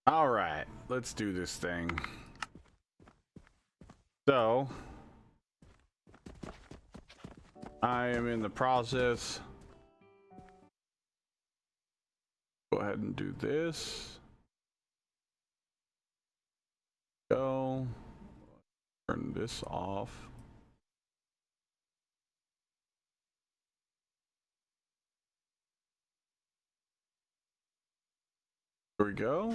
All right, let's do this thing. So, I am in the process. Go ahead and do this. Go. Turn this off. There we go.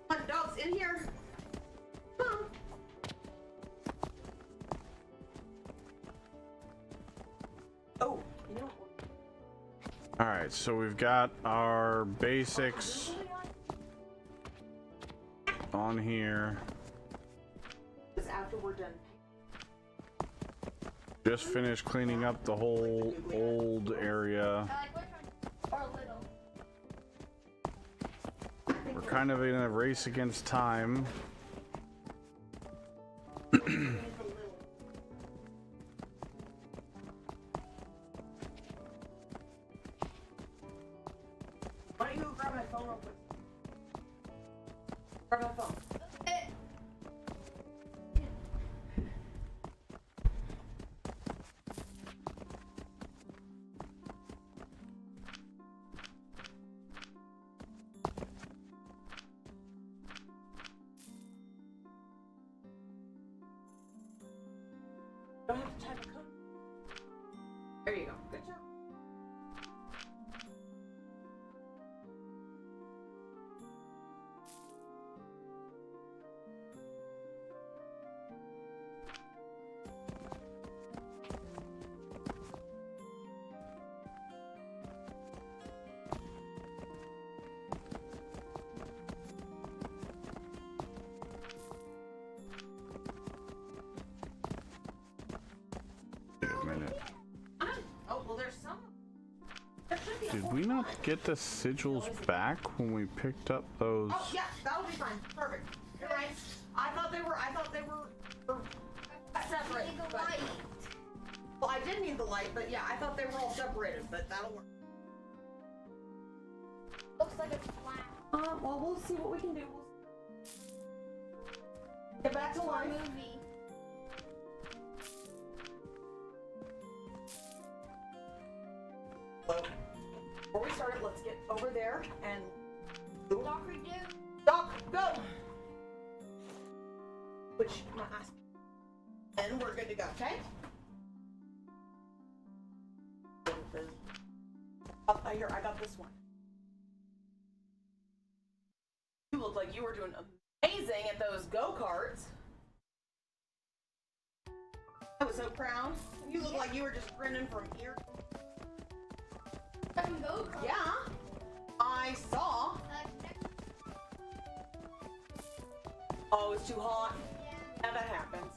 Come on, dogs, in here. Come on. Oh, you know what? All right, so we've got our basics on here. Because after we're done. Just finished cleaning up the whole old area. We're kind of in a race against time. Why don't you go grab my phone real quick? Grab my phone. Don't have to type a code. There you go. Good job. Wait a minute. Oh, well, there's some. Did we not get the sigils back when we picked up those? Oh, yeah, that'll be fine. Perfect. You're right. I thought they were separate. But, well, I did need the light, but yeah, I thought they were all separated, but that'll work. Looks like it's flat. Well, we'll see what we can do. Get back to life. Movie. So, before we start it, let's get over there and Doc, redo. Doc, go! Which my ass. And we're good to go, okay? Here, I got this one. You look like you were doing amazing at those go-karts. I was so proud. You look like you were just grinning from ear. Yeah, I saw. Oh, it's too hot. Yeah, that happens.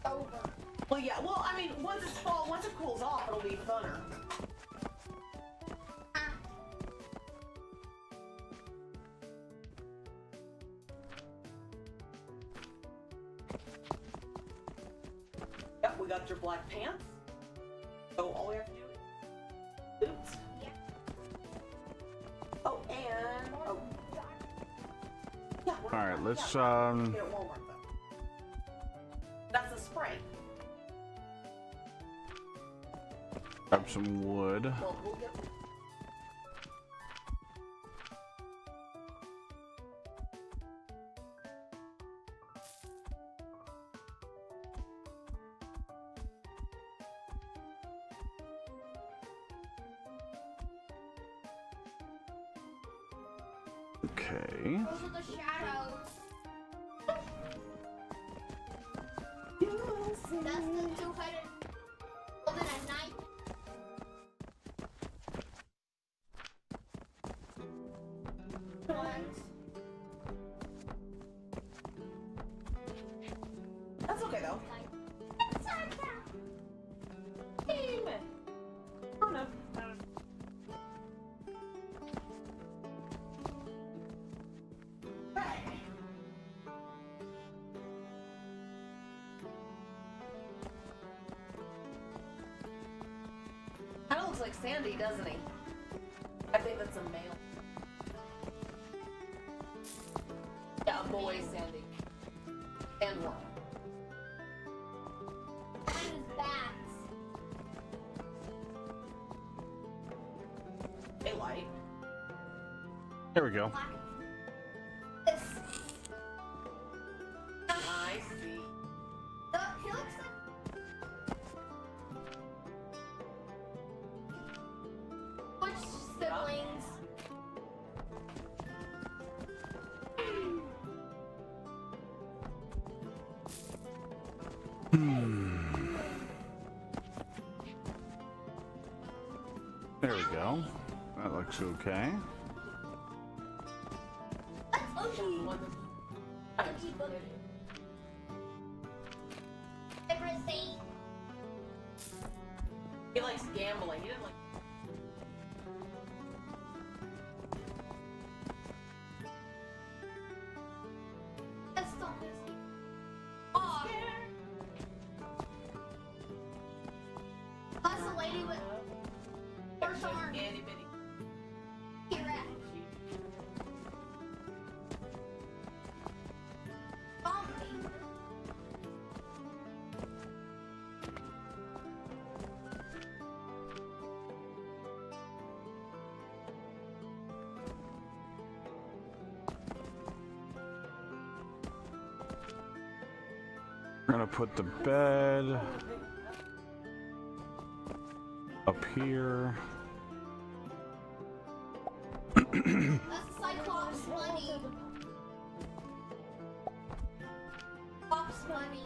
Over. Well, yeah. Well, I mean, once it's fall, once it cools off, it'll be funner. Yep, we got your black pants. So all we have to do is boots. Yeah. Oh, and oh. Yeah. All right, let's Get it at Walmart, though. That's a spray. grab some wood. Well, we'll get. Okay. Those are the shadows. That's the two-headed holding a knife. That's okay though. Amen. Oh no. Kind of looks like Sandy, doesn't he? I think that's a male. Yeah, a boy Sandy. And one. Mine is bats. They light. There we go. Black. This. I see. He looks like. Which siblings? There we go. That looks okay. That's Oki. Oki Boogie. Favorite saint. He likes gambling. He didn't like. That's so missing. Aw. That's the lady with first arm. Itty bitty. T-Rex. Zombie. We're gonna put the bed up here. That's Cyclops money. Cyclops money.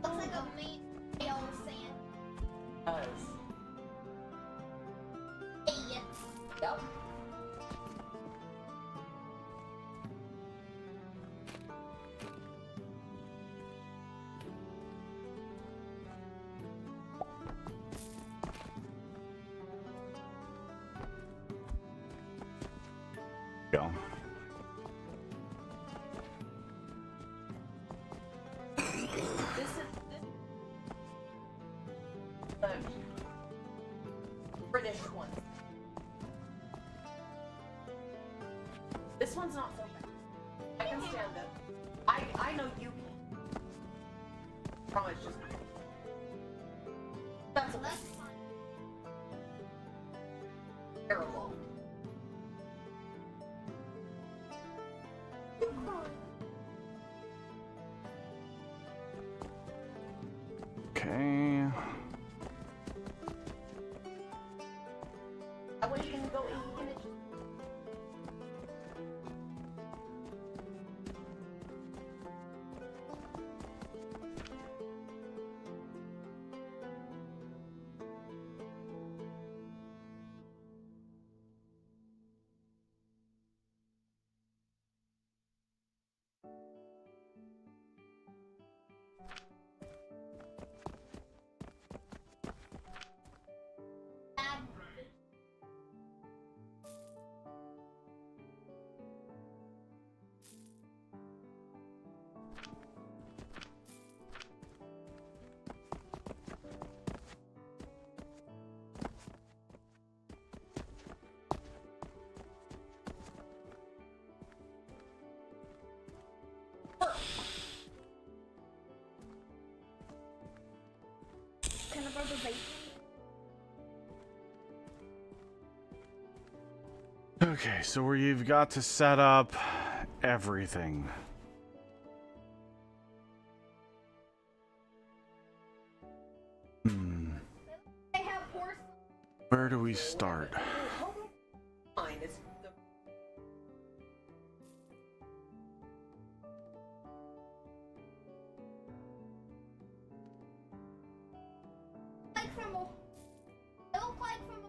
Looks like a male sand. Does. Alien. Yep. Go. This is the British one. This one's not so bad. I can stand it. I know you can. Promise, just that's That's fine. terrible. Okay. That way you can go in it. Bad. Kind of a vape. Okay, so where you've got to set up everything. They have horse. Where do we start? Fine, it's the Like from a. They look like from a.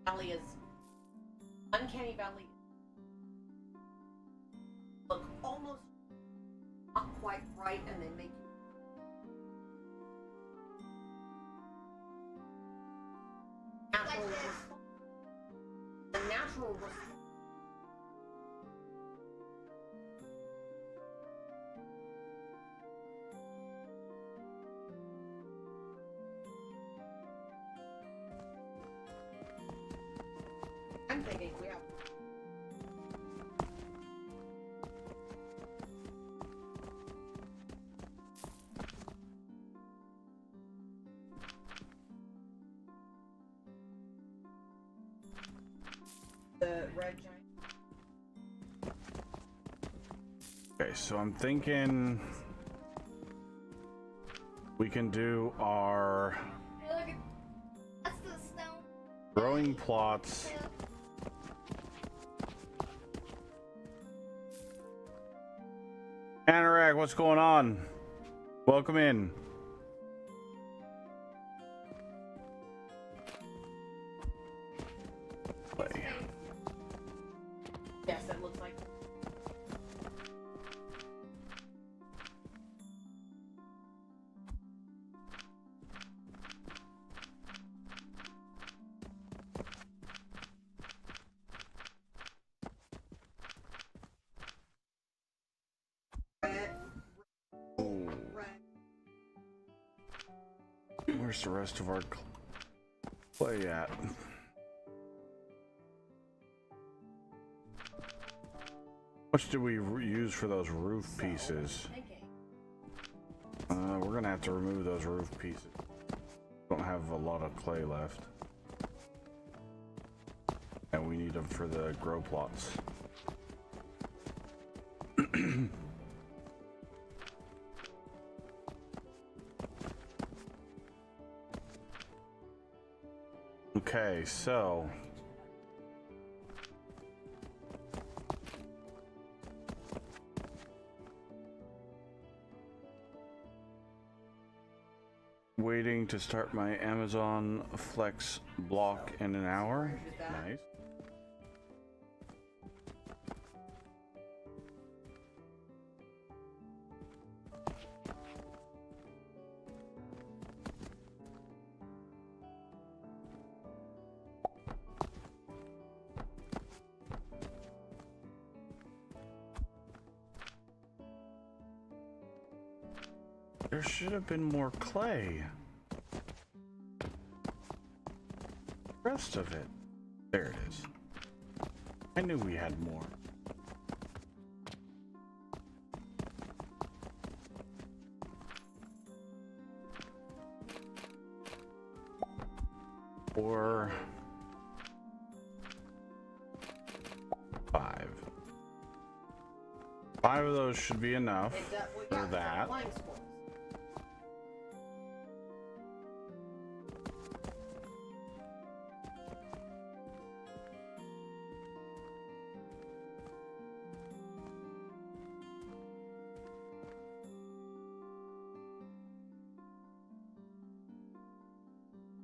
Valley is Uncanny Valley. Look almost not quite right, and they make you natural this. response. The natural response. I'm thinking we have. The red giant. Okay, so I'm thinking we can do our Hey, look at that's the stone. growing plots. Anorak, what's going on? Welcome in. Play. Yes, that looks like. Red. Ooh. Red. Where's the rest of our clay at? How much do we use for those roof pieces? We're gonna have to remove those roof pieces. Don't have a lot of clay left. And we need them for the grow plots. Okay, so waiting to start my Amazon Flex block in an hour. Nice. There should have been more clay. The rest of it. There it is. I knew we had more. Or 5. 5 of those should be enough for that. Flying squirrels.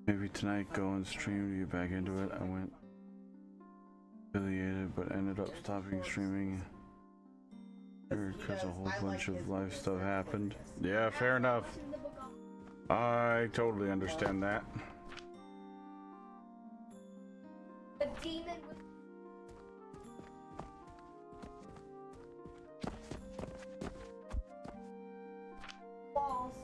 Maybe tonight go and stream to get back into it. I went affiliated but ended up stopping streaming because a whole bunch of life stuff happened. Yeah, fair enough. I totally understand that. The demon with walls.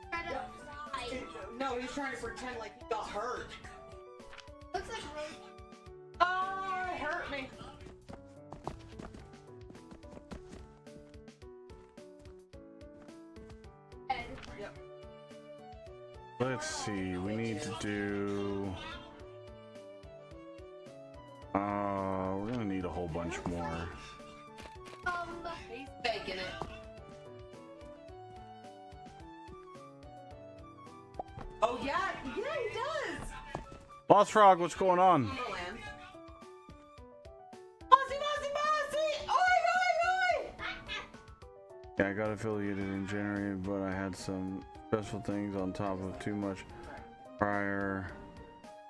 Try to fly. No, he's trying to pretend like he got hurt. Looks like Rose. Oh, it hurt me. Dead. Let's see, we need to do... we're gonna need a whole bunch more. He's baking it. Oh yeah, he does. Boss Frog, what's going on? Timberland. Bossy! Oi! Yeah, I got affiliated in January, but I had some stressful things on top of too much prior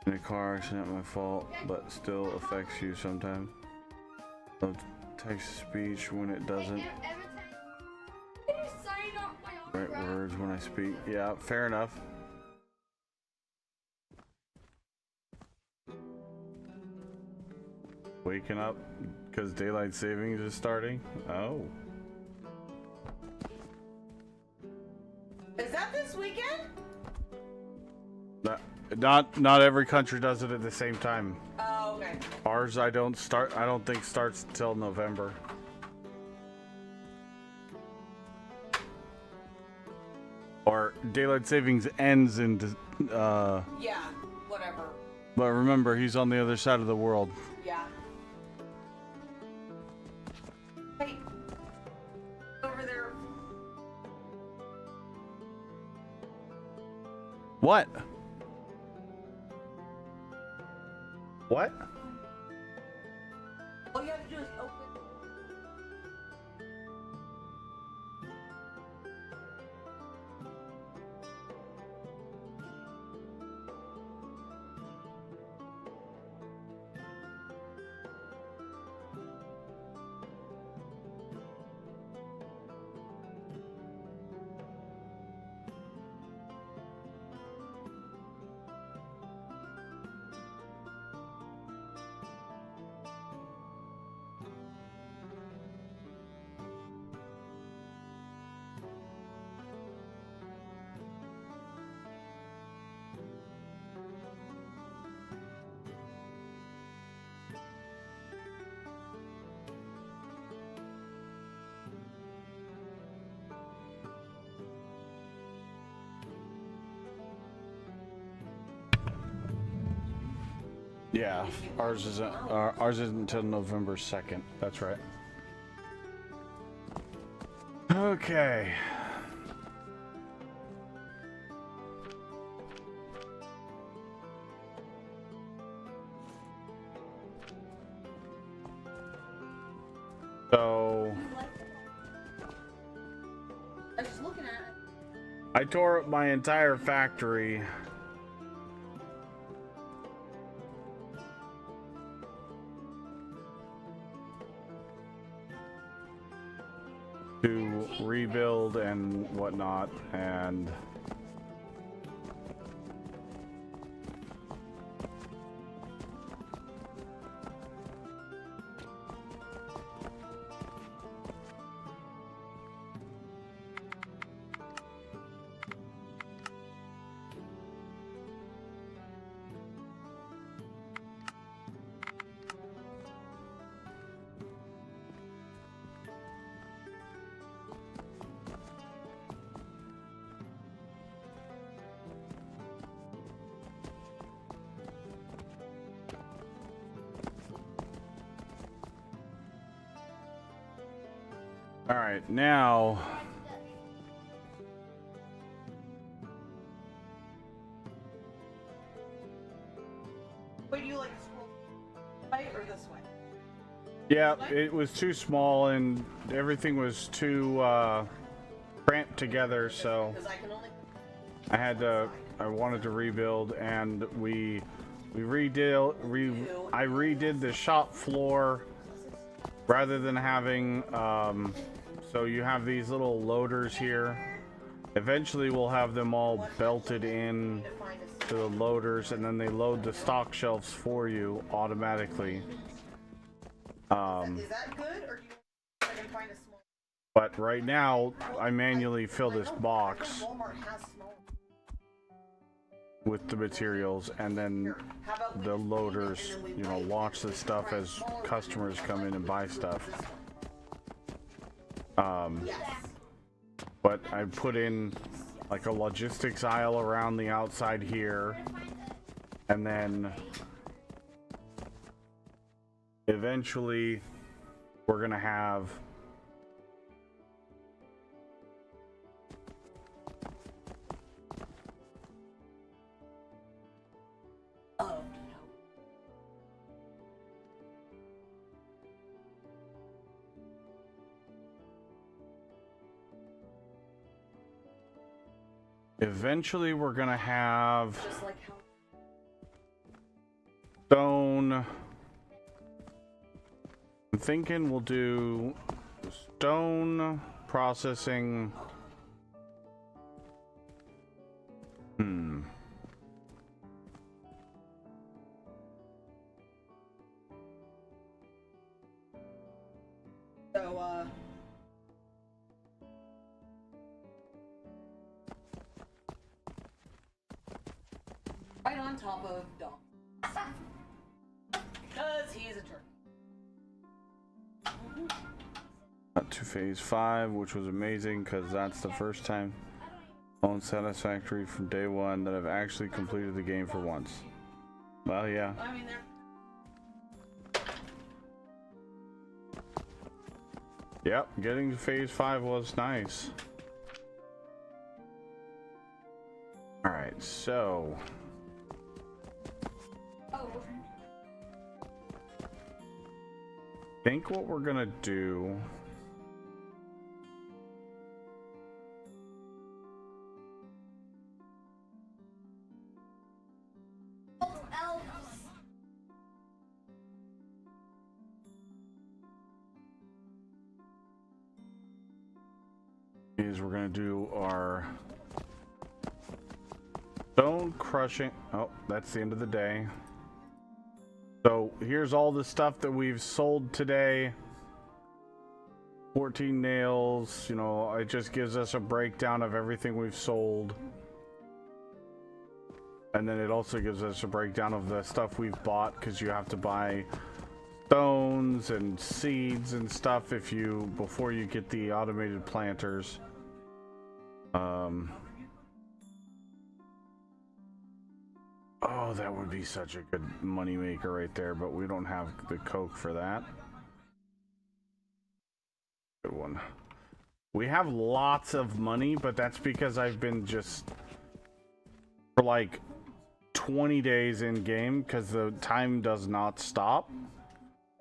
in a car accident, my fault, but still affects you sometimes. So text speech when it doesn't. Right words when I speak. Yeah, fair enough. Waking up because daylight savings is starting. Oh. Is that this weekend? Not every country does it at the same time. Oh, okay. Ours I don't think starts till November. Or daylight savings ends in Yeah, whatever. but remember, he's on the other side of the world. Yeah. Hey, over there. What? What? All you have to do is open. Yeah, ours isn't until November 2nd. That's right. Okay. So I was just looking at it. I tore up my entire factory. To rebuild and whatnot, and all right, now Wait, do you like scroll right or this way? yeah, it was too small and everything was too cramped together, so Because I can only. I wanted to rebuild, and I redid the shop floor rather than having so you have these little loaders here. Eventually we'll have them all belted in to the loaders, and then they load the stock shelves for you automatically. Is that good, or do you I can find a small? But right now I manually fill this box Walmart has small. with the materials, and then How about we the just loaders, leave it and then we you know, wait watch the stuff for a as smaller customers come in and buy stuff. Yes. But I put in like a logistics aisle around the outside here, and then eventually we're gonna have Just like how stone. I'm thinking we'll do stone processing. so right on top of Dom. Because he's a turkey. Got to phase 5, which was amazing because that's the first time on Satisfactory from day 1 that I've actually completed the game for once. Well, yeah. I mean, they're Yep, getting to phase 5 was nice. Alright, so I think what we're gonna do is we're gonna do our stone crushing. Oh, that's the end of the day. So here's all the stuff that we've sold today. 14 nails, you know, it just gives us a breakdown of everything we've sold. And then it also gives us a breakdown of the stuff we've bought, because you have to buy stones and seeds and stuff before you get the automated planters. Oh, that would be such a good money maker right there, but we don't have the coke for that. Good one. We have lots of money, but that's because I've been just for like 20 days in game, because the time does not stop.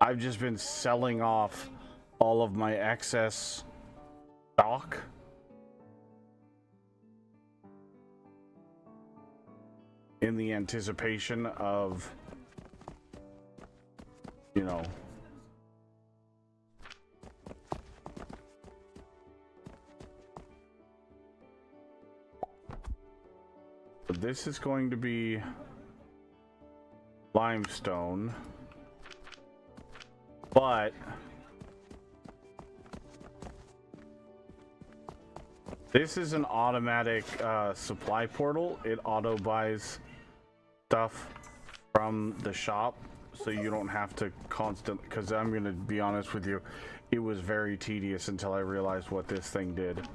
I've just been selling off all of my excess stock. In the anticipation of, you know, this is going to be limestone, but this is an automatic supply portal. It auto buys stuff from the shop, so you don't have to constantly, because I'm gonna be honest with you, it was very tedious until I realized what this thing did.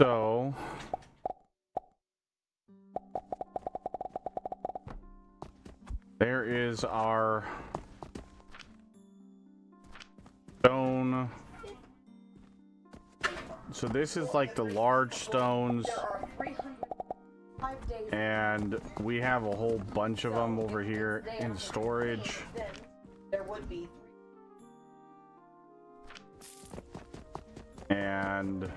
So there is our stone. So this is like the large stones, There are 305 days. and we have a whole bunch of them over here in storage. Then there would be And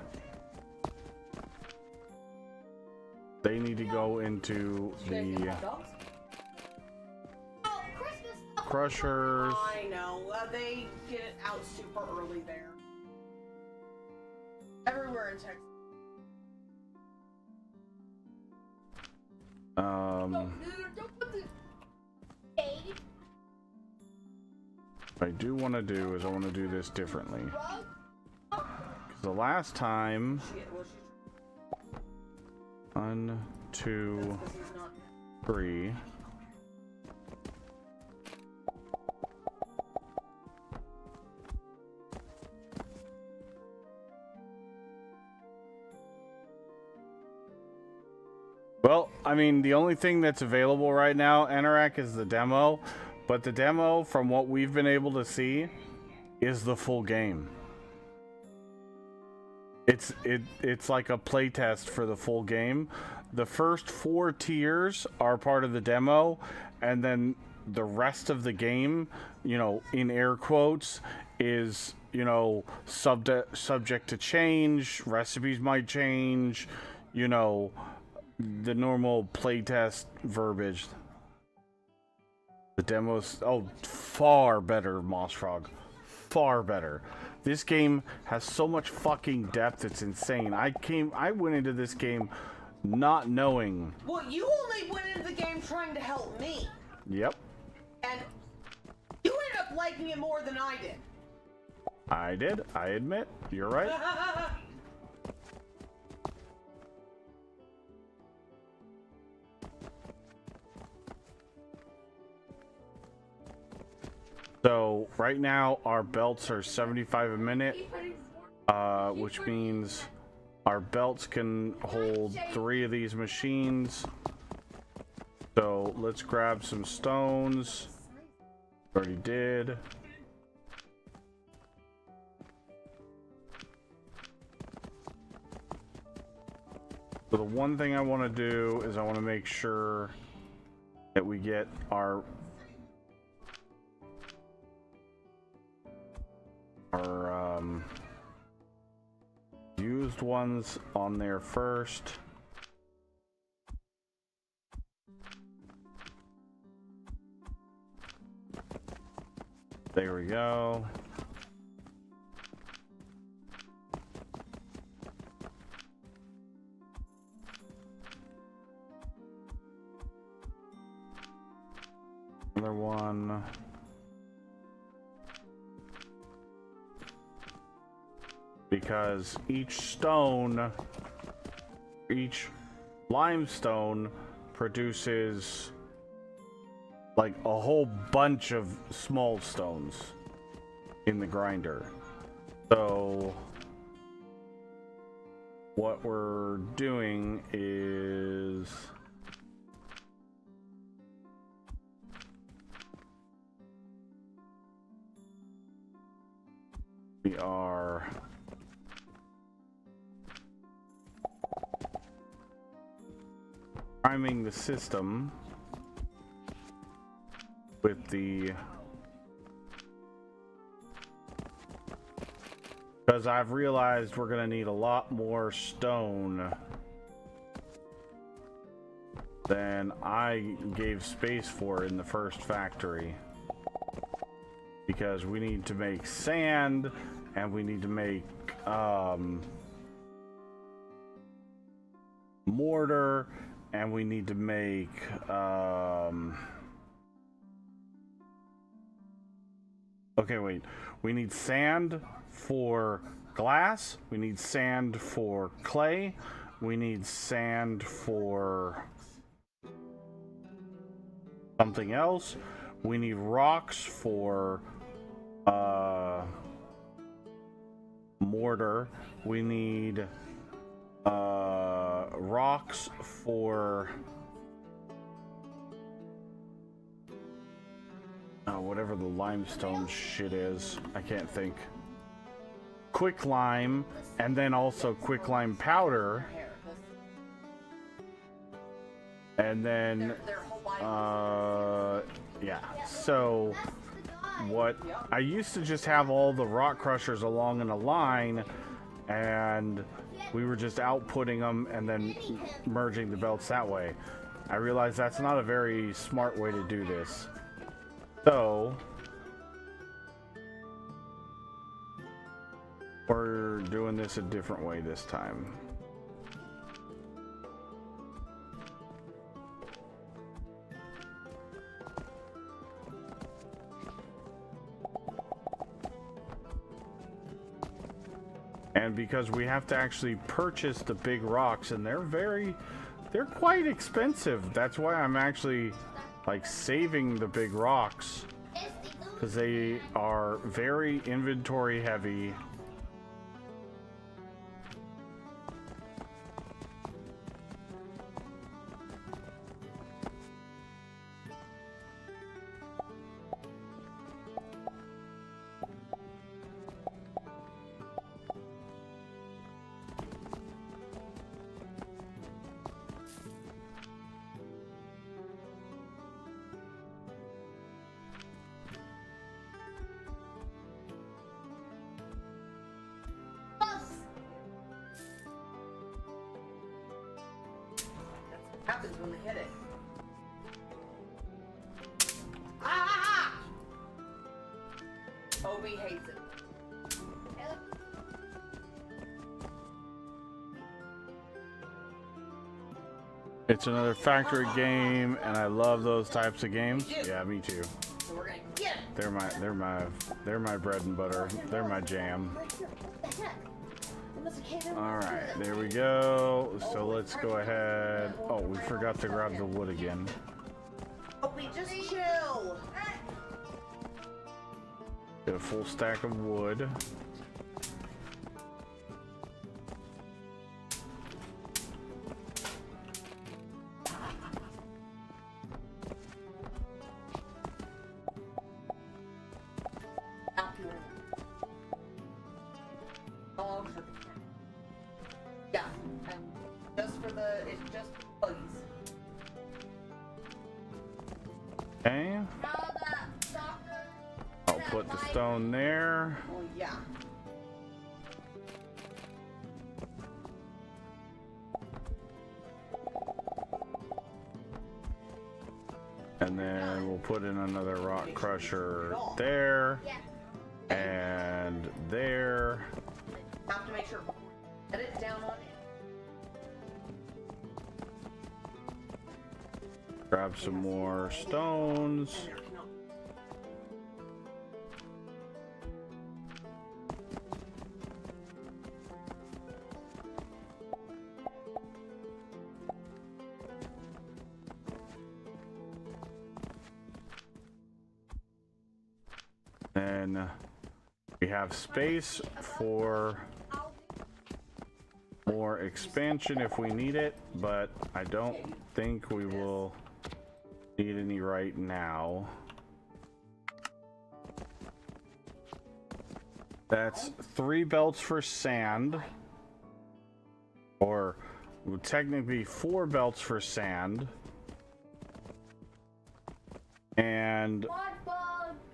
they need to go into the crushers. I know. They get it out super early there. Everywhere in Texas. What I do want to do is I want to do this differently. Because the last time. Well, she's 1, 2, because he's not. 3. Well, I mean, the only thing that's available right now, Anorak, is the demo. But the demo, from what we've been able to see, is the full game. It's like a playtest for the full game. The first 4 tiers are part of the demo, and then the rest of the game, you know, in air quotes, is, you know, subject to change. Recipes might change, you know, the normal playtest verbiage. The demos, oh, far better, Moss Frog. Far better. This game has so much fucking depth, it's insane. I went into this game not knowing. Well, you only went into the game trying to help me. Yep. And you ended up liking it more than I did. I did, I admit. You're right. So right now our belts are 75 a minute, which means our belts can hold 3 of these machines. So let's grab some stones. Already did. So the one thing I want to do is I want to make sure that we get our used ones on there first. There we go. Another one. Because each limestone produces like a whole bunch of small stones in the grinder. So what we're doing is we are priming the system with the, because I've realized we're gonna need a lot more stone than I gave space for in the first factory, because we need to make sand and we need to make mortar, and we need to make okay, wait. We need sand for glass. We need sand for clay. We need sand for something else. We need rocks for mortar. We need rocks for whatever the limestone shit is. I can't think. Quick lime, and then also quick lime powder, and then yeah. So what I used to just have all the rock crushers along in a line, and we were just outputting them and then merging the belts that way. I realized that's not a very smart way to do this. So we're doing this a different way this time. And because we have to actually purchase the big rocks, and they're quite expensive. That's why I'm actually like saving the big rocks, because they are very inventory heavy. Happens when they hit it. Ah! Obi hates it. It's another factory game, and I love those types of games. Yeah, me too. So we're gonna get it. They're my bread and butter. They're my jam. All right, there we go. So let's go ahead. Oh, we forgot to grab the wood again. Obi, just chill. Get a full stack of wood. Yeah, and just for the, it's just buggies. Okay. I'll put the stone there. Well, yeah. And then we'll put in another rock crusher there. And there. Have to make sure. Set it down on it. Grab some more stones. And there cannot. Then we have space for more expansion if we need it, but I don't think we will need any right now. That's 3 belts for sand, or would technically 4 belts for sand, and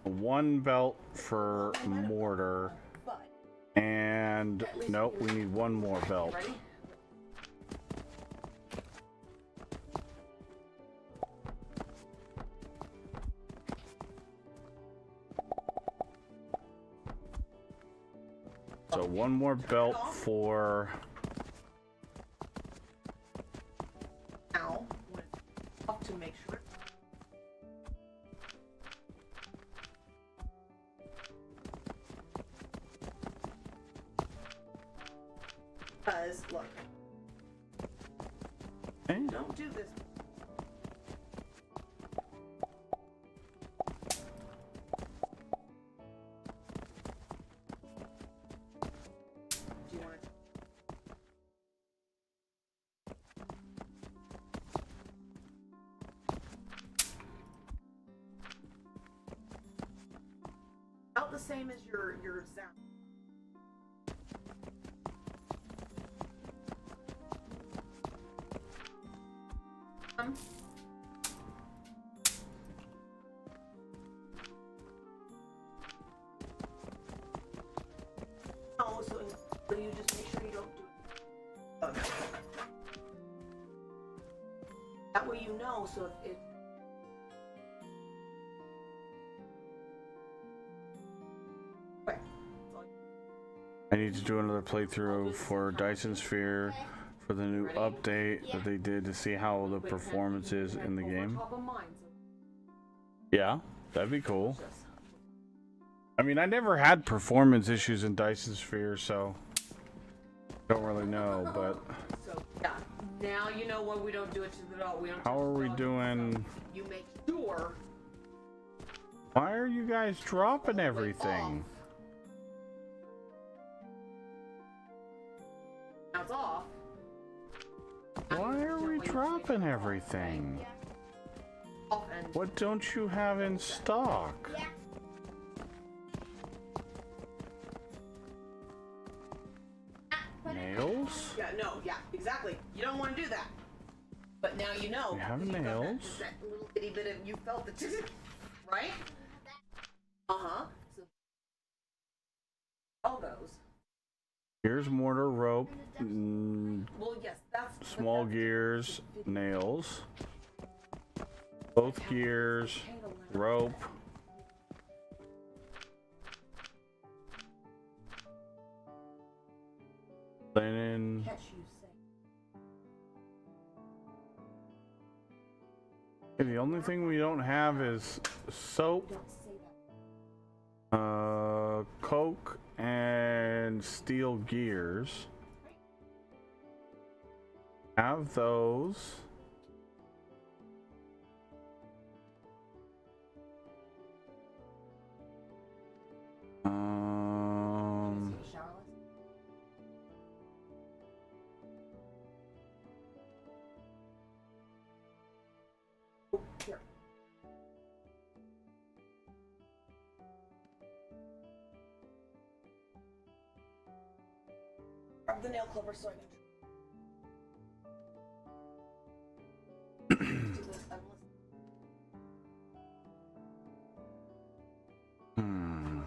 1 belt for mortar, and nope, we need 1 more belt. Ready? So 1 more belt for Now, up to make sure. Because look, okay. don't do this. Do you want to? About the same as your zap. Oh, so you just make sure you don't do it. Oh, no. That way you know, so if it. Okay. I need to do another playthrough for Dyson Sphere for the new update that they did to see how the performance is in the game. Yeah, that'd be cool. I mean, I never had performance issues in Dyson Sphere, so Don't really know, but So yeah, now you know why we don't do it to the dog. We don't. how are we doing? You make sure. Why are you guys dropping everything? Now it's off. Why are we dropping everything? Off and What don't you have in stock? Yeah. Nails? yeah, no, yeah, exactly. You don't want to do that. But now you know. We have because you've got nails. that little itty bit of you felt it, right? Uh-huh. So all those. Here's mortar, rope, Well, yes, that's small gears, nails. Both gears, rope. Linen. Catch you say. Okay, the only thing we don't have is soap, Don't say that. coke, and steel gears. Have those. Oh, here. Grab the nail clipper so I can. Hmm.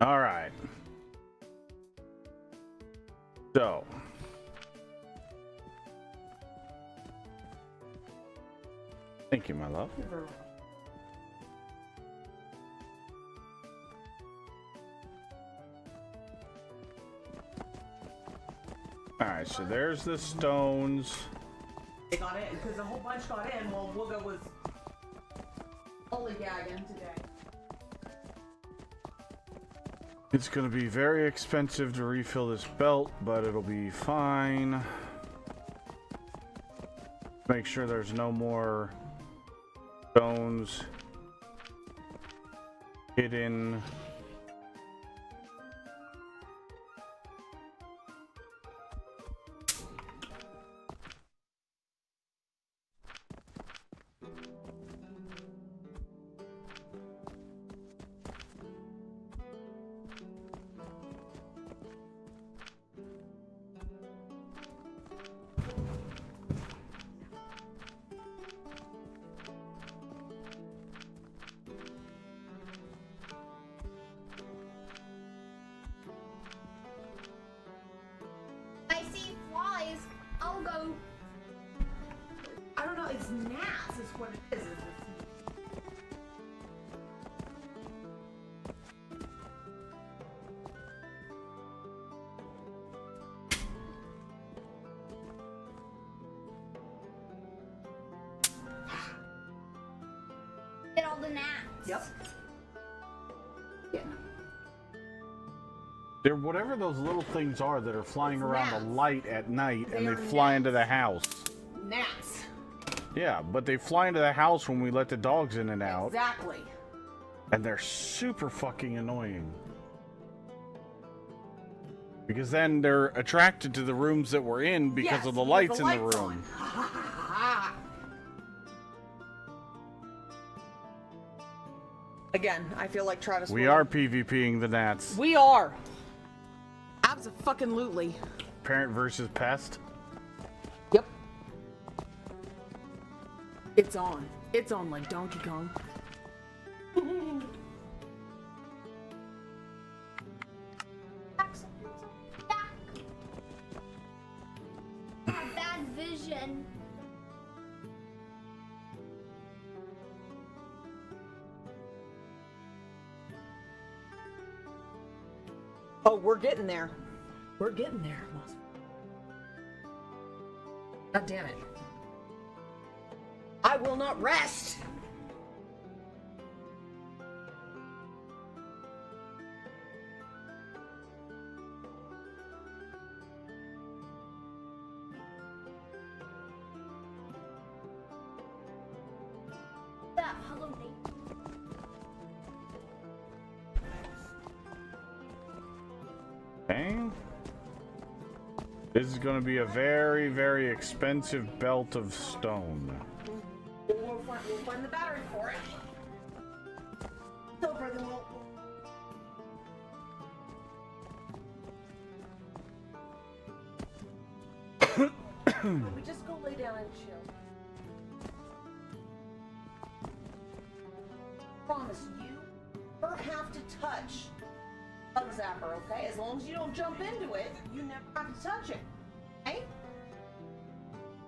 All right. So, thank you, my love. All right, so there's the stones. They got in because a whole bunch got in while Wooga was lollygagging today. It's gonna be very expensive to refill this belt, but it'll be fine. Make sure there's no more stones hidden. I see flies. I'll go. I don't know, it's gnats is what it is. Get all the gnats. Yep. Yeah. They're whatever those little things are that are flying It's around gnats. the light at night and They they are fly into gnats. the house. Gnats. Yeah, but they fly into the house when we let the dogs in and out, Exactly. and they're super fucking annoying. Because then they're attracted to the rooms that we're in because Yes, of the because lights in the room. on. Again, I feel like Travis. We are PvPing the gnats. We are. Abso-fucking-lutely. Parent versus pest. Yep. It's on. It's on like Donkey Kong. Bad vision. Oh, we're getting there. We're getting there. God damn it. I will not rest. That hello neighbor. Okay. This is going to be a very, very expensive belt of stone. We'll find the battery for it. So for the little... we just go lay down and chill. Promise you never have to touch Bug Zapper, okay? As long as you don't jump into it, you never have to touch it, okay?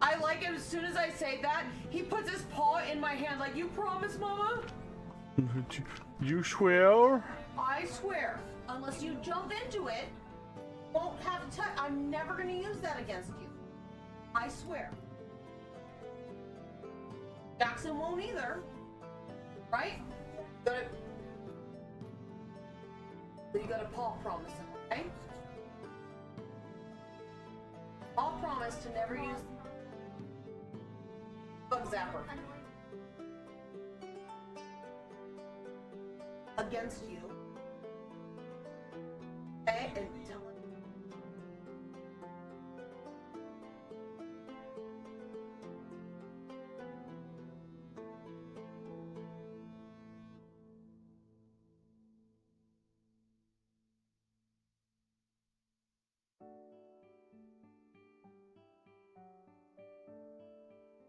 I like it as soon as I say that, he puts his paw in my hand like, you promise, Mama? You swear? I swear, unless you jump into it, won't have to touch. I'm never gonna use that against you. I swear. Jackson won't either. Right? You gotta paw promise him, okay? Paw promise to never use Bug Zapper against you. Okay? And tell him.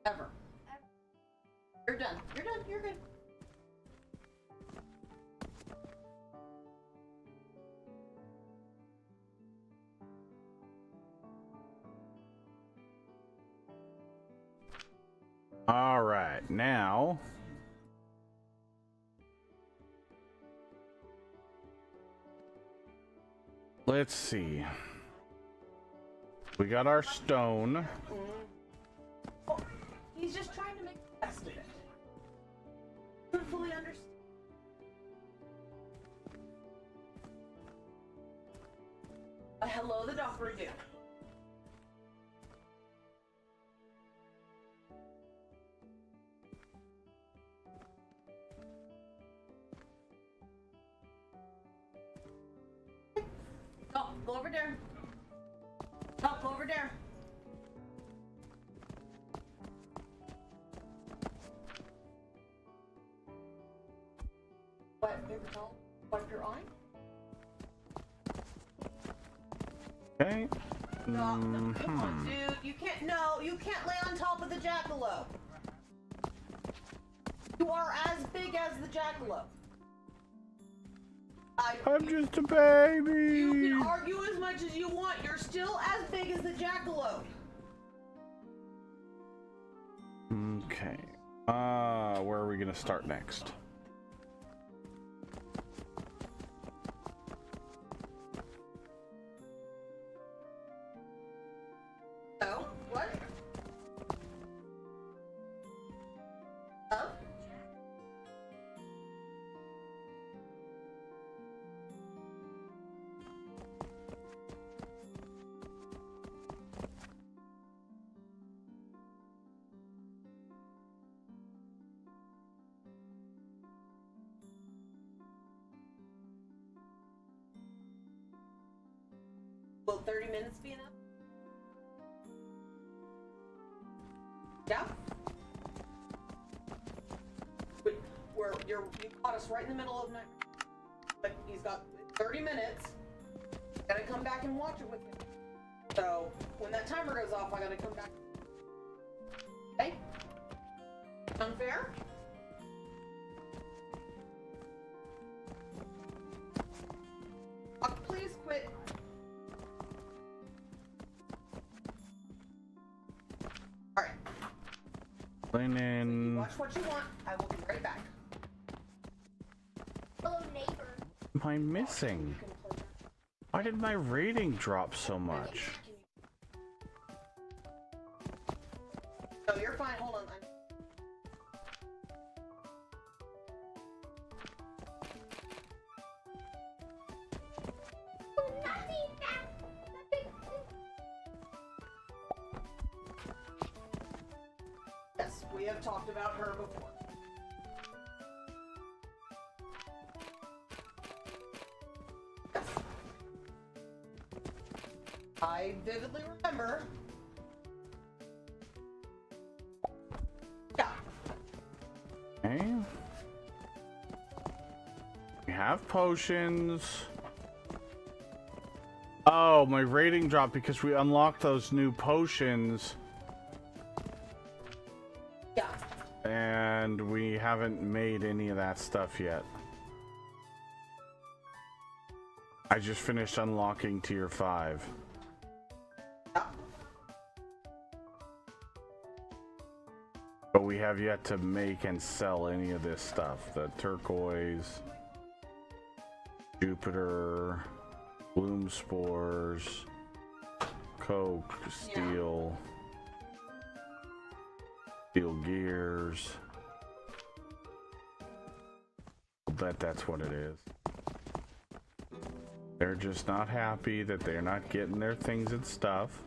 Ever. You're done. You're done. You're good. All right, now let's see. We got our stone. Oh, he's just trying to make the best of it. I don't fully understand. Hello, the doctor do. go over there. Oh, go over there. What, paper towel? Wipe your eye? Okay. No, no, come on, dude. You can't, no, you can't lay on top of the jackalope. You are as big as the jackalope. I'm just a baby. You can argue as much as you want. You're still as big as the jackalope. Okay. Where are we gonna start next? Oh, what? Oh? Will 30 minutes be enough? Yeah? You caught us right in the middle of night. But he's got 30 minutes. Gotta come back and watch it with him. So, when that timer goes off, I gotta come back. Okay? Unfair? Please quit. Alright. Cleaning. Watch what you want. I will be right back. Hello, neighbor. What am I missing? Why did my rating drop so much? No, you're fine. Hold on. Yes, we have talked about her before. Yes. I vividly remember. Yeah. Okay. We have potions. Oh, my rating dropped because we unlocked those new potions. Yeah. And we haven't made any of that stuff yet. I just finished unlocking tier 5. Yeah. But we have yet to make and sell any of this stuff. The turquoise, Jupiter, bloom spores, coke, steel, steel gears. I'll bet that's what it is. They're just not happy that they're not getting their things and stuff.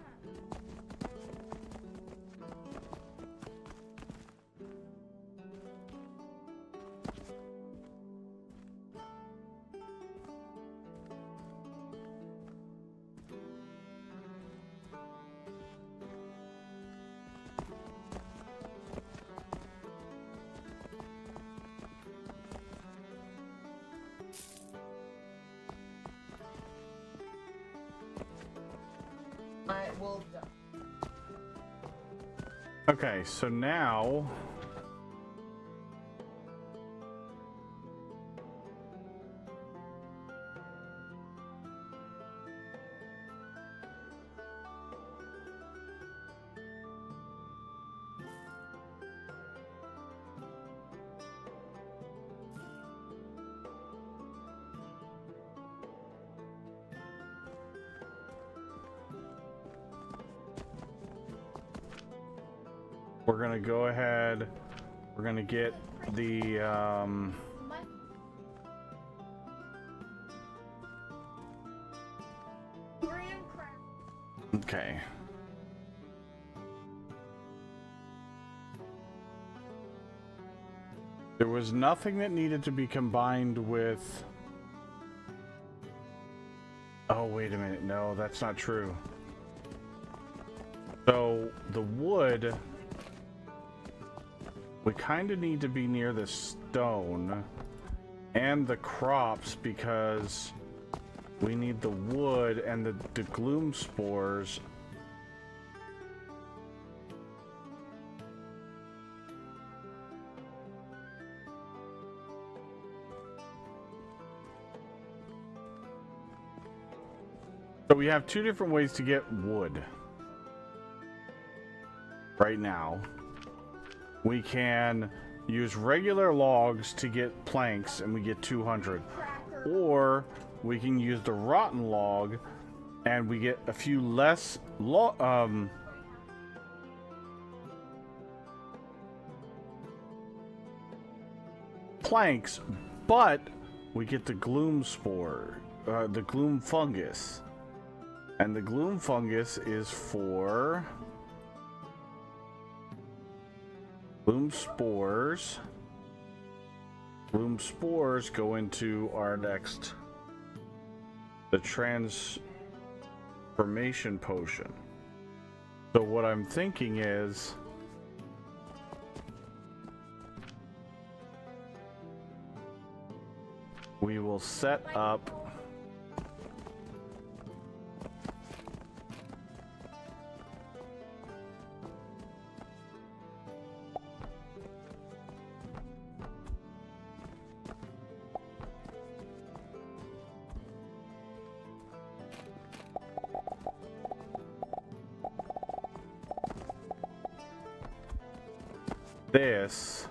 I will. Okay, so now we're gonna go ahead. We're gonna get the okay. There was nothing that needed to be combined with. Oh, Oh, wait a minute. No, that's not true. So the wood, we kind of need to be near the stone and the crops because we need the wood and the gloom spores. So we have two different ways to get wood right now. We can use regular logs to get planks and we get 200. Or we can use the rotten log and we get a few less planks, but we get the gloom spore, the gloom fungus. And the gloom fungus is for gloom spores. Gloom spores go into our next, the transformation potion. So what I'm thinking is we will set up this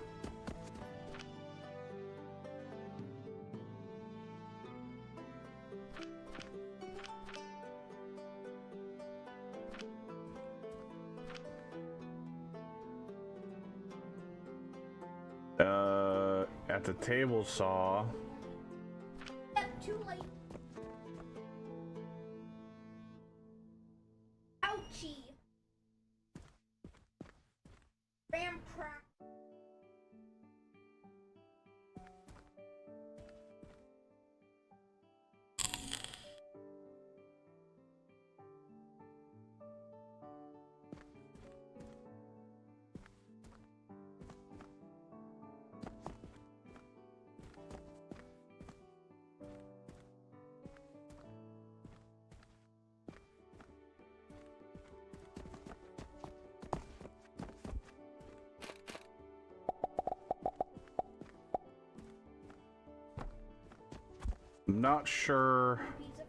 at the table saw. Yep, too late. Ouchie. Ram crack. I'm not sure. Pizza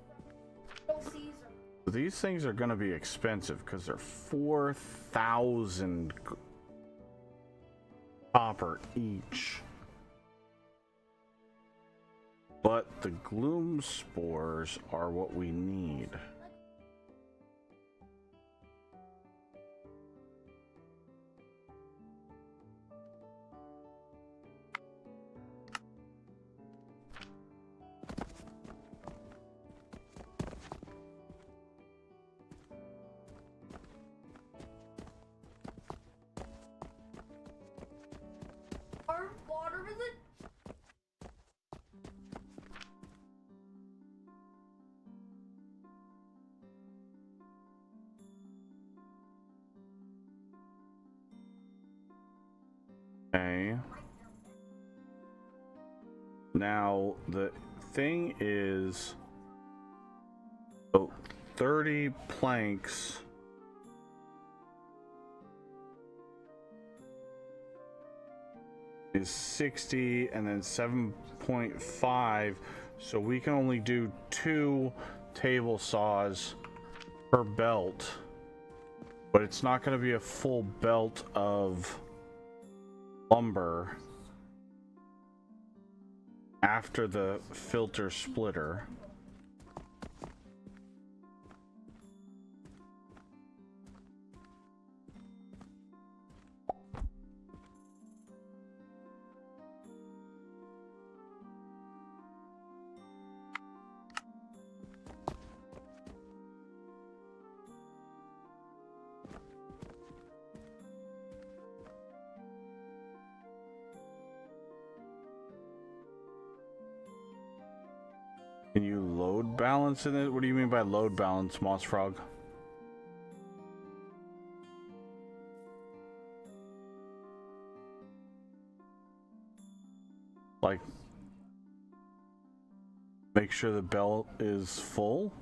from Little Caesar. These things are going to be expensive because they're 4,000 copper each. But the gloom spores are what we need. Water is it? Okay. Now the thing is, so 30 planks is 60 and then 7.5, so we can only do 2 table saws per belt, but it's not going to be a full belt of lumber after the filter splitter. Can you load balance in it? What do you mean by load balance, Moss Frog? Like, make sure the belt is full?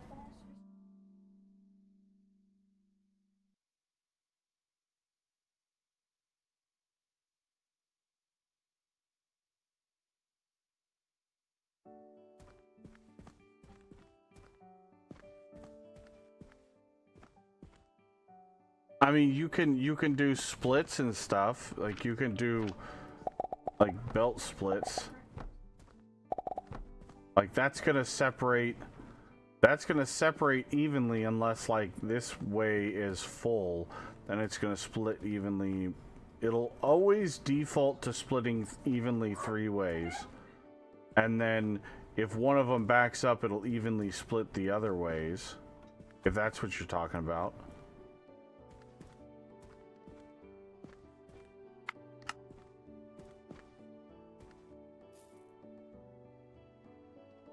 I mean, you can do splits and stuff. Like, you can do like belt splits. Like, that's gonna separate evenly unless like this way is full, then it's gonna split evenly. It'll always default to splitting evenly 3 ways, and then if one of them backs up, it'll evenly split the other ways, if that's what you're talking about.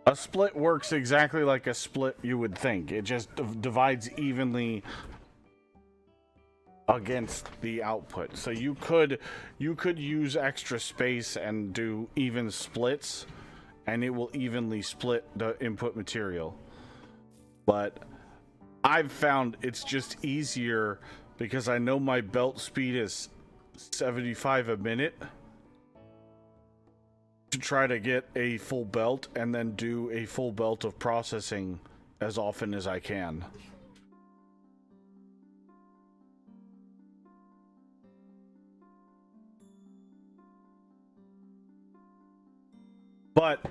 A split works exactly like a split you would think. It just divides evenly against the output. So you could use extra space and do even splits, and it will evenly split the input material. But I've found it's just easier because I know my belt speed is 75 a minute, to try to get a full belt and then do a full belt of processing as often as I can. But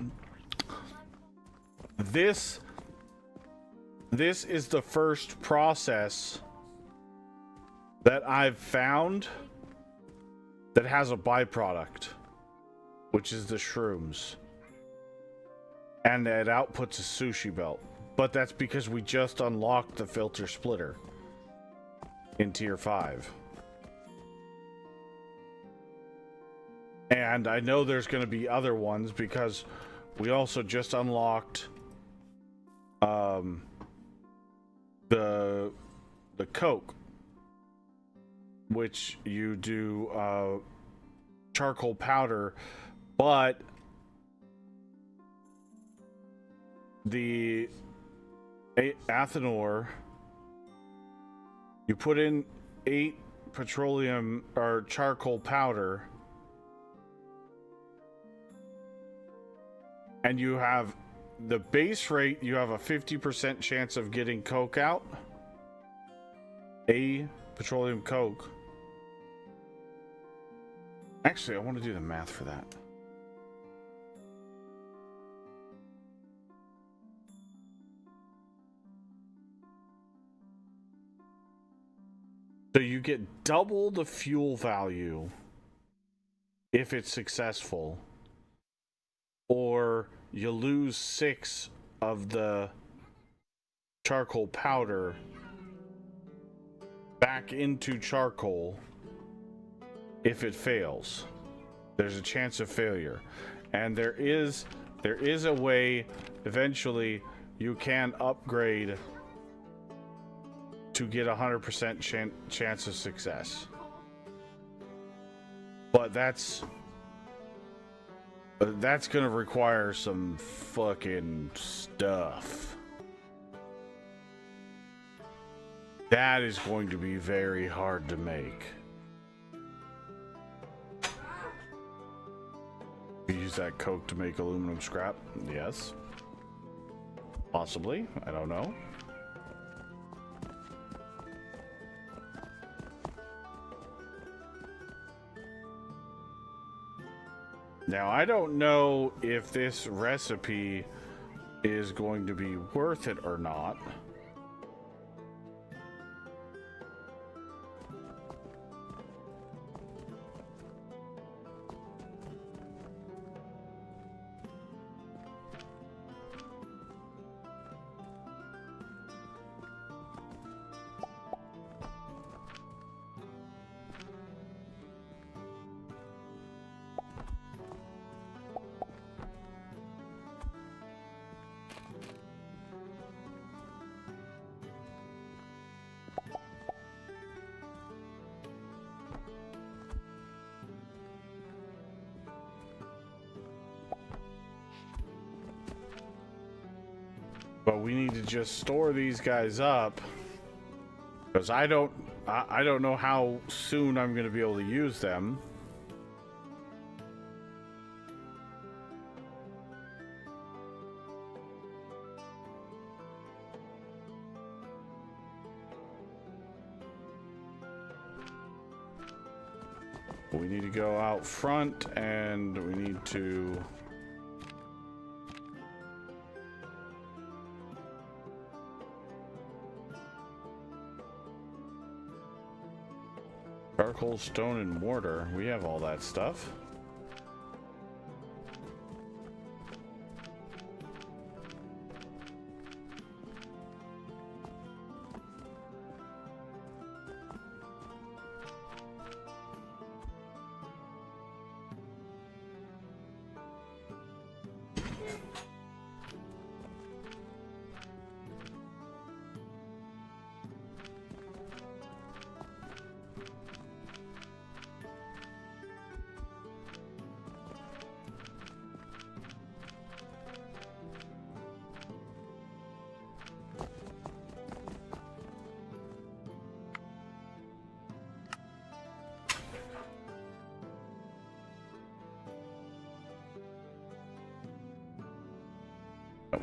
this is the first process that I've found that has a byproduct, which is the shrooms, and it outputs a sushi belt. But that's because we just unlocked the filter splitter in tier 5. And I know there's going to be other ones because we also just unlocked the coke, which you do charcoal powder. But the ethanol, you put in 8 petroleum or charcoal powder, and you have the base rate, you have a 50% chance of getting coke out, a petroleum coke. Actually, I want to do the math for that. So you get double the fuel value if it's successful, or you lose 6 of the charcoal powder back into charcoal if it fails. There's a chance of failure, and there is a way eventually you can upgrade to get 100% chance of success. But that's gonna require some fucking stuff. That is going to be very hard to make. You use that coke to make aluminum scrap? Yes. Possibly. I don't know. Now, I don't know if this recipe is going to be worth it or not. But we need to just store these guys up, because I don't know how soon I'm going to be able to use them. We need to go out front, and we need to charcoal, stone, and mortar. We have all that stuff.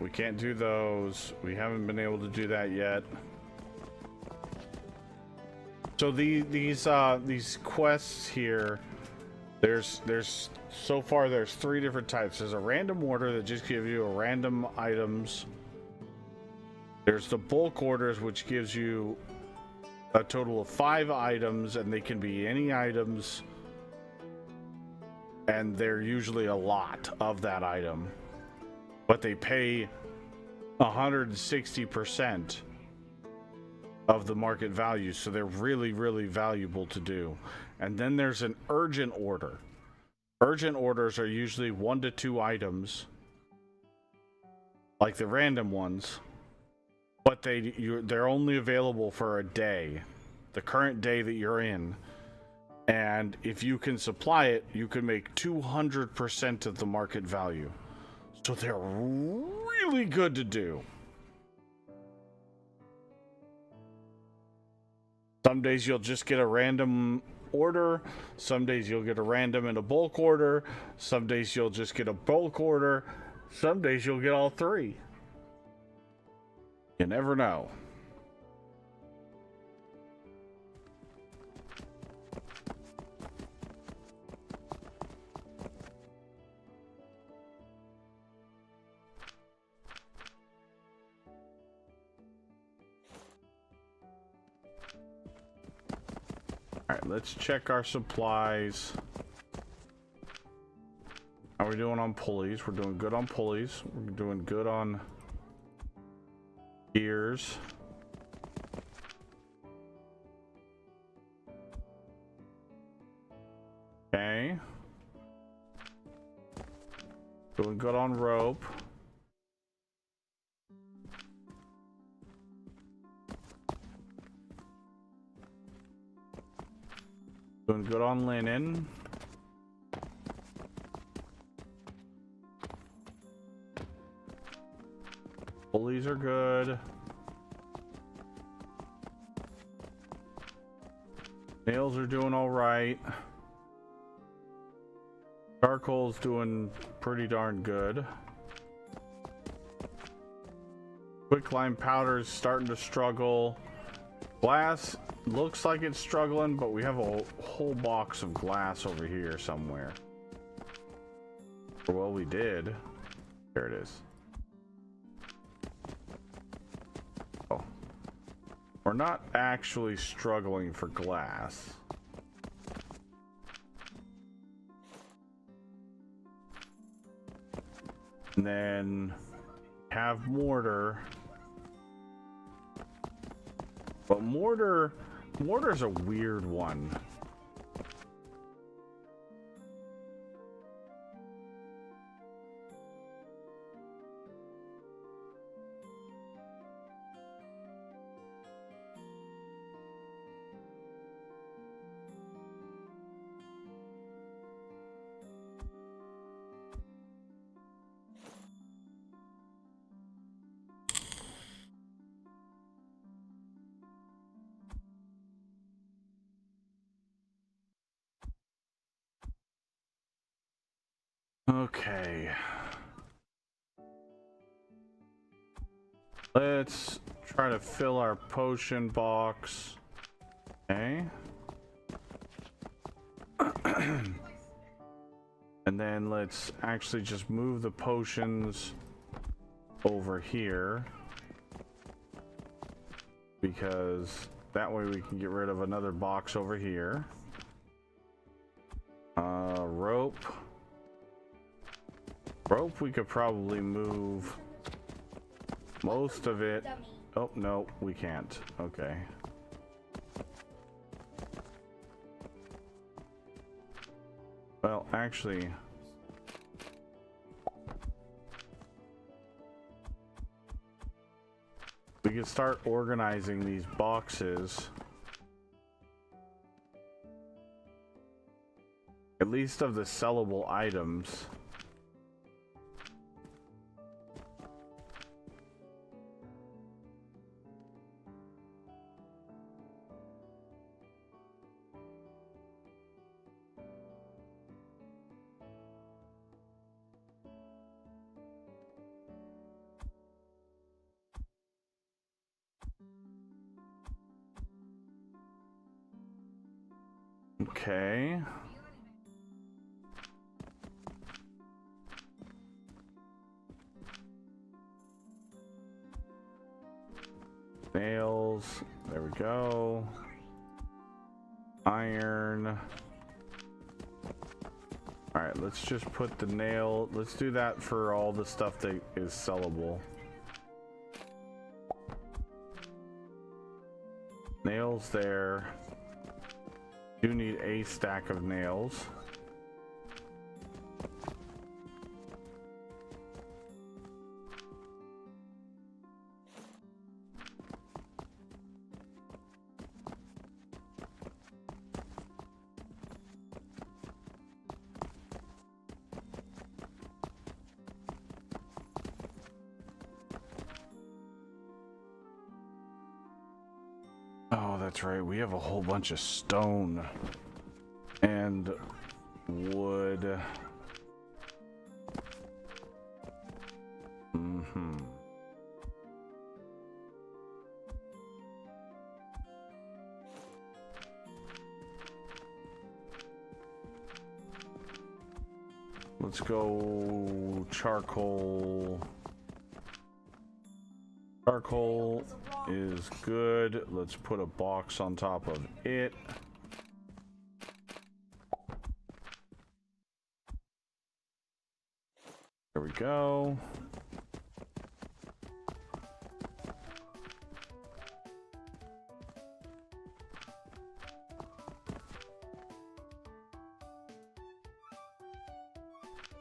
We can't do those. We haven't been able to do that yet. So these quests here, there's so far there's 3 different types. There's a random order that just gives you a random items. There's the bulk orders, which gives you a total of 5 items, and they can be any items, and they're usually a lot of that item, but they pay 160% of the market value, so they're really, really valuable to do. And then there's an urgent order. Urgent orders are usually 1 to 2 items, like the random ones, but they're only available for a day, the current day that you're in. And if you can supply it, you can make 200% of the market value. So they're really good to do. Some days you'll just get a random order. Some days you'll get a random and a bulk order. Some days you'll just get a bulk order. Some days you'll get all 3. You never know. Alright, let's check our supplies. How are we doing on pulleys? We're doing good on pulleys. We're doing good on gears. Okay. Doing good on rope. Doing good on linen. Pulleys are good. Nails are doing all right. Charcoal's doing pretty darn good. Quicklime powder's starting to struggle. Glass looks like it's struggling, but we have a whole box of glass over here somewhere. Well, we did. There it is. Oh. We're not actually struggling for glass. And then have mortar. But mortar's a weird one. Okay. Let's try to fill our potion box. Okay. And then let's actually just move the potions over here, because that way we can get rid of another box over here. Rope we could probably move most of it. Oh no, we can't. Okay. Well, actually, we could start organizing these boxes, at least of the sellable items. Okay. Nails. There we go. Iron. All right, let's just put the nail. Let's do that for all the stuff that is sellable. Nails there. Do need a stack of nails. Oh, that's right. We have a whole bunch of stone and wood. Let's go charcoal. Charcoal is good. Let's put a box on top of it. There we go.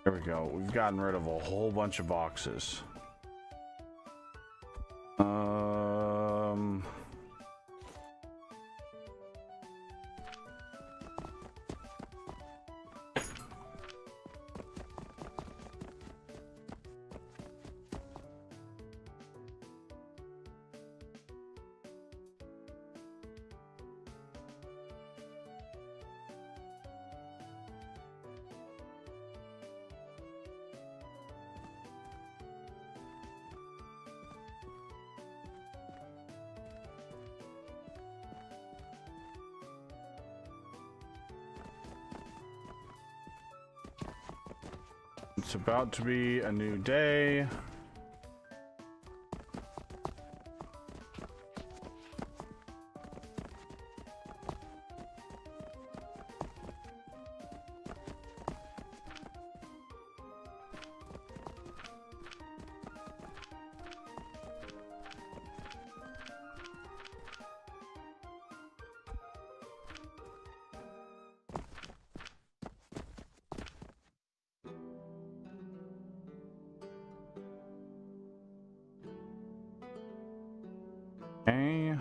There we go. We've gotten rid of a whole bunch of boxes. It's about to be a new day. Okay.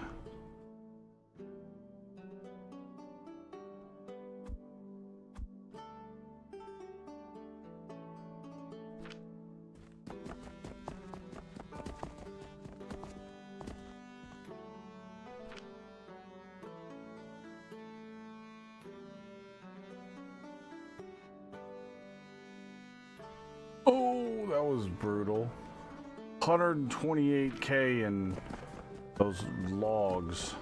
was brutal. 128k in those logs.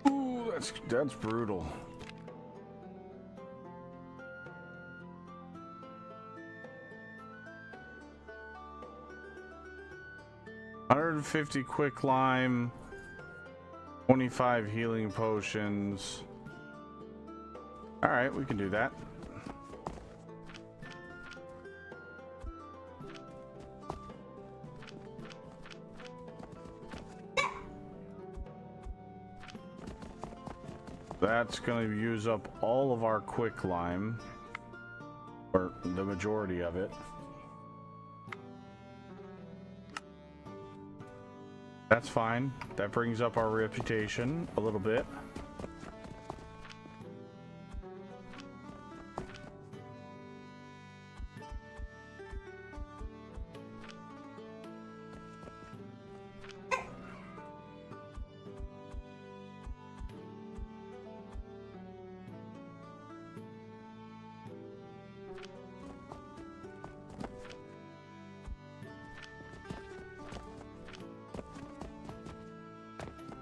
Ooh, that's brutal. $150 quick lime, 25 healing potions. All right, we can do that. That's going to use up all of our quick lime, or the majority of it. That's fine. That brings up our reputation a little bit.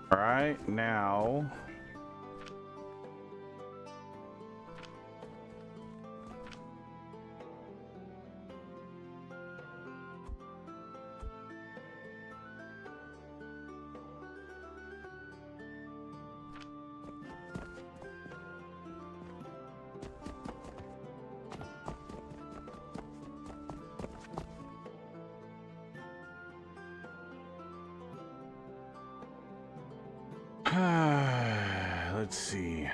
All right, now let's see.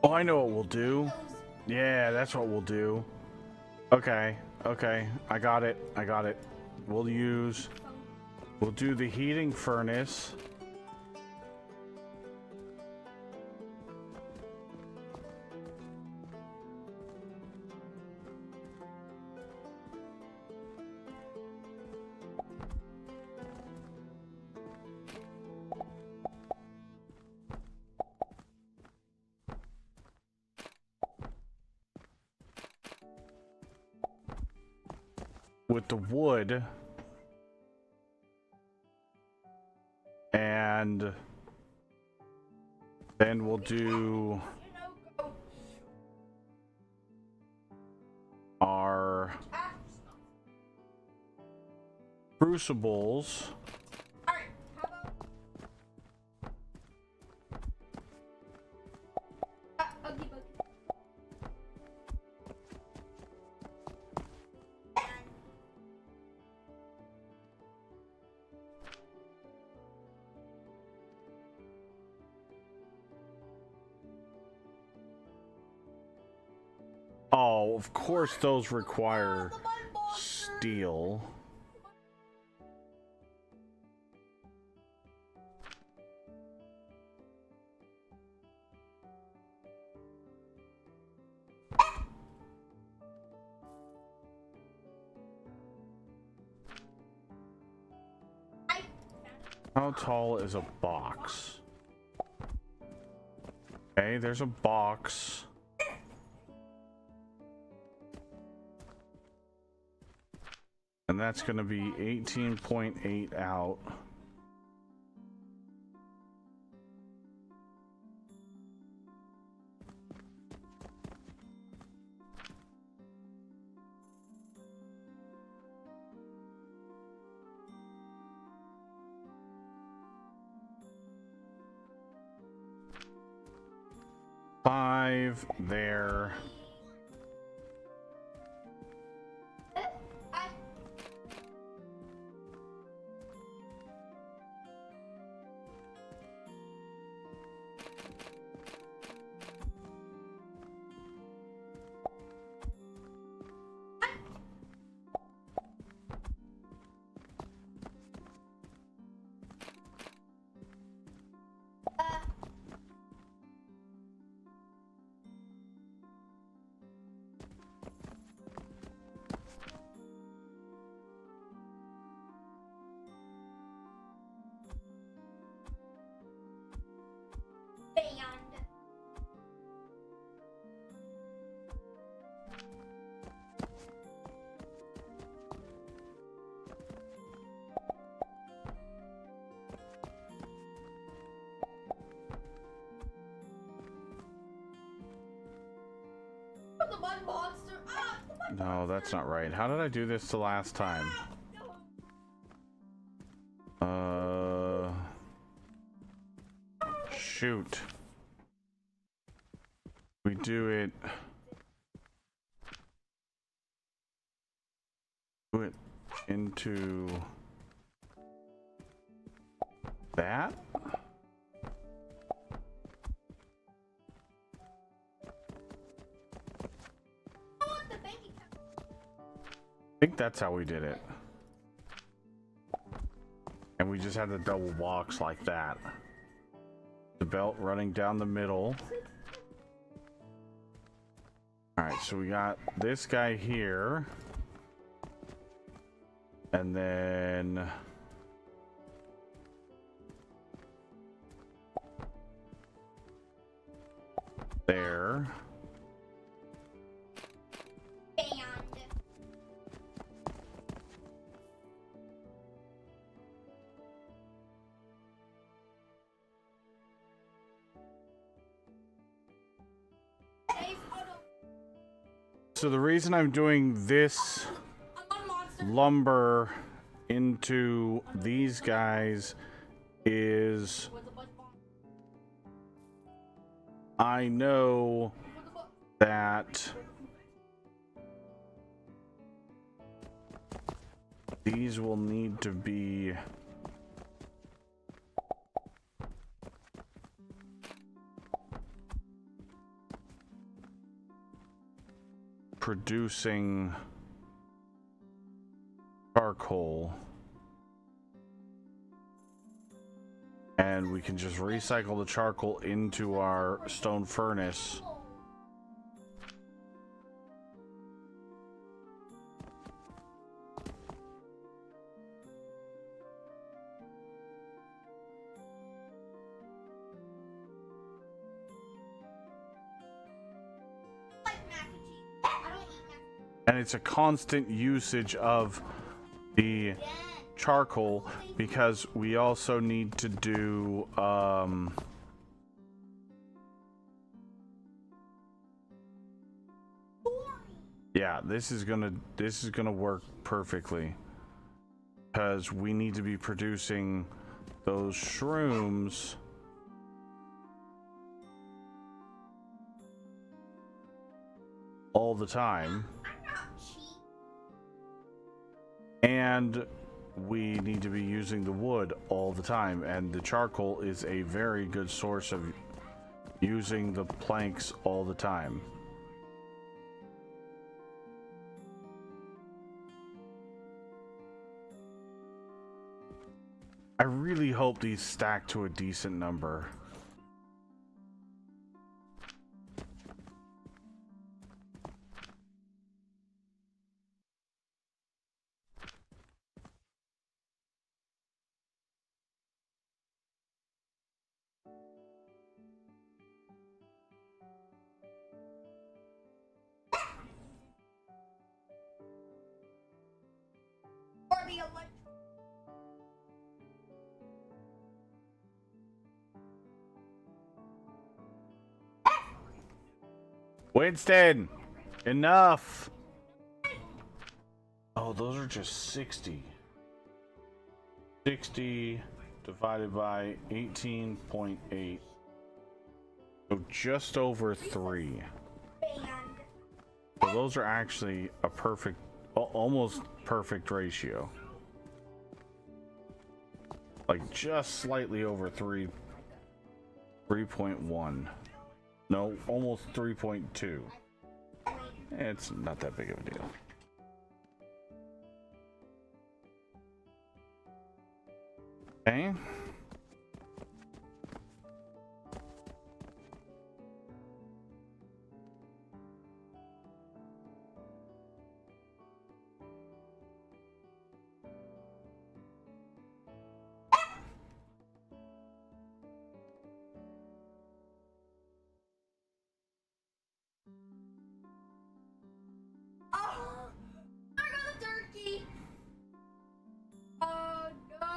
Oh, I know what we'll do. Yeah, that's what we'll do. Okay, okay. I got it. I got it. We'll do the heating furnace. With the wood, and then we'll do our crucibles. Oh, of course those require steel. How tall is a box? Okay, there's a box. And that's going to be 18.8 out. 5 there. I band. The mud monster. Ah, the mud No, that's not right. How did I do this the last time? Shoot. We do it. Do it into that? the bank account. I think that's how we did it. And we just had the double box like that. The belt running down the middle. Alright, so we got this guy here. And then there. Band. Save auto. So the reason I'm doing this A mud monster. lumber into these guys is With the bud bomb. I know With the bud. that these will need to be producing charcoal, and we can just recycle the charcoal into our stone furnace. Like mac and cheese. I don't eat mac And it's a constant usage of the and cheese. charcoal because we also need to do yeah, this is gonna work perfectly because we need to be producing those shrooms all the time. I'm not cheap. And we need to be using the wood all the time, and the charcoal is a very good source of using the planks all the time. I really hope these stack to a decent number. Or the electric. Winston, enough. Oh, those are just 60. 60 divided by 18.8. So just over 3. Band. So those are actually a perfect, almost perfect ratio. Like just slightly over 3, 3.1. No, almost 3.2. It's not that big of a deal. Okay. Oh, I got a turkey. Oh no.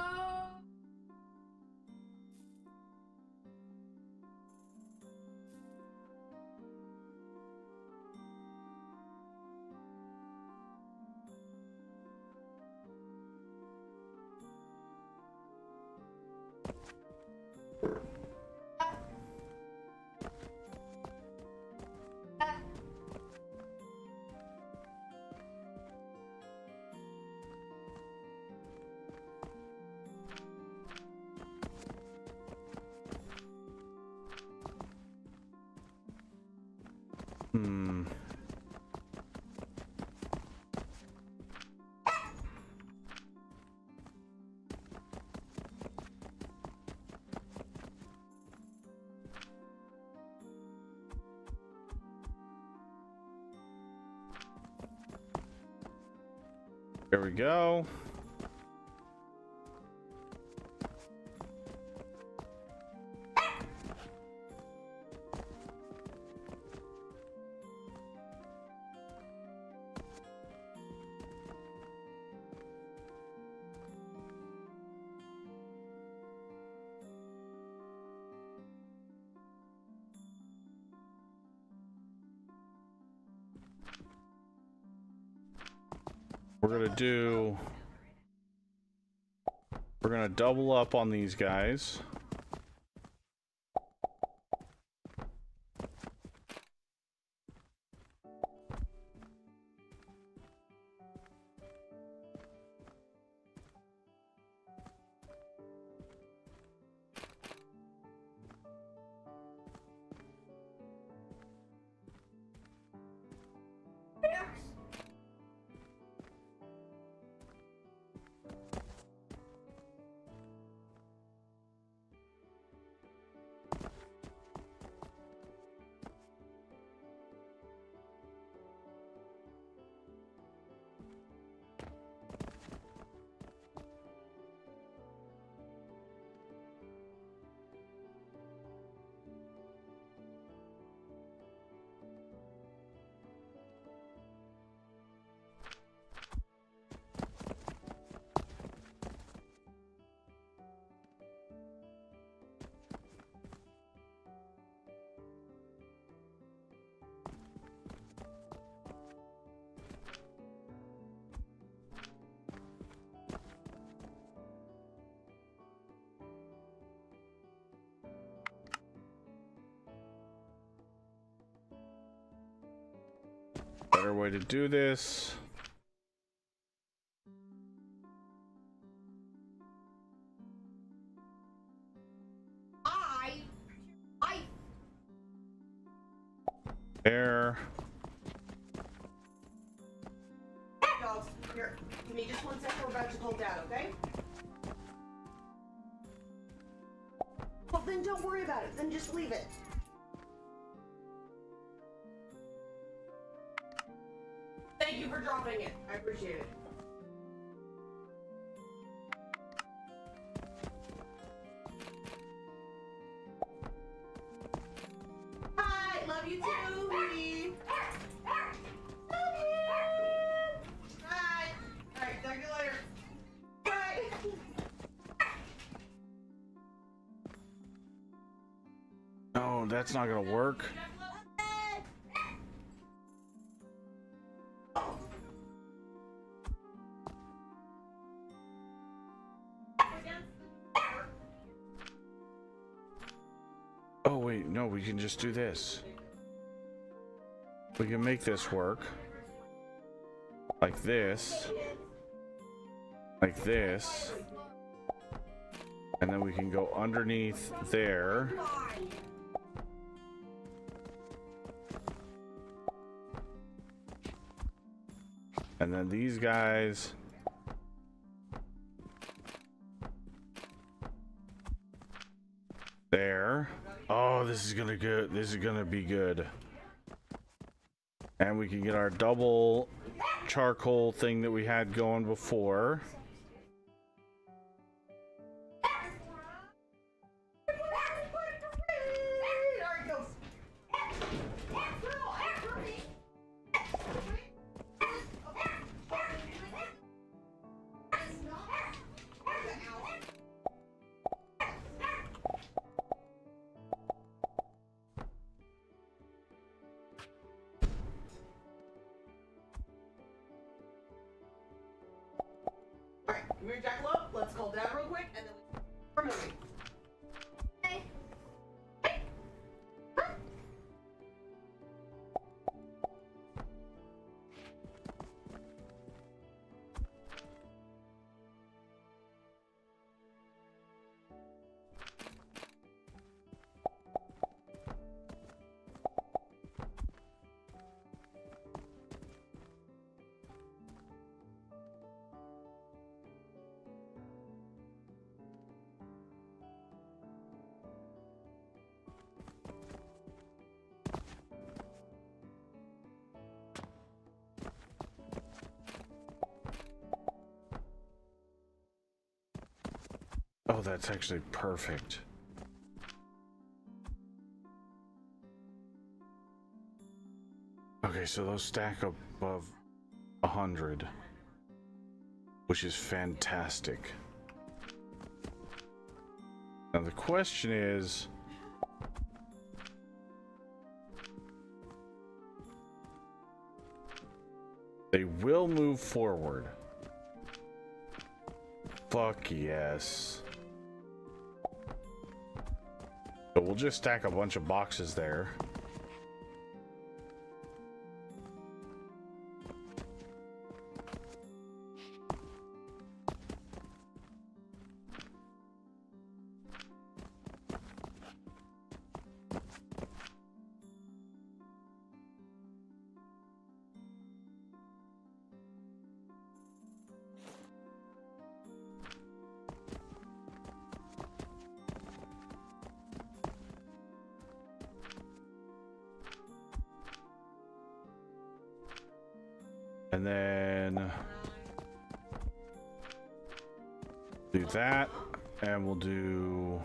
Hmm. There we go. We're gonna double up on these guys. Better way to do this. There. Dogs, here. Give me just 1 second. We're about to call Dad, okay? Well, then don't worry about it. Then just leave it. Thank you for dropping it. I appreciate it. Hi, love you too, Lee. Love you. Bye. All right, talk to you later. Bye. No, that's not gonna work. Oh wait, no, we can just do this. We can make this work. Like this. Like this. And then we can go underneath there. And then these guys. There. Oh, this is gonna good. This is gonna be good. And we can get our double charcoal thing that we had going before. Come here, Jackalope. Let's call Dad real quick, and then we're moving. Okay. Oh, that's actually perfect. Okay, so those stack above 100, which is fantastic. Now the question is, they will move forward. Fuck yes. So we'll just stack a bunch of boxes there. And then do that, and we'll do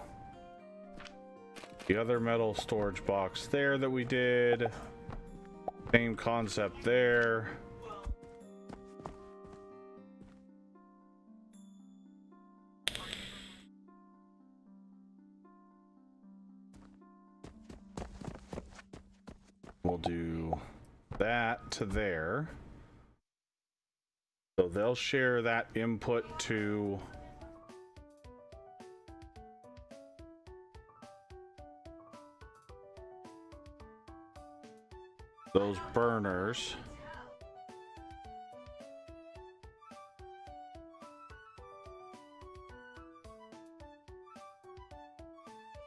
the other metal storage box there that we did. Same concept there. We'll do that to there. So they'll share that input to those burners.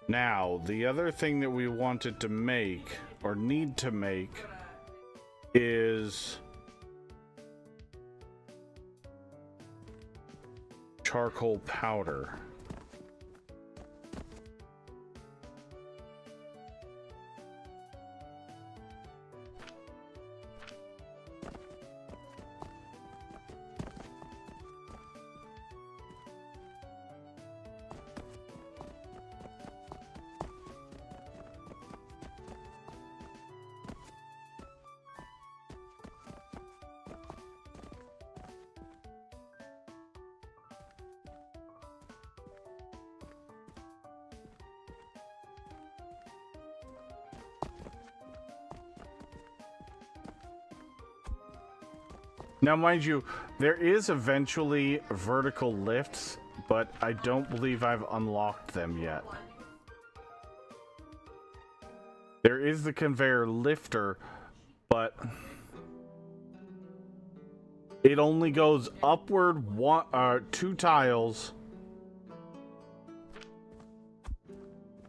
Now, the other thing that we wanted to make, or need to make, is charcoal powder. Now, mind you, there is eventually vertical lifts, but I don't believe I've unlocked them yet. There is the conveyor lifter, but it only goes upward 2 tiles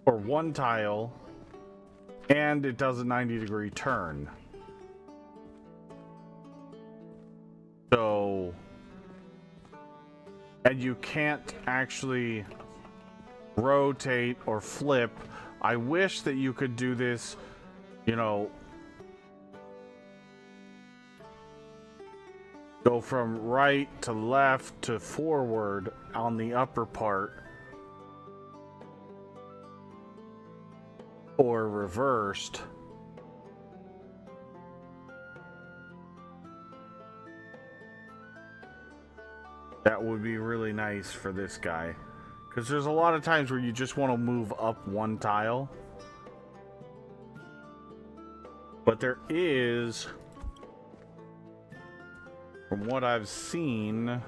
or 1 tile, and it does a 90-degree turn. So, and you can't actually rotate or flip. I wish that you could do this, you know, go from right to left to forward on the upper part, or reversed. That would be really nice for this guy, because there's a lot of times where you just want to move up 1 tile, but there is, from what I've seen,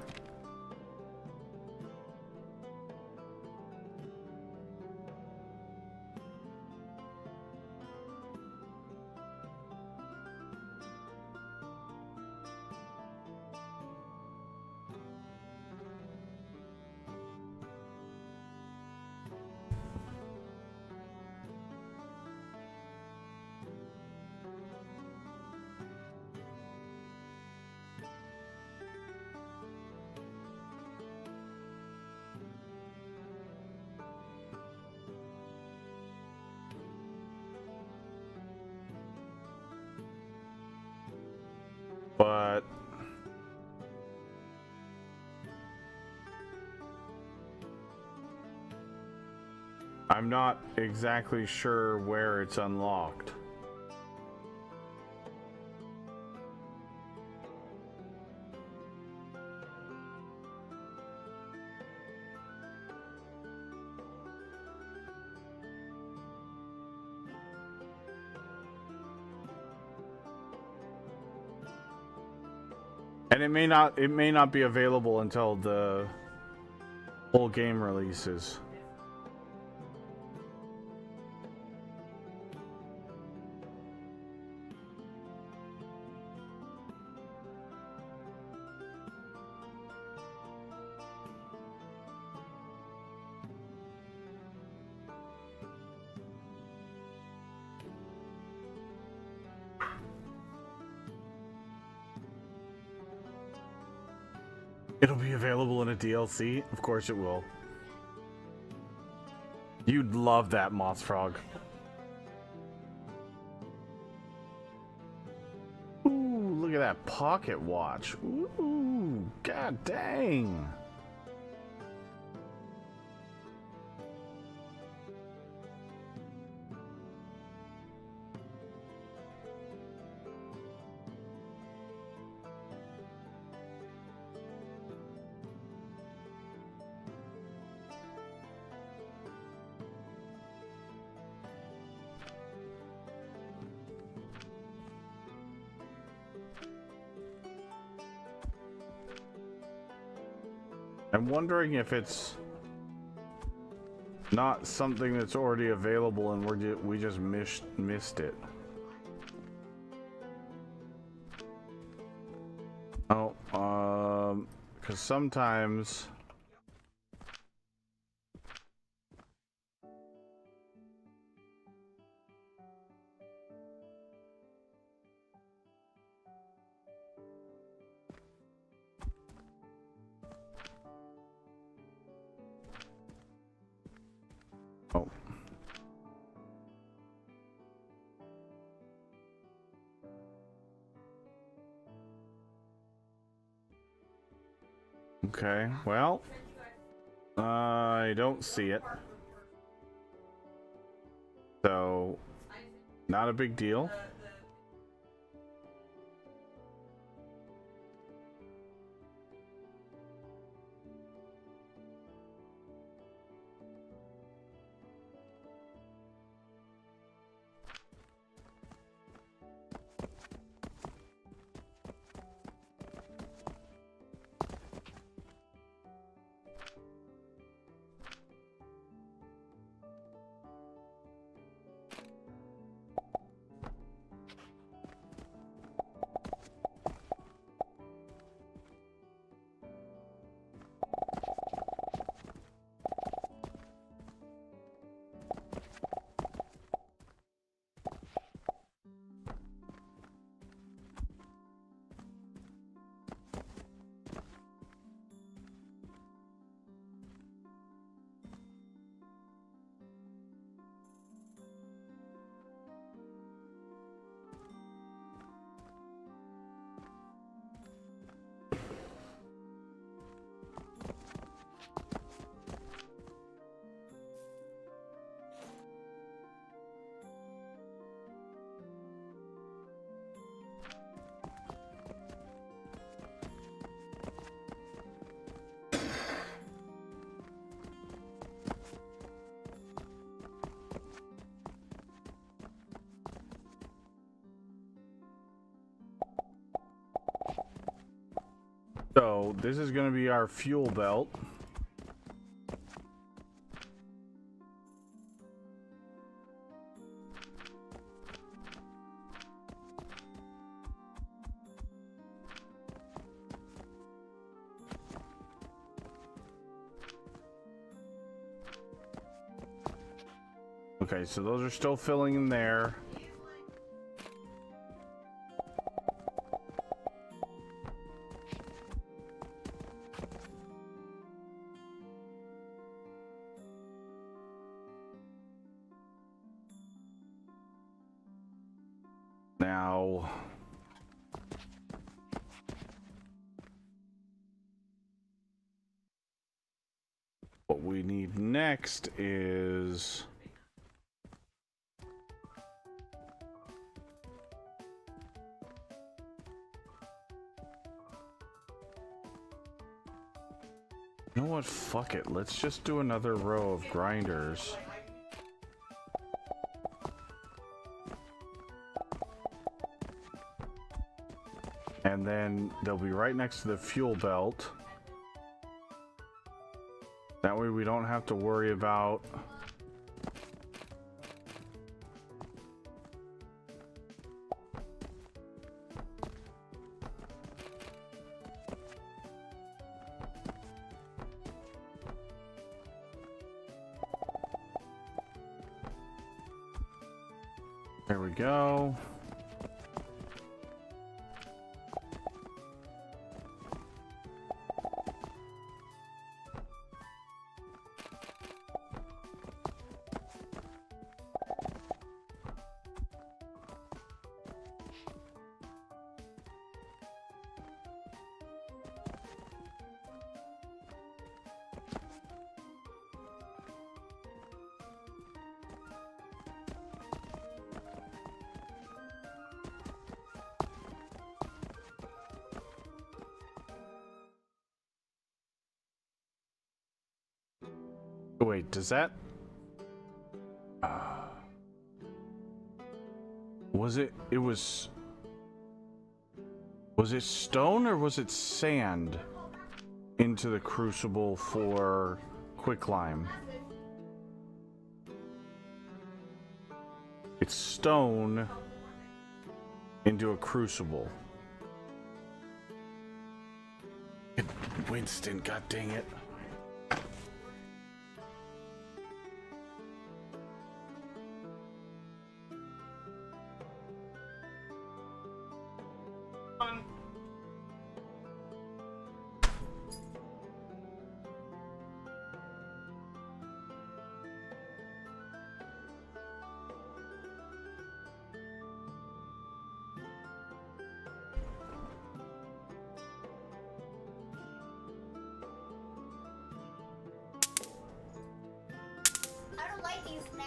but I'm not exactly sure where it's unlocked. And it may not be available until the full game releases. It'll be available in a DLC? Of course it will. You'd love that, Moss Frog. Ooh, look at that pocket watch. Ooh, god dang. I'm wondering if it's not something that's already available and we just missed it. Oh, because sometimes oh. Okay, well, I don't see it. So, not a big deal. So this is going to be our fuel belt. Okay, so those are still filling in there. Now, what we need next is you know what? Fuck it. Let's just do another row of grinders. And then they'll be right next to the fuel belt. That way we don't have to worry about there we go. Wait, does that... was it... it was... was it stone or was it sand into the crucible for quicklime? It's stone into a crucible. Winston, god dang it. I don't like these now.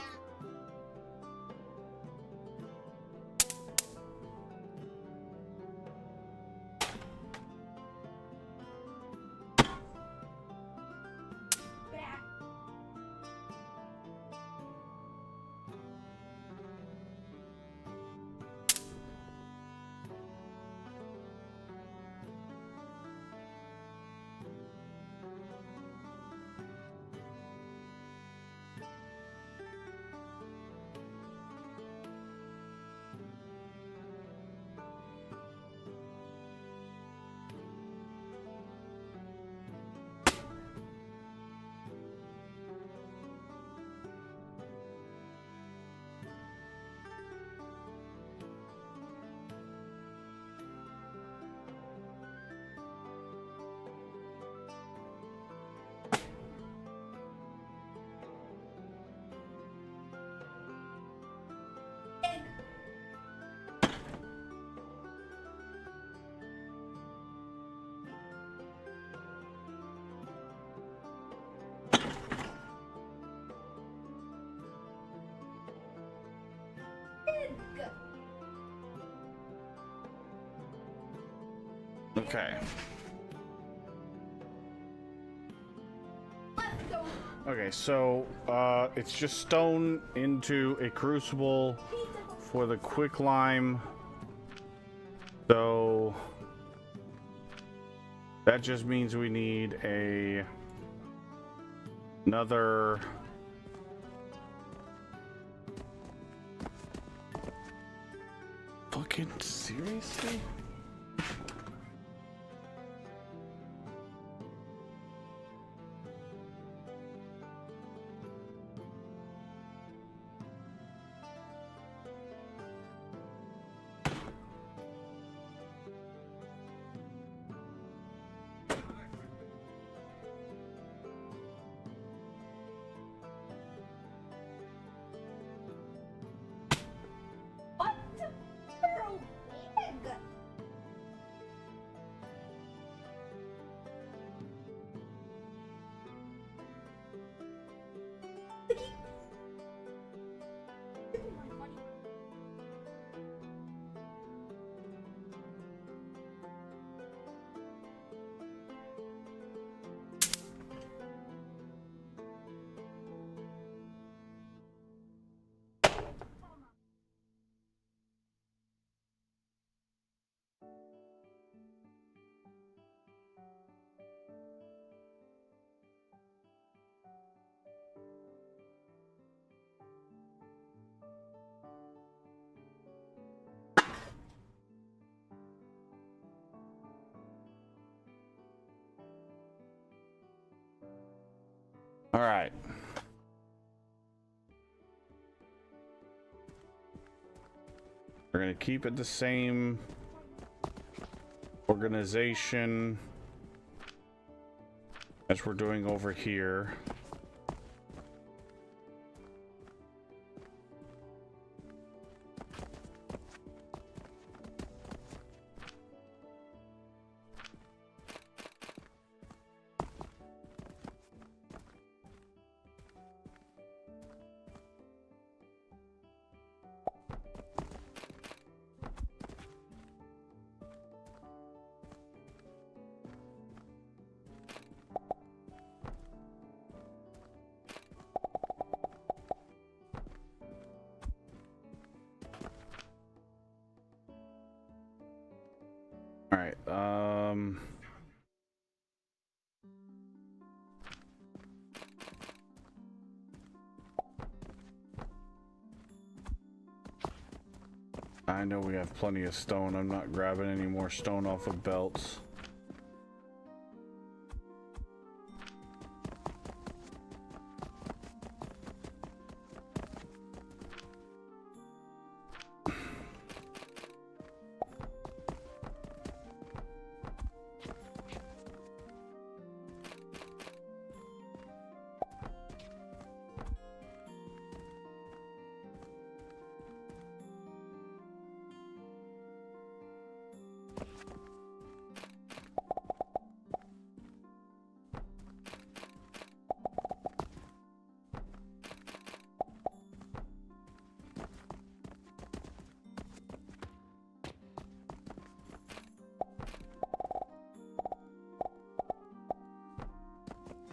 Okay. Okay, so it's just stone into a crucible for the quicklime. So That just means we need another fucking seriously? What? So big. All right. We're gonna keep it the same organization as we're doing over here. All right. I know we have plenty of stone. I'm not grabbing any more stone off of belts.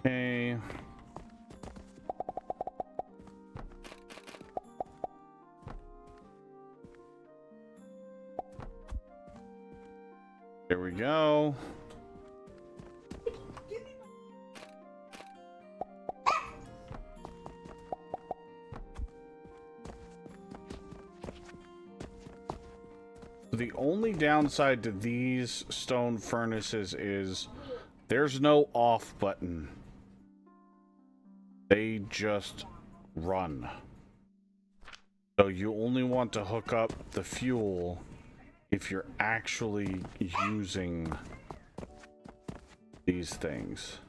Okay. There we go. The only downside to these stone furnaces is there's no off button. They just run. So you only want to hook up the fuel if you're actually using these things.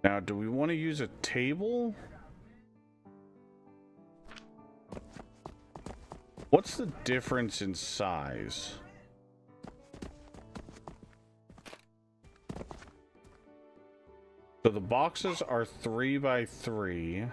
Now, do we want to use a table? What's the difference in size? So the boxes are 3 by 3.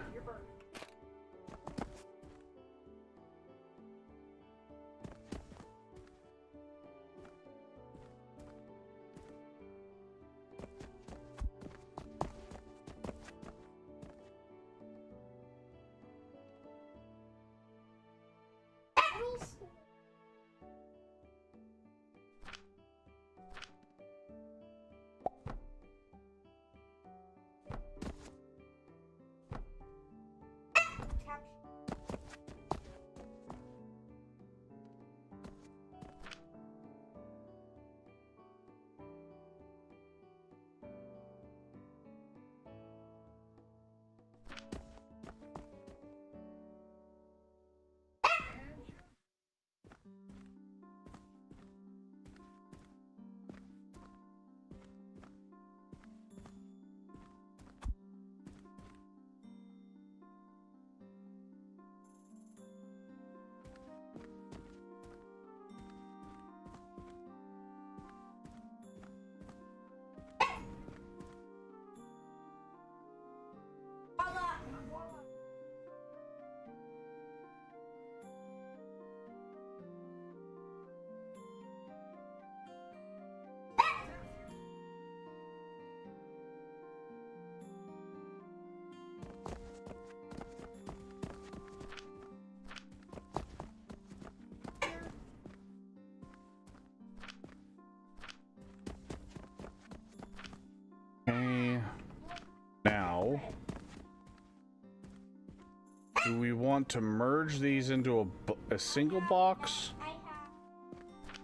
do we want to merge these into a single box, I have.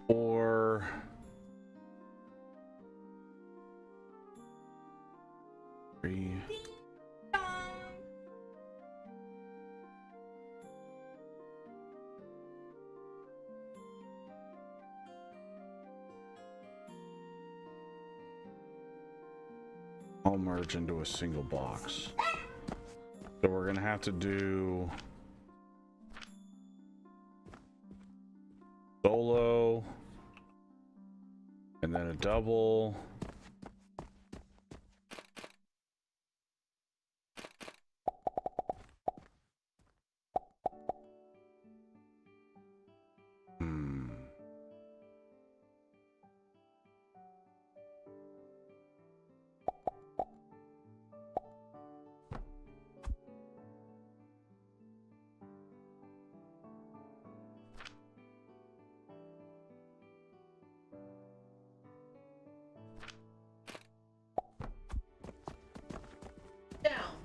or three? All merge into a single box. So we're gonna have to do solo and then a double. Down.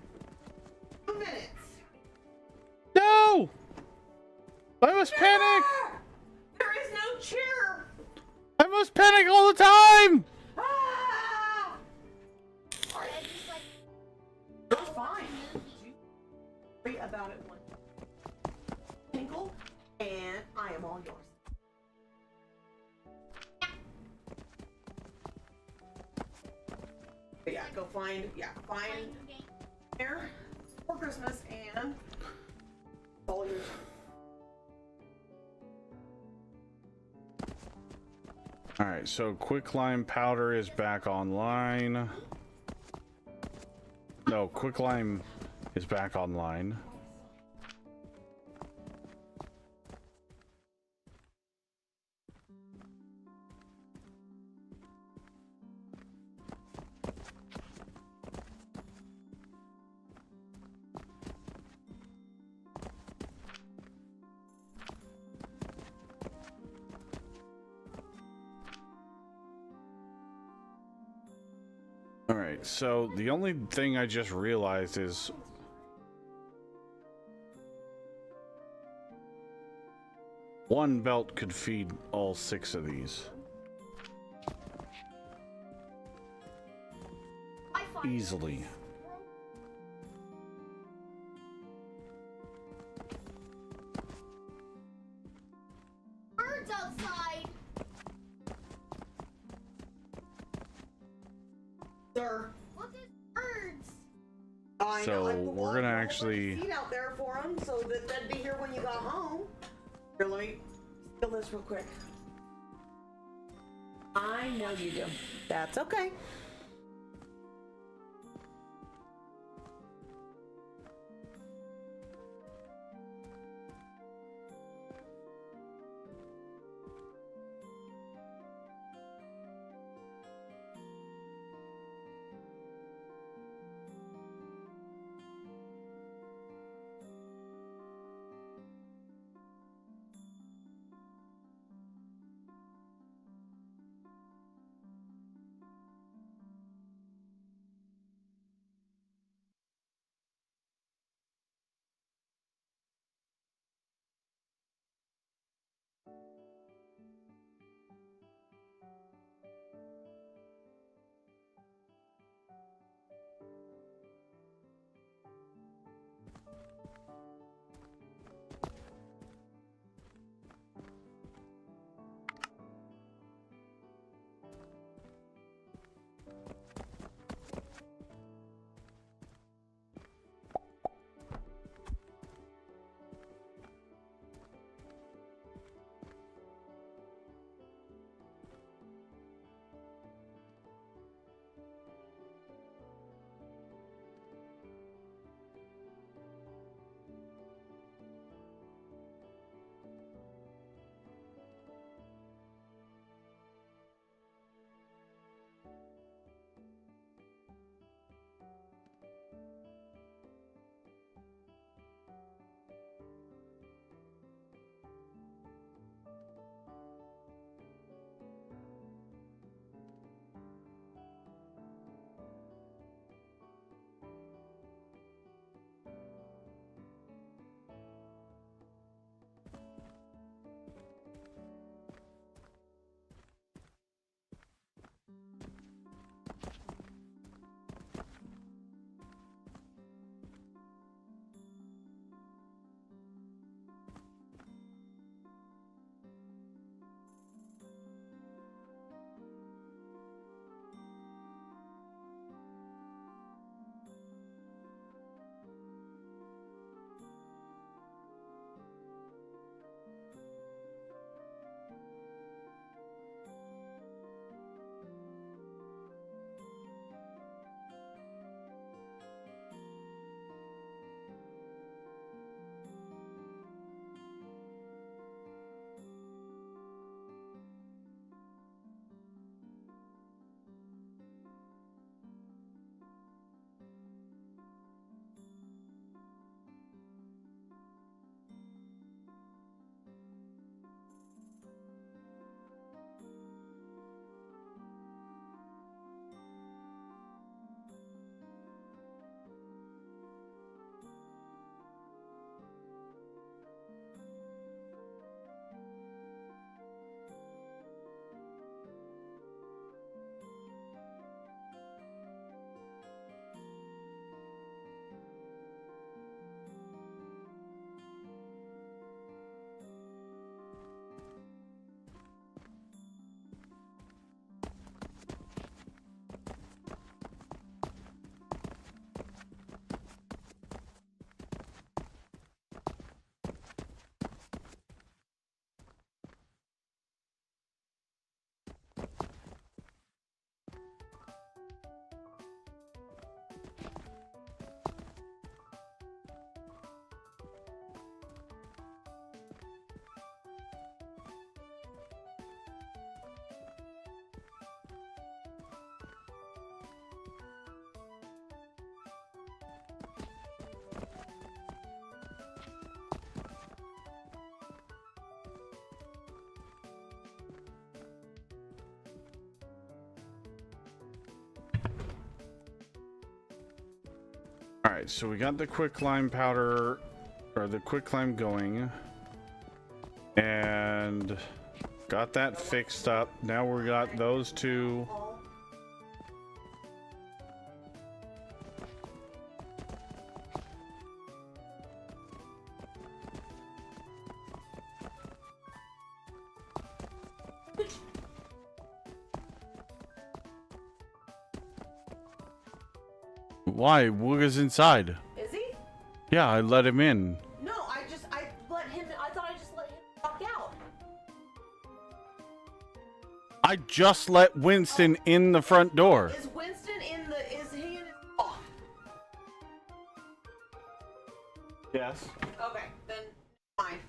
2 minutes. No! I must panic! There is no chair. I must panic all the time! Ah! Or I just like You're fine. Worry about it one. Tinkle, and I am all yours. But yeah, go find playing your game. here for Christmas and all yours. All right, so quicklime powder is back online. No, quicklime is back online. All right, so the only thing I just realized is one belt could feed all 6 of these I find easily. birds outside. Sir. Look at birds. I So know, I put we're water gonna all over the actually- seat out there for them so that they'd be here when you got home. Here, let me steal this real quick. I know you do. That's okay. Alright, so we got the quicklime powder, or the quicklime going. And got that fixed up. Now we got those two. Why? Wooga's inside. Is he? Yeah, I let him in. No, I let him. I thought I just let him walk out. I just let Winston in the front door. Is Winston in the? Is he in his? Oh. Yes. Okay, then fine.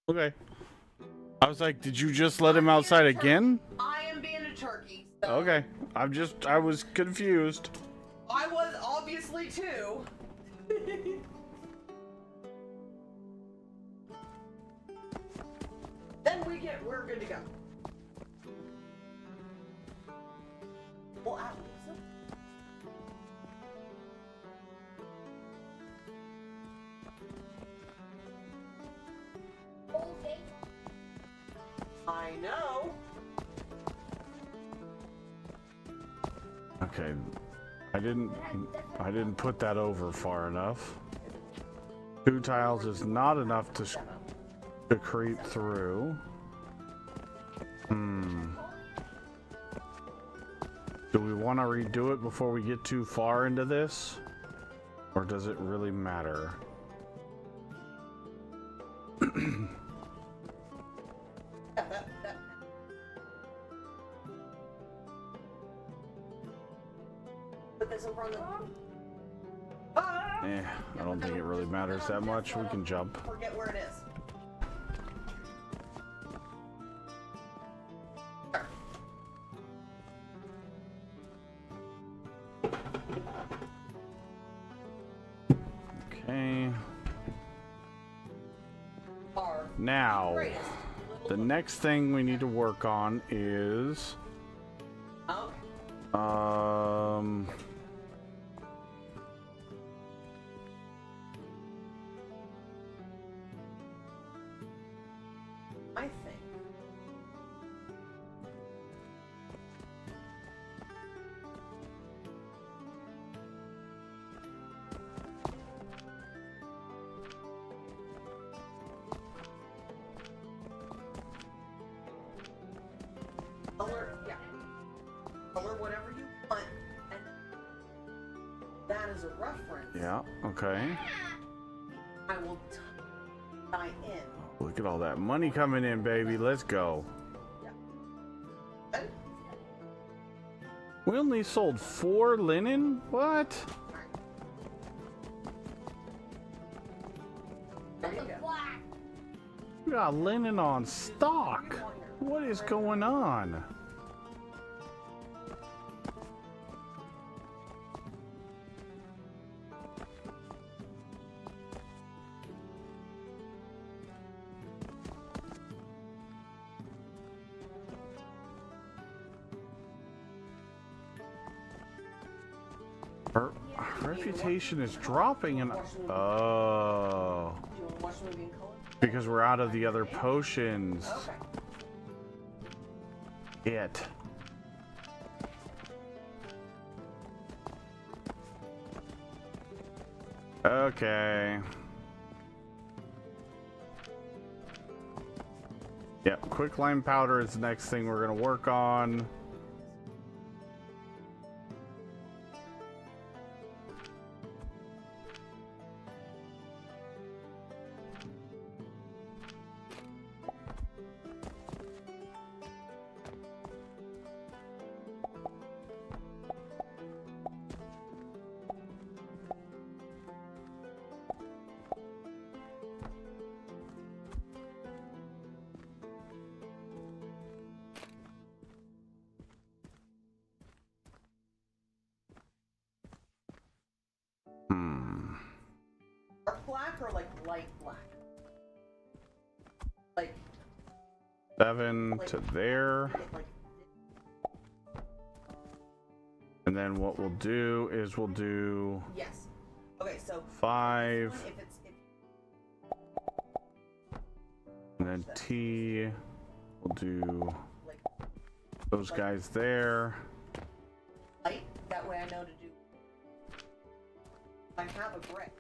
Okay. I was like, did you just let him outside again? I am being a turkey. So Okay. I was confused. I was obviously too. Then we're good to go. Well, Okay. I know. Okay. I didn't put that over far enough. 2 tiles is not enough to creep through. Do we want to redo it before we get too far into this? Or does it really matter? Put this in front of them. I don't think it really matters that much. We can jump. Forget where it is. Okay. Now, the next thing we need to work on is I think. Color, yeah. Color whatever you want, and that is a reference. yeah, okay. I will tie in. Look at all that money coming in, baby. Let's go. Yeah. We only sold 4 linen? What? There you go. Black. We got linen on stock. What is going on? Her reputation is dropping and oh, Do you want to watch the movie in color? because we're out of the other potions. Okay. It. Okay. Yep, quicklime powder is the next thing we're gonna work on. Dark black or like light black? Like 7 to there. like And then what we'll do is we'll do yes. Okay, so 5, if it's and then T. We'll do like those guys there. light, that way I know to do. I have a brick.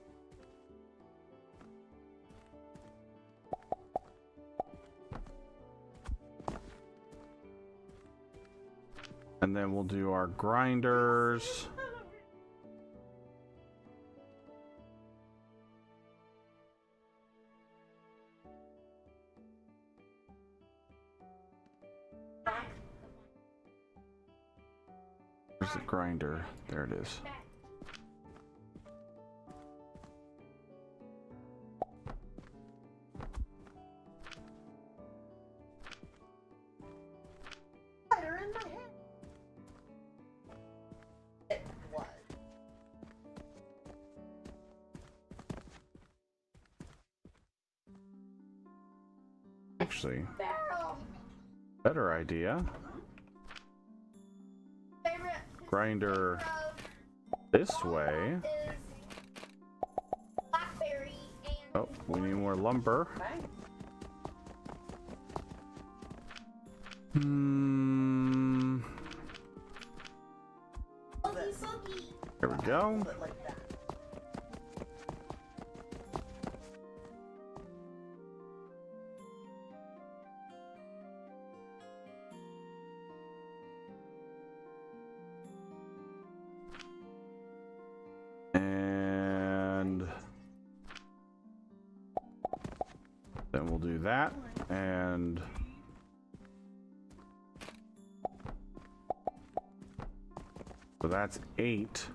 And then we'll do our grinders. Where's the grinder? There it is. Lighter in my head. It was. Actually, Barrel. better idea. Favorite Grinder road this way. is blackberry and Oh, we need more lumber. Okay. Hmm. boogie boogie. There we go. Put it like that. And then we'll do that. And so that's 8.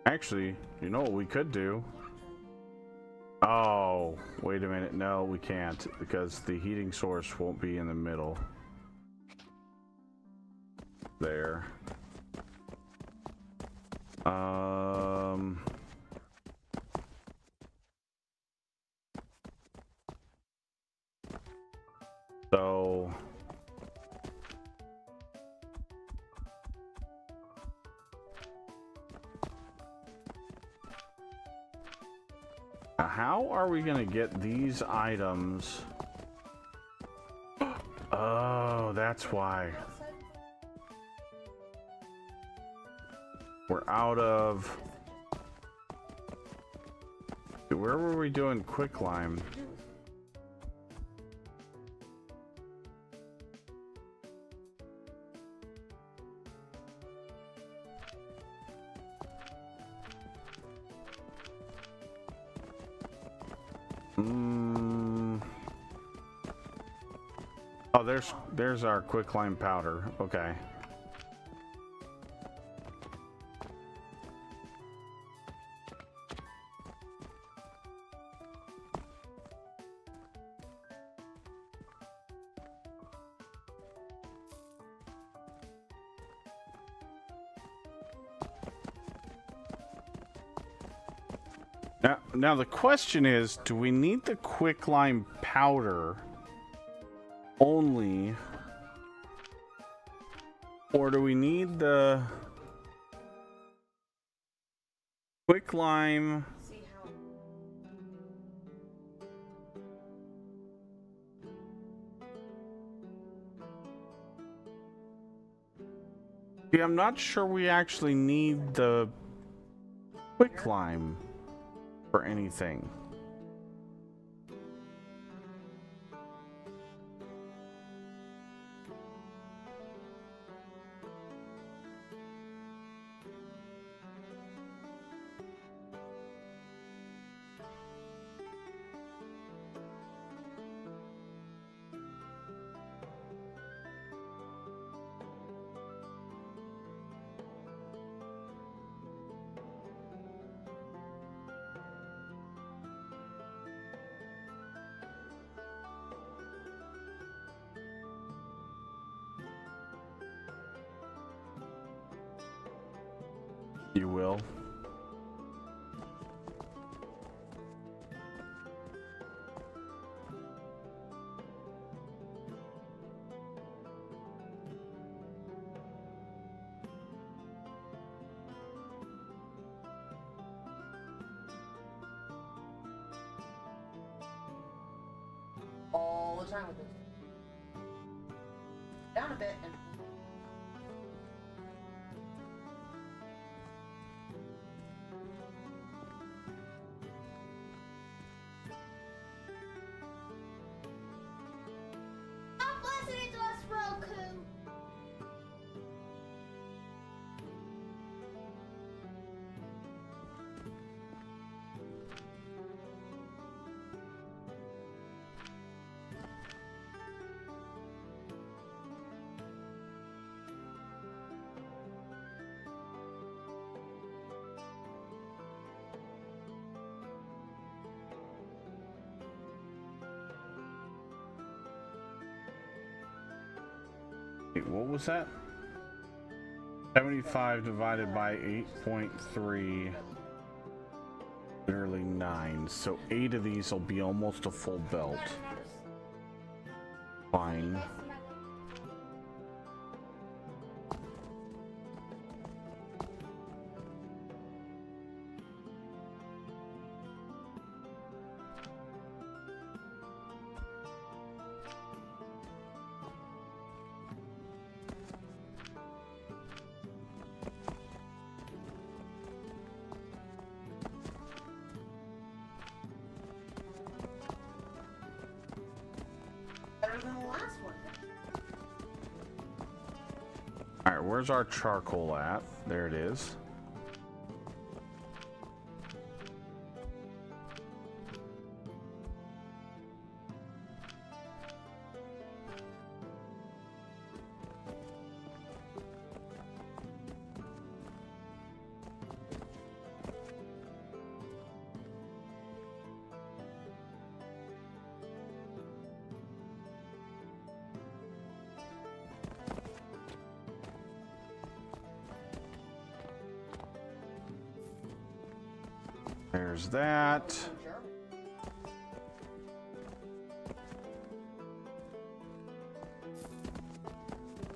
Actually, you know what we could do? Oh, wait a minute. No, we can't because the heating source won't be in the middle. There. So how are we gonna get these items? Oh, that's why. We're out of... Where were we doing quicklime? Oh, there's our quicklime powder. Okay. Now the question is, do we need the quicklime powder only, or do we need the quicklime? See how Yeah, I'm not sure we actually need the quicklime for anything. You will. All the time with this. Down a bit and Stop listening to us, Roku. Wait, what was that? 75 divided by 8.3. Literally 9. So 8 of these will be almost a full belt. Fine. better than the last one. Alright, where's our charcoal at? There it is. There's that.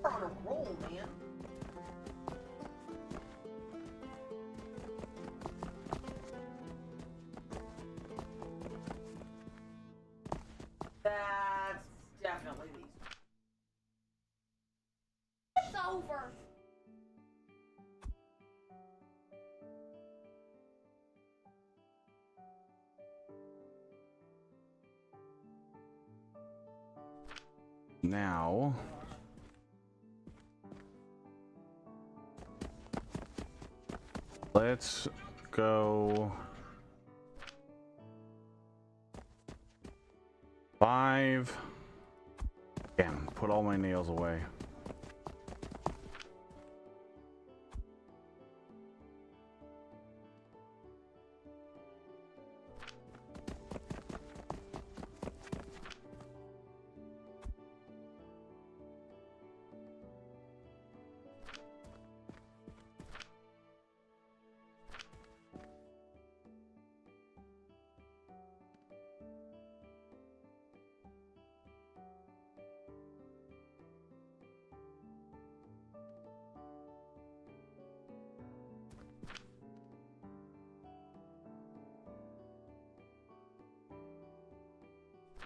We're on a roll, man. That's definitely these. It's over. Now, let's go 5. Damn, put all my nails away.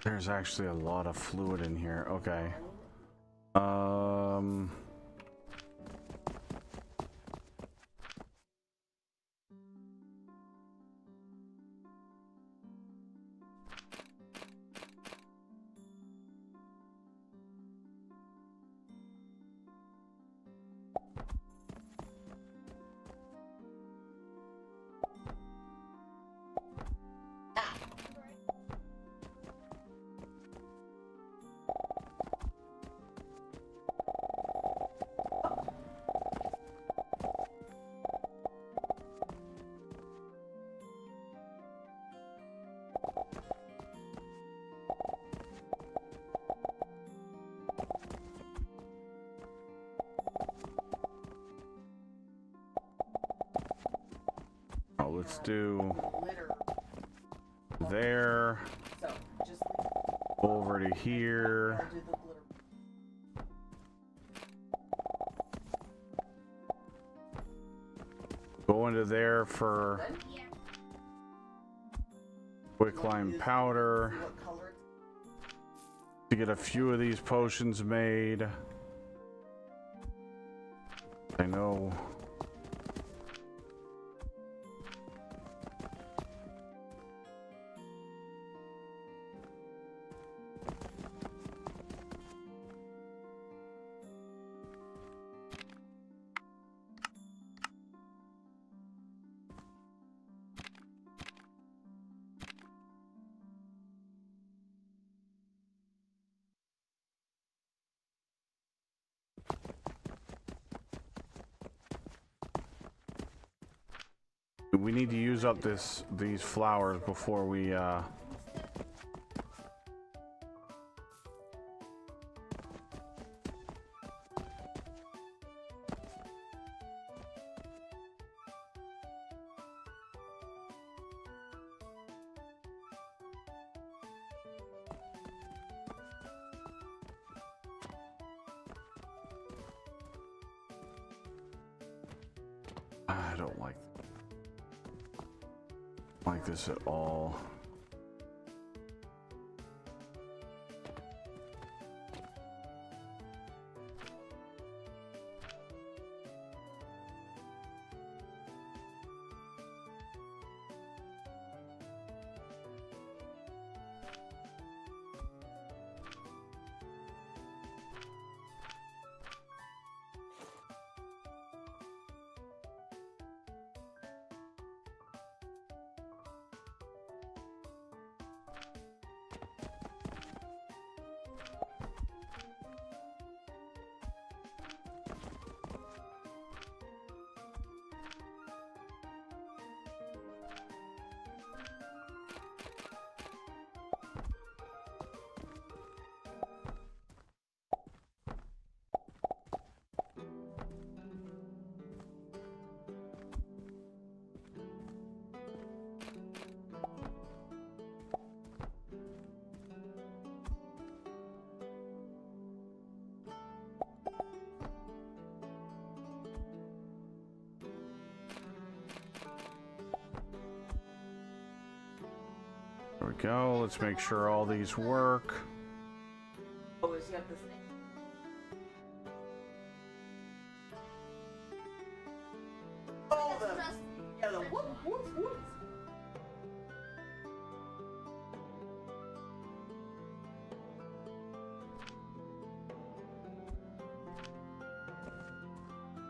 There's actually a lot of fluid in here. Okay. let's do Glitter. there, So just over to here. I'll do the glitter. Go into there for Good. Yeah. quicklime powder See what color it's to get a few of these potions made. I know. We need to use up these flowers before we I don't like this at all. There we go. Let's make sure all these work. Oh, is you have this thing? Oh, the Just yeah, the whoop whoop whoop.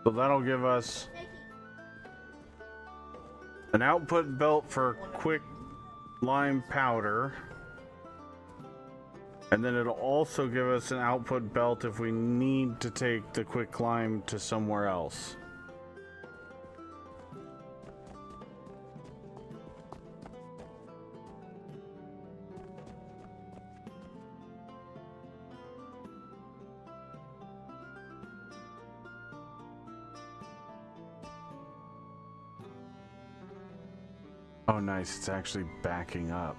So that'll give us making an output belt for quick lime powder. And then it'll also give us an output belt if we need to take the quick lime to somewhere else. Oh, nice. It's actually backing up.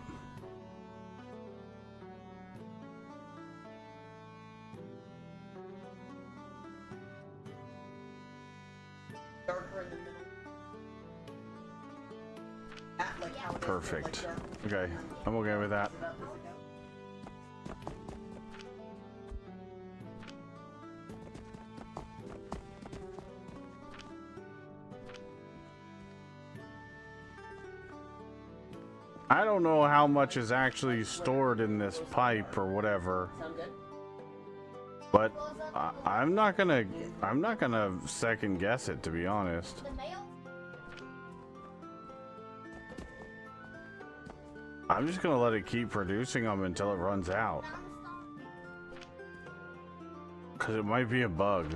Darker in the middle. Like how it is, Perfect. like darker. Okay, I'm okay with that. Is it up? Is it down? I don't know how much is actually stored in this pipe or whatever, Sound good? but I'm not gonna second guess it, to be honest. the mail. I'm just gonna let it keep producing them until it runs out, because it might be a bug.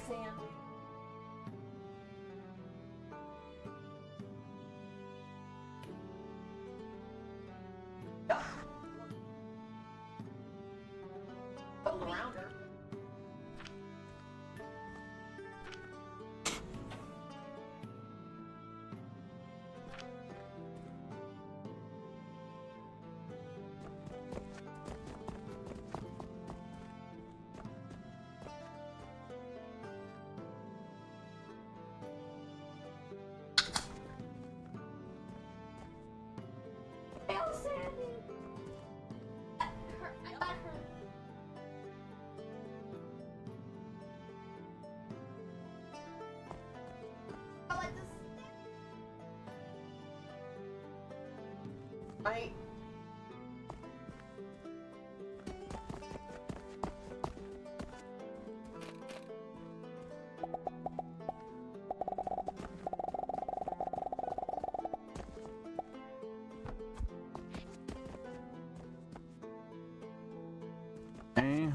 Sandy. Yup. All around her. Hail, Sandy. I got her. I like this. Right? Okay.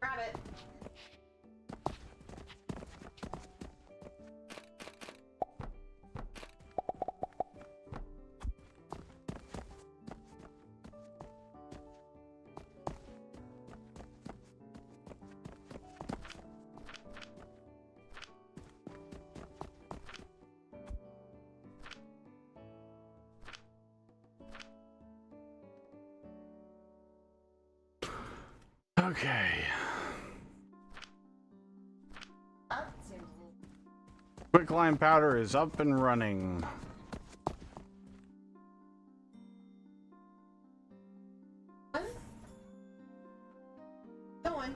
Grab it. Okay. That seems a little. Quicklime powder is up and running. Going.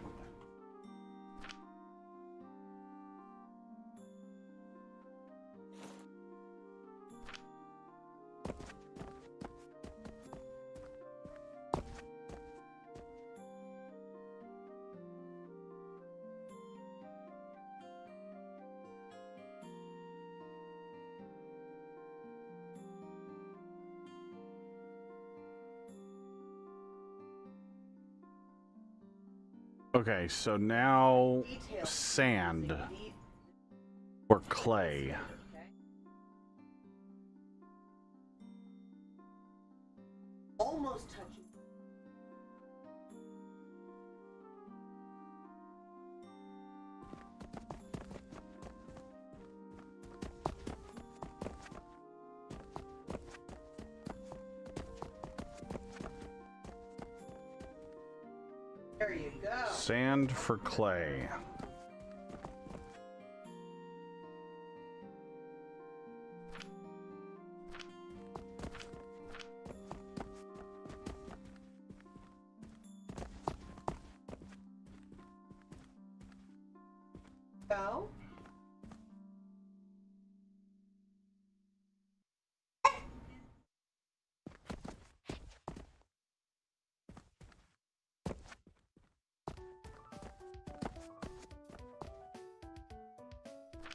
Okay, so now Detail. sand De- or clay. Okay. Almost touching. There you go. Sand for clay. Go.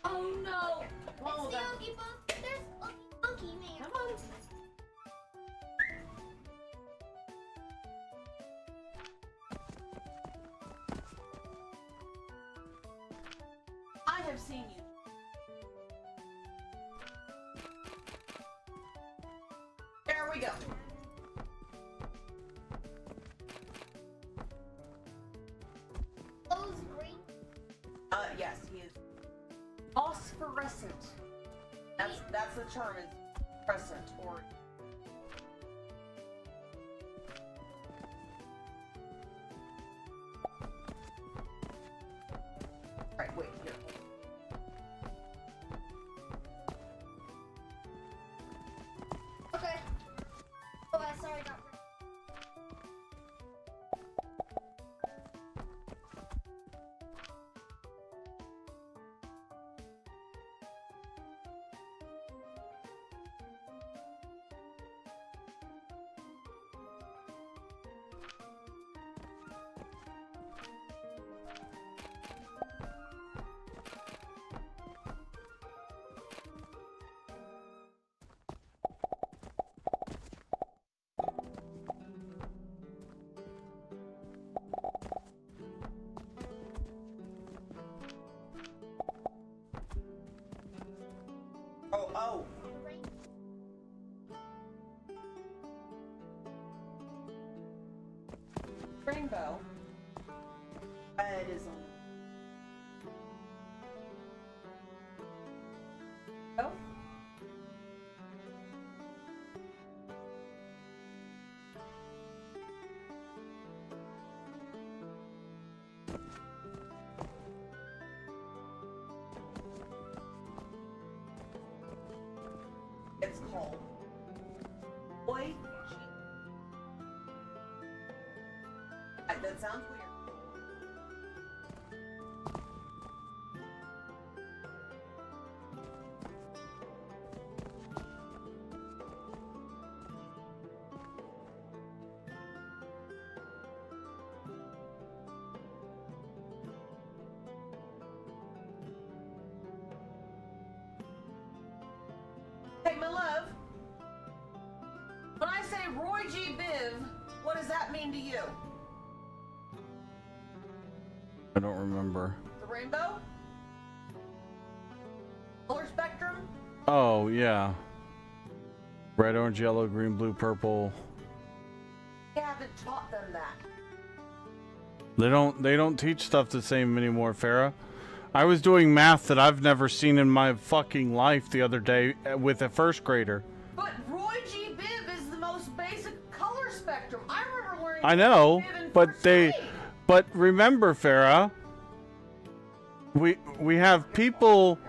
Oh no! Come on, It's the Olga. Oogie Bug. There's Oogie Monkey Man. Come on. I have seen you. There we go. Those green. Yes, he is phosphorescent. That's the term. Is Crescent or Alright, wait, here. Okay. Oh, I sorry about that. Oh. Rainbow. Red is on. Oh. It's called Boy. That sounds weird. Hey, my love. When I say Roy G. Biv, what does that mean to you? I don't remember. The rainbow? Color spectrum? Oh, yeah. Red, orange, yellow, green, blue, purple. You haven't taught them that. They don't teach stuff the same anymore, Farrah. I was doing math that I've never seen in my fucking life the other day with a first grader. But Roy G. Biv is the most basic color spectrum. I remember learning I know, Biv in but first grade. but remember, Farrah, we have people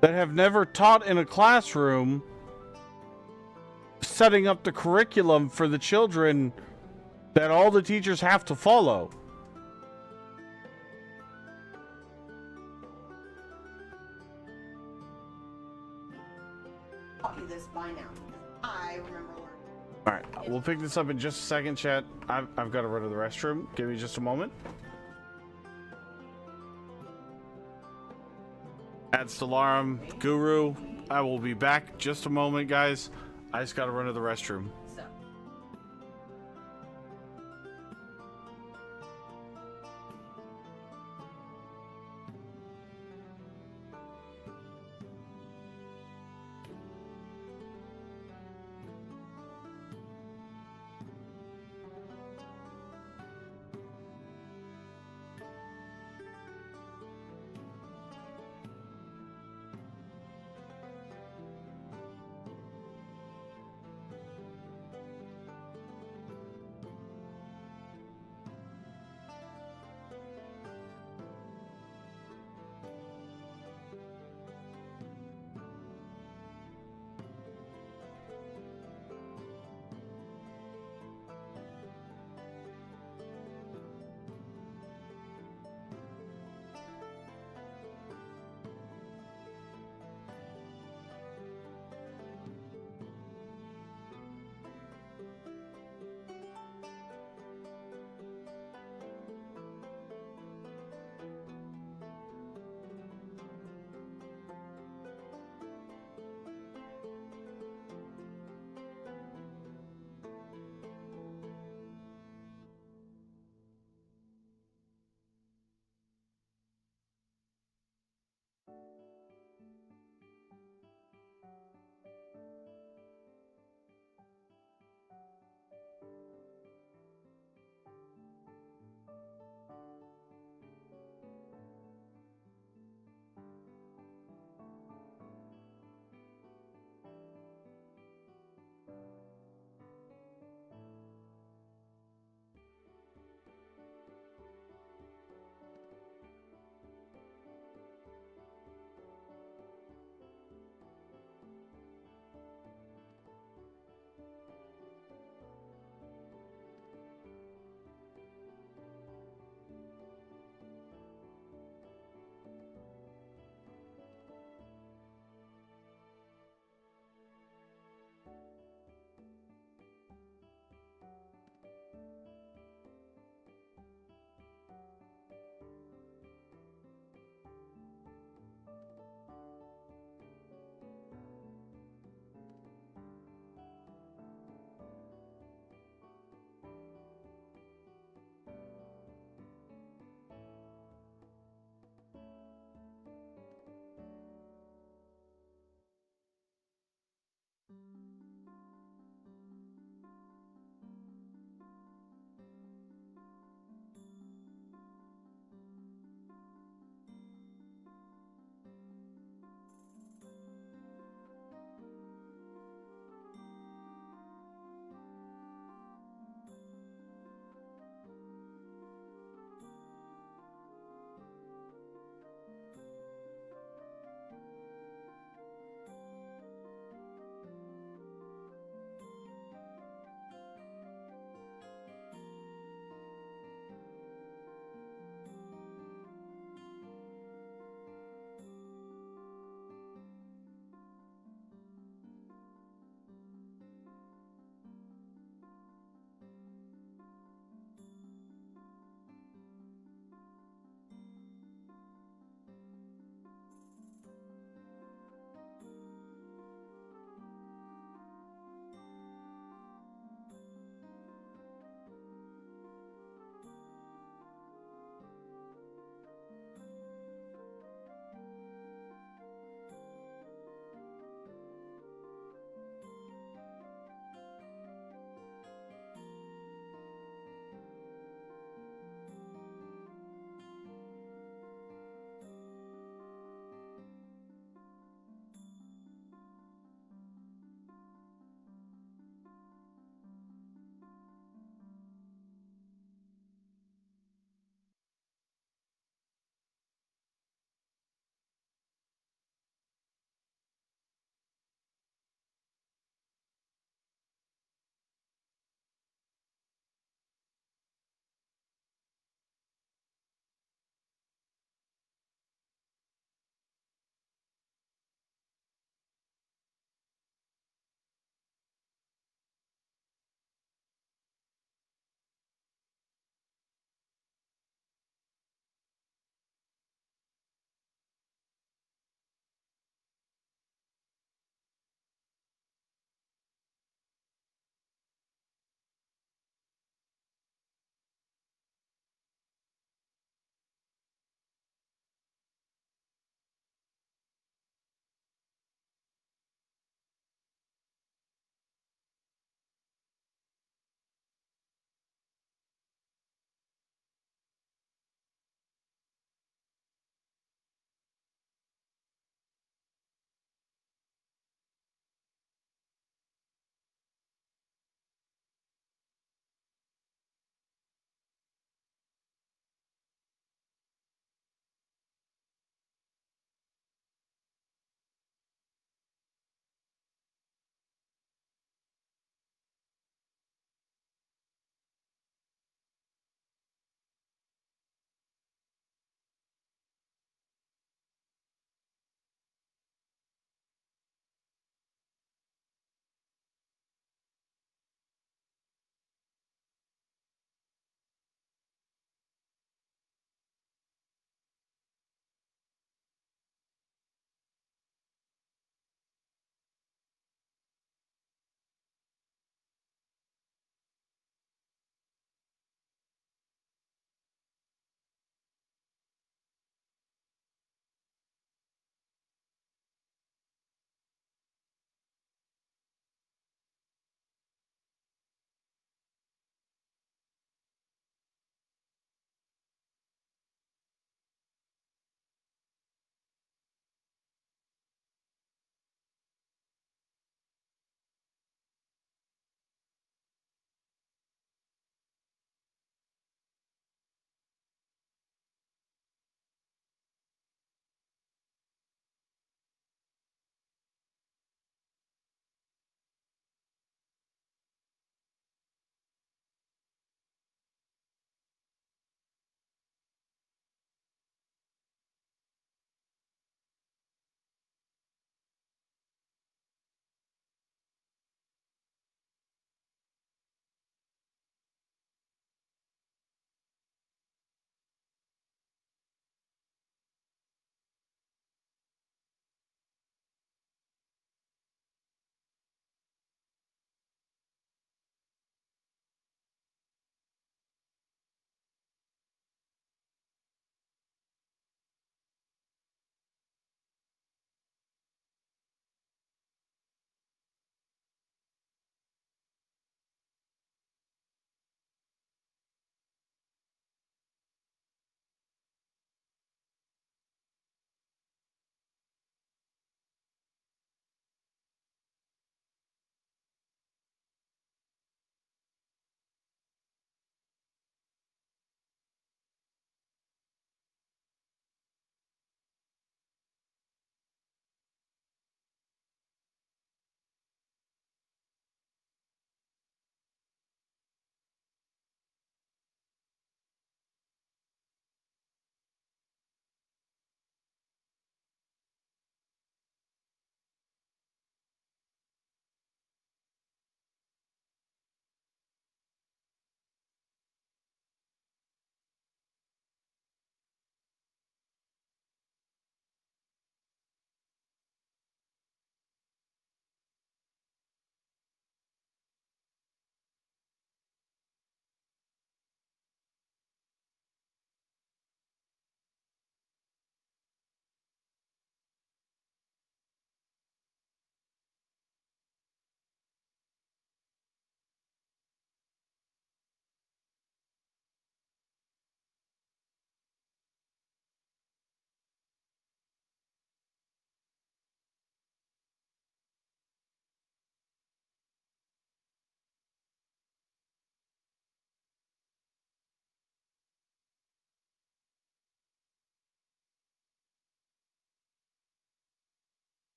that have never taught in a classroom setting up the curriculum for the children that all the teachers have to follow. Taught you this by now. I remember learning. All right, we'll pick this up in just a second, chat. I've got to run to the restroom. Give me just a moment. Ad Stellarum, Guru, I will be back just a moment, guys. I just got to run to the restroom. So.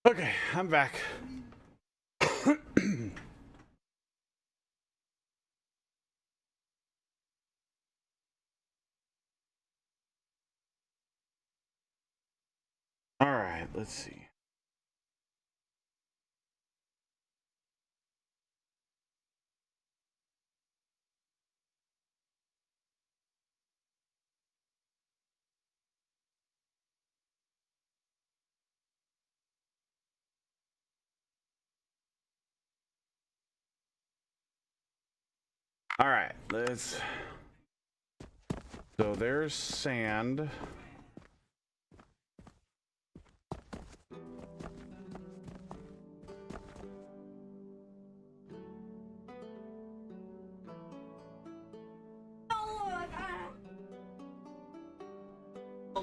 Okay, I'm back. All right, let's see. All right, let's. So there's sand.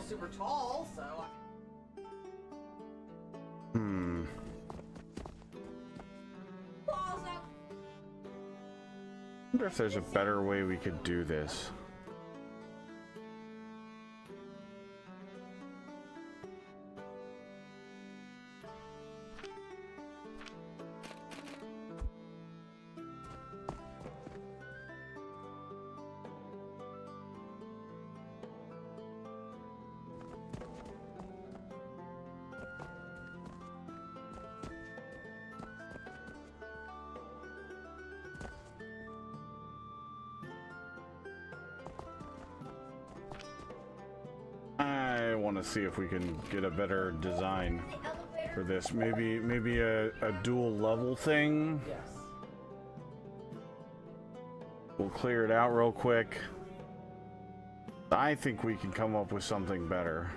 Super tall, so. Hmm. I wonder if there's a better way we could do this. I want to see if we can get a better design for this. Maybe a dual level thing. Yes. We'll clear it out real quick. I think we can come up with something better.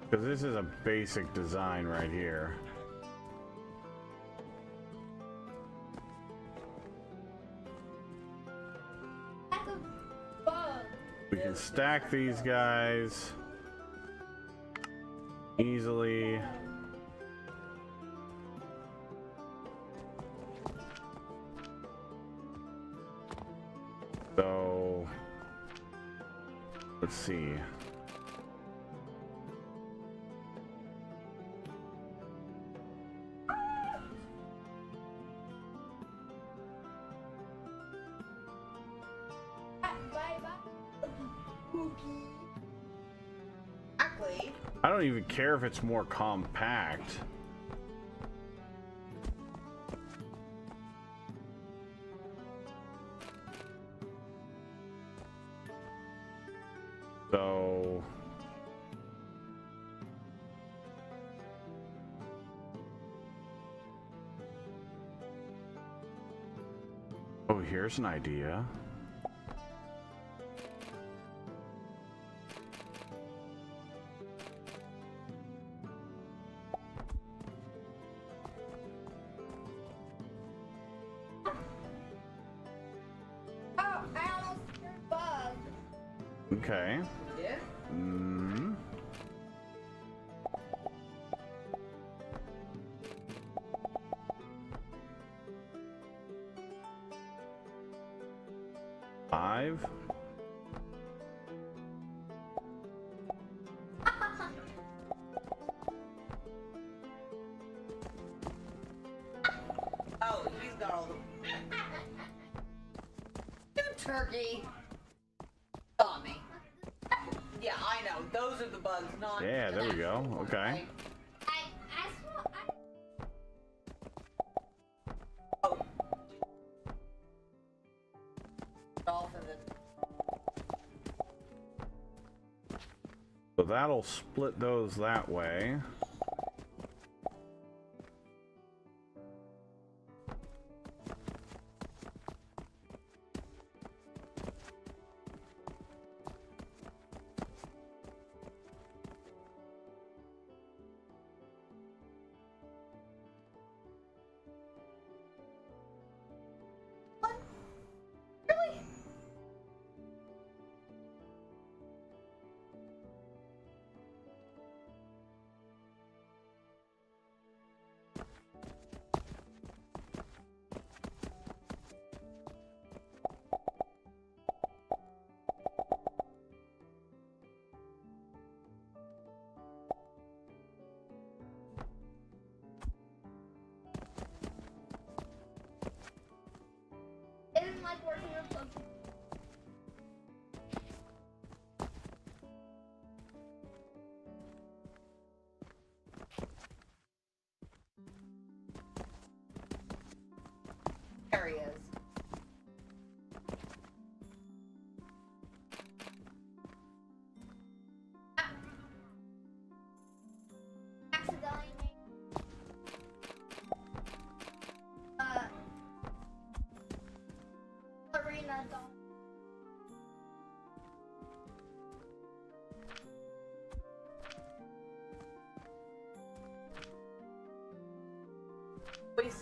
Because this is a basic design right here. We can stack these guys easily. So let's see. Exactly. I don't even care if it's more compact. So oh, here's an idea. Okay. Yeah. Mm. Five. Oh, he's got all the. You turkey. On me. Yeah, I know. Those are the bugs, not. Yeah, there we go. Okay. Oh. Dolphin. So that'll split those that way.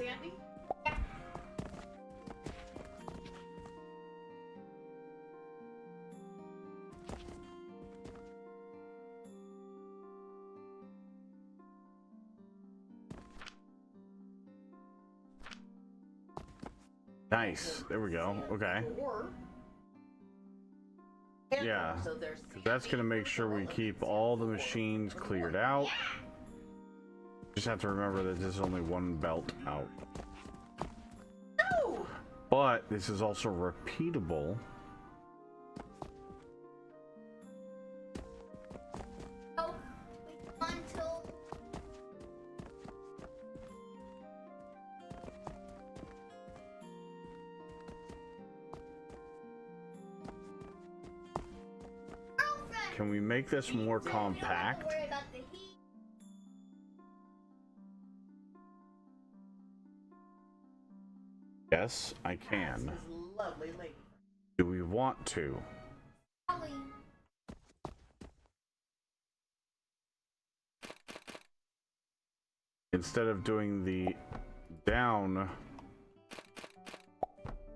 Sandy? Nice. There we go. Okay. Yeah. So there's 'Cause that's gonna make sure we keep all the machines cleared out. Just have to remember that there's only one belt out. No! But this is also repeatable. So until girlfriend. Can we make this more You don't have to compact? worry about the heat. Yes, I can. This lovely lady. Do we want to? Ellie. Instead of doing the down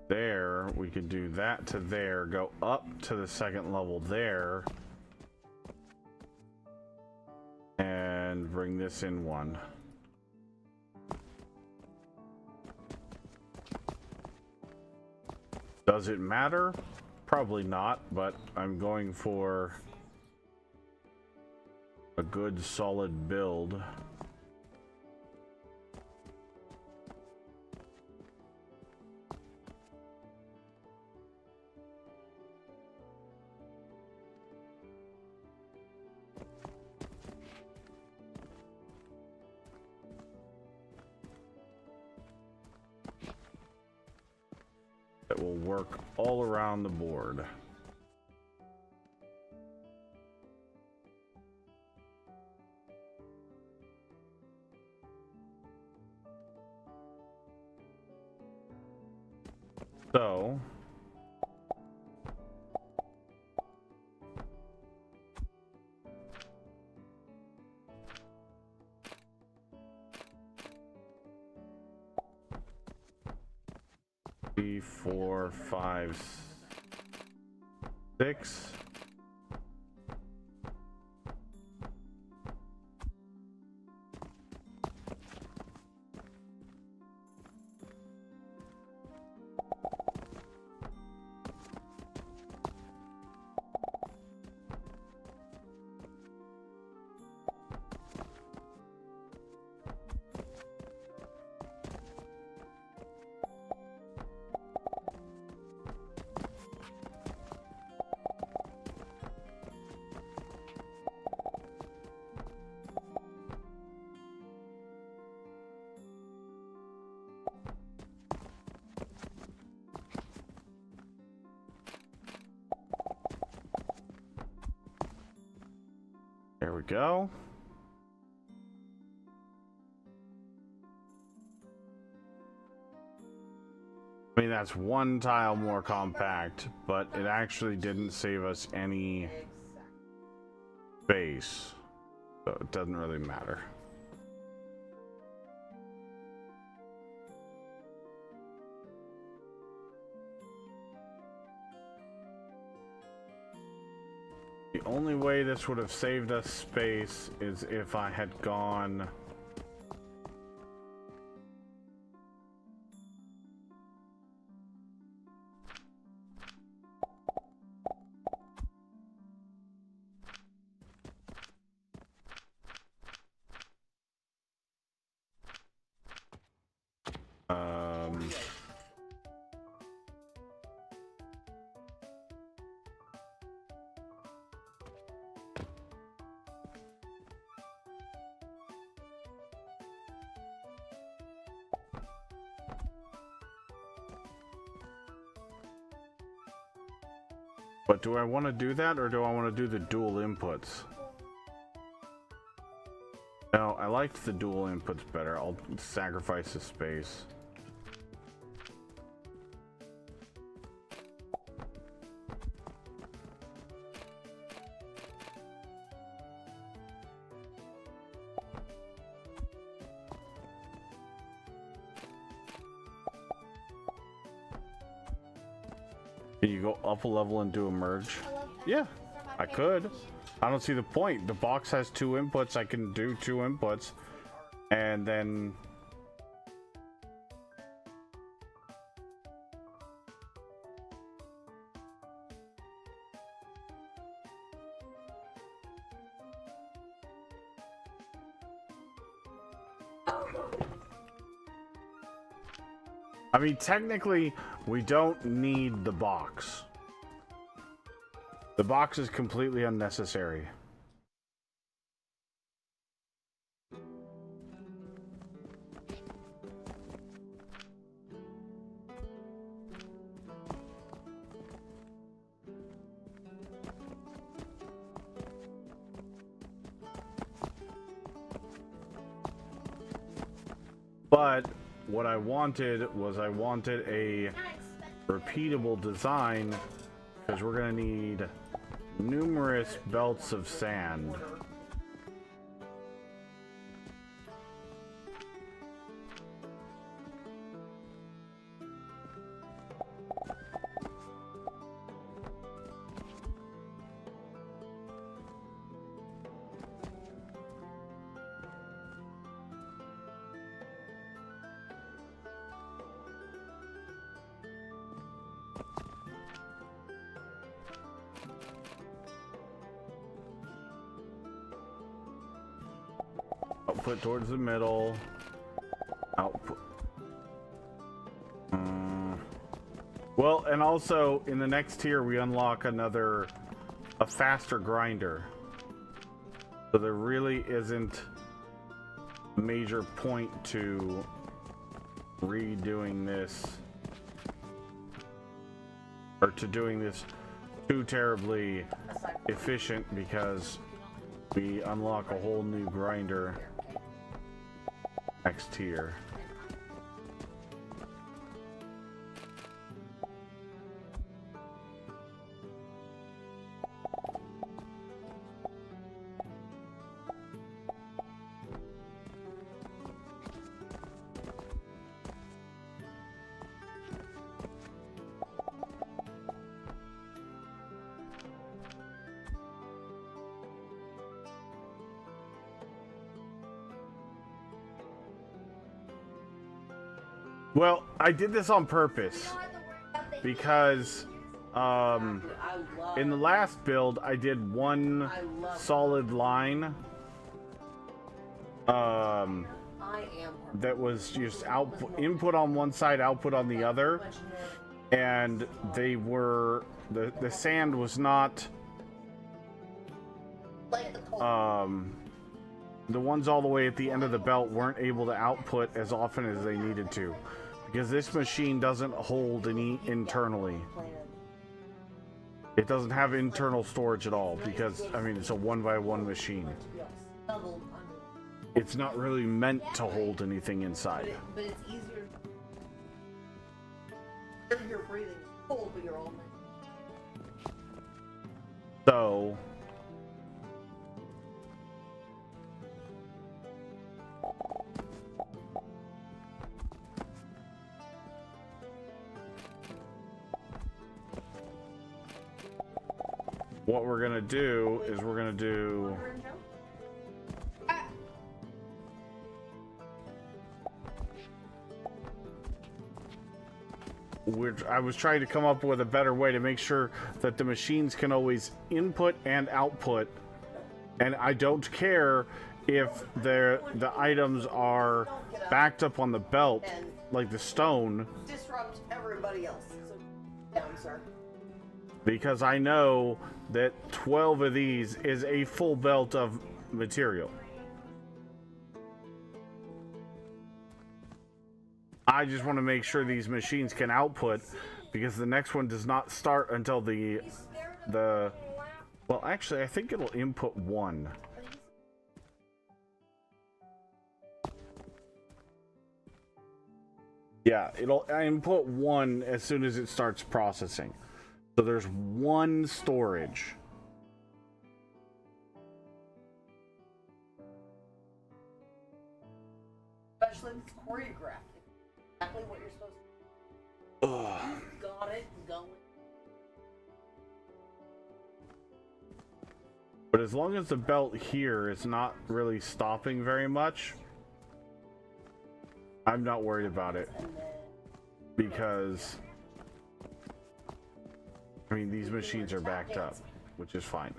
there, we could do that to there, go up to the second level there, and bring this in one. Does it matter? Probably not, but I'm going for a good solid build. That will work all around the board. So three, 4, 5, 6. There we go. I mean, that's one tile more compact, but it actually didn't save us any Exactly. space, so it doesn't really matter. The only way this would have saved us space is if I had gone but do I want to do that, or do I want to do the dual inputs? No, I liked the dual inputs better. I'll sacrifice the space. Can you go up a level and do a merge? I love that. Yeah, For my I parents. could. I don't see the point. The box has 2 inputs. I can do 2 inputs. And then... I mean, technically, we don't need the box. The box is completely unnecessary. But what I wanted was a repeatable design, because we're going to need numerous belts of sand. Output towards the middle. Output. Well, and also in the next tier we unlock a faster grinder. So there really isn't a major point to redoing this, or to doing this too terribly efficient, because we unlock a whole new grinder next tier. Well, I did this on purpose because in the last build I did one solid line that was just input on one side, output on the other, and they were the sand was not the ones all the way at the end of the belt weren't able to output as often as they needed to, because this machine doesn't hold any internally. It doesn't have internal storage at all, because I mean it's a 1x1 machine. It's not really meant to hold anything inside. But it's easier. You're breathing cold, but you're all. So what we're gonna do is we're gonna do I was trying to come up with a better way to make sure that the machines can always input and output, and I don't care if the items are backed up on the belt like the stone. Disrupt everybody else. So, down, sir. Because I know that 12 of these is a full belt of material. I just want to make sure these machines can output, because the next one does not start until the well, actually I think it'll input 1. Yeah, it'll input 1 as soon as it starts processing. So there's 1 storage. Especially if it's choreographed. Exactly what you're supposed to do. Got it going. But as long as the belt here is not really stopping very much, I'm not worried about it. Because, I mean, these machines are backed up, which is fine.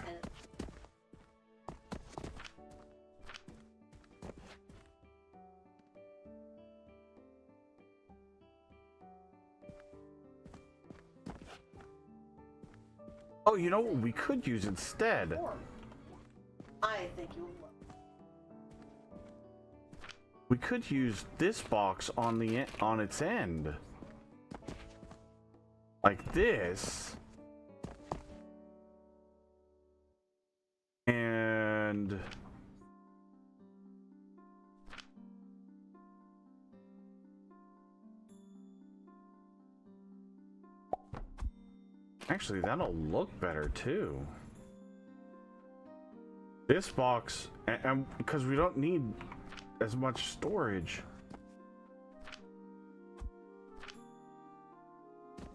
Oh, you know what we could use instead? I think you will. We could use this box on the on its end. Like this. And actually, that'll look better too. This box, and because we don't need as much storage.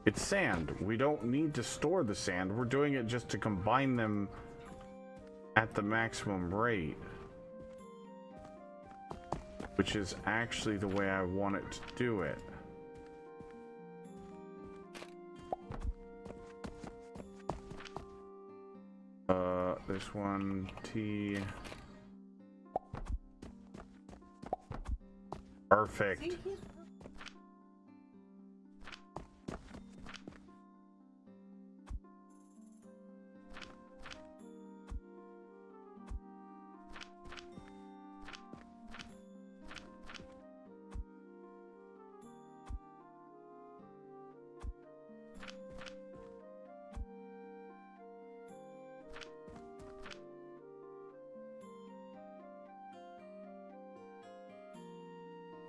It's sand. We don't need to store the sand. We're doing it just to combine them at the maximum rate. Which is actually the way I want it to do it. This one, T. Perfect.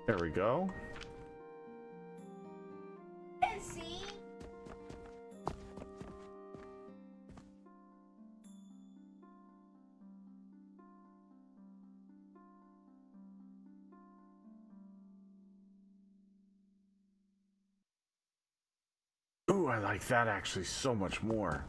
There we go. And see? Ooh, I like that actually so much more.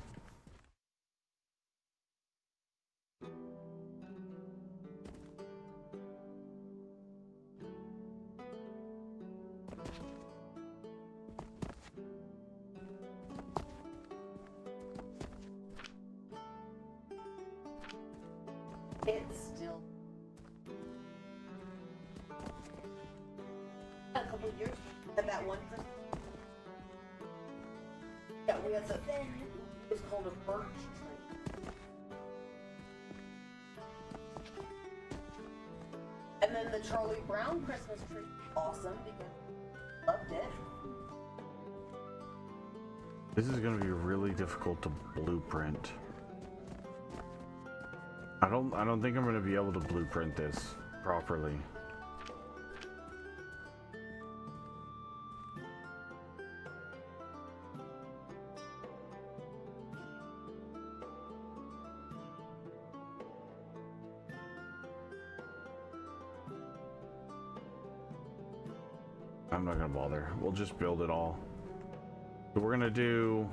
It's still a couple of years and that one Christmas. Yeah, we had the thing. It's called a birch tree. And then the Charlie Brown Christmas tree, awesome because I loved it. This is going to be really difficult to blueprint. I don't think I'm going to be able to blueprint this properly. I'm not going to bother. We'll just build it all. So we're going to do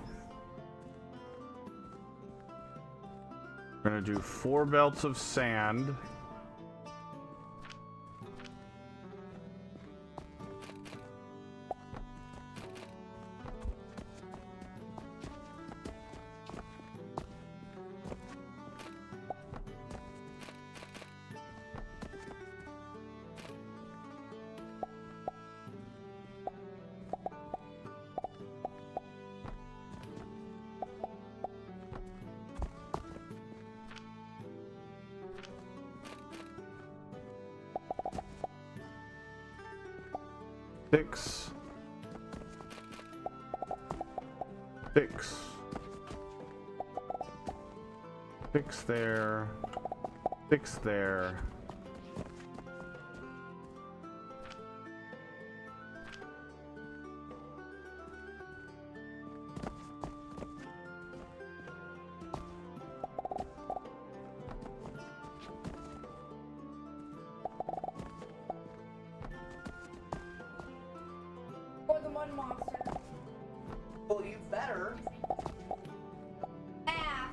4 belts of sand. Six. Six there. 6 there. Or the mud monster. Well, you better. Ah.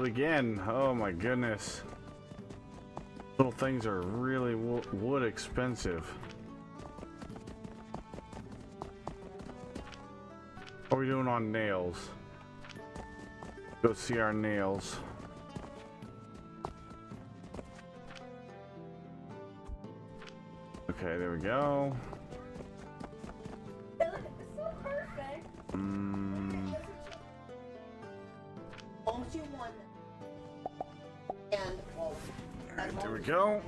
wood again. Oh my goodness. Little things are really wood expensive. What are we doing on nails? Go see our nails. Okay, there we go. They look so perfect. As long as you want. And well, Alright, there we go.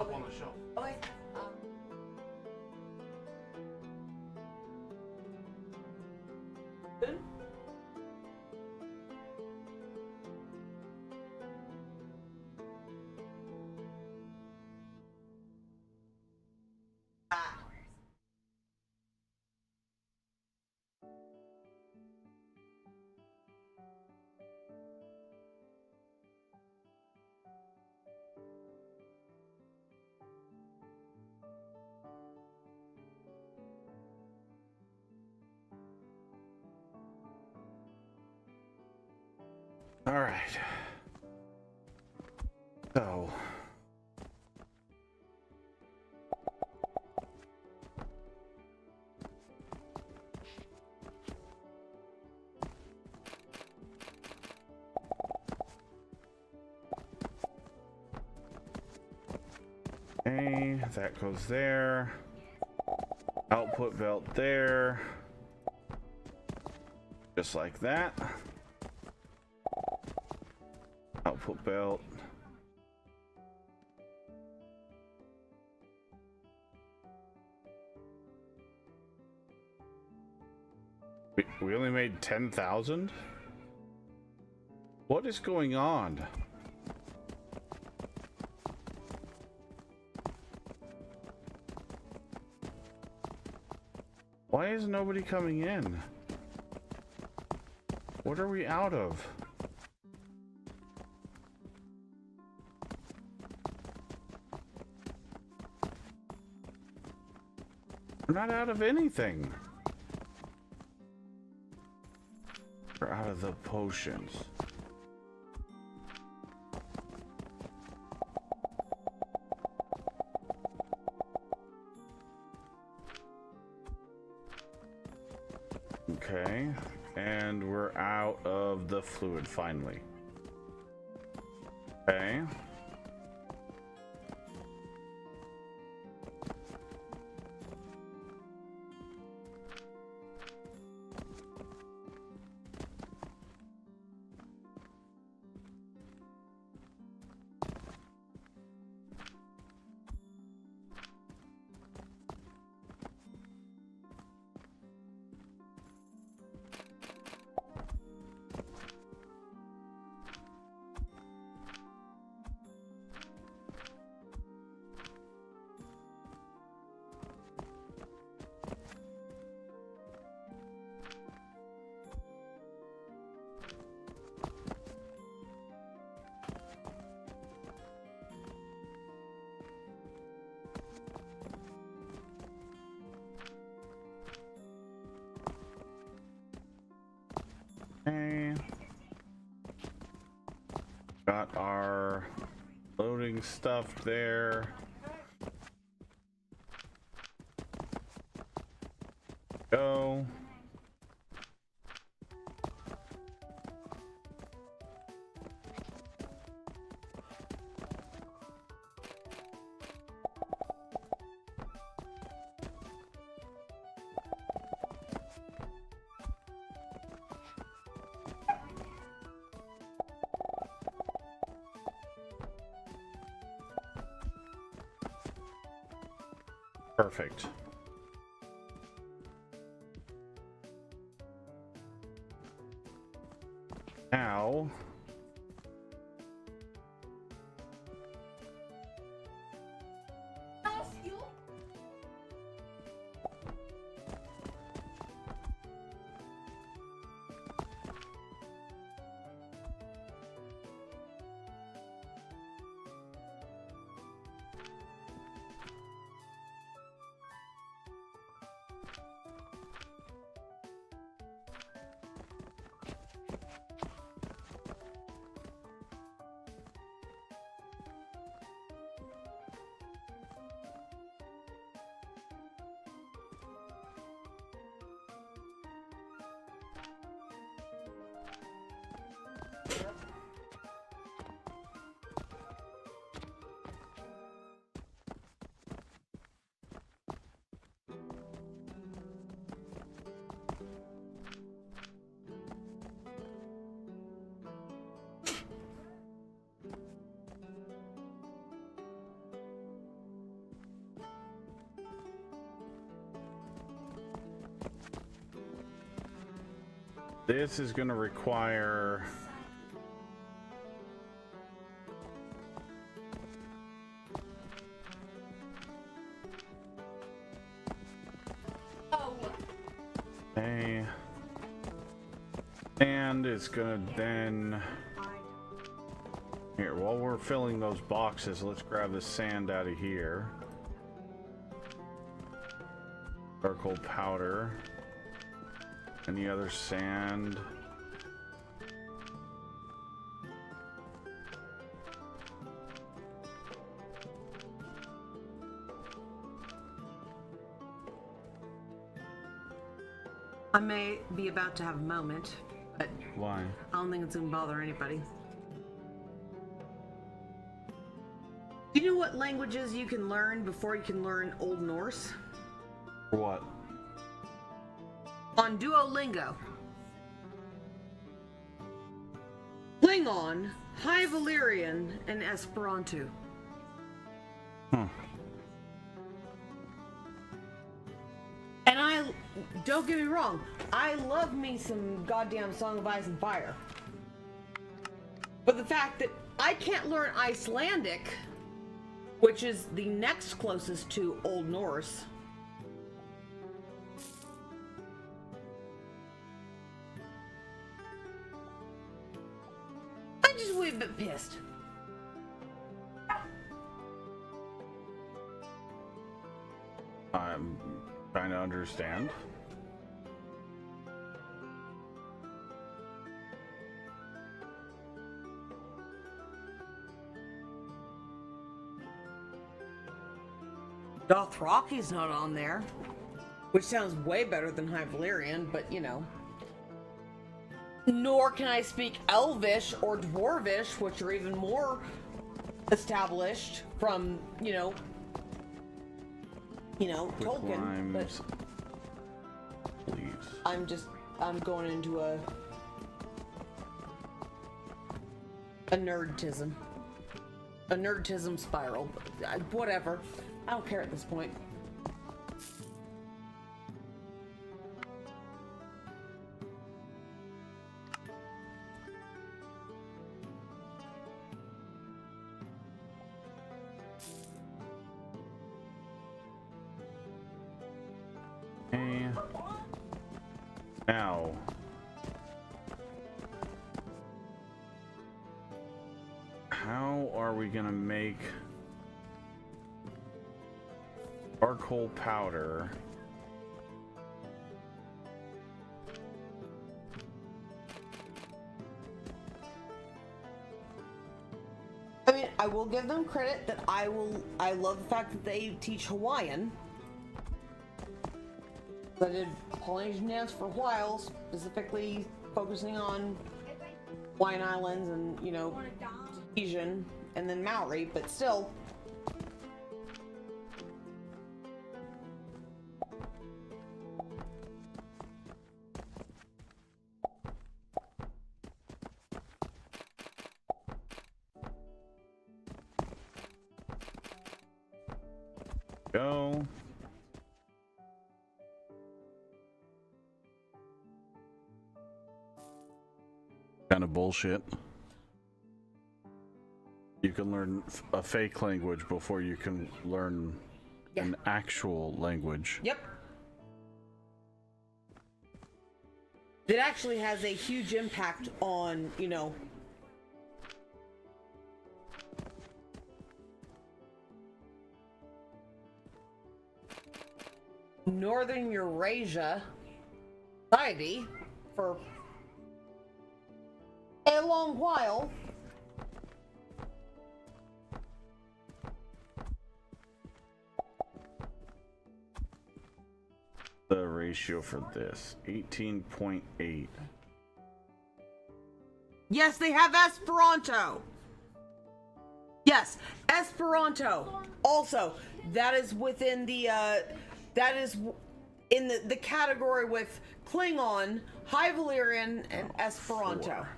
Up on the shelf. Okay. Good. Ah. All right. So. Okay, that goes there. Output belt there. Just like that. Output belt. We only made 10,000? What is going on? Why is nobody coming in? What are we out of? We're not out of anything. We're out of the potions. Okay, and we're out of the fluid finally. Okay. Okay. Got our loading stuff there. Go. Perfect. Now, This is going to require... Oh. Okay. And it's going to then... Here, while we're filling those boxes, let's grab the sand out of here. Charcoal powder. Any other sand? I may be about to have a moment, but Why? I don't think it's gonna bother anybody. Do you know what languages you can learn before you can learn Old Norse? What? On Duolingo. Klingon, High Valyrian, and Esperanto. Huh. And don't get me wrong, I love me some goddamn Song of Ice and Fire. But the fact that I can't learn Icelandic, which is the next closest to Old Norse, I'm just a wee bit pissed. I'm trying to understand. Dothraki's not on there, which sounds way better than High Valyrian, but you know. Nor can I speak Elvish or Dwarvish, which are even more established from, you know, Tolkien. But please. I'm going into a nerdtism spiral. Whatever. I don't care at this point. Okay. Now. How are we gonna make charcoal powder? I mean, I will give them credit that I love the fact that they teach Hawaiian. I did Polynesian dance for a while, specifically focusing on Hawaiian Islands and, you know, Tahitian and then Maori, but still. Go. Kind of bullshit. You can learn a fake language before you can learn an actual language. Yep. It actually has a huge impact on, you know, Northern Eurasia society for a long while. The ratio for this 18.8. Yes, they have Esperanto. Yes, Esperanto. Also, that is within the that is in the category with Klingon, High Valyrian, and Esperanto. 4.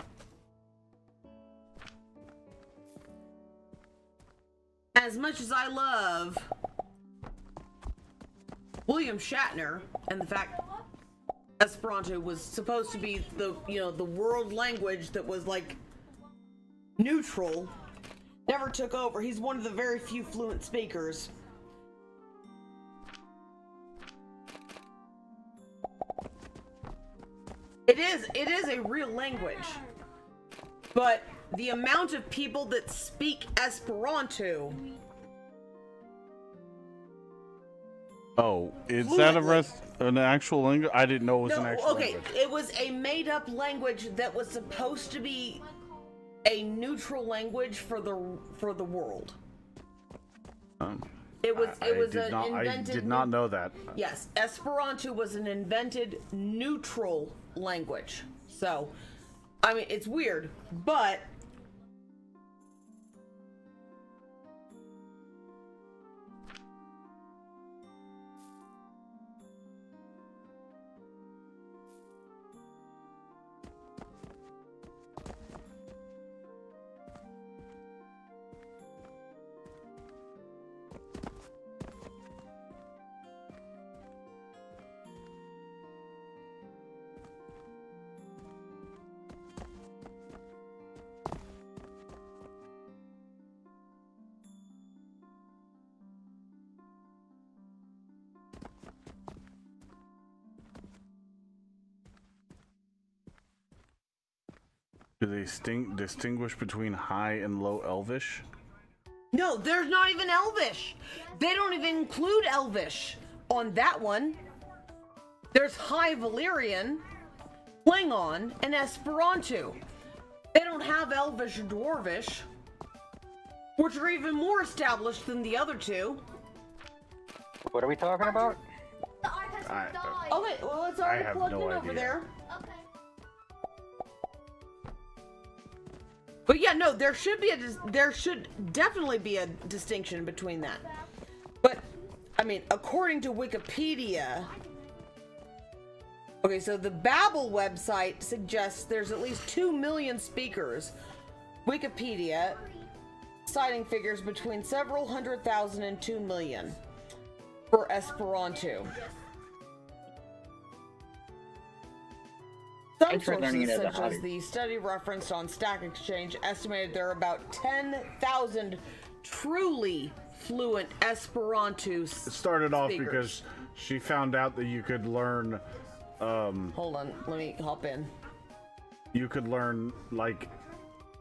As much as I love William Shatner and the fact Esperanto was supposed to be the, the world language that was like neutral, never took over. He's one of the very few fluent speakers. It is a real language, but the amount of people that speak Esperanto. Oh, is that an actual language? I didn't know it was an actual language. It was a made-up language that was supposed to be a neutral language for the world. I did not know that. Yes, Esperanto was an invented neutral language. So, I mean, it's weird, but Do they distinguish between high and low Elvish? no, there's not even Elvish. They don't even include Elvish on that one. There's High Valyrian, Klingon, and Esperanto. They don't have Elvish or Dwarvish, which are even more established than the other two. What are we talking about? The iPad died. Okay, well, it's already have plugged no in over idea. there. Okay. But yeah, no, there should definitely be a distinction between that. But, I mean, according to Wikipedia, okay, so the Babbel website suggests there's at least 2 million speakers. Wikipedia, citing figures between several 100,000 and 2 million for Esperanto. Some I tried learning it sources, as a such as hobby. the study referenced on Stack Exchange, estimated there are about 10,000 truly fluent Esperanto It started off speakers. because she found out that you could learn, Hold on, let me hop in. like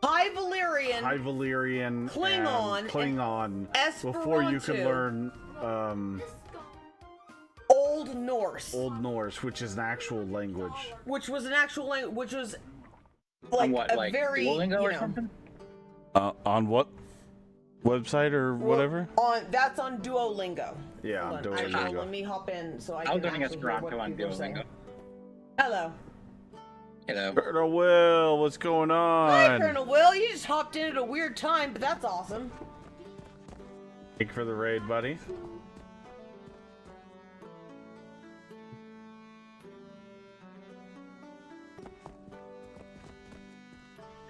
High Valyrian, High Valyrian, Klingon, and Klingon and before you could Esperanto. learn Old Norse, Old Norse, which is an actual language. which was an actual language, which was like what, a like very, Duolingo or something? On what website or whatever? That's on Duolingo. Yeah, on Hold on, actually, Duolingo. let me hop in so I I was can learning actually hear Esperanto what on people are saying. Duolingo. Hello. Hello. Colonel Will, what's going on? Hi, Colonel Will. You just hopped in at a weird time, but that's awesome. Thank you for the raid, buddy.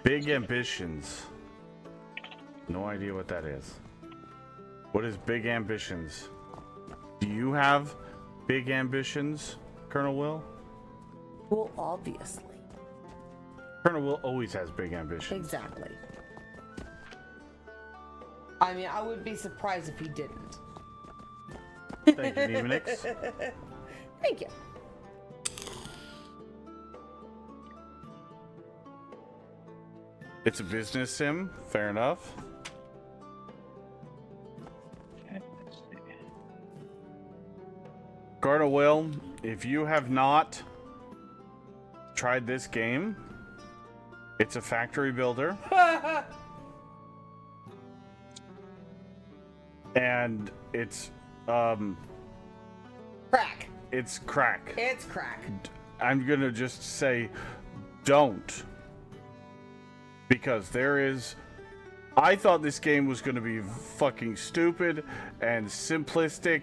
Big ambitions. No idea what that is. What is big ambitions? Do you have big ambitions, Colonel Will? Well, obviously. Colonel Will always has big ambitions. Exactly. I mean, I would be surprised if he didn't. Thank you, Nemonix. Thank you. It's a business sim. Fair enough. Okay, let's see. Colonel Will, if you have not tried this game, it's a factory builder. And it's Crack. it's crack. It's crack. I'm gonna just say don't, because there is, I thought this game was gonna be fucking stupid and simplistic,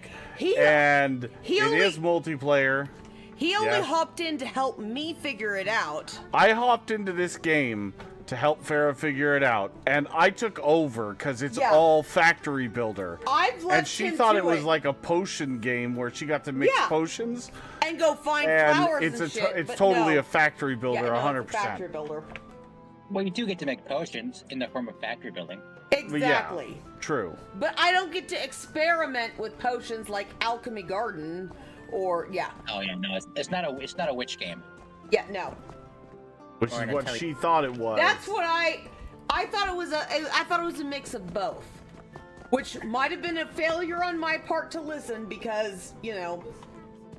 and it is multiplayer. He only Yes. hopped in to help me figure it out. I hopped into this game to help Farrah figure it out, and I took over because it's Yeah. all factory builder. I've left And she him thought to it was like a potion game where she got to mix Yeah. potions. and go find and flowers it's and shit. it's but totally no. a factory builder, yeah, no, 100%. It's a factory builder. Well, you do get to make potions in the form of factory building. Exactly. Yeah, true. But I don't get to experiment with potions like Alchemy Garden, or yeah, Oh yeah, no, it's not a witch game. yeah, no. Which Or is an what intelli- she thought it was. That's what I thought it was a mix of both, which might have been a failure on my part to listen because All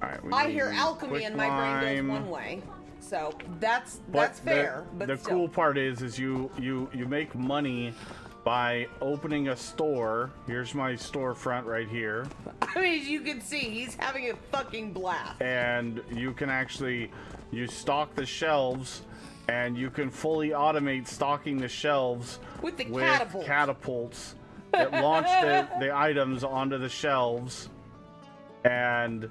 right, we I hear need alchemy and my brain goes quicklime. one way. So that's But fair. But the still. cool part is you make money by opening a store. Here's my storefront right here, I mean, as you can see, he's having a fucking blast. and you can actually stock the shelves, and you can fully automate stocking the shelves With the catapults that launch the items onto the shelves. And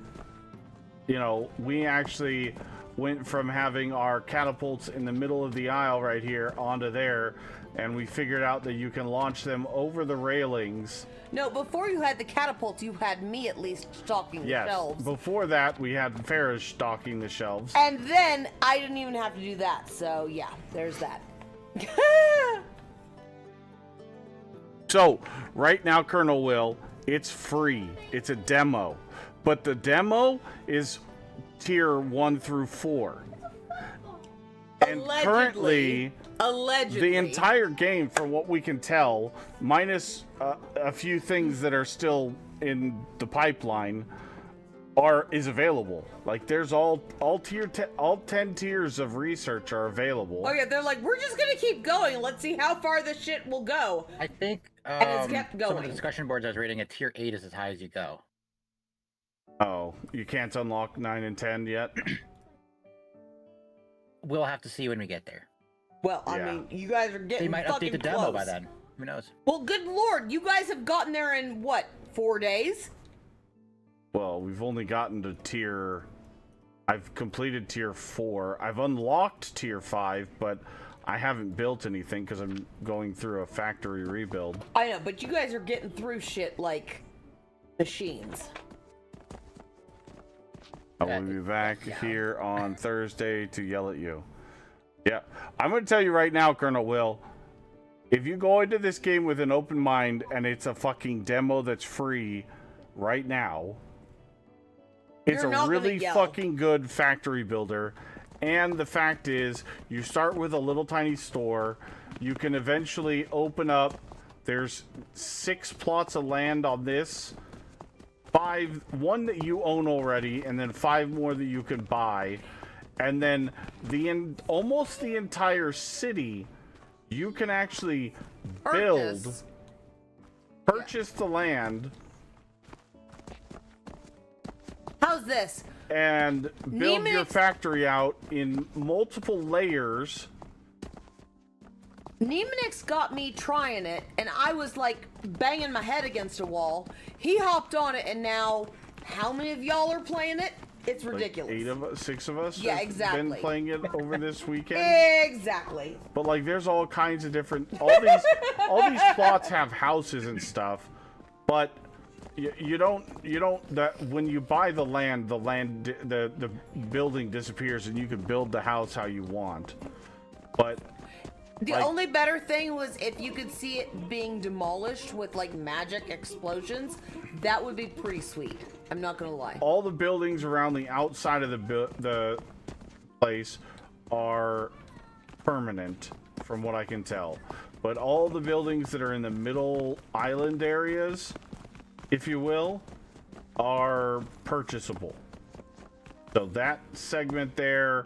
we actually went from having our catapults in the middle of the aisle right here onto there, and we figured out that you can launch them over the railings. No, before you had the catapults, you had me at least stocking the Yes, shelves. before that we had Farrah stocking the shelves. And then I didn't even have to do that. So yeah, there's that. So right now, Colonel Will, it's free. It's a demo, but the demo is tier 1 through 4. And currently, Allegedly. the entire game, from what we can tell, minus a few things that are still in the pipeline, is available. Like there's all 10 tiers of research are available. Oh yeah, they're like, we're just gonna keep going. Let's see how far this shit will go. I think And it's kept some of going. the discussion boards I was reading, a tier 8 is as high as you go. Oh, you can't unlock 9 and 10 yet? We'll have to see when we get there. Well, I Yeah. mean, you guys are getting They might fucking update the demo close. by then. Who knows? Well, good lord, you guys have gotten there in what, 4 days? Well, we've only gotten to tier... I've completed tier 4. I've unlocked tier 5, but I haven't built anything because I'm going through a factory rebuild. I know, but you guys are getting through shit like machines. I will be back here on Thursday to yell at you. Yeah, I'm going to tell you right now, Colonel Will, if you go into this game with an open mind and it's a fucking demo that's free right now, it's You're a not gonna really yell. fucking good factory builder. And the fact is, you start with a little tiny store. You can eventually open up. There's 6 plots of land on this. 1 that you own already, and then 5 more that you can buy. And then almost the entire city, you can actually purchase the land. How's this? And build your Nemanix- factory out in multiple layers. Nemanix got me trying it, and I was like banging my head against a wall. He hopped on it, and now, how many of y'all are playing it? It's ridiculous. Like 8 of us, 6 of us Yeah, have exactly. been playing it over this weekend. Exactly. But like there's all kinds of different all these plots have houses and stuff, but you don't that when you buy the land the building disappears and you can build the house how you want. But The like- only better thing was if you could see it being demolished with like magic explosions, that would be pretty sweet. I'm not gonna lie. all the buildings around the outside of the place are permanent from what I can tell. But all the buildings that are in the middle island areas, if you will, are purchasable. So that segment there,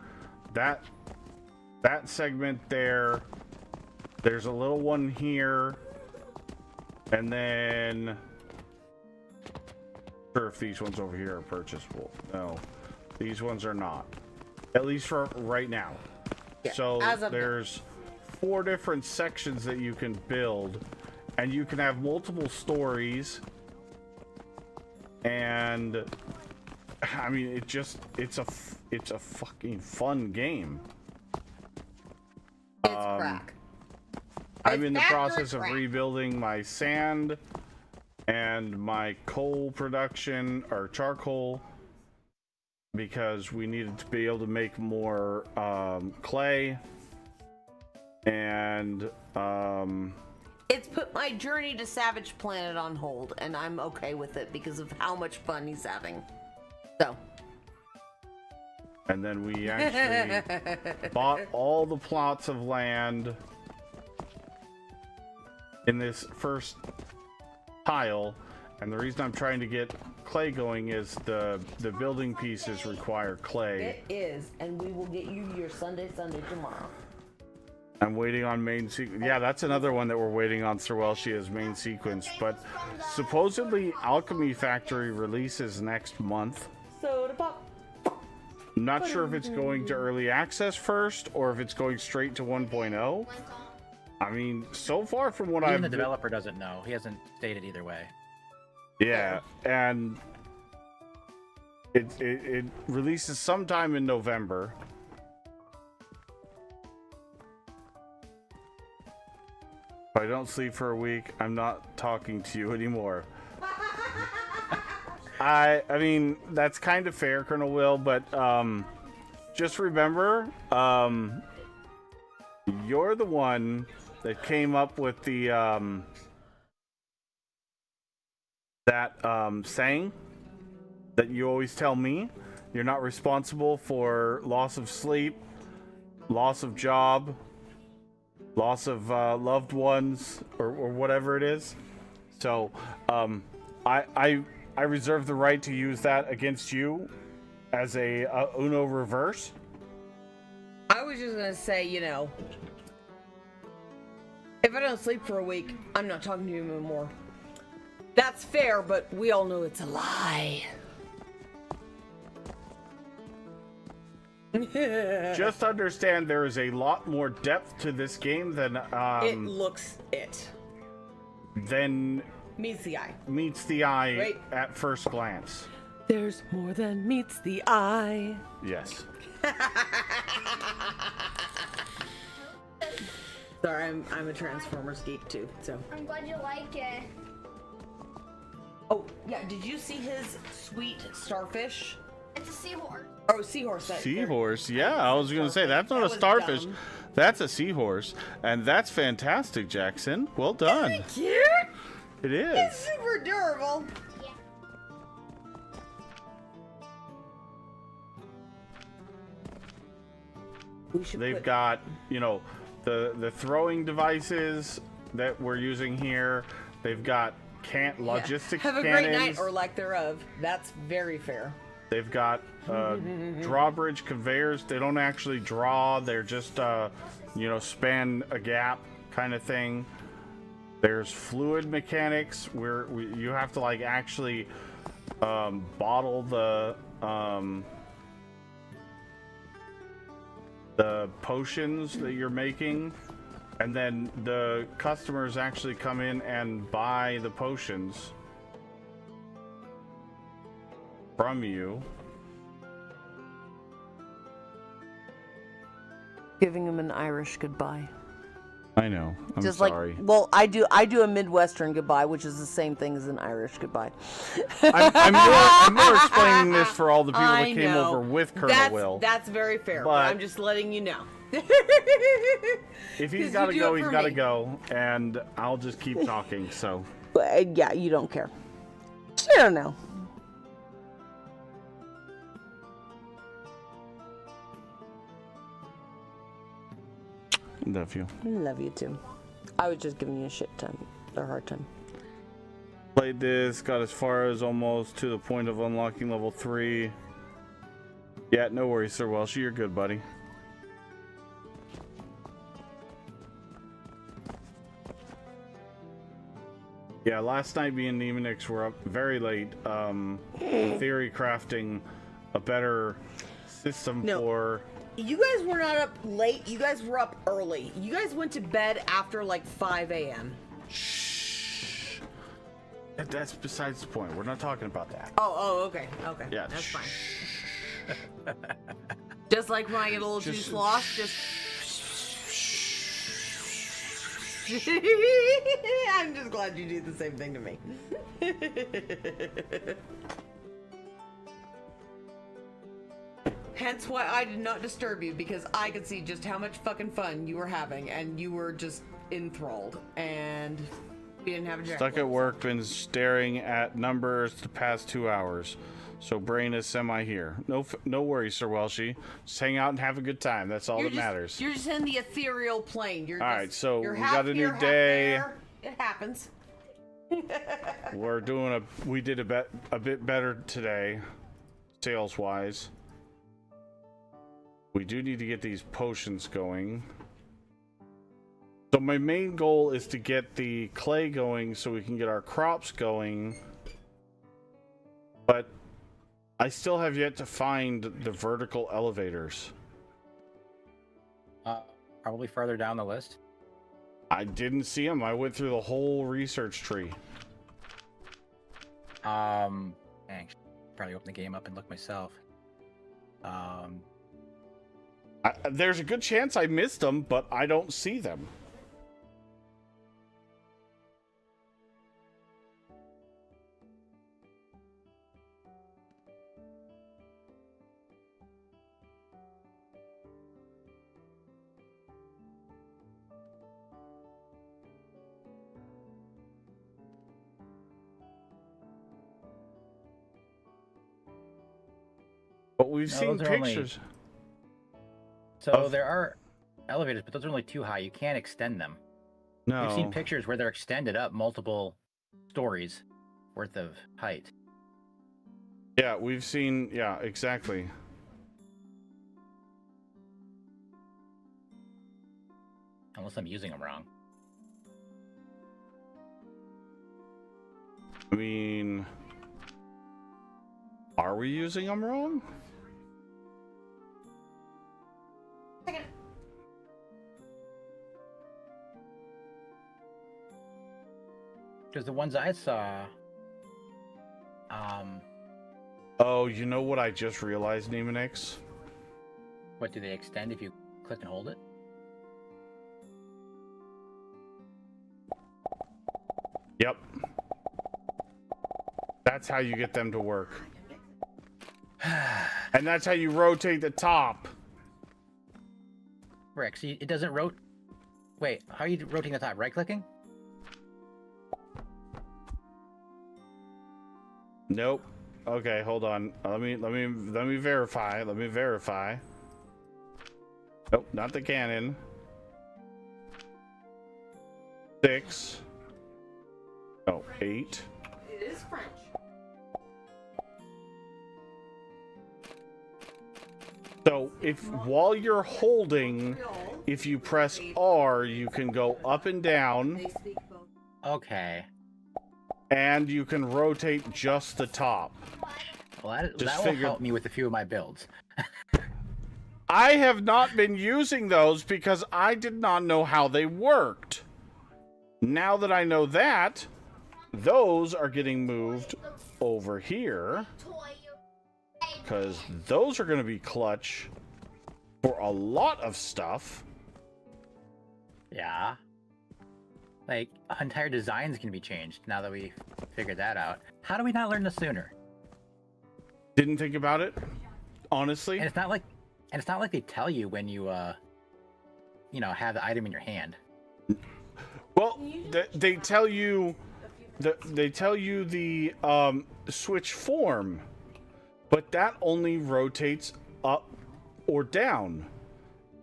that segment there, there's a little one here, and then sure if these ones over here are purchasable. No, these ones are not, at least for right now. Yeah, So as of now. there's 4 different sections that you can build, and you can have multiple stories. And I mean, it's a fucking fun game. It's crack. I'm It's in the factory process of crack. rebuilding my sand and my coal production, or charcoal, because we needed to be able to make more clay, and It's put my journey to Savage Planet on hold, and I'm okay with it because of how much fun he's having. So. and then we actually bought all the plots of land in this first tile, and the reason I'm trying to get clay going is the building pieces require clay. It is, and we will get you your Sunday tomorrow. I'm waiting on main sequence. Yeah, that's another one that we're waiting on, Sir Welshie, is main sequence. But supposedly Alchemy Factory releases next month. Soda pop. I'm not sure if it's going to early access first or if it's going straight to 1.0. I mean, so far from what Even the developer doesn't know. He hasn't stated either way. Yeah, and it releases sometime in November. If I don't sleep for a week, I'm not talking to you anymore. I mean, that's kind of fair, Colonel Will, but just remember, you're the one that came up with the saying that you always tell me. You're not responsible for loss of sleep, loss of job, loss of loved ones, or whatever it is. So I reserve the right to use that against you as a Uno reverse. I was just gonna say, you know, if I don't sleep for a week, I'm not talking to you anymore. That's fair, but we all know it's a lie. Just understand there is a lot more depth to this game than it looks it. than Meets the eye. meets the eye Wait. at first glance. There's more than meets the eye. Yes. Sorry, I'm a Transformers geek too, so. I'm glad you like it. Oh, yeah, did you see his sweet starfish? It's a seahorse. Oh, seahorse. Seahorse, yeah, I was gonna say that's not That a was starfish, dumb. that's a seahorse, and that's fantastic, Jackson. Well done. Isn't he cute? It He's is. super adorable. Yeah. We should They've put- got, you know, the throwing devices that we're using here. They've got logistics Have a cannons. great night or lack thereof. That's very fair. They've got drawbridge conveyors. They don't actually draw. They're just, you know, span a gap kind of thing. There's fluid mechanics where you have to like actually bottle the potions that you're making, and then the customers actually come in and buy the potions from you. Giving him an Irish goodbye. I know. I'm Just sorry. like, well, I do a Midwestern goodbye, which is the same thing as an Irish goodbye. I'm more explaining this for all the people that I came know. over with Colonel Will. That's very fair. But But- I'm just letting you know. If he's 'Cause got to you do go, it he's for got to me. go, and I'll just keep talking. So But, yeah, you don't care. I don't know. love you. I love you too. I was just giving you a hard time. Played this, got as far as almost to the point of unlocking level 3. Yeah, no worries, Sir Welsh. You're good, buddy. Yeah, last night me and Nemonix were up very late, theory crafting a better system No. for... You guys were not up late. You guys were up early. You guys went to bed after like 5 a.m. Shh. That's besides the point. We're not talking about that. Oh, okay. Okay. Yeah. That's fine. Just like when I get a little too Just- lost, just. I'm just glad you do the same thing to me. Hence why I did not disturb you, because I could see just how much fucking fun you were having, and you were just enthralled, and we didn't have a jack. Stuck at work, been staring at numbers the past 2 hours. So brain is semi here. No worries, Sir Welshie. Just hang out and have a good time. That's all that matters. You're just in the ethereal plane. You're all just, right, so you're we half got a here, new half day. there. It happens. We did a bit better today, sales wise. We do need to get these potions going. So my main goal is to get the clay going so we can get our crops going. But I still have yet to find the vertical elevators. Probably further down the list. I didn't see them. I went through the whole research tree. Dang, probably open the game up and look myself. There's a good chance I missed them, but I don't see them. But we've seen pictures. So there are elevators, but those are only too high. You can't extend them. No. We've seen pictures where they're extended up multiple stories worth of height. Yeah, we've seen. Yeah, exactly. Unless I'm using them wrong. I mean, are we using them wrong? Because the ones I saw, Oh, you know what I just realized, Nemonix? what do they extend if you click and hold it? Yep. That's how you get them to work. And that's how you rotate the top. Rick, see, it doesn't rotate. Wait, how are you rotating the top? Right clicking? Nope. Okay, hold on. Let me verify. Let me verify. Nope, not the cannon. 6. Oh, 8. It is French. So while you're holding, if you press R, you can go up and down. They speak both. Okay. And you can rotate just the top. Well, that Just will help me with a few of my builds. I have not been using those because I did not know how they worked. Now that I know that, those are getting moved over here because those are going to be clutch for a lot of stuff. Yeah. Like, entire designs can be changed now that we figured that out. How do we not learn this sooner? Didn't think about it, honestly. And it's not like they tell you when you have the item in your hand. Well, they tell you the switch form, but that only rotates up or down,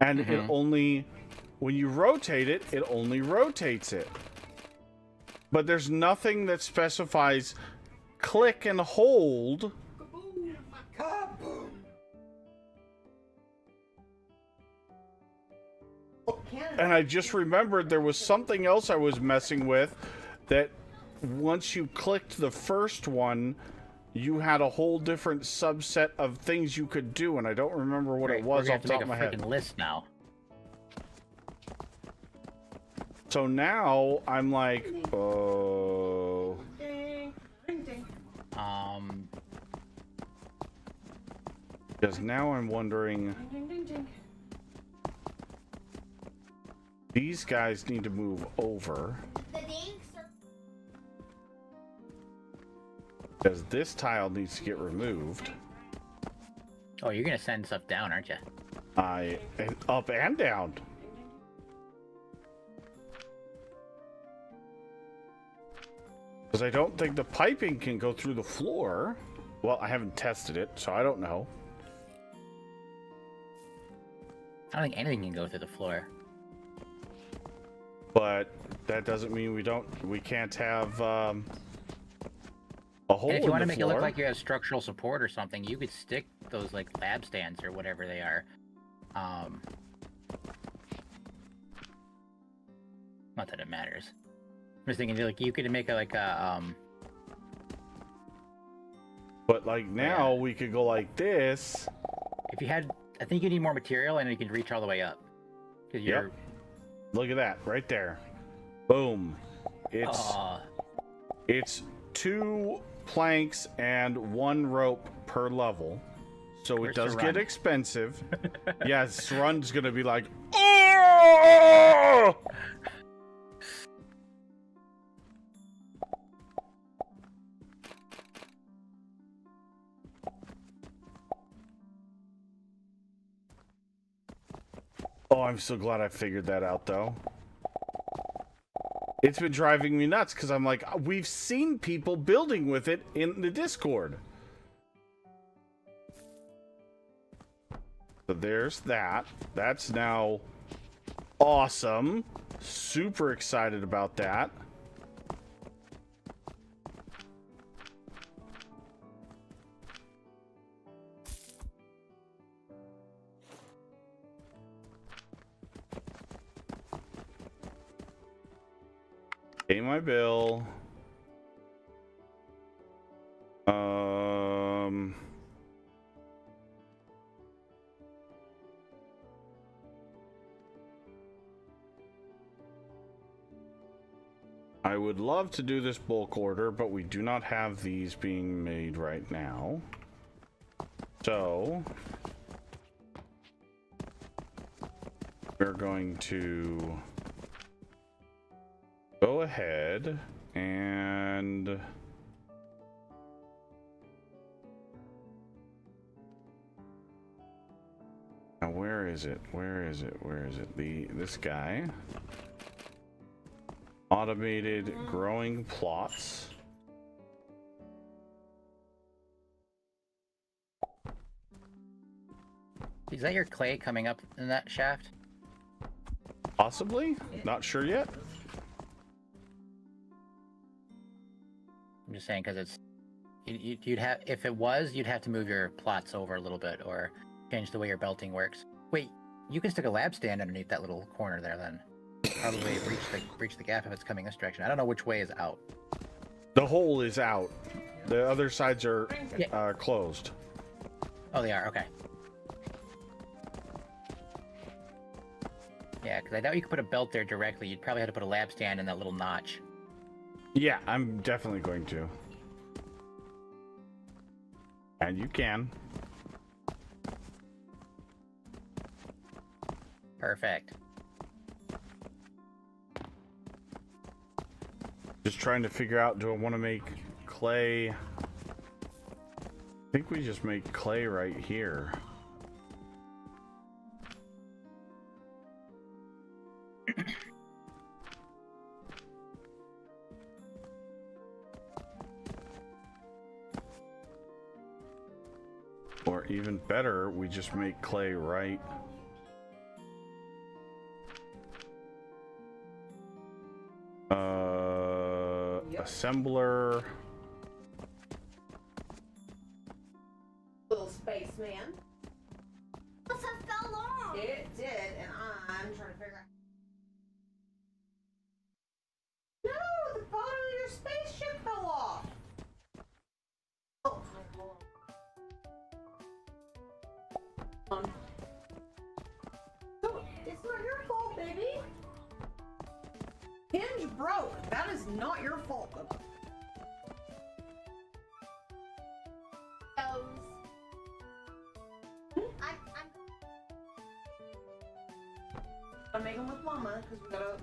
and it only, when you rotate it, it only rotates it. But there's nothing that specifies click and hold. And I just remembered there was something else I was messing with, that once you clicked the first one, you had a whole different subset of things you could do, and I don't remember what it was off the top of my head. We're gonna have to make a freaking list now. So now I'm like, oh. Ding, ding, ding. Because now I'm wondering, Ding, ding, ding. these guys need to move over. The dinks are Because this tile needs to get removed. Oh, you're gonna send stuff down, aren't you? Up and down. Because I don't think the piping can go through the floor. Well, I haven't tested it, so I don't know. I don't think anything can go through the floor. But that doesn't mean we can't have a hole And if you want to in the make it look floor. like you have structural support or something, you could stick those like lab stands or whatever they are. Not that it matters. I'm just thinking like you could make a But like now we could go like this. if you had, I think you need more material and you can reach all the way up. 'Cause you're, Yep. Look at that right there. Boom. It's 2 planks and 1 rope per level. So Where's it does Sarun? get expensive. Yeah, Sarun's gonna be like, oh! Oh, I'm so glad I figured that out, though. It's been driving me nuts because I'm like, we've seen people building with it in the Discord. So there's that. That's now awesome. Super excited about that. Pay my bill. I would love to do this bulk order, but we do not have these being made right now. So we're going to go ahead and now where is it? Where is it? Where is it? This guy. Automated growing plots. is that your clay coming up in that shaft? Possibly? Not sure yet. I'm just saying because it's you'd have, if it was, you'd have to move your plots over a little bit or change the way your belting works. Wait, you can stick a lab stand underneath that little corner there then. Probably breach the gap if it's coming this direction. I don't know which way is out. The hole is out. The other sides are Yeah. closed. Oh, they are. Okay. Yeah, because I doubt you could put a belt there directly. You'd probably have to put a lab stand in that little notch. Yeah, I'm definitely going to. And you can. Perfect. Just trying to figure out, do I want to make clay? I think we just make clay right here. Or even better, we just make clay right. Assembler. Little spaceman. Must have fell off. It did, and I'm trying to figure out. No, the bottom of your spaceship fell off. Oh, so it's not your fault, baby. Hinge broke. That is not your fault. I'm making with Mama because we gotta.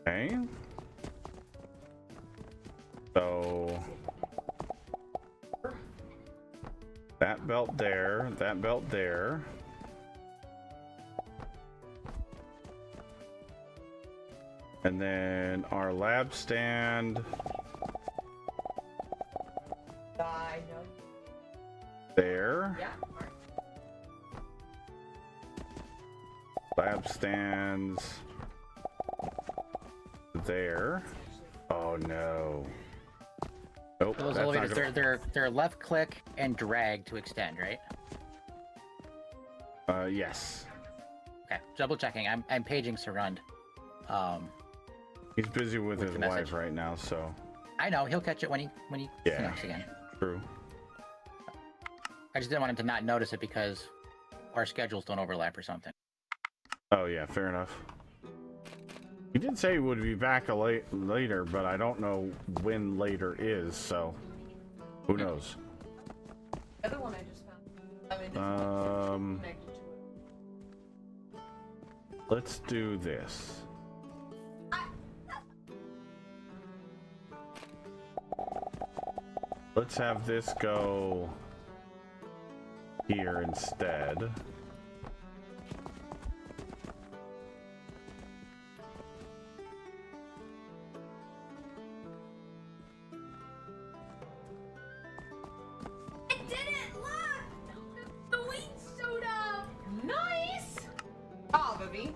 Okay. So That belt there, that belt there. And then our lab stand I know. there. Yeah. Lab stands there. Oh no. Nope. Those that's not elevators, gonna- they're left click and drag to extend, right? Yes. Okay, double checking. I'm paging Surrund. He's busy with his the wife message. right now, so I know he'll catch it when he Yeah. connects again. true. I just didn't want him to not notice it because our schedules don't overlap or something. Oh yeah, fair enough. He did say he would be back later, but I don't know when later is, so who knows? The other one I just found. I mean, this Um, one's connected to it. let's do this. Let's have this go here instead. It didn't look. The wings showed up. Nice! Oh, Vivi.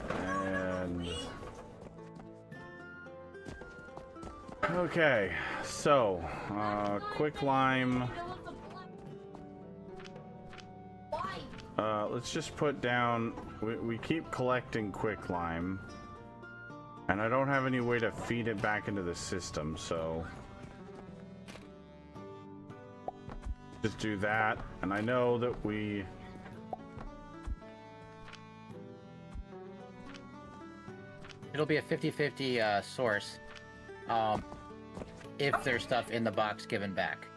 And okay, so quick lime. Why? Let's just put down. We keep collecting quick lime, and I don't have any way to feed it back into the system, so just do that. And I know that we. It'll be a 50-50 source if there's stuff in the box given back.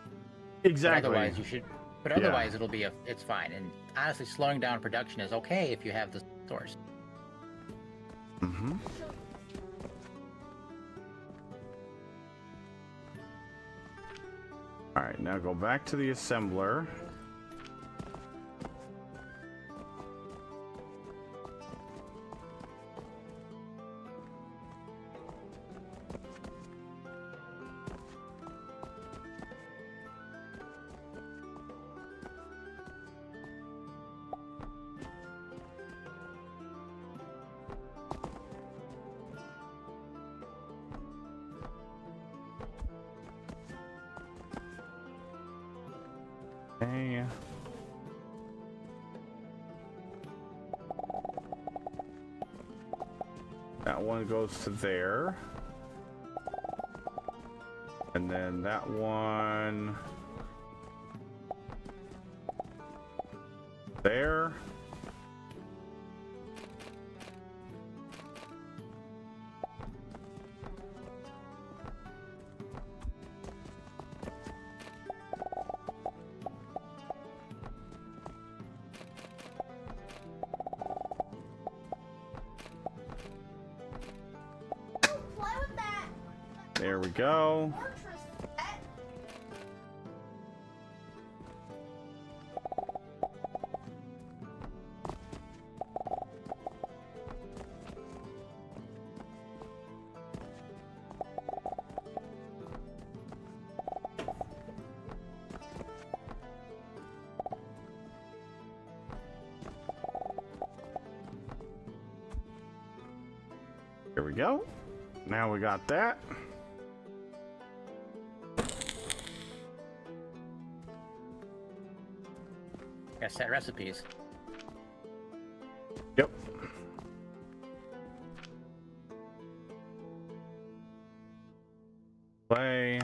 Exactly. But otherwise, you should. But otherwise, it'll be it's fine. And honestly, slowing down production is okay if you have the source. Mm-hmm. All right, now go back to the assembler. Okay. That one goes to there. And then that one there. Play with that. There we go. Fortress set. Here we go. Now we got that. Got set recipes. Yep. Play.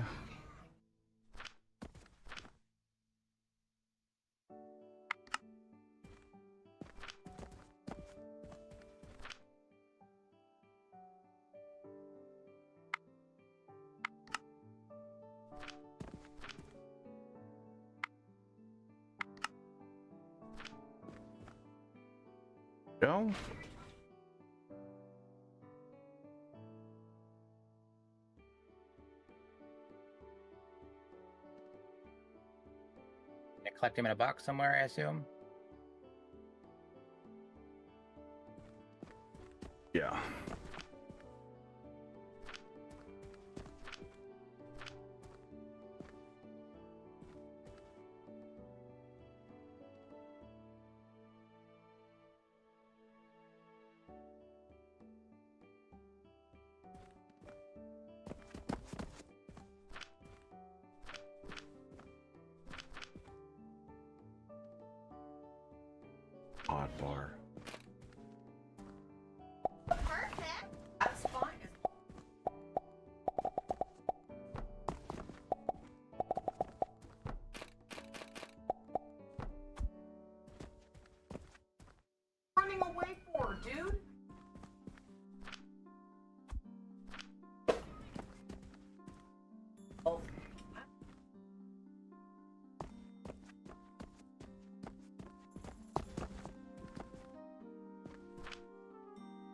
Go. You collect him in a box somewhere, I assume. Yeah. Hot bar. Perfect. That's fine. Running away for, dude? Oh.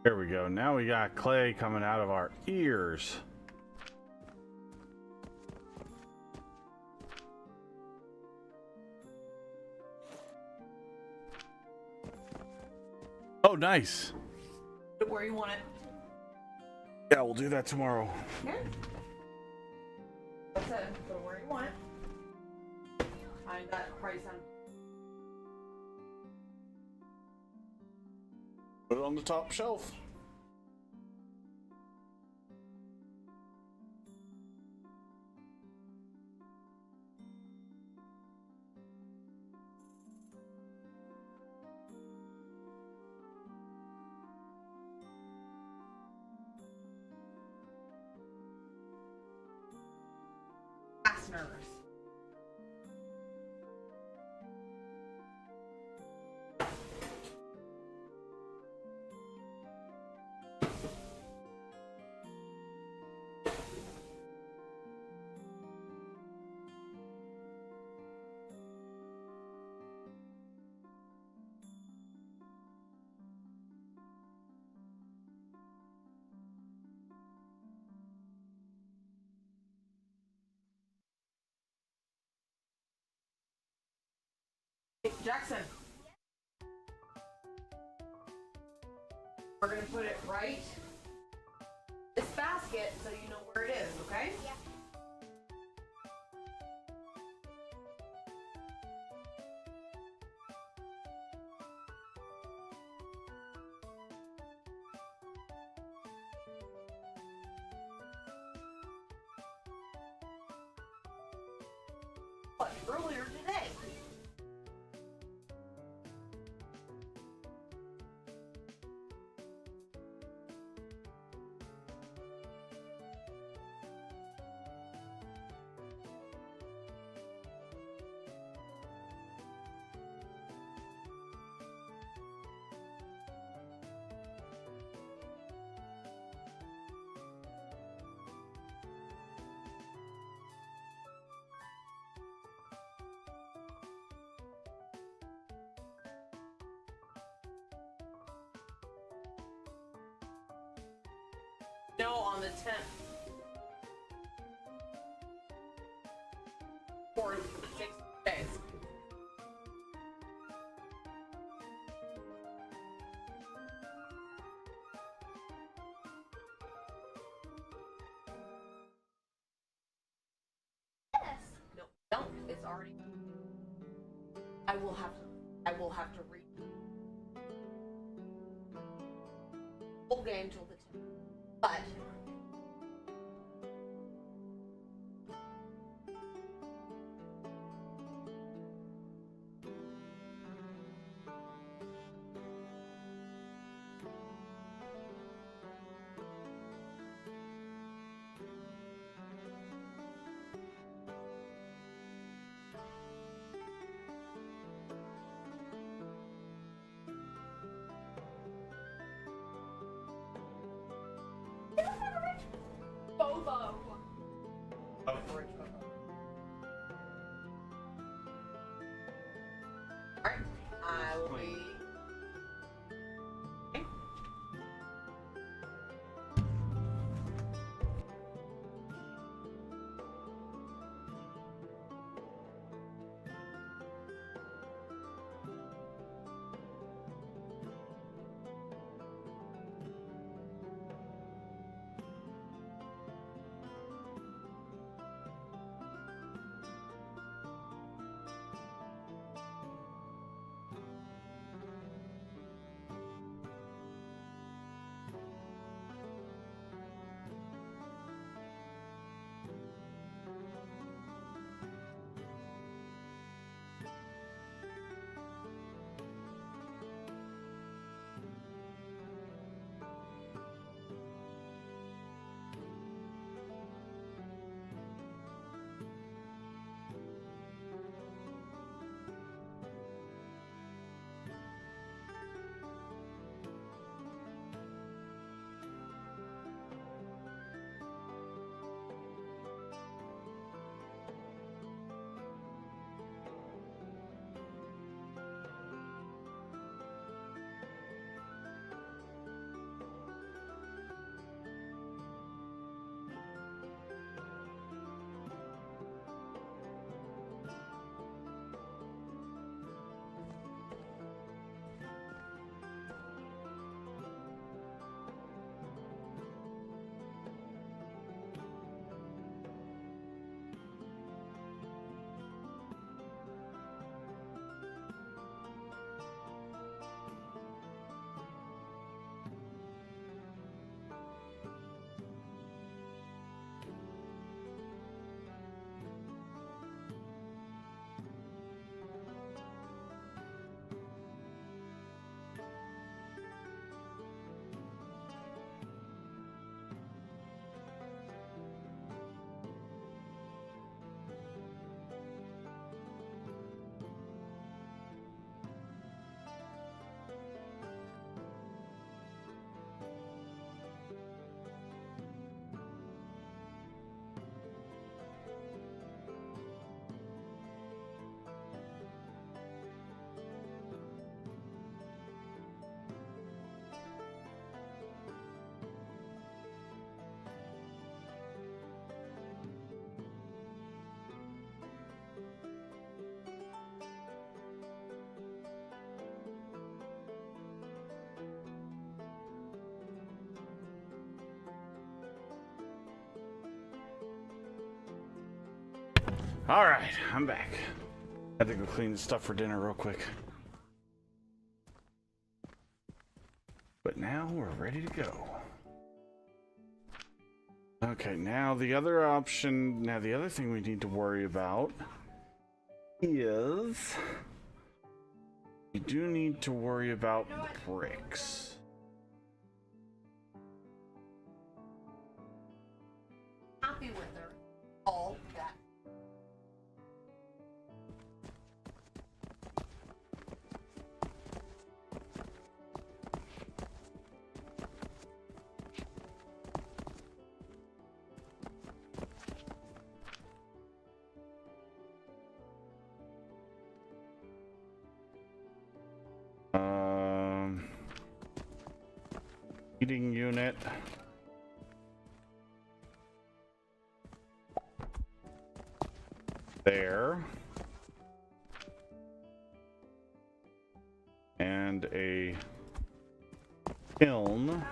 There we go. Now we got clay coming out of our ears. Oh, nice. Put it where you want it. Yeah, we'll do that tomorrow. Here. Like I said, put it where you want it. I got a price on. Put it on the top shelf. Fasteners. Hey, Jackson. We're gonna put it right this basket so you know where it is, okay? Yeah. What, earlier today? No, on the 10th. For 6 days. Yes. No, don't. It's already. I will have to read full game till the 10th. But Bobo. Alright, I will be All right, I'm back. Had to go clean the stuff for dinner real quick. But now we're ready to go. Okay, now the other option, now the other thing we need to worry about is we do need to worry about bricks. Happy with her. All that. Heating unit. There. And a kiln.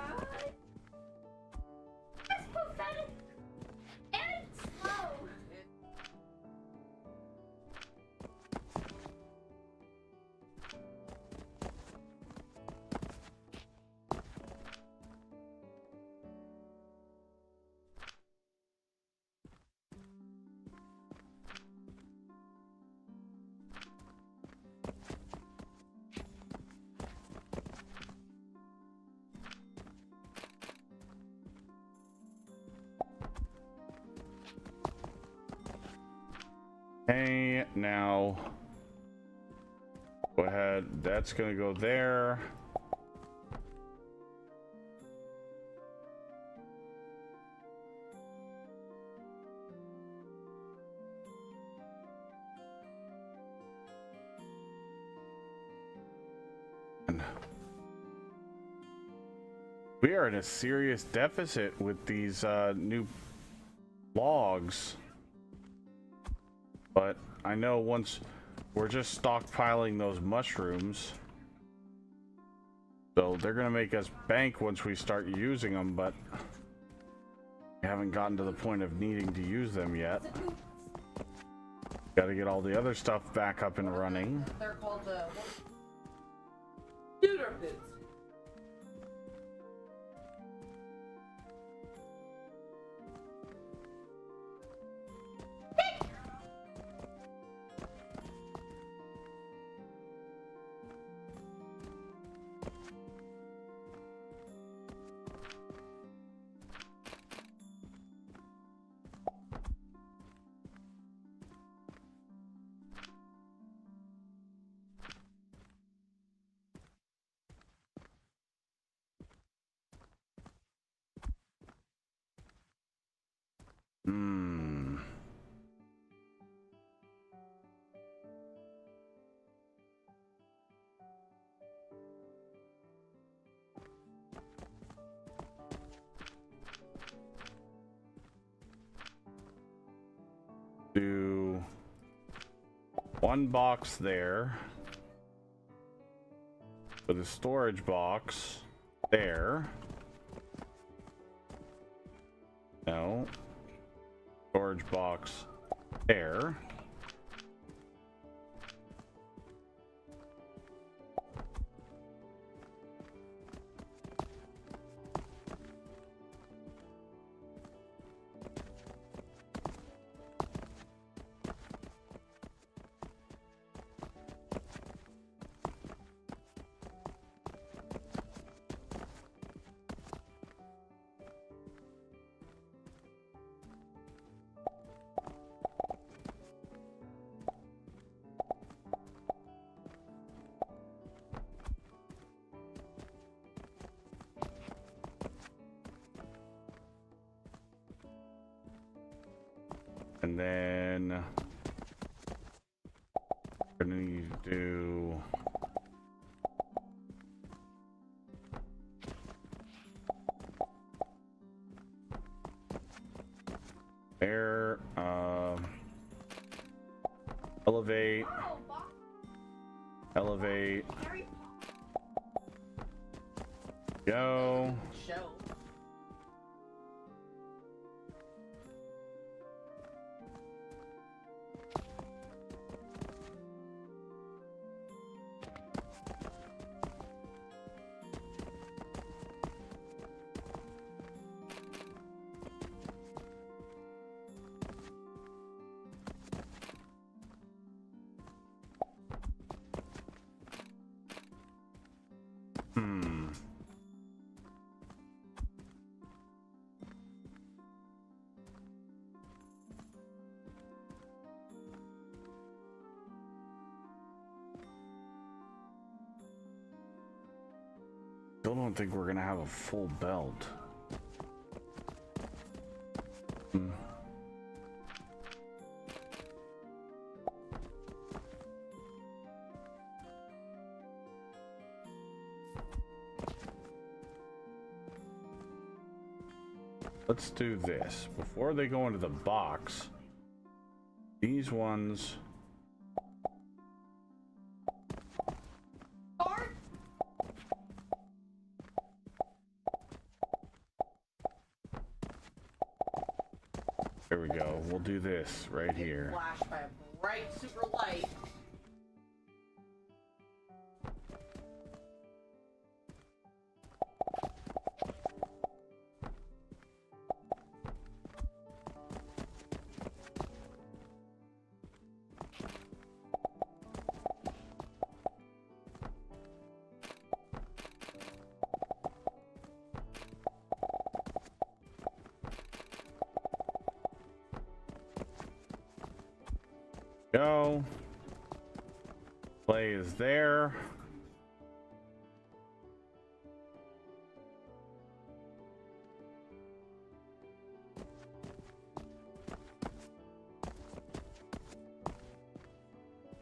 That's pathetic. And slow. Hey, now go ahead. That's gonna go there. And we are in a serious deficit with these new logs. But I know once we're just stockpiling those mushrooms, so they're gonna make us bank once we start using them, but we haven't gotten to the point of needing to use them yet. Got to get all the other stuff back up and running. They're called the shooter boots. Hmm. Do one box there with a storage box there. No. Storage box there. And then we're gonna need to do air, elevate, Oh, box. elevate, Harry go. Show. still don't think we're gonna have a full belt. Hmm. Let's do this. Before they go into the box, these ones... Guard? There we go. We'll do this right here. Flashed by a bright super light. Go. Play is there.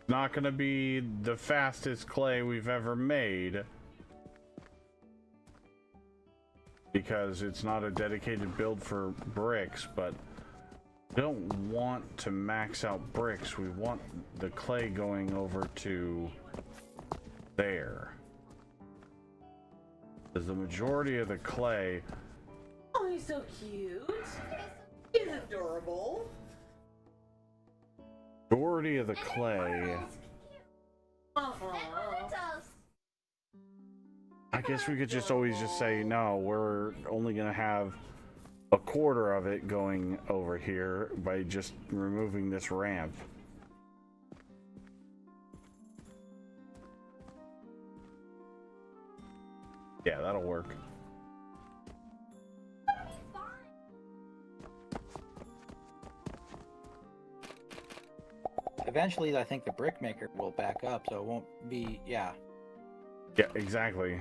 Not gonna be the fastest clay we've ever made because it's not a dedicated build for bricks, but don't want to max out bricks. We want the clay going over to there. Because the majority of the clay... Oh, he's so cute. He's adorable. Majority of the clay... I guess we could just always just say, no, we're only going to have a quarter of it going over here by just removing this ramp. Yeah, that'll work. Eventually, I think the brick maker will back up, so it won't be, yeah. Yeah, exactly.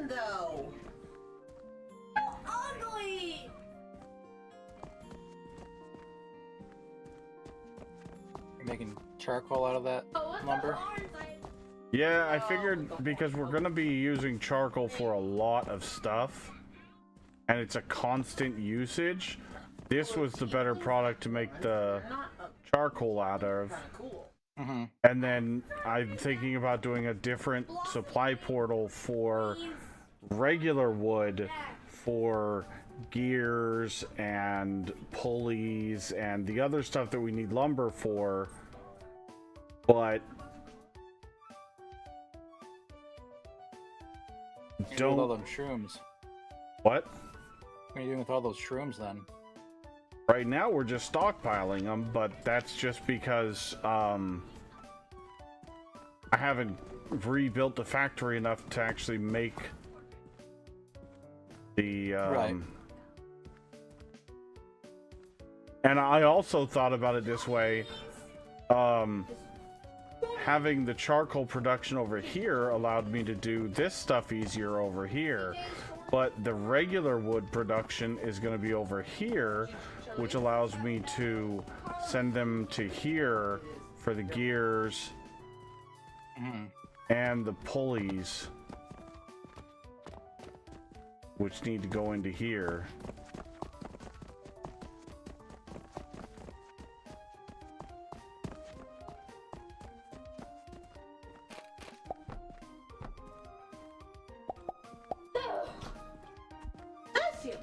No. Ugly. You're making charcoal out of that lumber? Yeah, I figured because we're gonna be using charcoal for a lot of stuff and it's a constant usage, this was the better product to make the charcoal out of. Mm-hmm. And then I'm thinking about doing a different supply portal for regular wood for gears and pulleys and the other stuff that we need lumber for, but Don't with all them shrooms. What? What are you doing with all those shrooms then? Right now we're just stockpiling them, but that's just because I haven't rebuilt the factory enough to actually make the right. And I also thought about it this way, having the charcoal production over here allowed me to do this stuff easier over here, but the regular wood production is going to be over here, which allows me to send them to here for the gears and the pulleys, which need to go into here. Bless you.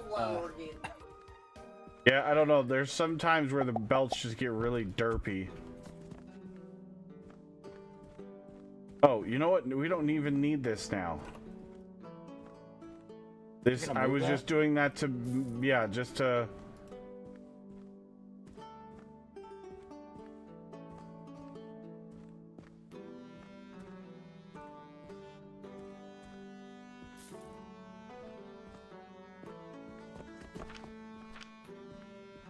flower-organic. Yeah, I don't know. There's some times where the belts just get really derpy. Oh, you know what? We don't even need this now. This, I was just doing that to, yeah, just to...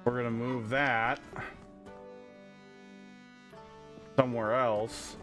We're gonna move that somewhere else.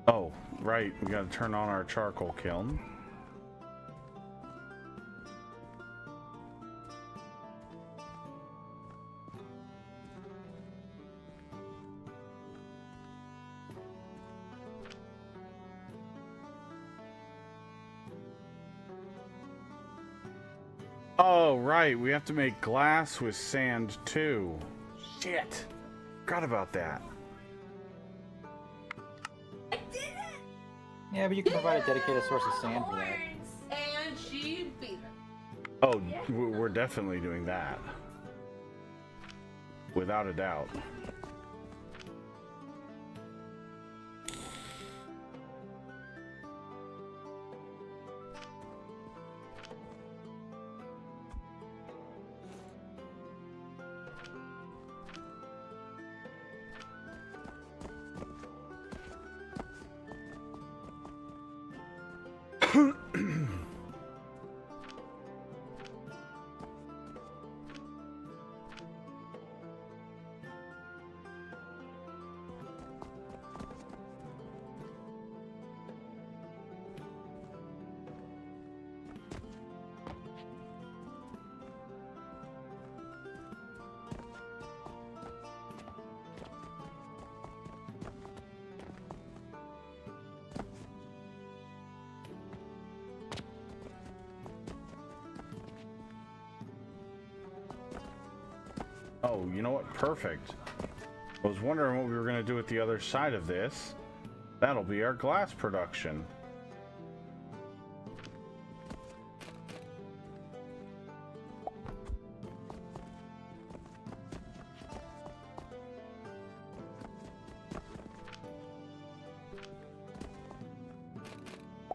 Oh, right. We gotta turn on our charcoal kiln. Oh, right. We have to make glass with sand, too. Shit. Forgot about that. I did it! Yeah, but you can provide a dedicated source of sand for that. And she beat her. Oh, we're definitely doing that. Without a doubt. Oh, you know what? Perfect. I was wondering what we were going to do with the other side of this. That'll be our glass production.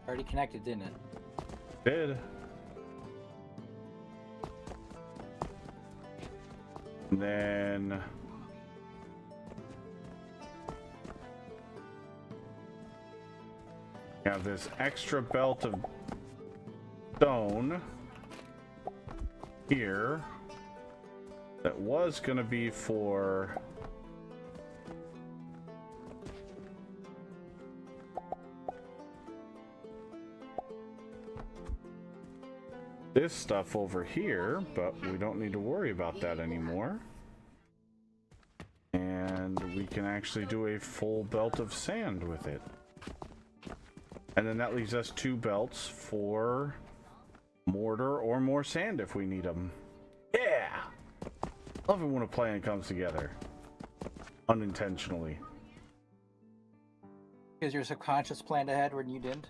Already connected, didn't it? Did. And then we have this extra belt of stone here that was going to be for this stuff over here, but we don't need to worry about that anymore. And we can actually do a full belt of sand with it. And then that leaves us 2 belts for mortar or more sand if we need them. Yeah! Love it when a plan comes together. Unintentionally. Because your subconscious planned ahead when you didn't?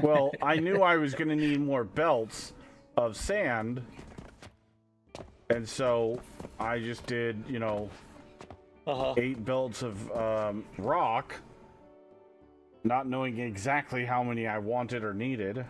Well, I knew I was going to need more belts of sand, and so I just did, you know, 8 belts of rock, not knowing exactly how many I wanted or needed.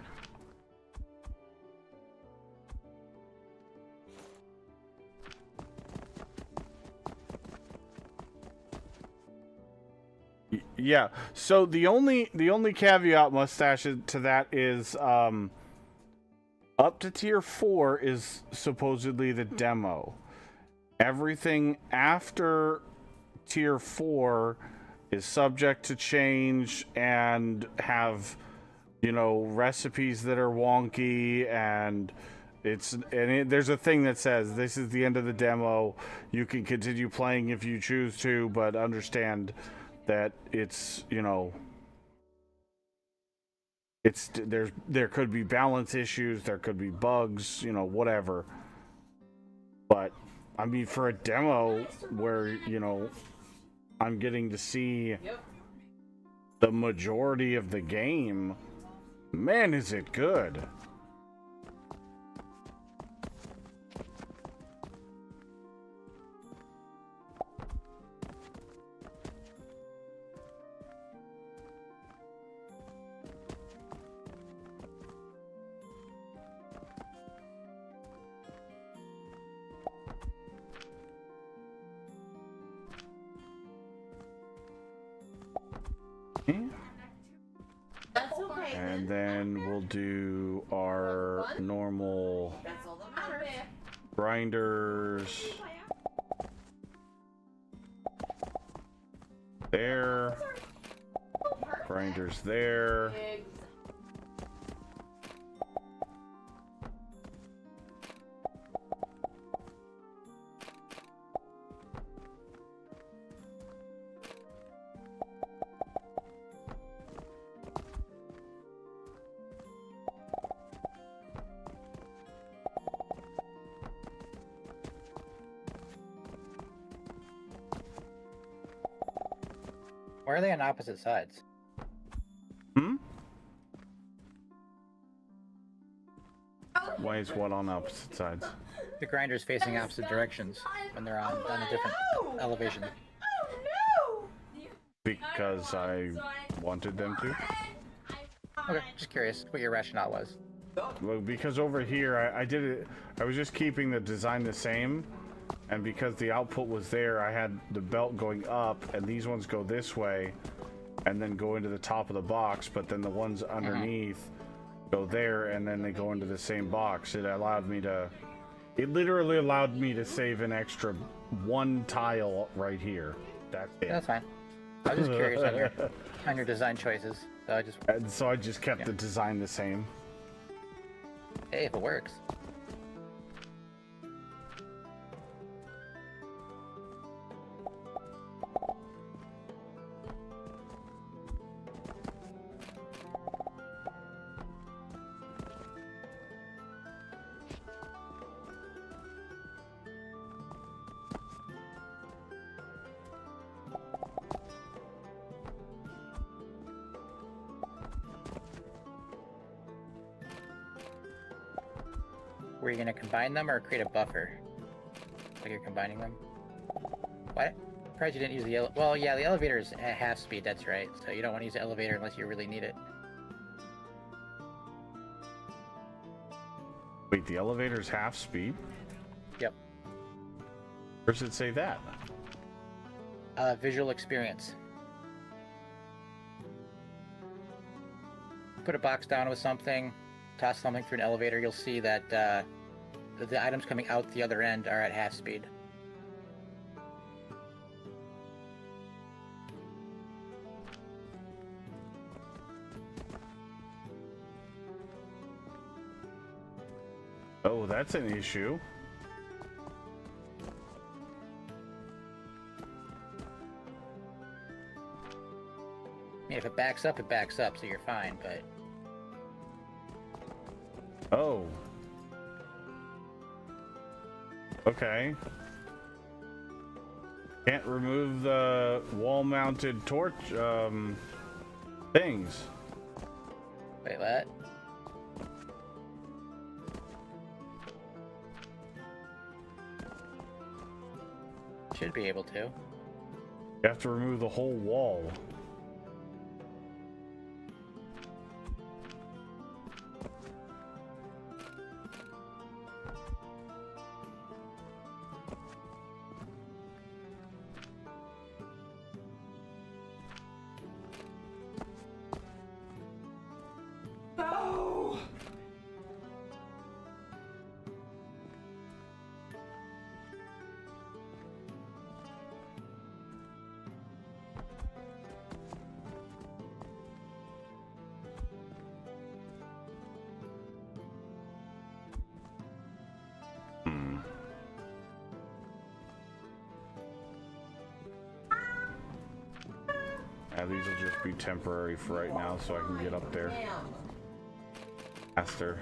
Yeah, so the only caveat, Mustache, to that is up to tier 4 is supposedly the demo. Everything after tier 4 is subject to change and have, you know, recipes that are wonky, and there's a thing that says this is the end of the demo. You can continue playing if you choose to, but understand that it's, you know, there could be balance issues, there could be bugs, you know, whatever. But I mean, for a demo where, you know, I'm getting to see the majority of the game, man, is it good. That's okay. And then we'll do our normal That's all that matters. grinders there, grinders there. Why are they on opposite sides? Why is what on opposite sides? The grinders facing opposite directions when they're on a different elevation. Oh Because I wanted them to. Okay, just curious what your rationale was. Well, because over here I did it. I was just keeping the design the same, and because the output was there, I had the belt going up, and these ones go this way, and then go into the top of the box. But then the ones underneath go there, and then they go into the same box. It allowed me to. It literally allowed me to save an extra one tile right here. That's it. That's fine. I was just curious on your design choices. So I just kept the design the same. Hey, if it works. Were you gonna combine them or create a buffer? Like you're combining them? What? Surprised you didn't use the well, yeah, the elevator is at half speed, that's right. So you don't want to use the elevator unless you really need it. Wait, the elevator's half speed? Yep. Where does it say that? Visual experience. Put a box down with something, toss something through an elevator, you'll see that the items coming out the other end are at half speed. Oh, that's an issue. I mean, if it backs up, so you're fine, but... Oh. Okay. Can't remove the wall-mounted torch, things. Wait, what? Should be able to. You have to remove the whole wall. no! Yeah, these will just be temporary for right now so I can get up there Damn. faster.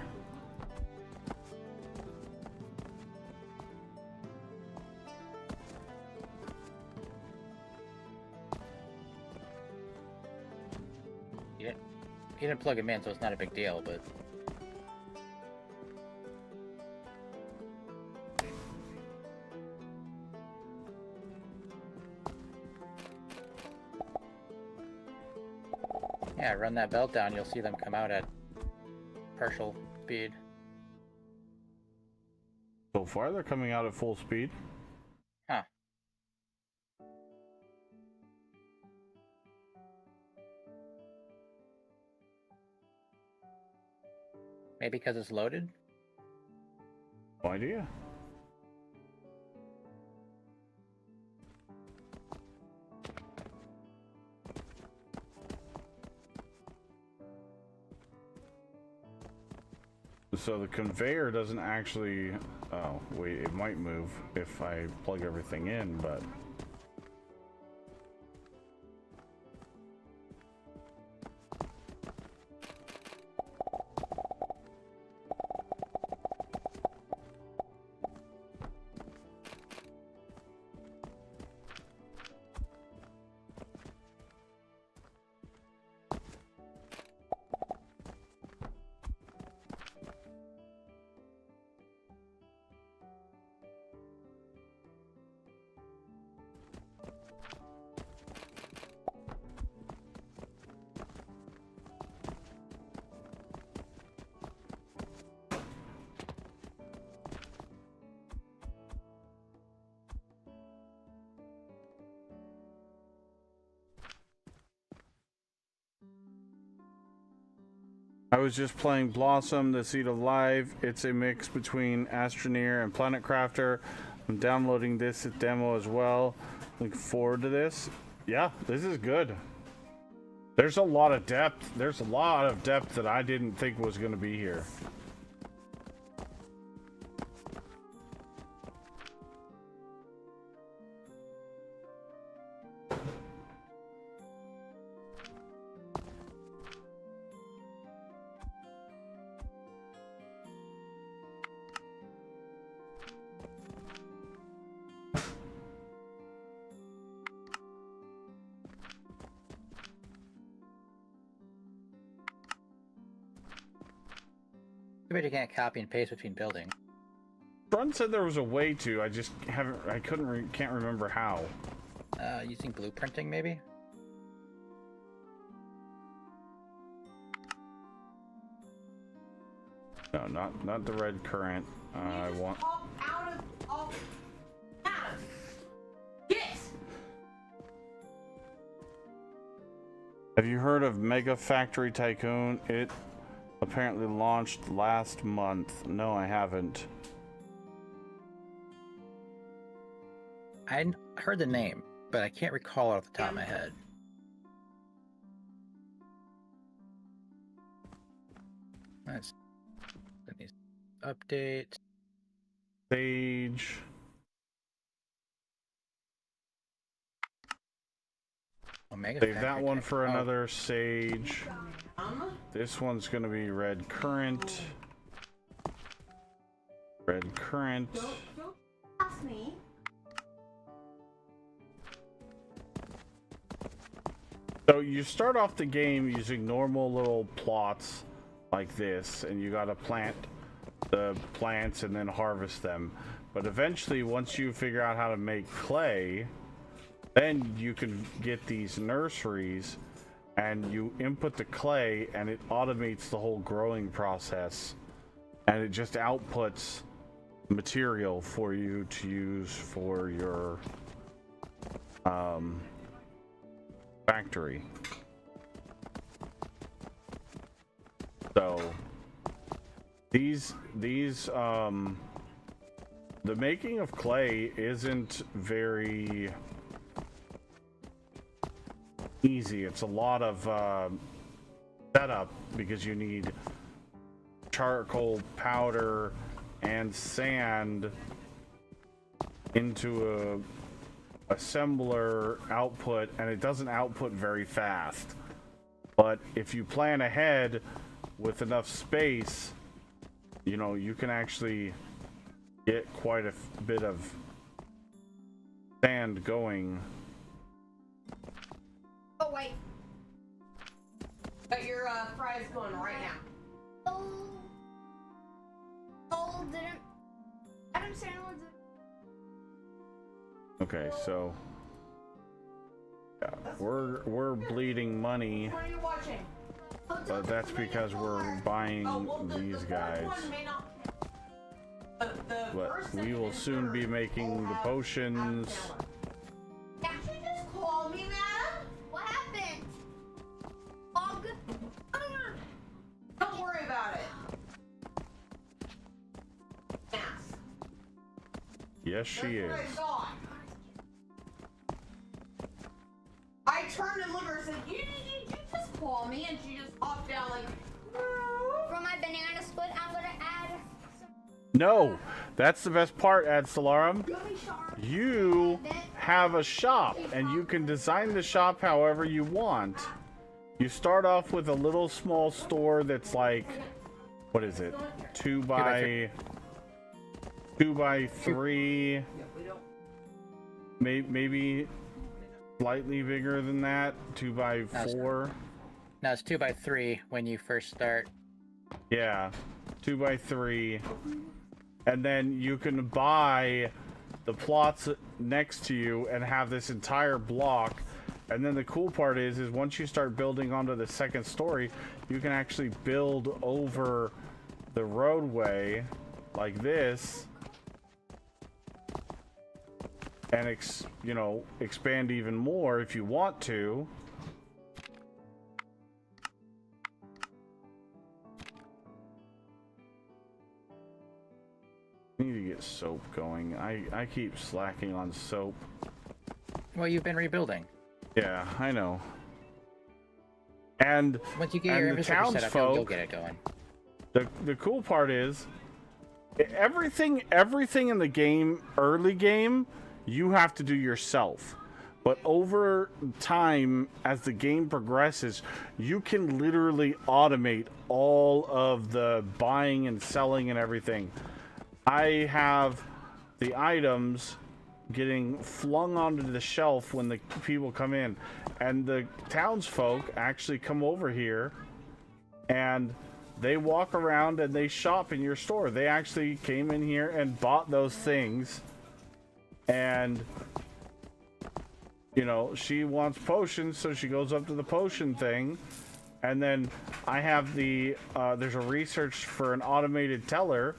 You didn't plug him in, so it's not a big deal, but... Yeah, run that belt down, you'll see them come out at partial speed. So far, they're coming out at full speed. Huh. Maybe because it's loaded? No idea. So the conveyor doesn't actually... Oh, wait, it might move if I plug everything in, but... I was just playing Blossom, the Seed of Life. It's a mix between Astroneer and Planet Crafter. I'm downloading this demo as well. Looking forward to this. Yeah, this is good. There's a lot of depth. There's a lot of depth that I didn't think was going to be here. Too bad you can't copy and paste between buildings. Brun said there was a way to. I just haven't. I can't remember how. Using blueprinting, maybe? No, not the red current. I want. Pop out of Adam. Get. Have you heard of Mega Factory Tycoon? It apparently launched last month. No, I haven't. I heard the name, but I can't recall it off the top of my head. Nice. Let me update. Sage. Omega Save Factory that one Tech. for Oh, another Sage. This one's gonna be red current. Red current. Don't ask me. So you start off the game using normal little plots like this, and you gotta plant the plants and then harvest them. But eventually, once you figure out how to make clay, then you can get these nurseries and you input the clay and it automates the whole growing process, and it just outputs material for you to use for your factory. So these the making of clay isn't very easy. It's a lot of setup because you need charcoal powder and sand into assembler output, and it doesn't output very fast. But if you plan ahead with enough space, you know, you can actually get quite a bit of sand going. Oh wait. But your fry's going right now. Oh, didn't. Adam Sandler did. Okay, so yeah, we're bleeding money, What are you watching? but that's because we're buying these guys. But we will soon be making the potions. Did you just call me, madam? What happened? All good. Don't worry about it. Yes. Yes, she is. That's what I thought. I turned and looked at her and said, you just call me? And she just hopped down like, For my banana split, I'm gonna add some No, that's the best part, Ad Solarum. gummy sharks. You have a shop, and you can design the shop however you want. You start off with a little small store that's like, what is it? 2 by 3, maybe slightly bigger than that. 2 by 4. No, it's 2 by 3 when you first start. Yeah, 2 by 3, and then you can buy the plots next to you and have this entire block. And then the cool part is once you start building onto the second story, you can actually build over the roadway like this, and expand even more if you want to. I need to get soap going. I keep slacking on soap. Well, you've been rebuilding. Yeah, I know. And Once you get your infrastructure set up, you'll townsfolk, get it going. the cool part is everything in the game, early game, you have to do yourself. But over time, as the game progresses, you can literally automate all of the buying and selling and everything. I have the items getting flung onto the shelf when the people come in, and the townsfolk actually come over here and they walk around and they shop in your store. They actually came in here and bought those things, and she wants potions, so she goes up to the potion thing, and then I have there's a research for an automated teller,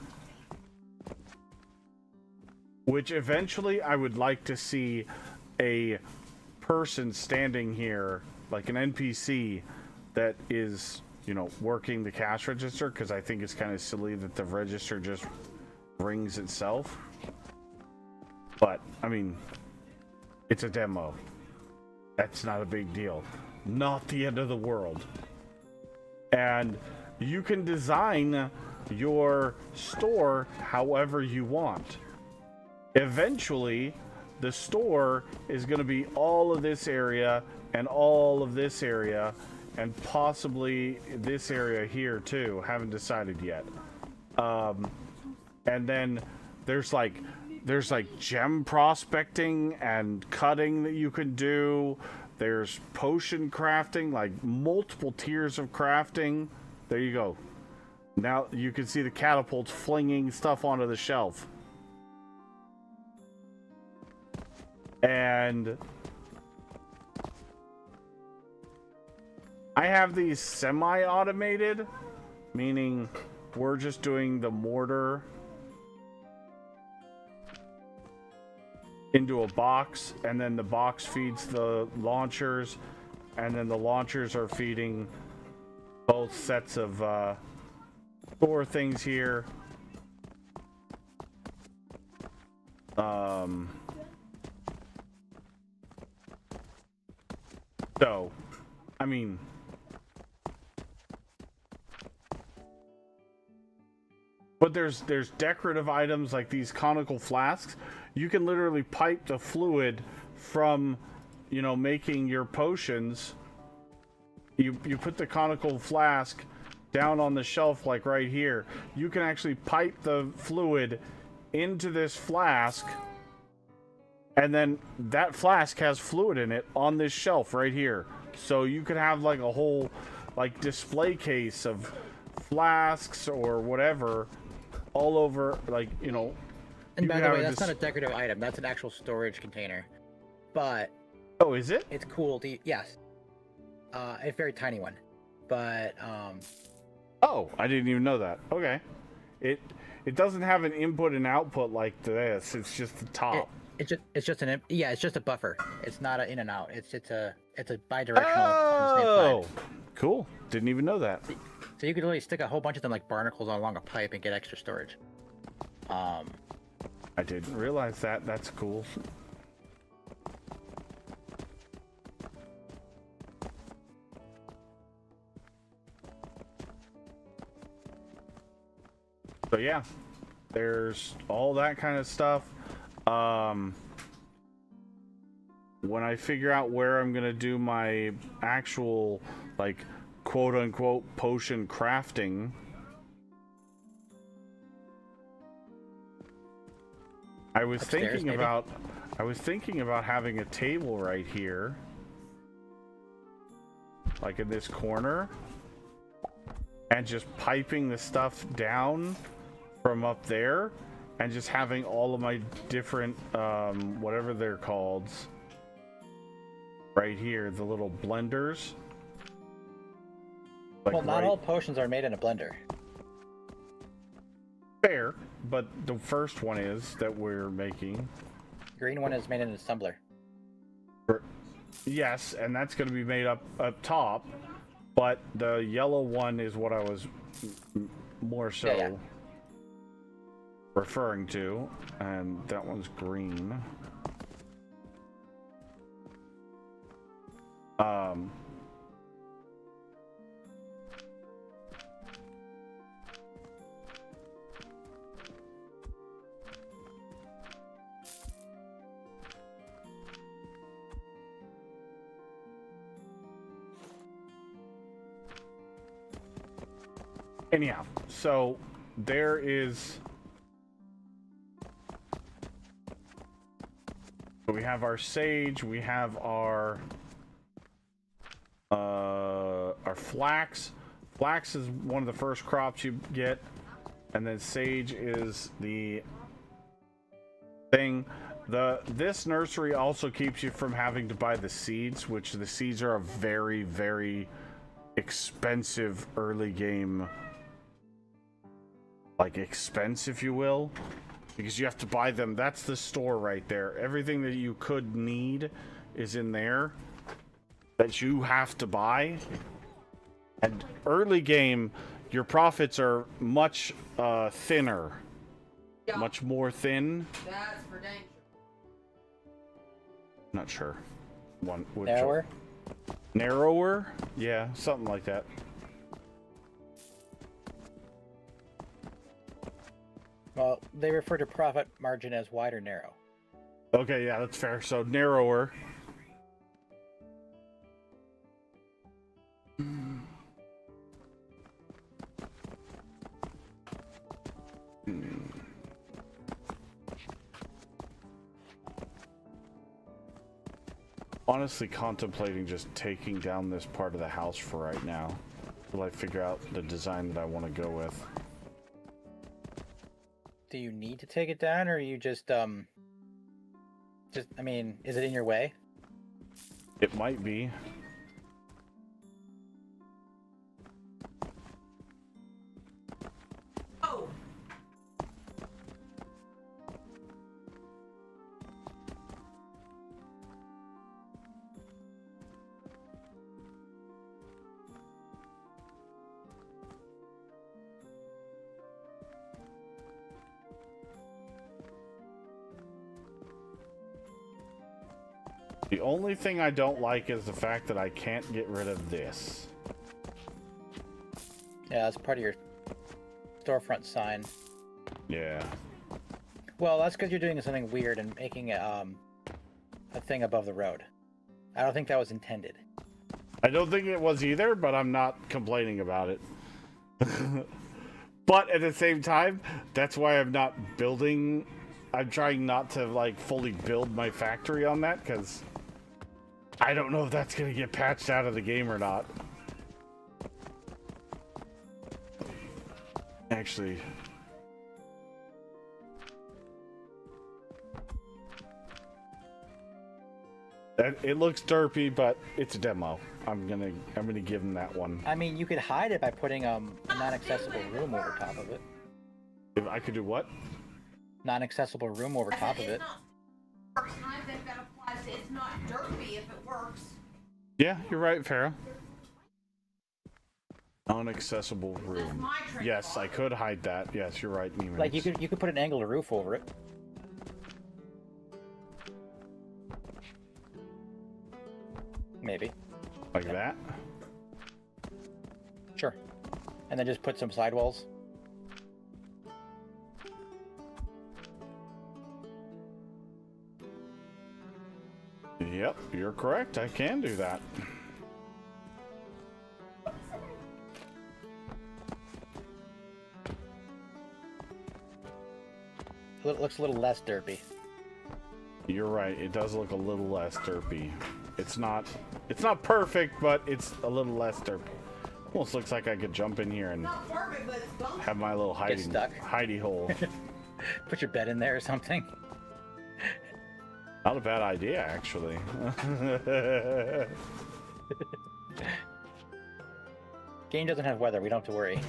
which eventually I would like to see a person standing here, like an NPC, that is, working the cash register, because I think it's kind of silly that the register just rings itself. But, I mean, it's a demo. That's not a big deal. Not the end of the world. And you can design your store however you want. Eventually, the store is going to be all of this area and all of this area and possibly this area here too. Haven't decided yet. And then there's like gem prospecting and cutting that you can do. There's potion crafting, like multiple tiers of crafting. There you go. Now you can see the catapults flinging stuff onto the shelf. And I have these semi-automated, meaning we're just doing the mortar into a box, and then the box feeds the launchers, and then the launchers are feeding both sets of store things here. So, I mean, but there's decorative items like these conical flasks. You can literally pipe the fluid from, you know, making your potions, you put the conical flask down on the shelf, like right here. You can actually pipe the fluid into this flask, and then that flask has fluid in it on this shelf right here. So you could have like a whole like display case of flasks or whatever all over, like, you know. And by the way, that's not a decorative item. That's an actual storage container. But oh, is it? it's cool to yes. A very tiny one. But oh, I didn't even know that. Okay. It doesn't have an input and output like this. It's just the top. it's just a buffer. It's not an in and out. It's a bidirectional. Oh, cool. Didn't even know that. So you could literally stick a whole bunch of them like barnacles along a pipe and get extra storage. I didn't realize that. That's cool. So yeah, there's all that kind of stuff. When I figure out where I'm gonna do my actual, like, quote unquote potion crafting, I was thinking about having a table right here, like in this corner, and just piping the stuff down from up there, and just having all of my different whatever they're called right here, the little blenders. Like, well, not all potions are made in a blender. Fair, but the first one is that we're making. Green one is made in a tumbler. Yes, and that's going to be made up top, but the yellow one is what I was more so referring to, and that one's green. Anyhow, so there is. We have our sage. We have our flax. Flax is one of the first crops you get, and then sage is the thing. This nursery also keeps you from having to buy the seeds, which the seeds are a very, very expensive early game, like, expense, if you will, because you have to buy them. That's the store right there. Everything that you could need is in there that you have to buy. And early game, your profits are much thinner, much more thin. That's for dang sure. Not sure. Narrower? Narrower? Yeah, something like that. Well, they refer to profit margin as wide or narrow. Okay, yeah, that's fair. So narrower. Honestly contemplating just taking down this part of the house for right now till I figure out the design that I want to go with. Do you need to take it down, or are you just I mean, is it in your way? It might be. Oh. The only thing I don't like is the fact that I can't get rid of this. Yeah, that's part of your storefront sign. Yeah. Well, that's because you're doing something weird and making it a thing above the road. I don't think that was intended. I don't think it was either, but I'm not complaining about it. But at the same time, that's why I'm not building. I'm trying not to like fully build my factory on that because I don't know if that's going to get patched out of the game or not. Actually, it looks derpy, but it's a demo. I'm gonna give them that one. I mean, you could hide it by putting a non-accessible room over top of it. If I could do what? Non-accessible room over top of it. First time that applies to it's not derpy if it works. Yeah, you're right, Farrah. Unaccessible That's room. my train of Yes, I thought. could hide that. Yes, you're right, Neiman. Like you could put an angled roof over it. Maybe. Like that? Sure. And then just put some sidewalls. Yep, you're correct. I can do that. It looks a little less derpy. You're right. It does look a little less derpy. It's not perfect, but it's a little less derpy. Almost looks like I could jump in here and Not perfect, but it's bumpy. have my little stuck. hidey hole. Put your bed in there or something. Not a bad idea, actually. Game doesn't have weather. We don't have to worry.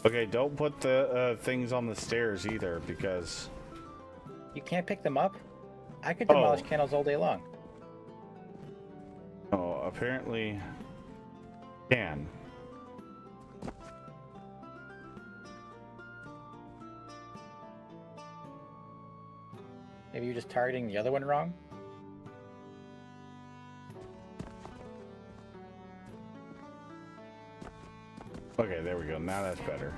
Okay, don't put the things on the stairs either, because... You can't pick them up? I could demolish Oh. candles all day long. Oh, apparently... can. Maybe you're just targeting the other one wrong? Okay, there we go. Now that's better.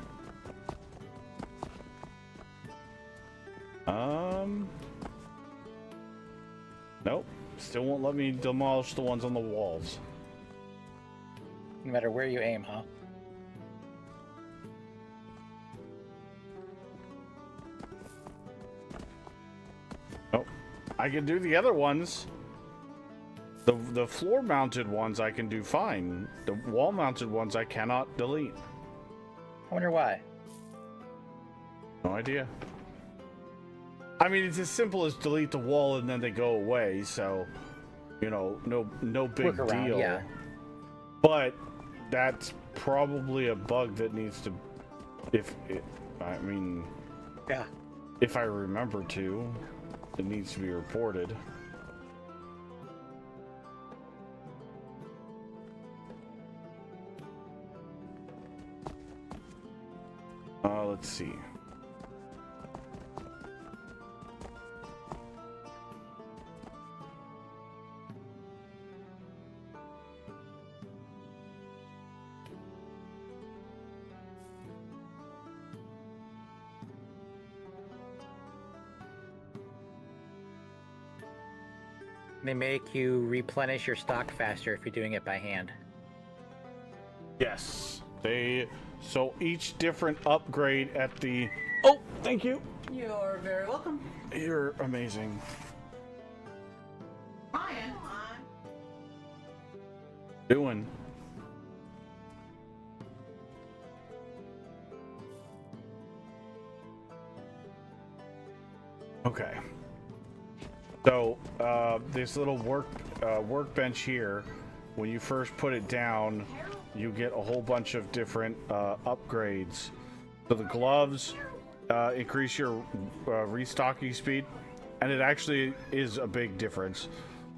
Nope. Still won't let me demolish the ones on the walls. No matter where you aim, huh? Nope. I can do the other ones. The floor mounted ones I can do fine. The wall mounted ones I cannot delete. I wonder why. No idea. I mean, it's as simple as delete the wall and then they go away, so you know, no big Workaround, deal. yeah. But that's probably a bug that needs to, I mean, Yeah. if I remember to, it needs to be reported. Let's see. They make you replenish your stock faster if you're doing it by hand. Yes. So each different upgrade at the... Oh, thank you. You're very welcome. You're amazing. Ryan, Doing. Okay. So this little workbench here, when you first put it down, you get a whole bunch of different upgrades. So the gloves increase your restocking speed, and it actually is a big difference.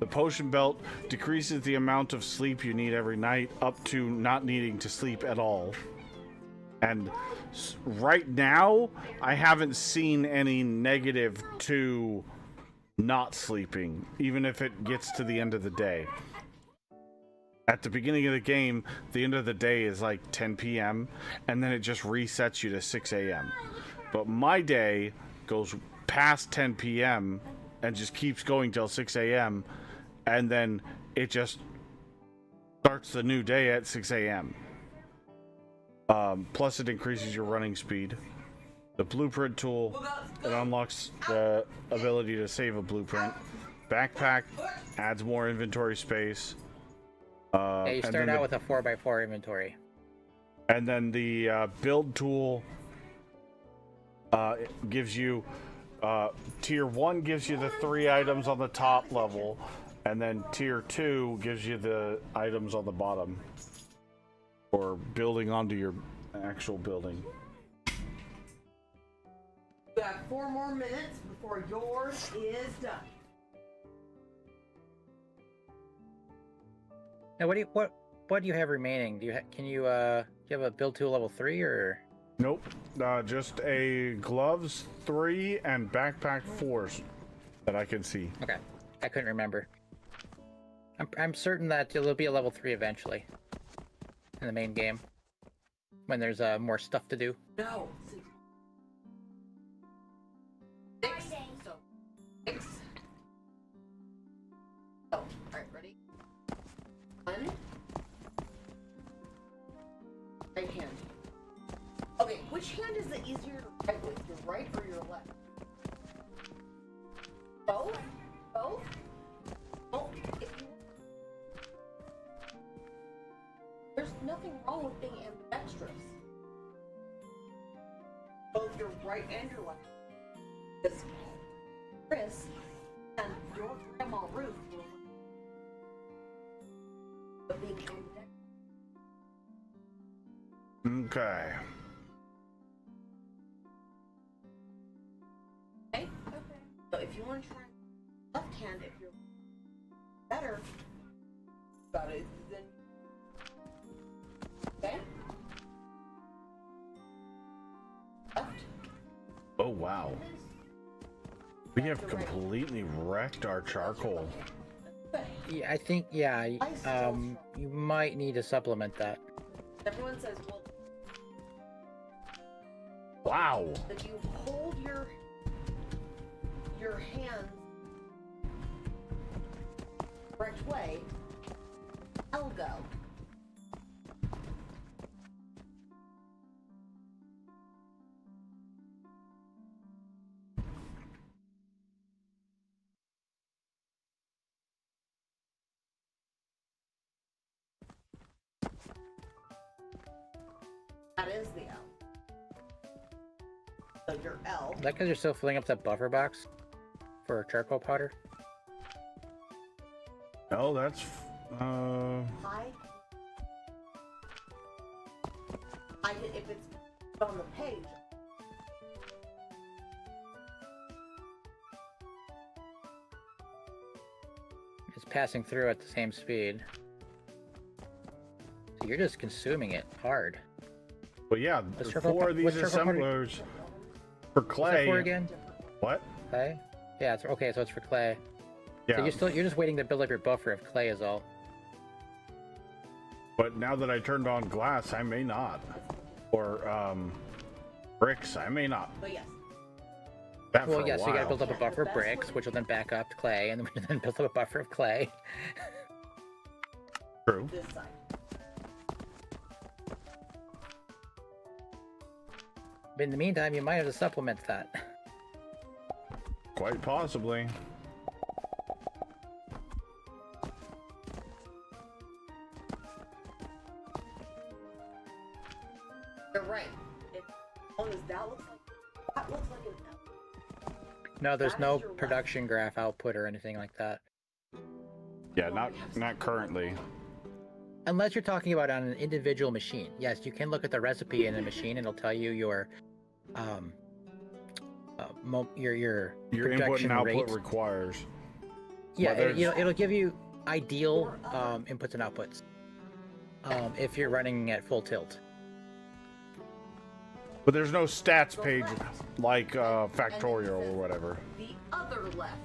The potion belt decreases the amount of sleep you need every night up to not needing to sleep at all. And right now, I haven't seen any negative to not sleeping, even if it gets to the end of the day. At the beginning of the game, the end of the day is like 10 p.m. and then it just resets you to 6 a.m. But my day goes past 10 p.m. and just keeps going till 6 a.m. and then it just starts the new day at 6 a.m. Plus it increases your running speed. The blueprint tool, it unlocks the ability to save a blueprint. Backpack adds more inventory space. Yeah, you start out with a 4x4 inventory. And then the build tool it gives you tier 1 gives you the 3 items on the top level, and then tier 2 gives you the items on the bottom for building onto your actual building. You have 4 more minutes before yours is done. Now, what do you have remaining? Do you have a build tool level 3 or? Nope, just a gloves 3 and backpack 4s that I can see. Okay, I couldn't remember. I'm certain that there'll be a level 3 eventually in the main game when there's more stuff to do. No. 6. So 6. Oh, all right, ready? 1. Right hand. Okay, which hand is it easier to write with, your right or your left? Both? Both? Oh, if you... There's nothing wrong with being ambidextrous. Both your right and your left. Because Chris and your grandma Ruth will be ambidextrous. Okay. Okay? So if you want to try left hand, if you're better about it, then okay? Left. Oh wow. We have completely wrecked our charcoal. Yeah, I think you might need to supplement that. Everyone says, well, Wow. if you hold your hands the correct way, I'll go. That is the L. So your L. Is that because you're still filling up that buffer box for charcoal powder? Oh, that's I if it's on the page. It's passing through at the same speed. So you're just consuming it hard. Well, yeah. What's charcoal For these what's charcoal powder? assemblers for What's that clay. for again? What? Clay? Yeah, it's okay, so it's for clay. Yeah. So you're just waiting to build up your buffer of clay is all. But now that I turned on glass, I may not. Or bricks, I may not. But yes. That Well, for a yes, you gotta while. build up a buffer of bricks, which will then back up to clay, and then build up a buffer of clay. True. This side. But in the meantime, you might have to supplement that. Quite possibly. You're right. As long as that looks like an L. No, there's That no is your production graph output or anything like that. Yeah, not currently. Unless you're talking about on an individual machine. Yes, you can look at the recipe in a machine and it'll tell you your Your input production and output rate. requires. Yeah, Well, there's- it'll give you ideal inputs and outputs if you're running at full tilt. But there's no stats page like Factorial or whatever. The other left.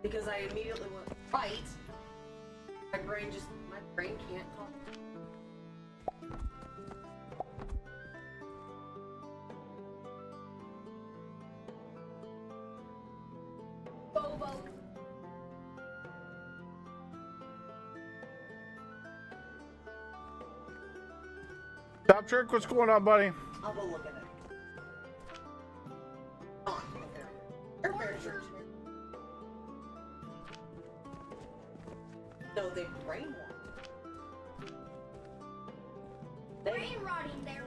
Because I immediately went right. My brain can't talk. boat. Top Trick, what's going on, buddy? I'll go look at it. Oh, okay. Airfare church. No, they brainwash. Brain rotting there.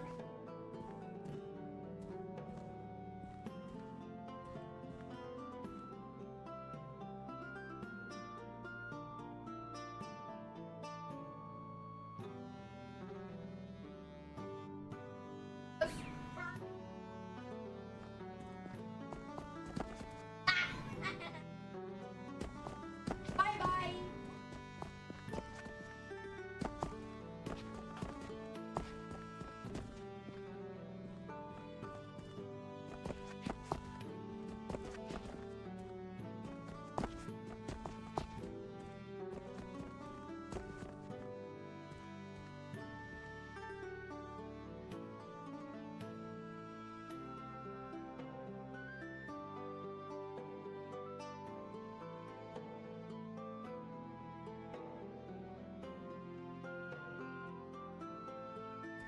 Bye bye.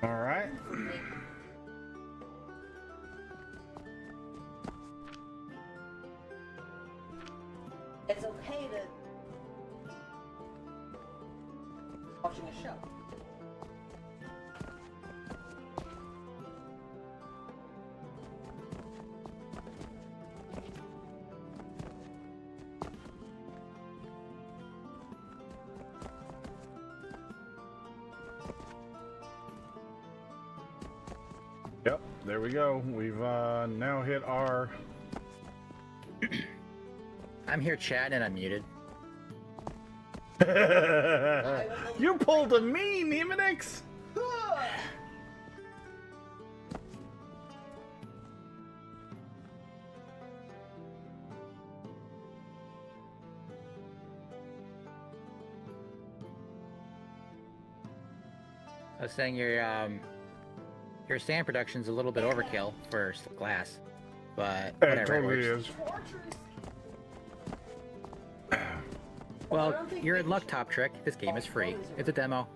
All right. It's okay to watching a show. Yep, there we go. We've now hit our. I'm here chatting and I'm muted. You pulled a me, Nemonix. I was saying your sand production's a little bit overkill for glass, but It whatever. It totally works. is. Well, you're in luck, Top Trick. This game is free. It's a demo.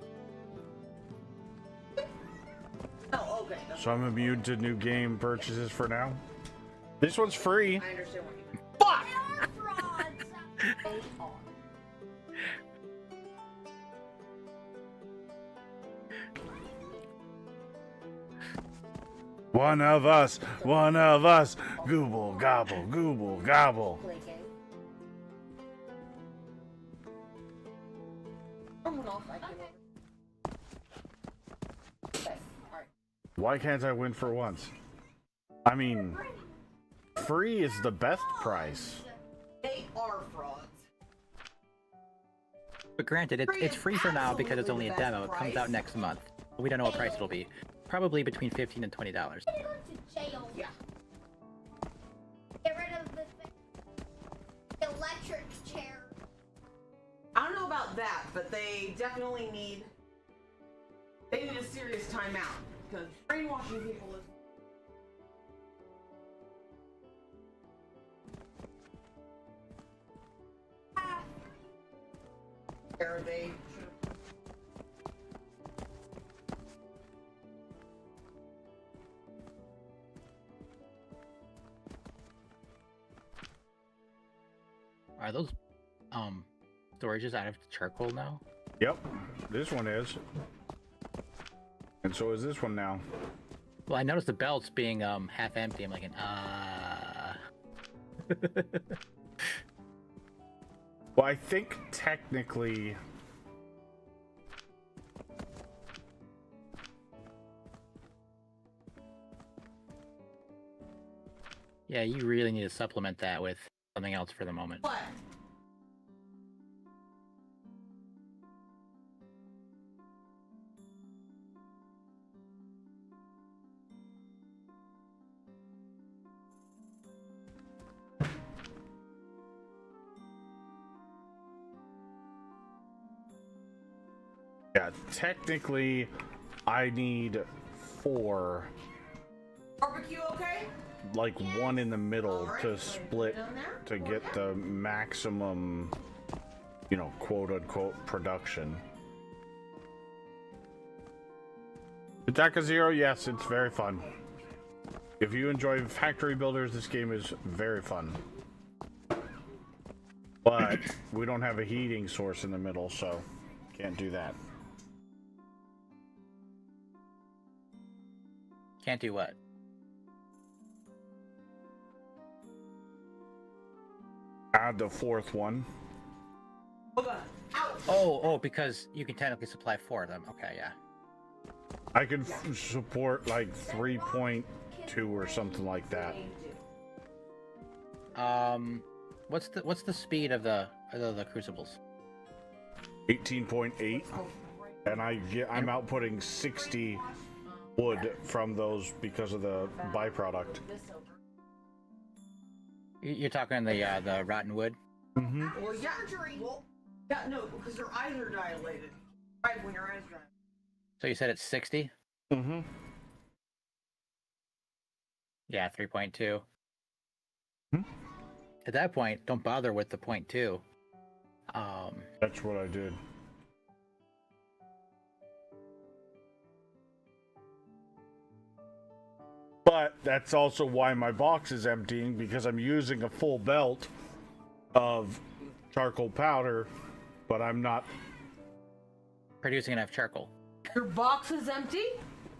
Oh, okay. So I'm immune to new game purchases for now. This one's free. I understand what you mean. Fuck! They are frauds. They are. One of us, one of us. Gooble, gobble, gooble, gobble. Play game. Someone off, I can. Okay, alright. Why can't I win for once? I mean, free is the best price. They are frauds. But granted, Free it's is free for now because it's absolutely only a the best demo. It comes price. out next month. We don't know what price it'll be. Probably between $15 and $20. Go to jail. Yeah. Get rid of the electric chair. I don't know about that, but they definitely need a serious timeout because brainwashing people is. Are they? Are those storages out of charcoal now? Yep, this one is. And so is this one now. Well, I noticed the belts being half empty. I'm like, Well, I think technically. yeah, you really need to supplement that with something else for the moment. What? Yeah, technically, I need 4. Barbecue okay? like one in the middle Alright, to go ahead and split put it on there. to get the maximum, you know, quote unquote production. Attack of Zero, yes, it's very fun. If you enjoy factory builders, this game is very fun. But we don't have a heating source in the middle, so can't do that. Can't do what? Add the fourth one. Hold on. Ouch. Oh, because you can technically supply 4 of them. Okay, yeah. I could support like 3.2 or something like that. What's the speed of the crucibles? 18.8, and I'm outputting 60 wood from those because of the byproduct. You're talking the rotten wood. Mm-hmm. Well, yeah. Well, yeah, no, because your eyes are dilated. Right when your eyes are dilated. So you said it's 60? Mm-hmm. Yeah, 3.2. Hmm? At that point, don't bother with the 0.2. That's what I did. But that's also why my box is emptying, because I'm using a full belt of charcoal powder, but I'm not. Producing enough charcoal. Your box is empty?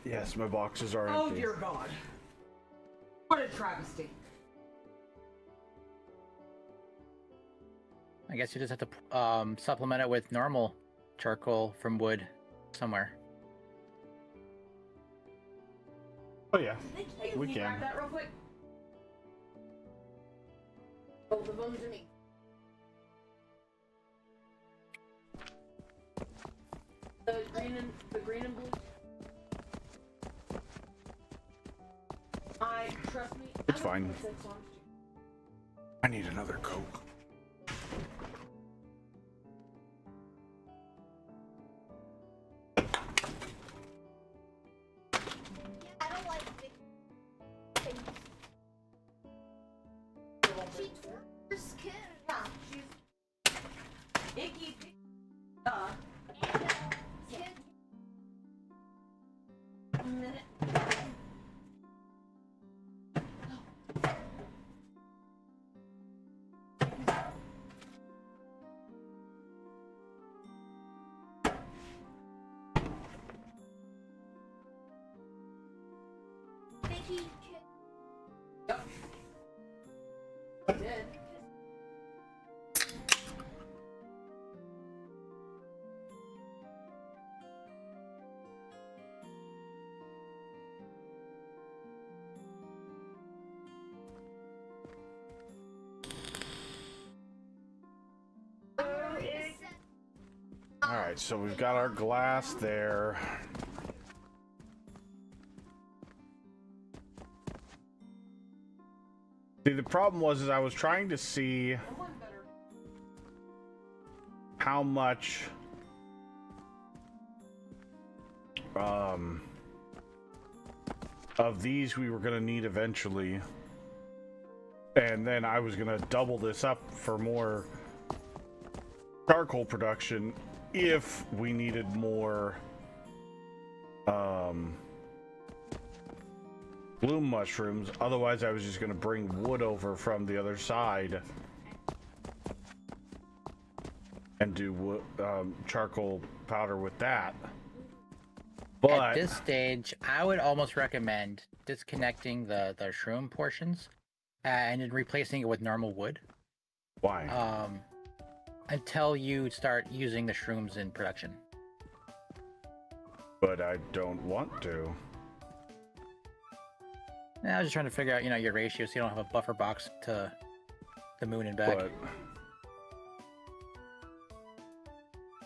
Yes, my boxes are Oh, empty. dear God. What a travesty. I guess you just have to supplement it with normal charcoal from wood somewhere. Oh yeah, Hey, we you can. grab that real quick? Both of them to me. The green and blue. Trust me. It's fine. I need another Coke. I don't like big things. She tore her skin. Yeah, she's icky. And, kids. A minute. Vicky, kid. Yep. I did. All right, so we've got our glass there. See, the problem was I was trying to see how much of these we were going to need eventually, and then I was going to double this up for more charcoal production if we needed more bloom mushrooms. Otherwise I was just going to bring wood over from the other side and do charcoal powder with that. But at this stage, I would almost recommend disconnecting the shroom portions and then replacing it with normal wood. why? Until you start using the shrooms in production. But I don't want to. I was just trying to figure out, your ratio so you don't have a buffer box to the moon and back. But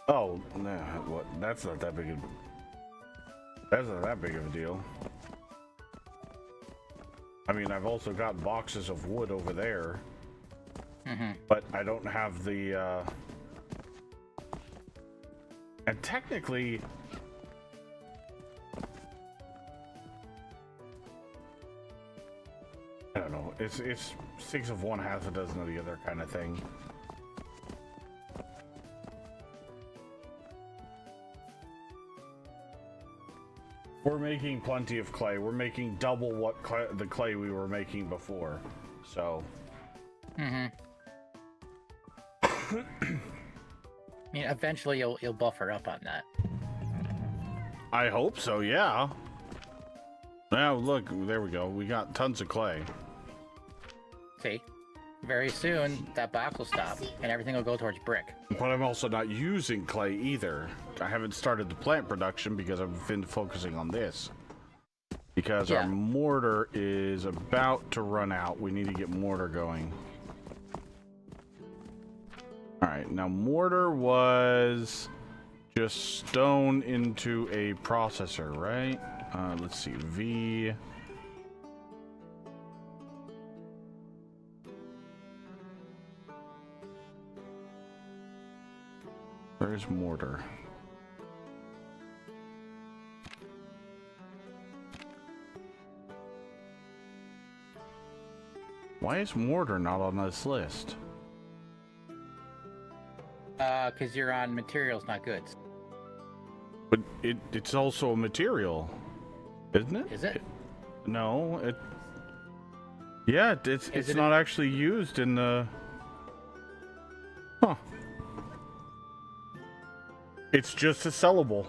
oh no, what? That's not that big. That's not that big of a deal. I mean, I've also got boxes of wood over there, but I don't have the. And technically, don't know. It's 6 of one, half a dozen of the other kind of thing. We're making plenty of clay. We're making double what the clay we were making before. So. Mm-hmm. I mean, eventually you'll buffer up on that. I hope so, yeah. Now look, there we go. We got tons of clay. See? Very soon, that box will stop, and everything will go towards brick. But I'm also not using clay either. I haven't started the plant production because I've been focusing on this. Because our mortar is about to run out. We need to get mortar going. Alright, now mortar was just stone into a processor, right? Let's see, V. Where's mortar? Why is mortar not on this list? Because you're on materials, not goods. But it's also a material, isn't it? Is it? No, it. Yeah, it's not actually used in the. Huh. It's just a sellable.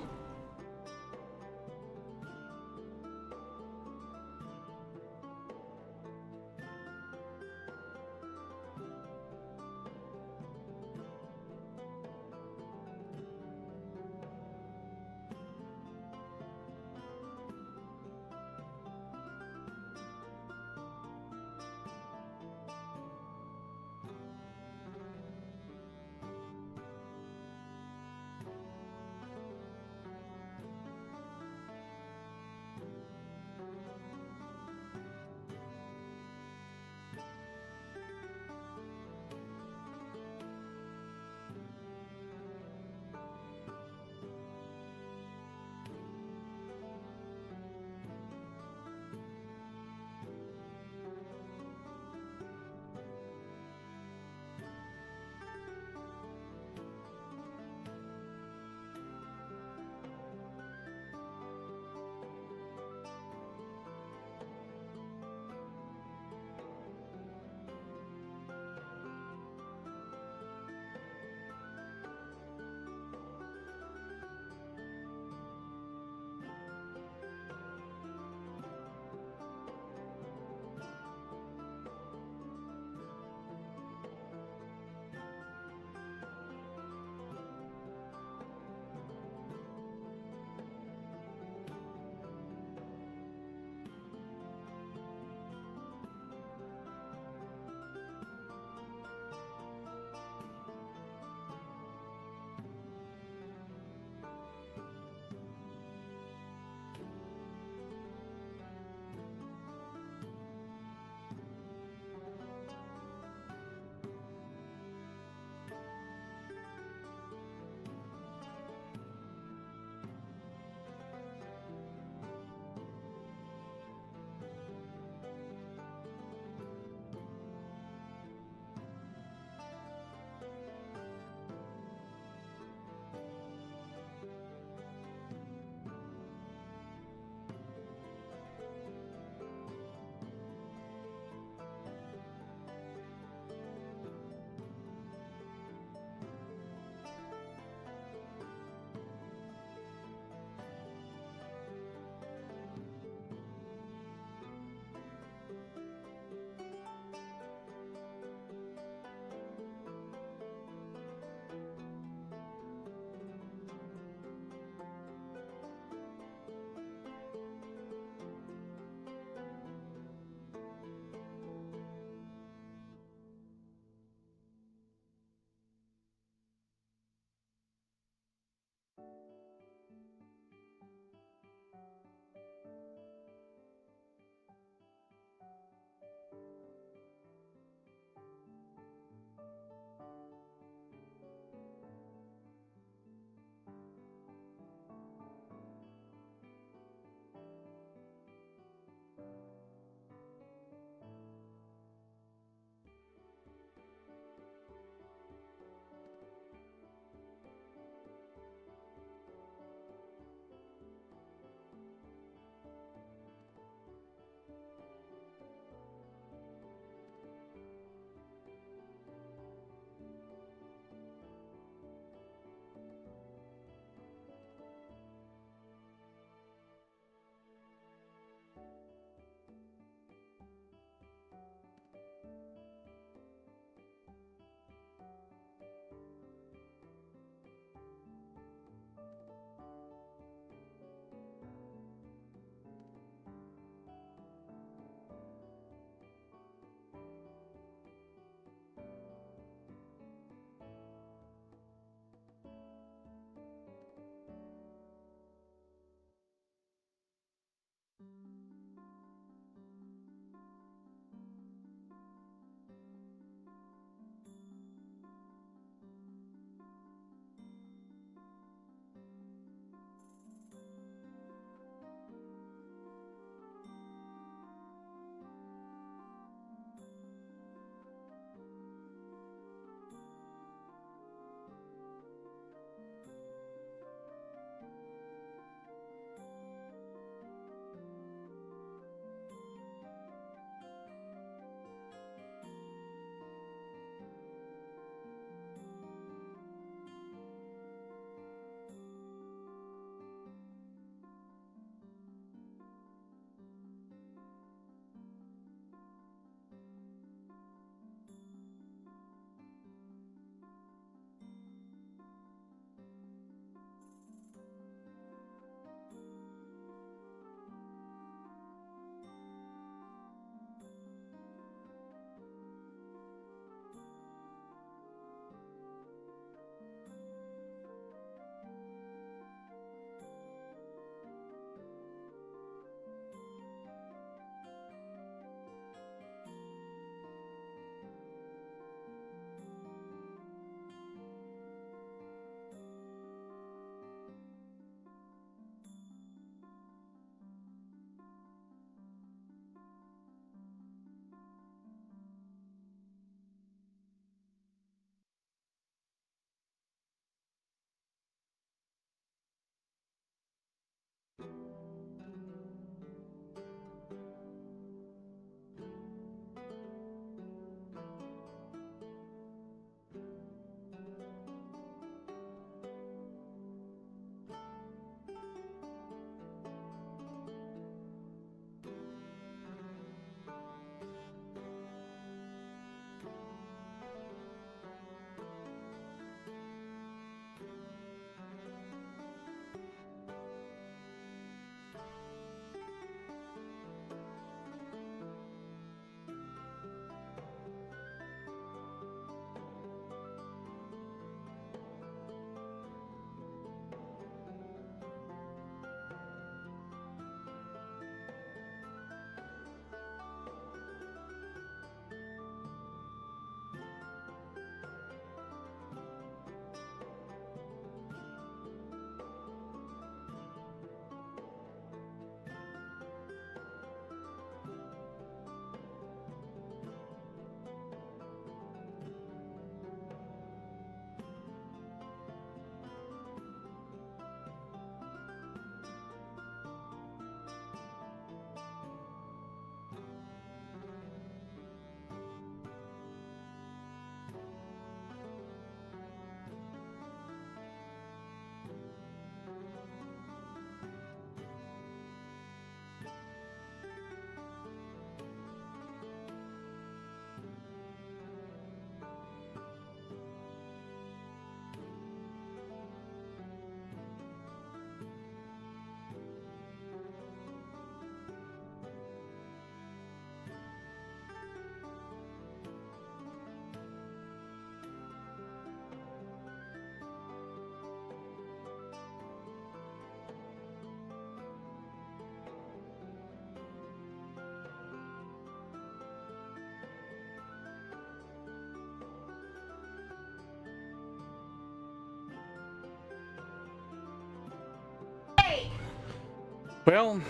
Well,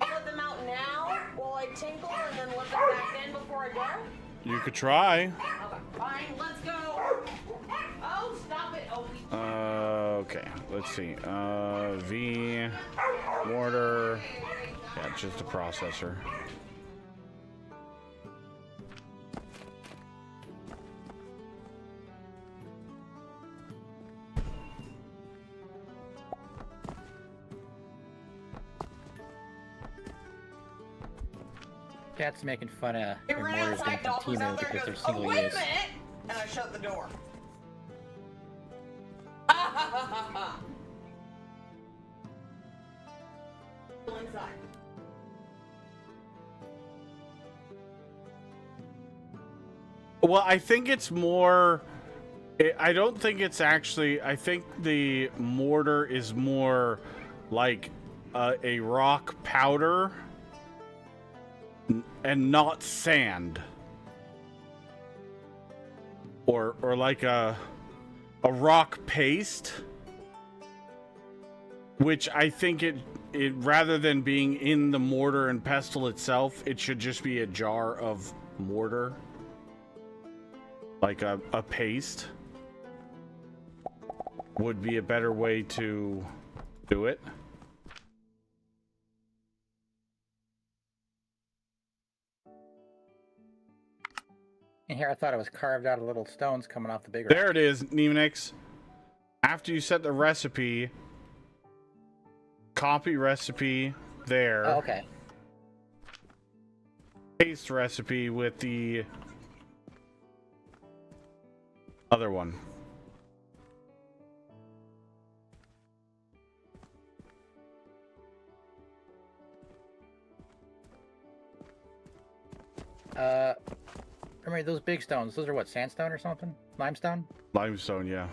Let them out now while I tinkle and then let them back in before I go? you could try. Okay, fine, let's go. Oh, stop it. Oh, Okay, let's see. V, mortar. Yeah, it's just a processor. Cat's making fun of It your ran mortars outside, getting dog was Timu out there because they're goes, oh, single wait use. a minute! And I shut the door. Still inside. Well, I think it's more. I don't think it's actually. I think the mortar is more like a rock powder and not sand, or like a rock paste, which I think it rather than being in the mortar and pestle itself, it should just be a jar of mortar. Like a paste would be a better way to do it. And here I thought it was carved out of little stones coming off the big rock. There it is, Nemonix. After you set the recipe, copy recipe there. Oh, okay. Paste recipe with the other one. Remember those big stones? Those are what, sandstone or something? Limestone? Limestone, yeah.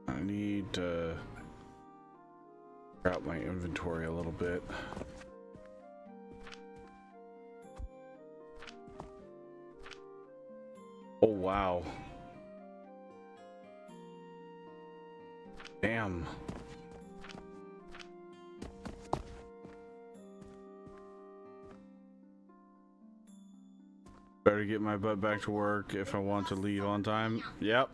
I need to out my inventory a little bit. Oh wow. Damn. Better get my butt back to work if I want to leave on time. Yep.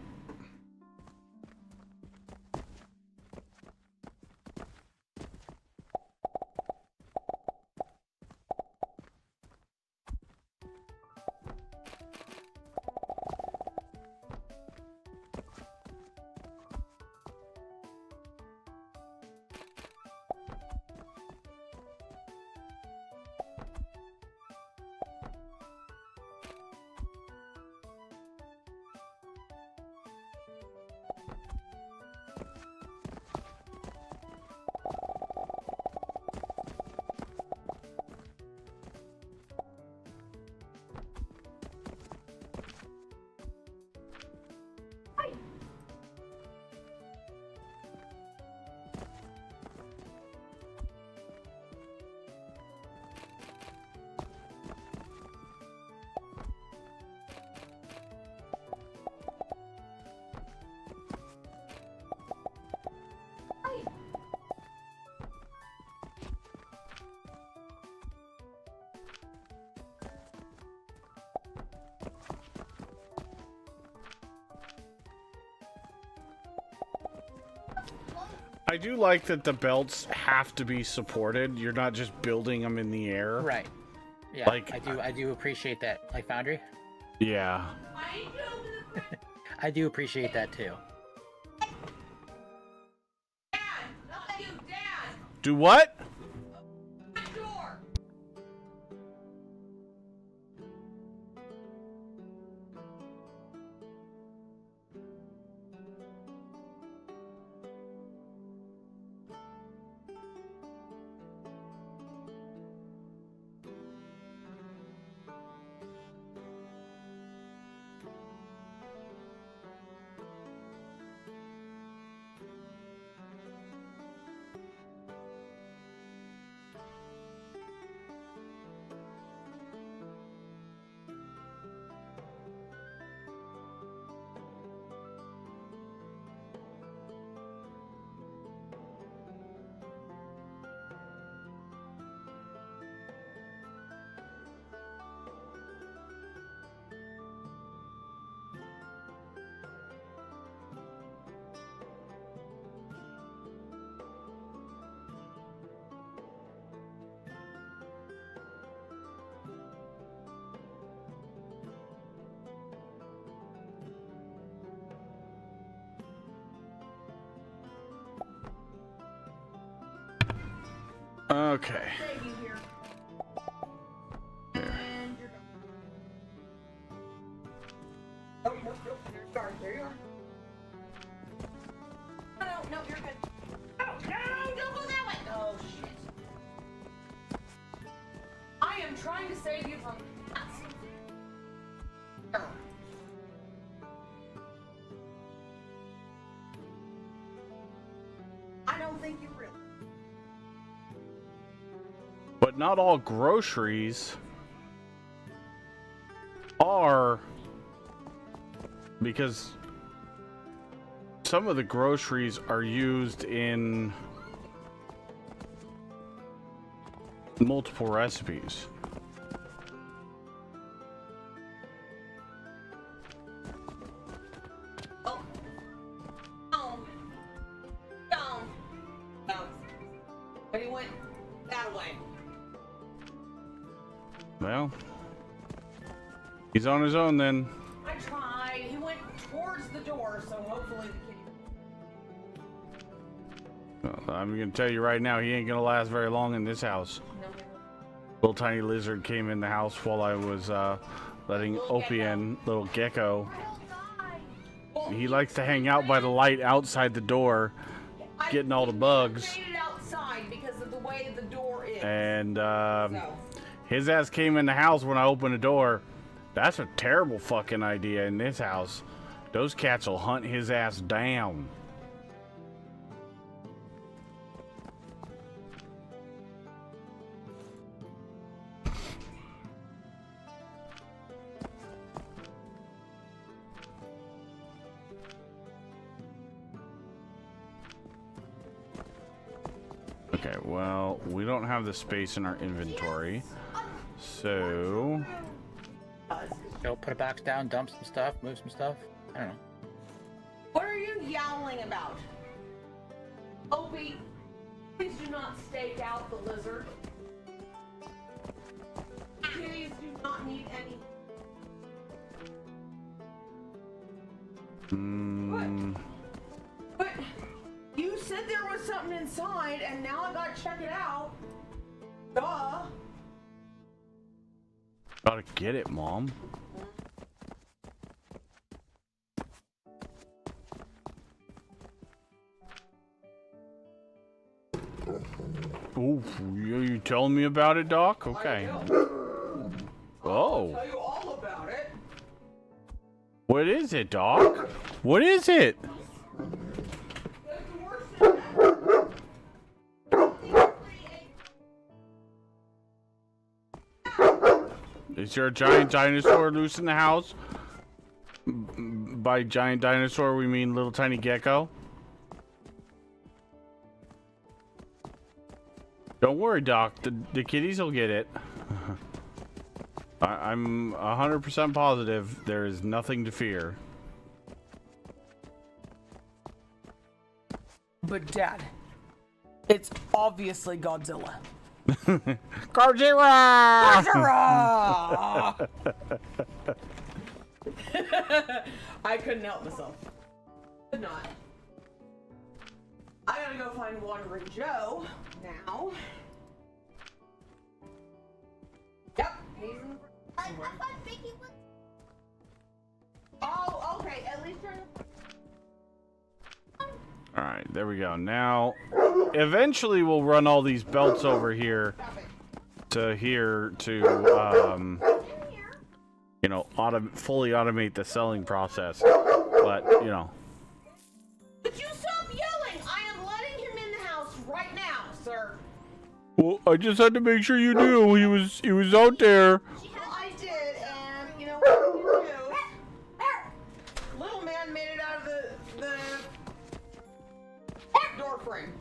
I do like that the belts have to be supported. You're not just building them in the air. Right. Yeah. Like, I do appreciate that. Like Foundry. Yeah. I do appreciate that too. Dad, not you, Dad. Do what? Door. Okay. Save you here. And you're done. Oh, nope, nope. Sorry, there you are. No, you're good. Oh, no, don't go that way. Oh, shit. I am trying to save you from cats. I don't think you really. But not all groceries are, because some of the groceries are used in multiple recipes. Oh. Oh. Down. Down. But he went that way. Well, he's on his own then. I tried. He went towards the door, so hopefully the kitty. Well, I'm gonna tell you right now, he ain't gonna last very long in this house. No, Little tiny lizard came in the house while I was letting Opie in, little gecko. He likes to hang out by the light outside the door, getting all the bugs. I made it outside because of the way the door is. And So. his ass came in the house when I opened the door. That's a terrible fucking idea in this house. Those cats will hunt his ass down. Okay, well, we don't have the space in our inventory. So, Go put a box down, dump some stuff, move some stuff. I don't know. What are you yowling about? Opie, please do not stake out the lizard. Kitties do not need any. But you said there was something inside, and now I gotta check it out. Duh. gotta get it, Mom. Ooh, you telling me about it, Doc? Okay. I'll Oh, tell you all about it. what is it, Doc? What is it? Is there a giant dinosaur loose in the house? By giant dinosaur, we mean little tiny gecko. Don't worry, Doc. The kitties will get it. I'm 100% positive there is nothing to fear. But Dad, It's obviously Godzilla. Godzilla! Godzilla! I couldn't help myself. Could not. I gotta go find Wandering Joe now. Yep, he's in the I thought Vicky was. Oh, okay, at least you're in the... Alright, there we go. Now, eventually we'll run all these belts over here to you know, fully automate the selling process. But, you know. Would you stop yelling? I am letting him in the house right now, sir. Well, I just had to make sure you knew he was out there. Well, I did, and you know what you do? Little man made it out of the door frame.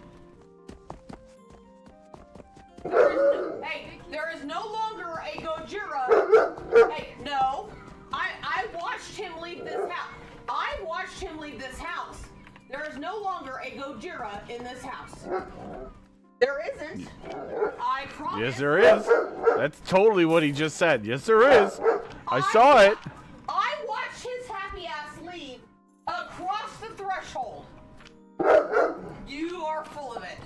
There is no longer a Gojira. Hey, no. I watched him leave this house. I watched him leave this house. There is no longer a Gojira in this house. There isn't. I promise. Yes, there is. That's totally what he just said. Yes, there is. I saw it. I watched his happy ass leave across the threshold. You are full of it.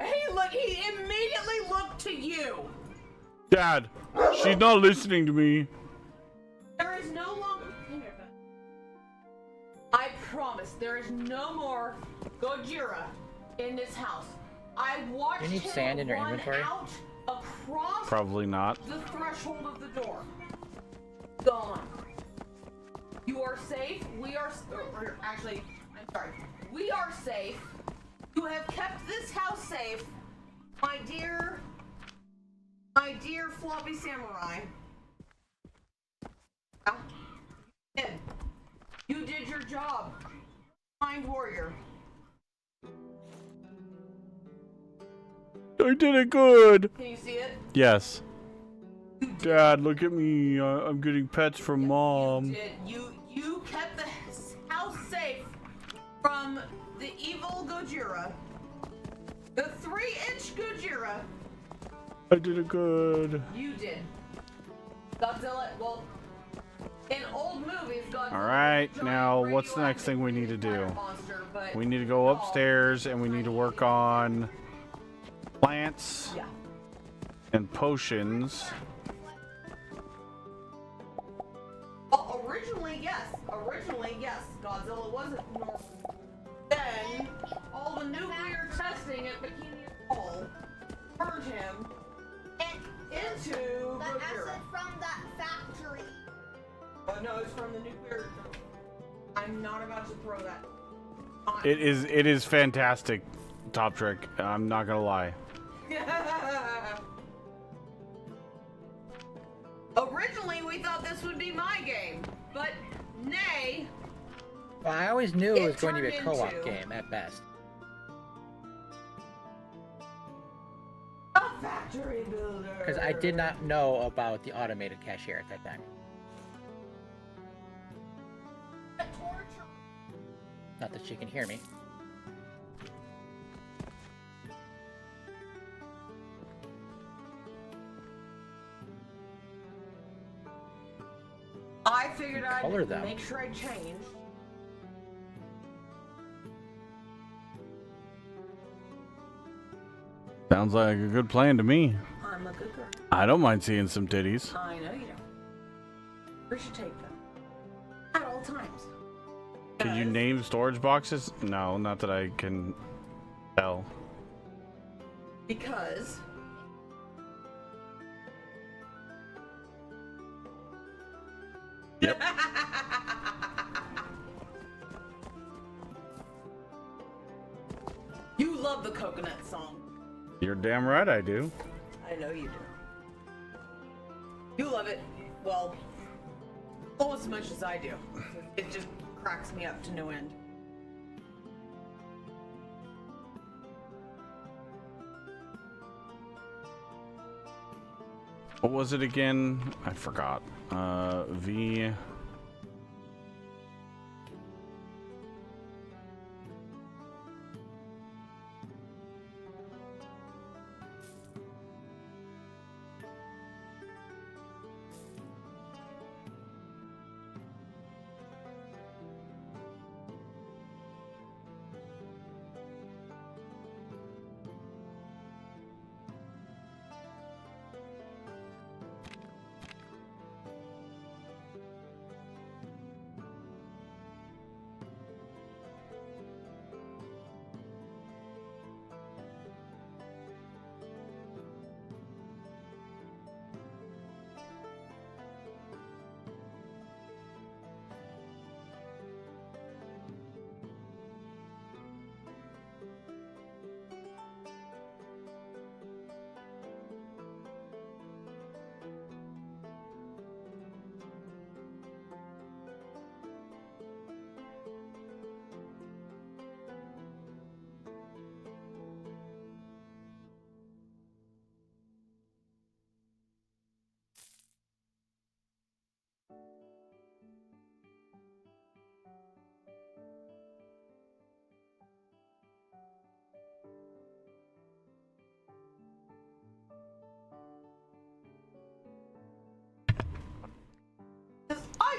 Hey, look, he immediately looked to you. Dad, she's not listening to me. There is no longer... I promise, there is no more Gojira in this house. I watched Do you need him sand in your run inventory? out across Probably not. the threshold of the door. Gone. You are safe. We are... actually, I'm sorry. We are safe. You have kept this house safe. My dear floppy samurai. You did your job. Kind warrior. I did it good. Can you see it? Yes. Dad, look at me. I'm getting pets from Mom. You kept the house safe from the evil Gojira. The 3-inch Gojira. I did it good. You did. Godzilla, well, in old movies, Godzilla. All right, was a now giant what's the next thing we need to do? radioactive monster, but We need to go upstairs and we need to work on plants yeah. and potions. Well, originally, yes. Godzilla wasn't normal. Then, all the nuclear testing at Bikini Atoll turned him into The Gojira. acid from that factory. Oh, no, it's from the nuclear. I'm not about to throw that. It is fantastic, Top Trick. I'm not gonna lie. Originally, we thought this would be my game, but nay. Well, I always knew it It was going to be a turned co-op into- game at best. A factory builder. Because I did not know about the automated cashier at that time. The torture. Not that she can hear me. I figured Color I'd them. make sure I changed. Sounds like a good plan to me. I'm a good girl. I don't mind seeing some titties. I know you don't. We should take them at all times. Can you name storage boxes? No, not that I can tell. Because Yep. you love the coconut song. You're damn right I do. I know you do. You love it, well, almost as much as I do. It just cracks me up to no end. What was it again? I forgot. V.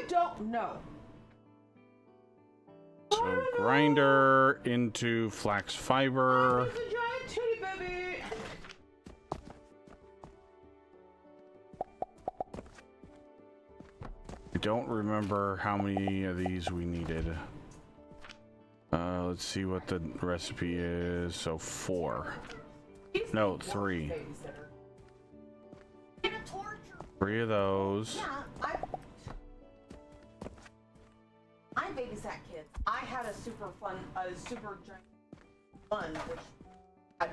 don't know. So grinder into flax fiber. It's a giant titty baby. I don't remember how many of these we needed. Let's see what the recipe is. So 4. No, 3. Get a torture. 3 of those. Yeah, I babysat kids. I had a super giant fun, which had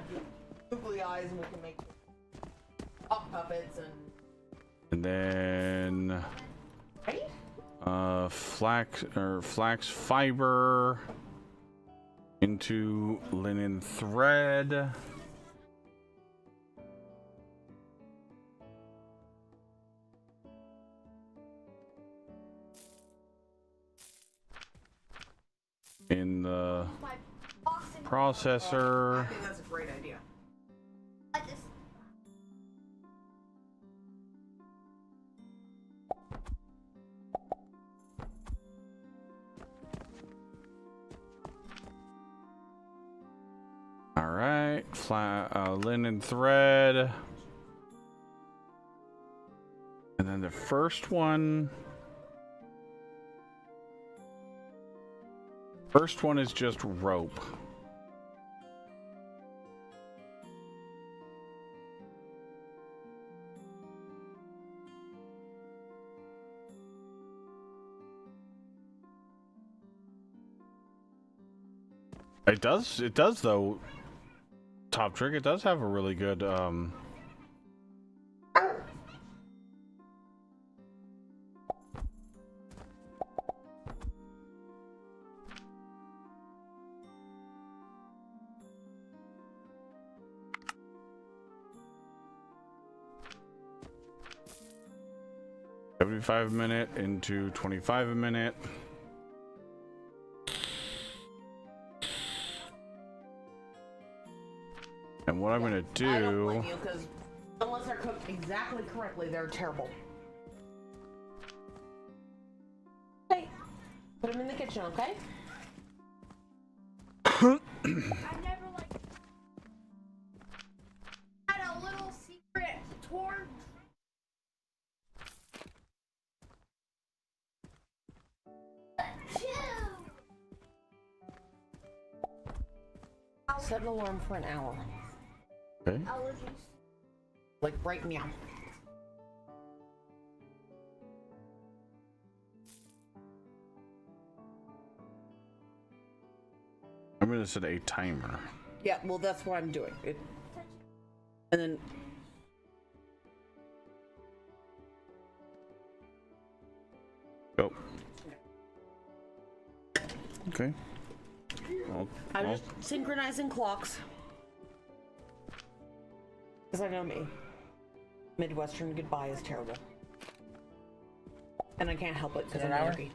googly eyes, and we can make pop puppets And then right. flax fiber into linen thread. In the My Boston. processor. I think that's a great idea. I just. All right, linen thread. And then the first one is just rope. It does though. Top Trick, it does have a really good $75 a minute into $25 a minute. And what I'm gonna I don't do, blame you, because unless they're cooked exactly correctly, they're terrible. Okay, put them in the kitchen, okay? I never like had a little secret torch. Set an alarm for an hour. okay. Allergies. Like right now. I'm gonna set a timer. Yeah, well, that's what I'm doing. And then Go. Okay. I'm just synchronizing clocks. Because I know me. Midwestern goodbye is terrible. And I can't help it because Is it I'm an hour? angry.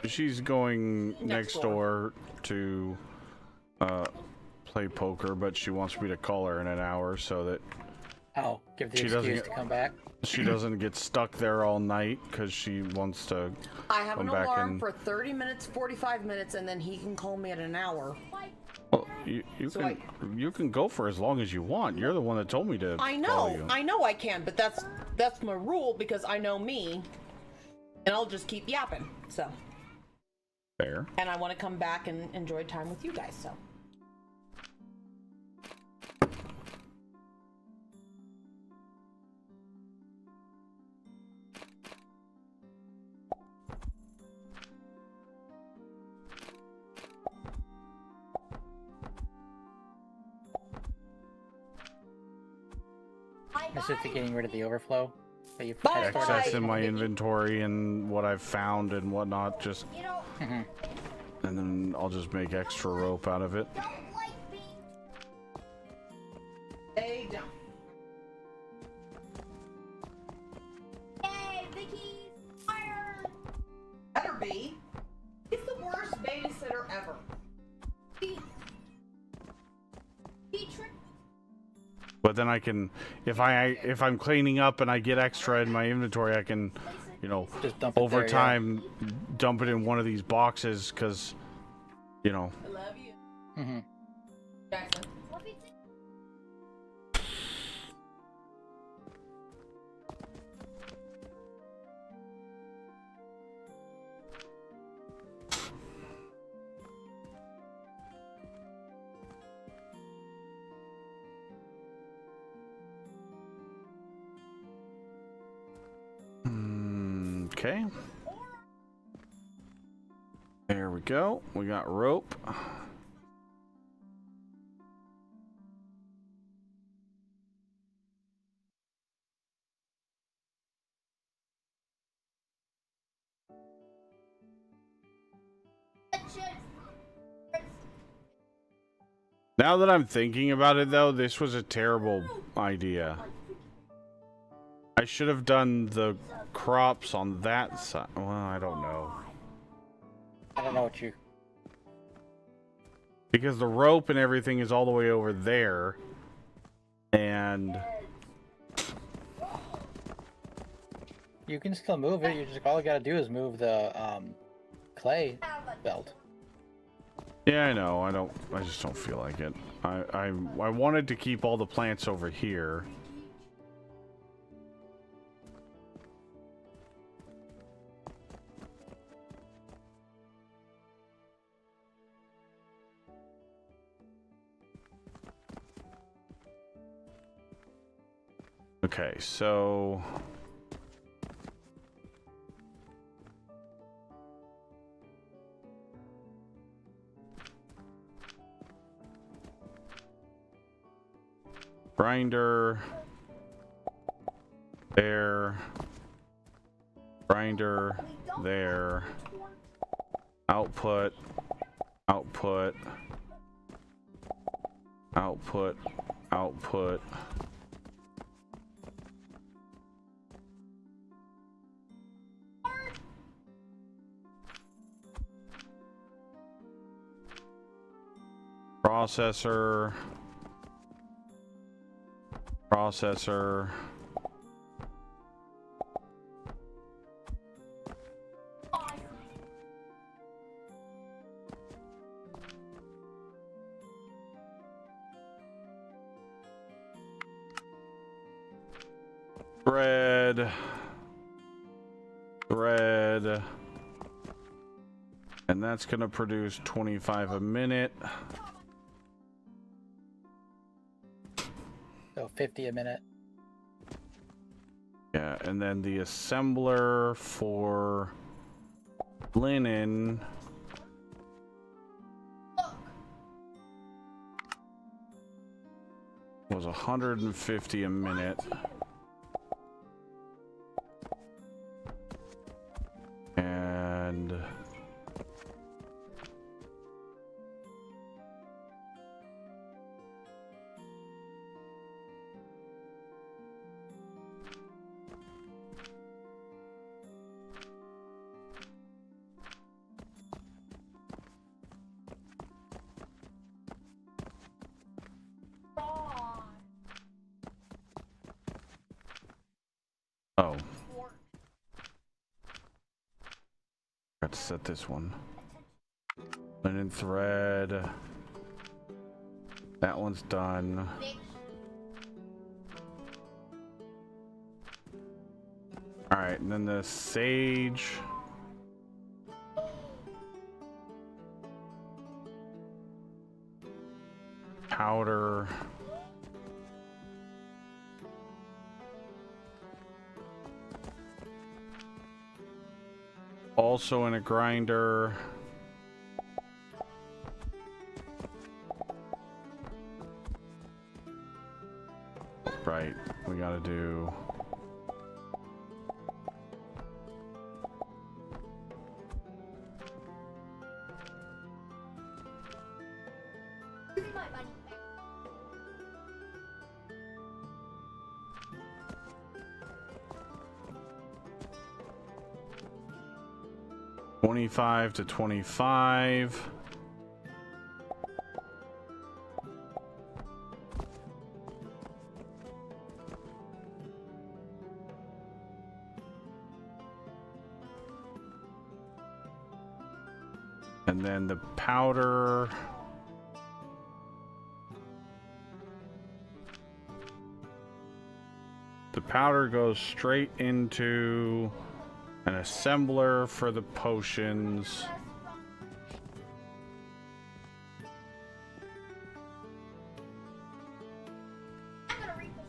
She's going Next next door to play poker, but she wants me to call her in an hour so that Oh, give the She doesn't excuse get- to come back. she doesn't get stuck there all night because she wants to I have come an back alarm and for 30 minutes, 45 minutes, and then he can call me at an hour. well, you So you can go for as long as you want. You're the one that told me to I call know, you. I know I can, but that's my rule because I know me, and I'll just keep yapping. So, Fair. and I want to come back and enjoy time with you guys. So, This is to getting rid of the overflow that you've Bye. had stored. Excess in my inventory and what I've found and whatnot. Just You know, Mhm. and then I'll just make extra rope out of it. don't like being. they don't. Yay, Vicky's fired. Better be. He's the worst babysitter ever. He tricked. But then I can, if I'm cleaning up and I get extra in my inventory, I can, you know, Just dump it over there, yeah. time, dump it in one of these boxes, because, you know. I love you. Mm-hmm. Jackson. What if it's Okay. There we go. We got rope. Now that I'm thinking about it, though, this was a terrible idea. I should have done the crops on that side. Well, I don't know. I don't know what you. Because the rope and everything is all the way over there. And You can still move it. You just all you gotta do is move the clay belt. yeah, I know. I just don't feel like it. I wanted to keep all the plants over here. Okay, so grinder there, grinder there, output, output, output, output. Processor, processor, thread, thread, and that's gonna produce 25 a minute. So 50 a minute. Yeah, and then the assembler for linen was 150 a minute. And oh, got to set this one. Linen thread. That one's done. All right, and then the sage. Powder. Also in a grinder. Right, we gotta do. my money back? 25 to 25. And then the powder. The powder goes straight into an assembler for the potions. I'm gonna read this.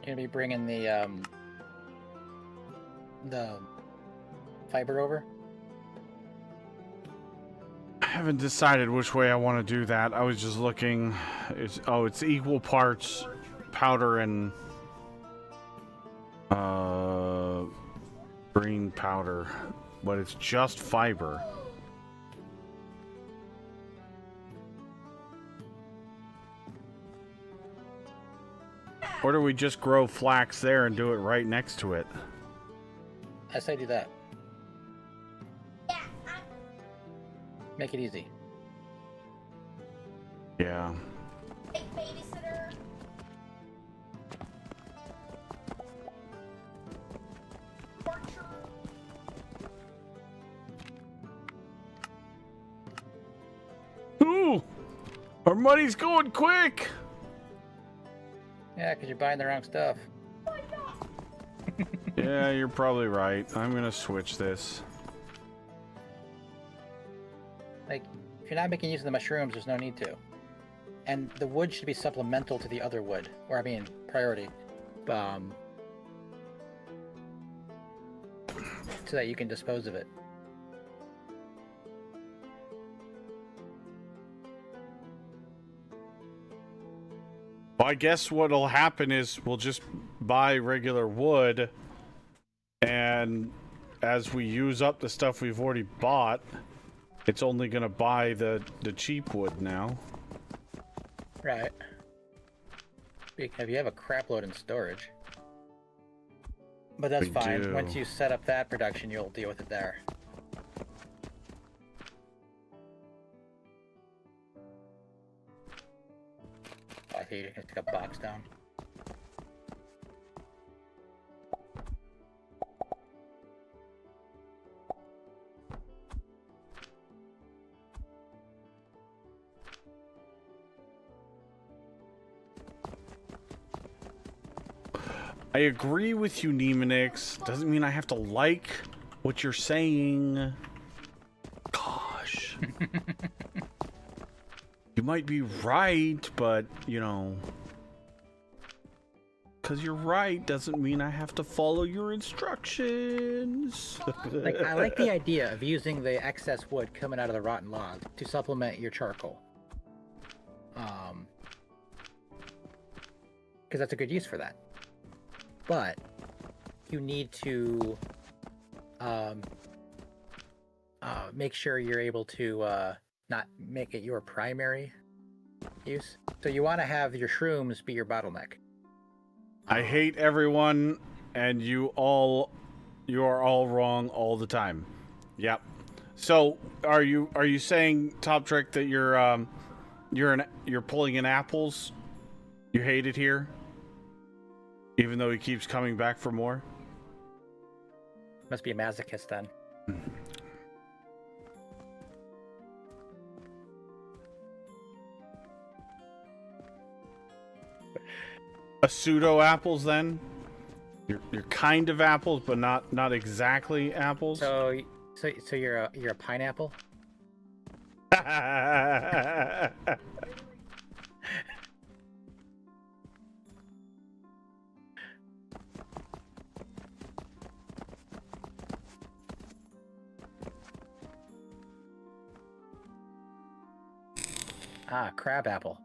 You're gonna be bringing the fiber over. I haven't decided which way I want to do that. I was just looking. It's equal parts powder and green powder, but it's just fiber. Or do we just grow flax there and do it right next to it? I say do that. Yeah, Make it easy. Yeah. big babysitter. Orchard. Ooh! Our money's going quick! Yeah, because you're buying the wrong stuff. Yeah, you're probably right. I'm gonna switch this. Like, if you're not making use of the mushrooms, there's no need to. And the wood should be supplemental to the other wood, or I mean, priority, so that you can dispose of it. Well, I guess what'll happen is we'll just buy regular wood, and as we use up the stuff we've already bought, it's only gonna buy the cheap wood now. Right. If you have a crap load in storage. But that's We fine. do. Once you set up that production, you'll deal with it there. I think you can take a box down. I agree with you, Nemonix. Doesn't mean I have to like what you're saying. Gosh. You might be right, but, you know... Because you're right doesn't mean I have to follow your instructions. Like, I like the idea of using the excess wood coming out of the rotten log to supplement your charcoal. Because that's a good use for that. But you need to make sure you're able to not make it your primary use. So you want to have your shrooms be your bottleneck. I hate everyone, and you are all wrong all the time. Yep. So are you saying, Top Trick, that you're pulling in apples? You hate it here? Even though he keeps coming back for more? Must be a masochist then. A pseudo apples then? You're kind of apples, but not exactly apples. So you're a pineapple? Ah, crab apple.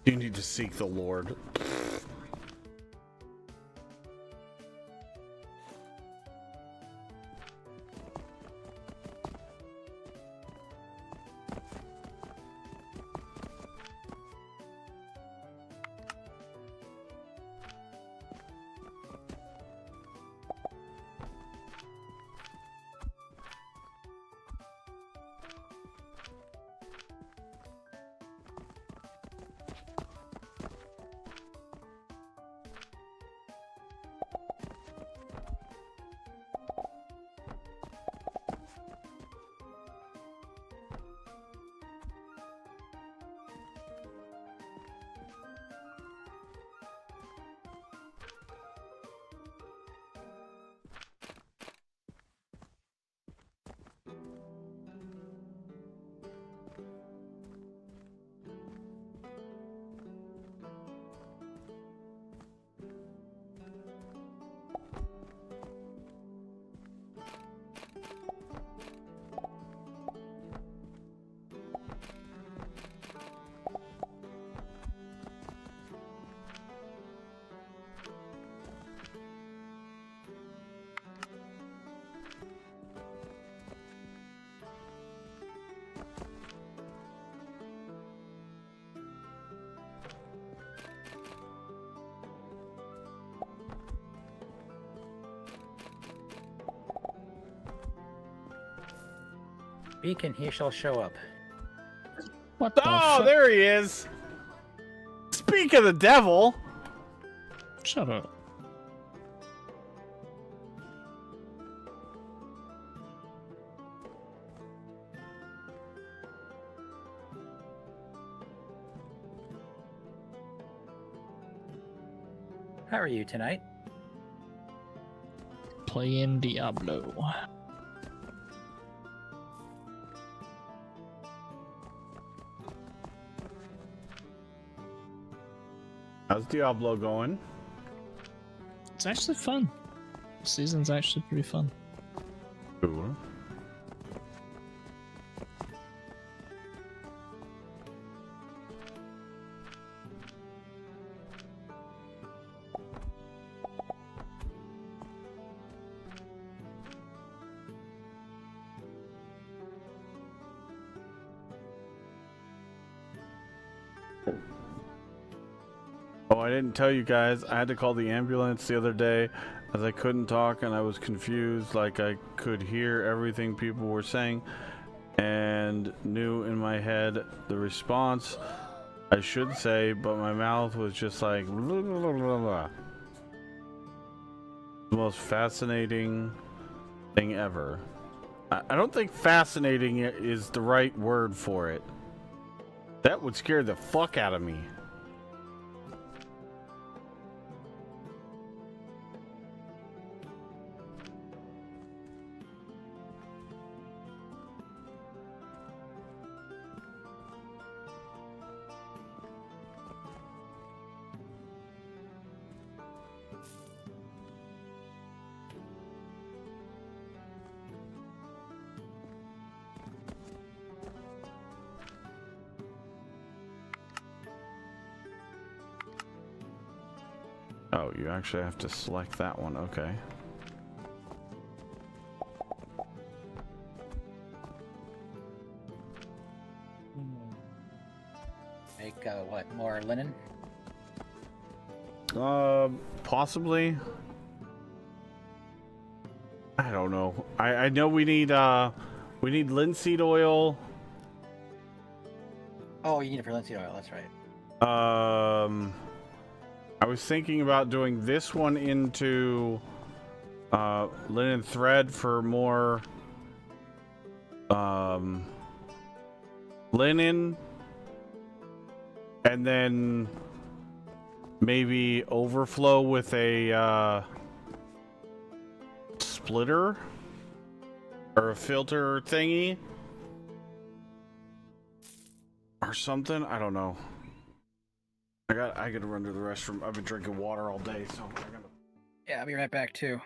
You need to seek the Lord. Beacon, he shall show up. What the Oh, fuck? there he is. Speak of the devil. Shut up. How are you tonight? Playing Diablo. How's Diablo going? It's actually fun. The season's actually pretty fun. Cool. Oh, I didn't tell you guys. I had to call the ambulance the other day as I couldn't talk and I was confused. Like I could hear everything people were saying and knew in my head the response I should say, but my mouth was just like blah, blah, blah, blah, blah. The most fascinating thing ever. I don't think fascinating is the right word for it. That would scare the fuck out of me. Oh, you actually have to select that one. Okay. Make what? More linen? Possibly. I don't know. I know we need linseed oil. Oh, you need it for linseed oil. That's right. I was thinking about doing this one into linen thread for more linen, and then maybe overflow with a splitter or a filter thingy or something. I don't know. I gotta run to the restroom. I've been drinking water all day, so I gotta. Yeah, I'll be right back too.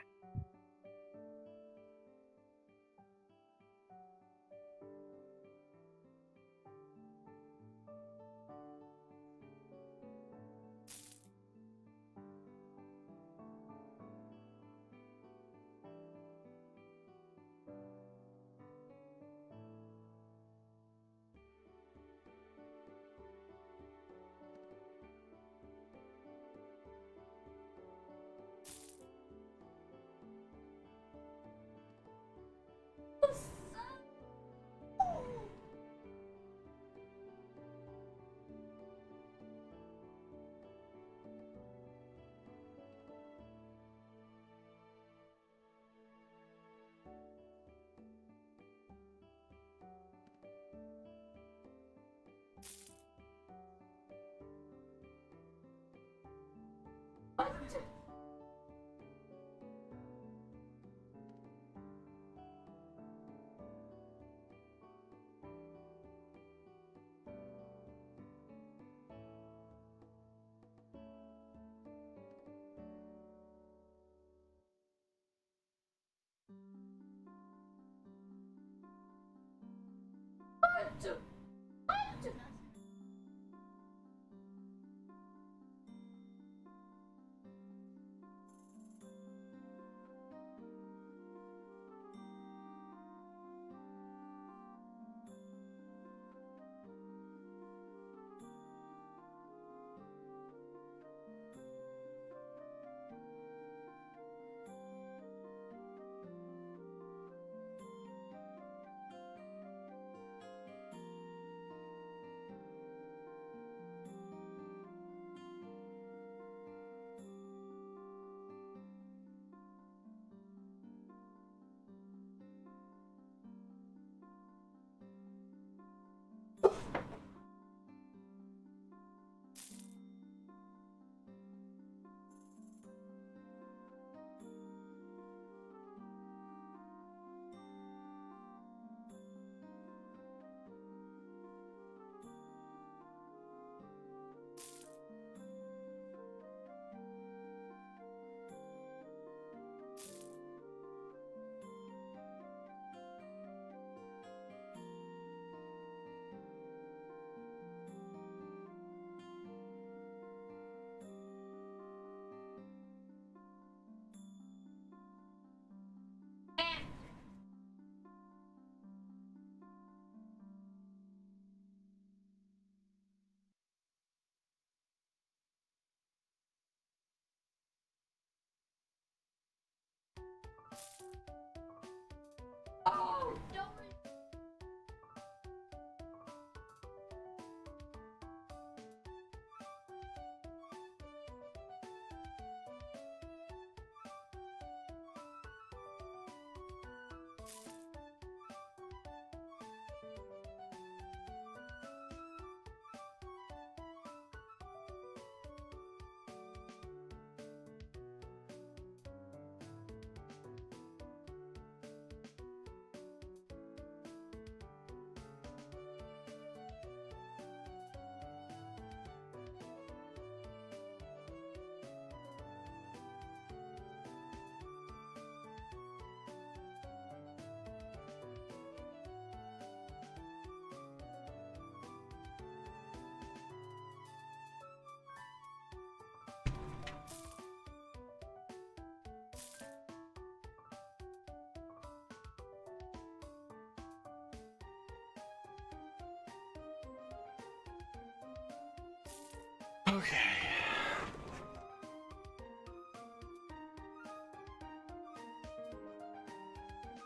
Okay.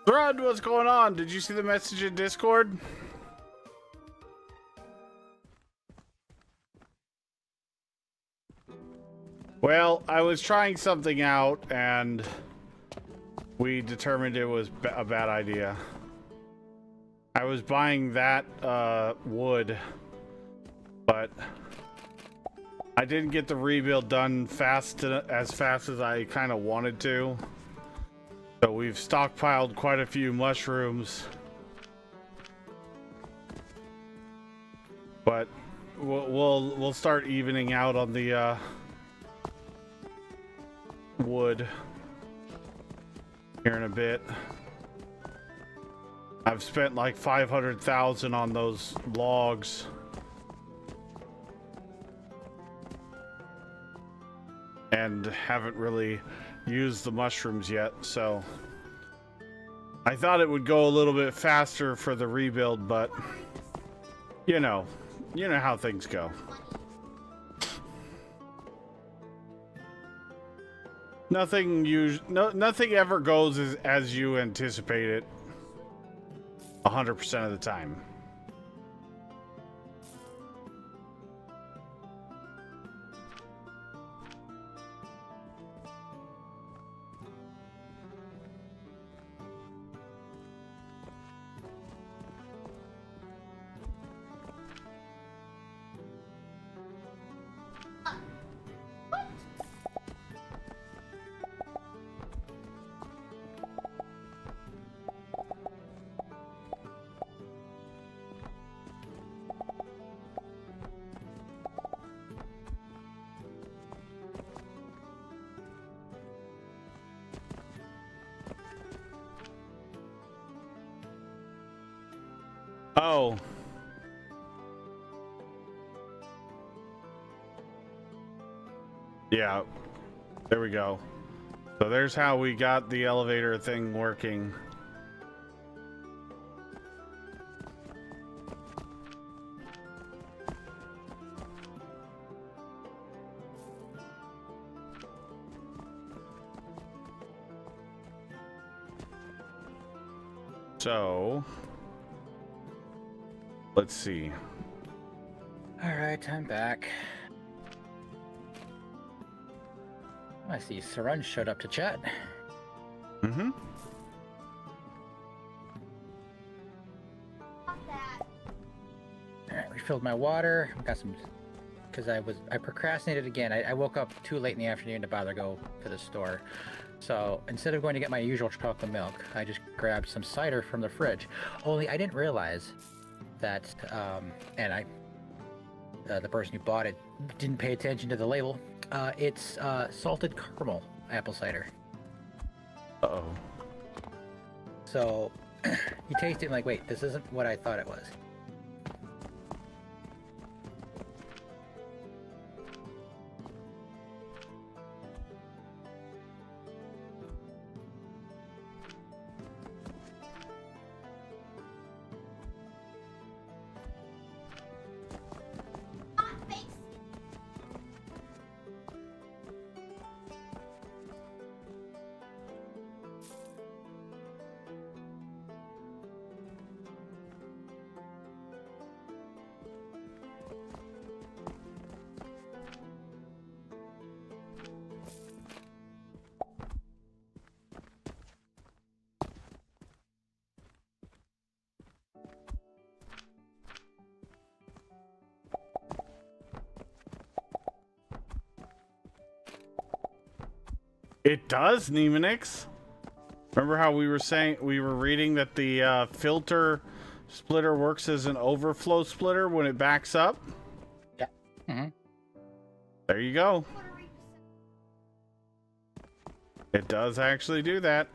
Thread, what's going on? Did you see the message in Discord? Well, I was trying something out and we determined it was a bad idea. I was buying that wood, but I didn't get the rebuild done as fast as I kind of wanted to. So we've stockpiled quite a few mushrooms, but we'll start evening out on the wood here in a bit. I've spent like 500,000 on those logs. And haven't really used the mushrooms yet, so I thought it would go a little bit faster for the rebuild, but you know how things go. Nothing ever goes as you anticipate it 100% of the time. Oh. Yeah. There we go. So there's how we got the elevator thing working. So let's see. All right, I'm back. I see Sarun showed up to chat. Mm-hmm. All right, refilled my water. Got some, because I procrastinated again. I woke up too late in the afternoon to bother go to the store. So instead of going to get my usual chocolate milk, I just grabbed some cider from the fridge. Only I didn't realize that, the person who bought it didn't pay attention to the label. It's salted caramel apple cider. Uh-oh. So you taste it and like, wait, this isn't what I thought it was. It does, Nemonix. Remember how we were reading that the filter splitter works as an overflow splitter when it backs up? Yeah. Mm-hmm. There you go. It does actually do that.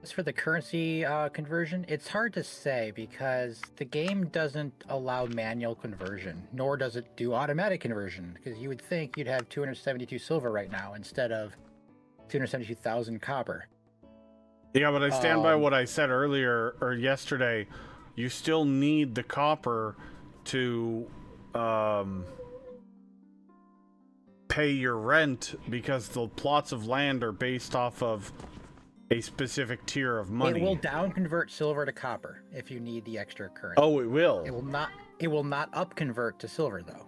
As for the currency conversion, it's hard to say because the game doesn't allow manual conversion, nor does it do automatic conversion. Because you would think you'd have 272 silver right now instead of 272,000 copper. Yeah, but I stand by what I said earlier or yesterday. You still need the copper to pay your rent because the plots of land are based off of a specific tier of money. It will down convert silver to copper if you need the extra currency. Oh, it will. It will not. It will not up convert to silver though.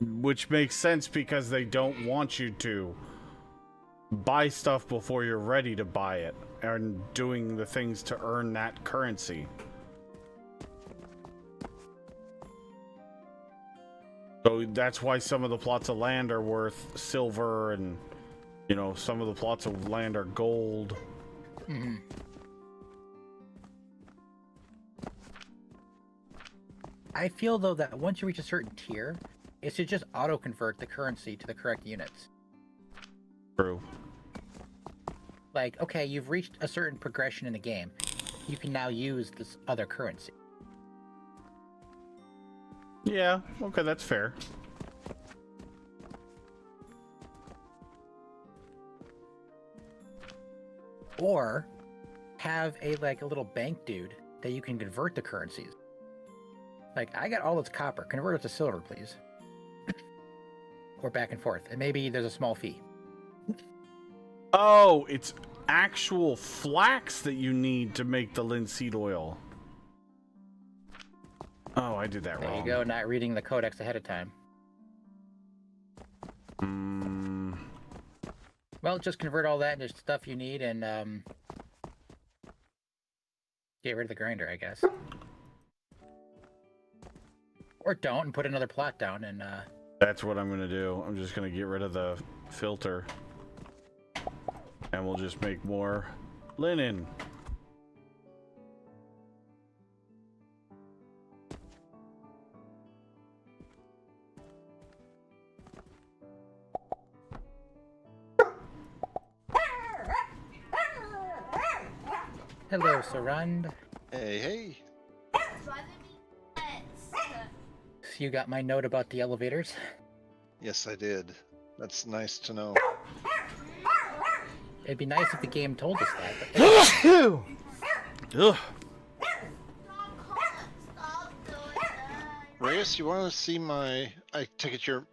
Which makes sense because they don't want you to buy stuff before you're ready to buy it and doing the things to earn that currency. So that's why some of the plots of land are worth silver and, you know, some of the plots of land are gold. Mm-hmm. I feel though that once you reach a certain tier, it should just auto convert the currency to the correct units. True. Like, okay, you've reached a certain progression in the game. You can now use this other currency. Yeah, okay, that's fair. Or have a little bank dude that you can convert the currencies. Like, I got all this copper, convert it to silver, please. Or back and forth. And maybe there's a small fee. Oh, it's actual flax that you need to make the linseed oil. Oh, I did that wrong. There you go, not reading the codex ahead of time. Well, just convert all that into stuff you need and get rid of the grinder, I guess. Or don't and put another plot down and That's what I'm gonna do. I'm just gonna get rid of the filter. And we'll just make more linen. hello, Sarand. Hey, hey. Driving me nuts. You got my note about the elevators? Yes, I did. That's nice to know. It'd be nice if the game told us that. But Ugh. Stop doing that. Reyes, you want to see my... I take it you're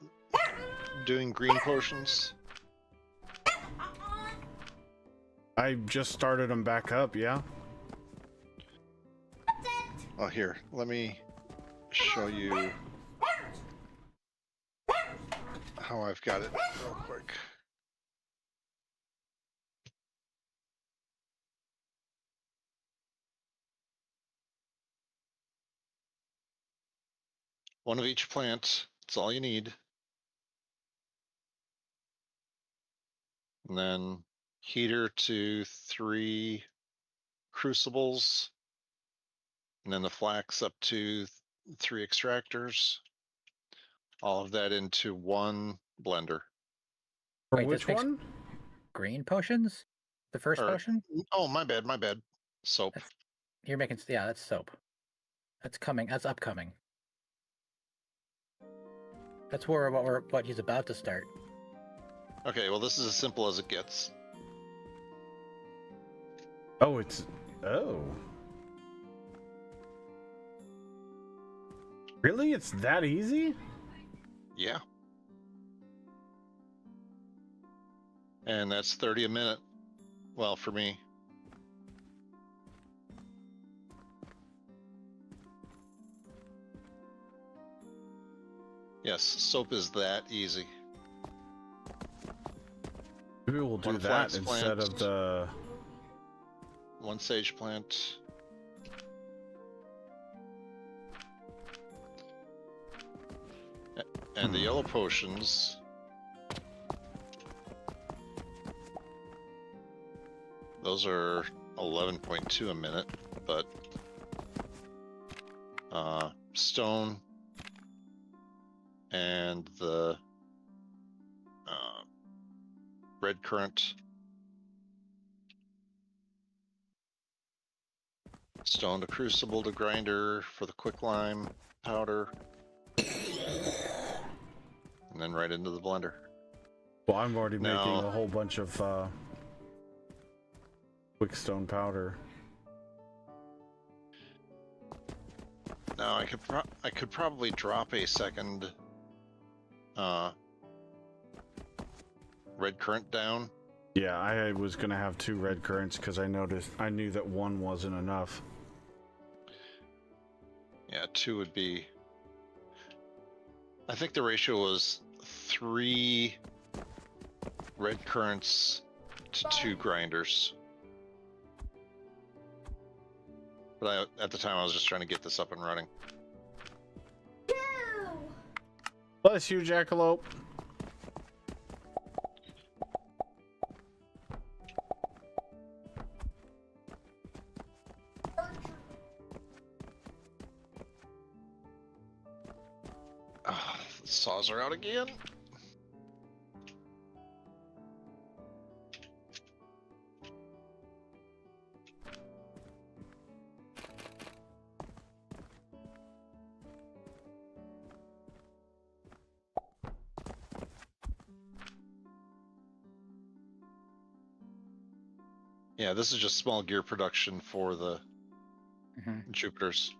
doing green potions? I just started them back up, yeah? Oh, here. Let me show you how I've got it real quick. One of each plant. That's all you need. And then heater to 3 crucibles. And then the flax up to 3 extractors. All of that into 1 blender. For Wait, this which makes- one? green potions? The first Or- potion? Oh, my bad, my bad. Soap. You're making, yeah, that's soap. That's coming, that's upcoming. That's what he's about to start. Okay, well, this is as simple as it gets. Oh, it's... Oh. Really? It's that easy? Yeah. And that's 30 a minute. Well, for me. Yes, soap is that easy. Maybe we'll do One that flax instead plant. of the... 1 sage plant. And the yellow potions. Those are 11.2 a minute, but stone and the red currant Stone to crucible to grinder for the quicklime powder. And then right into the blender. Well, I'm already making No. a whole bunch of quickstone powder. Now I could probably drop a second red current down. Yeah, I was gonna have 2 red currants because I knew that 1 wasn't enough. Yeah, 2 would be. I think the ratio was 3 red currants to 2 grinders. But at the time, I was just trying to get this up and running. Bless you, Jackalope. The saws are out again. Yeah, this is just small gear production for the Jupiters.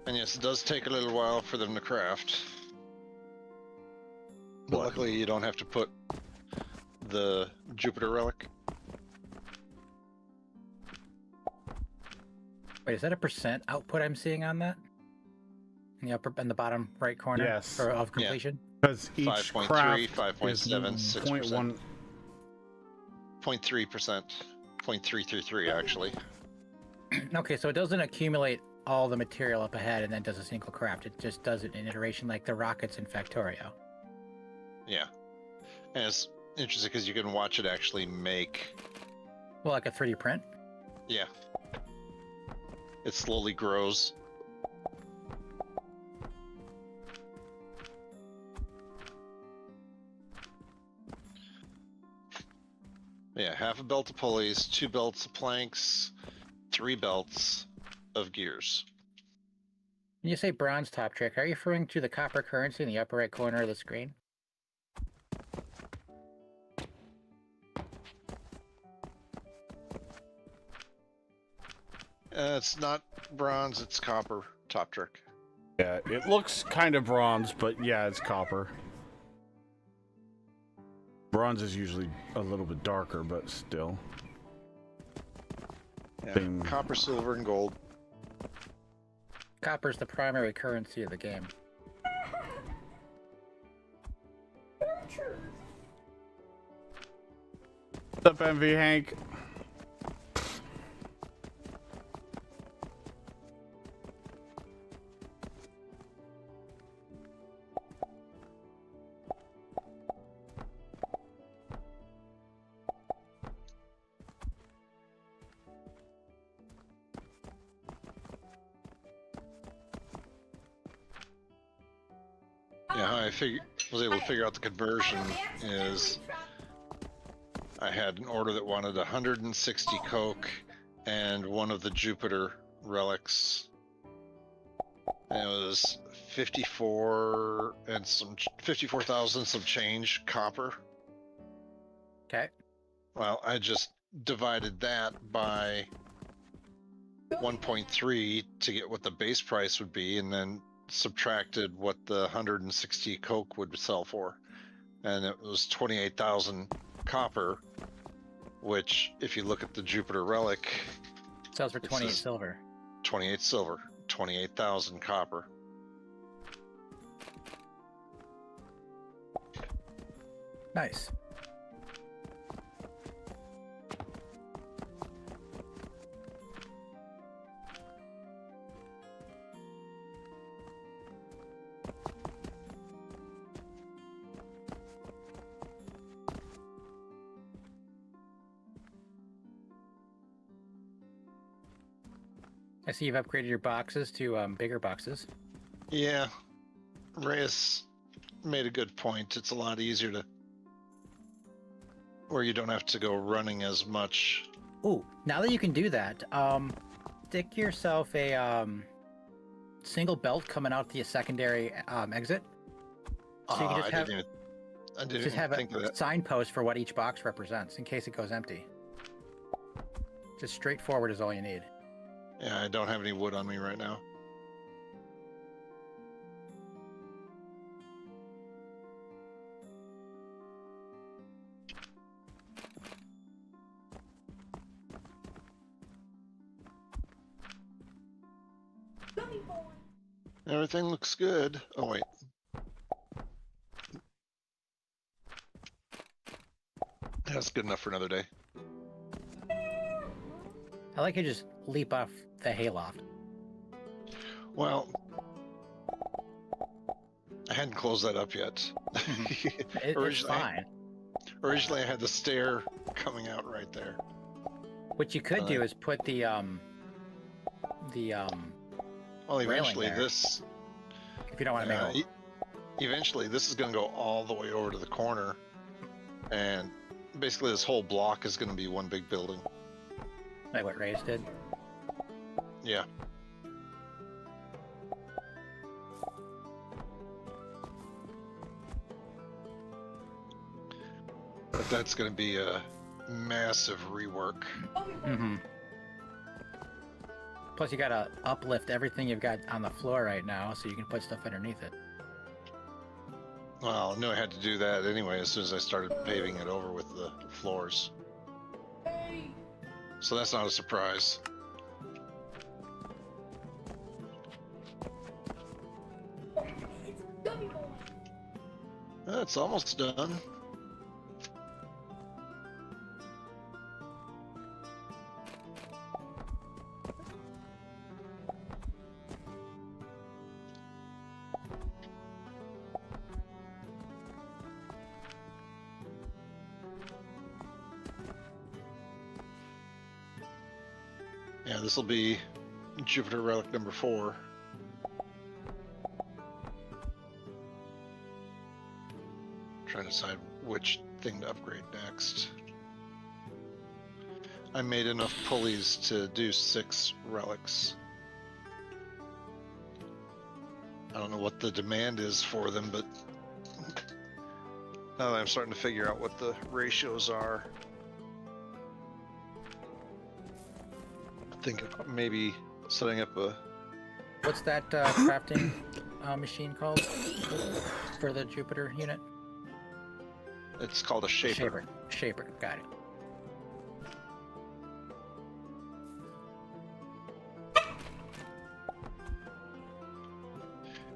And yes, it does take a little while for them to craft. But What? luckily, you don't have to put the Jupiter relic. Wait, is that a percent output I'm seeing on that? In the bottom right corner? Yes. Or of completion? Because each 5.3, craft 5.7, is 6%. 0.3%. 0.333 actually. Okay, so it doesn't accumulate all the material up ahead and then does a single craft. It just does it in iteration like the rockets in Factorio. Yeah. And it's interesting because you can watch it actually make. Well, like a 3D print? Yeah. It slowly grows. Yeah, half a belt of pulleys, 2 belts of planks, 3 belts of gears. When you say bronze top trick, are you referring to the copper currency in the upper right corner of the screen? It's not bronze, it's copper top trick. Yeah, it looks kind of bronze, but yeah, it's copper. Bronze is usually a little bit darker, but still. Yeah, Same. copper, silver, and gold. Copper's the primary currency of the game. What's up, MV Hank? Yeah, how I was able to figure out the conversion is I had an order that wanted 160 coke and one of the Jupiter relics. And it was 54,000 some change copper. Okay. Well, I just divided that by 1.3 to get what the base price would be, and then subtracted what the 160 coke would sell for, and it was 28,000 copper, which if you look at the Jupiter relic, Sells for It 28 says- silver. 28 silver, 28,000 copper. Nice. I see you've upgraded your boxes to bigger boxes. Yeah, Reyes made a good point. It's a lot easier to, where you don't have to go running as much. Ooh, now that you can do that, stick yourself a single belt coming out the secondary exit. So you can just I didn't just even have think of a that. signpost for what each box represents in case it goes empty. Just straightforward is all you need. Yeah, I don't have any wood on me right now. Gummy boy. Everything looks good. Oh wait. That's good enough for another day. I like you just leap off the hayloft. Well, I hadn't closed that up yet. It's Originally, fine. originally I had the stair coming out right there. What you could do is put the Well, eventually there. this, if you don't want to make a eventually this is going to go all the way over to the corner, and basically this whole block is going to be one big building. like what Reyes did. Yeah. But that's going to be a massive rework. Mm-hmm. Plus, you gotta uplift everything you've got on the floor right now, so you can put stuff underneath it. Well, I knew I had to do that anyway as soon as I started paving it over with the floors. So that's not a surprise. It's gummy boy. It's almost done. Yeah, this will be Jupiter relic number 4. Trying to decide which thing to upgrade next. I made enough pulleys to do 6 relics. I don't know what the demand is for them, but now that I'm starting to figure out what the ratios are, I think maybe setting up a... What's that crafting machine called for the Jupiter unit? It's called a shaper. Shaper. Got it.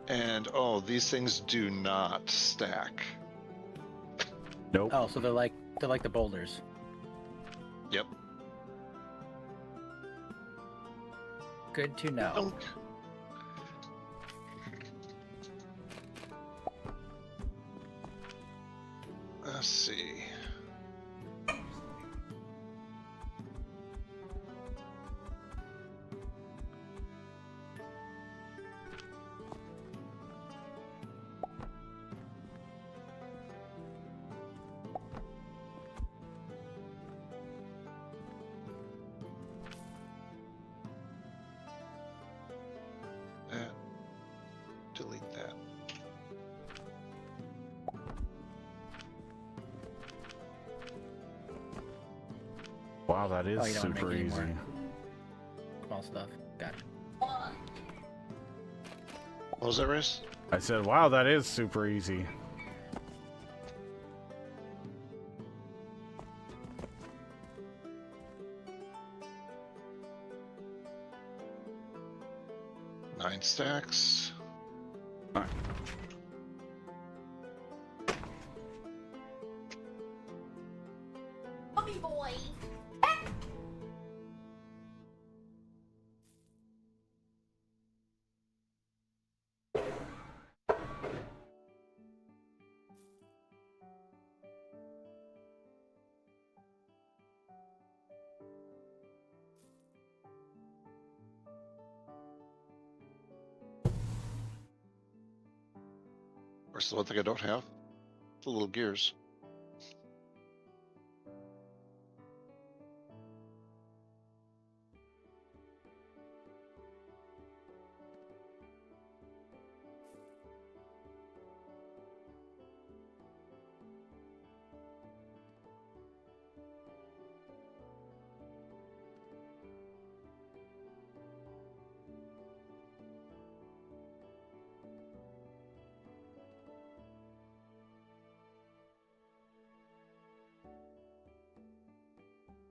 And oh, these things do not stack. Nope. Oh, so they're like the boulders. Yep. Good to know. Dunk. Let's see. That. Delete that. Wow, that is Oh, you don't wanna super make any easy. more. Small stuff. Got it. What was that, Riz? I said, wow, that is super easy. Nine stacks. Gummy boy. course, the one thing I don't have, the little gears.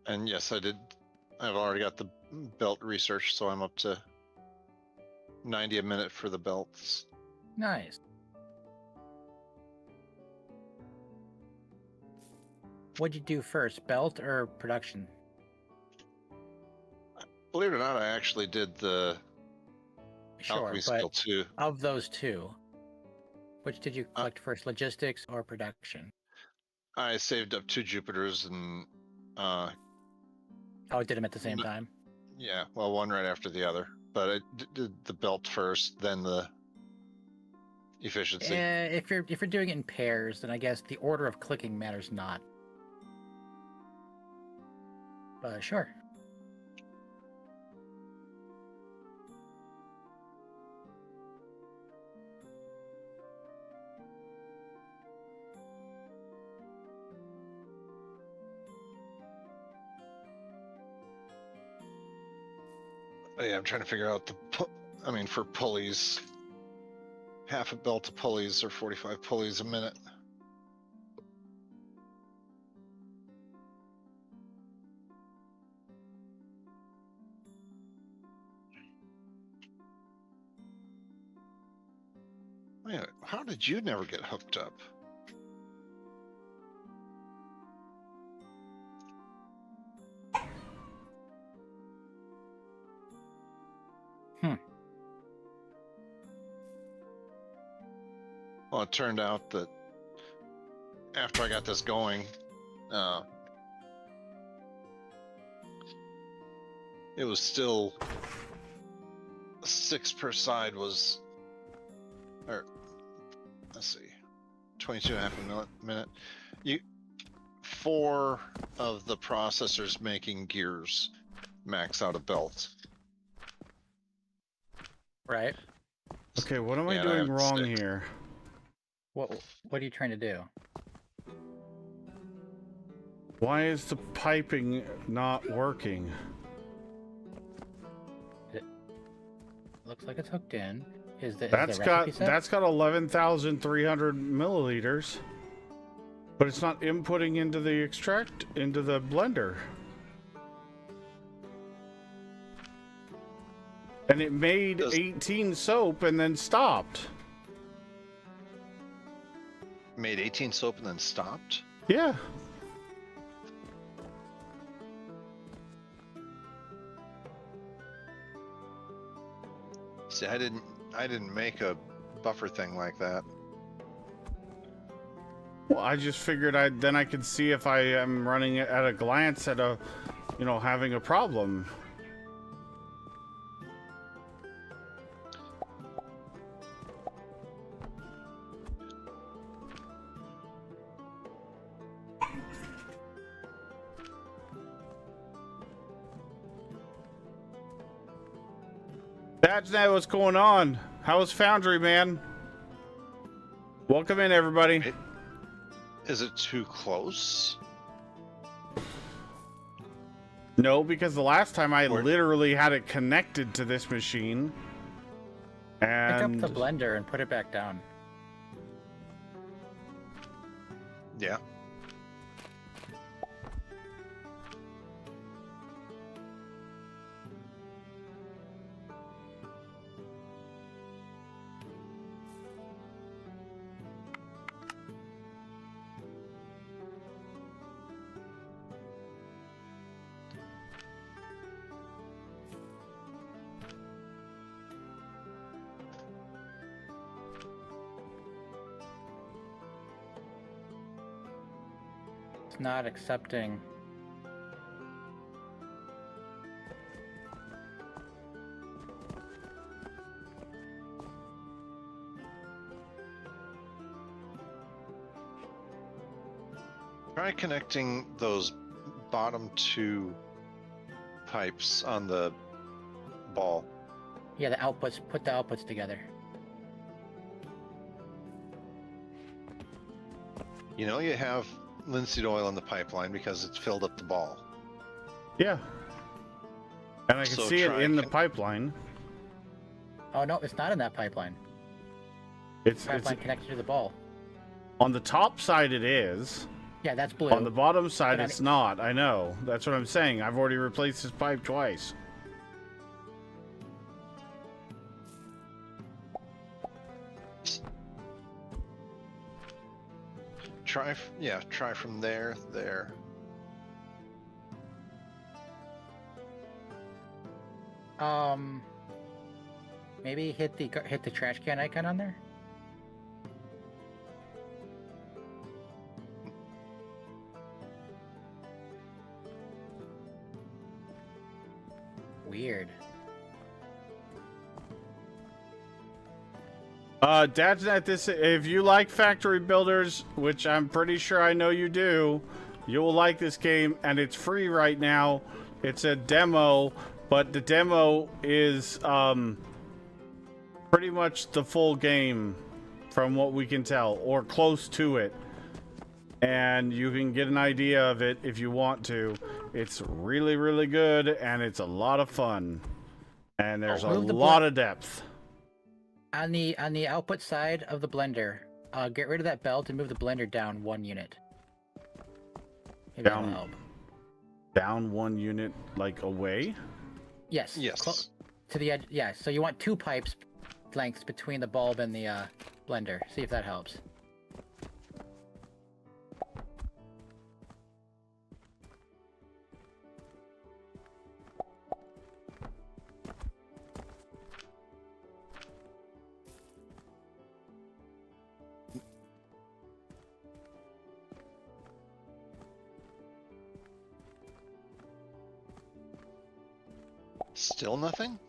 And yes, I did. I've already got the belt research, so I'm up to 90 a minute for the belts. Nice. What'd you do first, belt or production? Believe it or not, I actually did the Sure, alchemy but skill too. of those two, which did you collect first, logistics or production? I saved up 2 Jupiters and Oh, I did them at the same No. time. yeah, well, one right after the other. But I did the belt first, then the efficiency. If you're doing it in pairs, then I guess the order of clicking matters not. Sure. Oh, yeah, I'm trying to figure out I mean, for pulleys, half a belt of pulleys or 45 pulleys a minute. Man, how did you never get hooked up? Well, it turned out that after I got this going, it was still 6 per side was, or let's see, 22 and a half a minute. 4 of the processors making gears max out a belt. Right. Okay, what am I Yeah, I doing have wrong 6. here? What are you trying to do? Why is the piping not working? Looks like it's hooked in. Is the That's recipe set? that's got 11,300 milliliters, but it's not inputting into the blender. And it made 18 soap and then stopped. Made 18 soap and then stopped? Yeah. See, I didn't make a buffer thing like that. Well, I just figured I could see if I am running it at a glance at having a problem. That's not what's going on. How's Foundry, man? Welcome in, everybody. Is it too close? No, because the last time I literally had it connected to this machine. And Pick up the blender and put it back down. Yeah. It's not accepting. Try connecting those bottom two pipes on the ball. Yeah, the outputs. Put the outputs together. You know you have linseed oil in the pipeline because it's filled up the ball. Yeah. And I can So see it try in the pipeline. Oh no, it's not in that pipeline. It's Pipeline connected to the ball. on the top side. It is. Yeah, that's blue. On the bottom side, And on it's not. I know. That's what I'm saying. I've already replaced this pipe twice. Try from there. Maybe hit the trash can icon on there. Weird. Dadnet, this if you like factory builders, which I'm pretty sure I know you do, you'll like this game, and it's free right now. It's a demo, but the demo is pretty much the full game from what we can tell, or close to it. And you can get an idea of it if you want to. It's really, really good, and it's a lot of fun. And there's a lot of depth. On the output side of the blender, get rid of that belt and move the blender down 1 unit. Maybe that'll help. Down 1 unit, like away? Yes. Yes. To the edge. Yeah. So you want 2 pipes lengths between the bulb and the blender. See if that helps. Still nothing?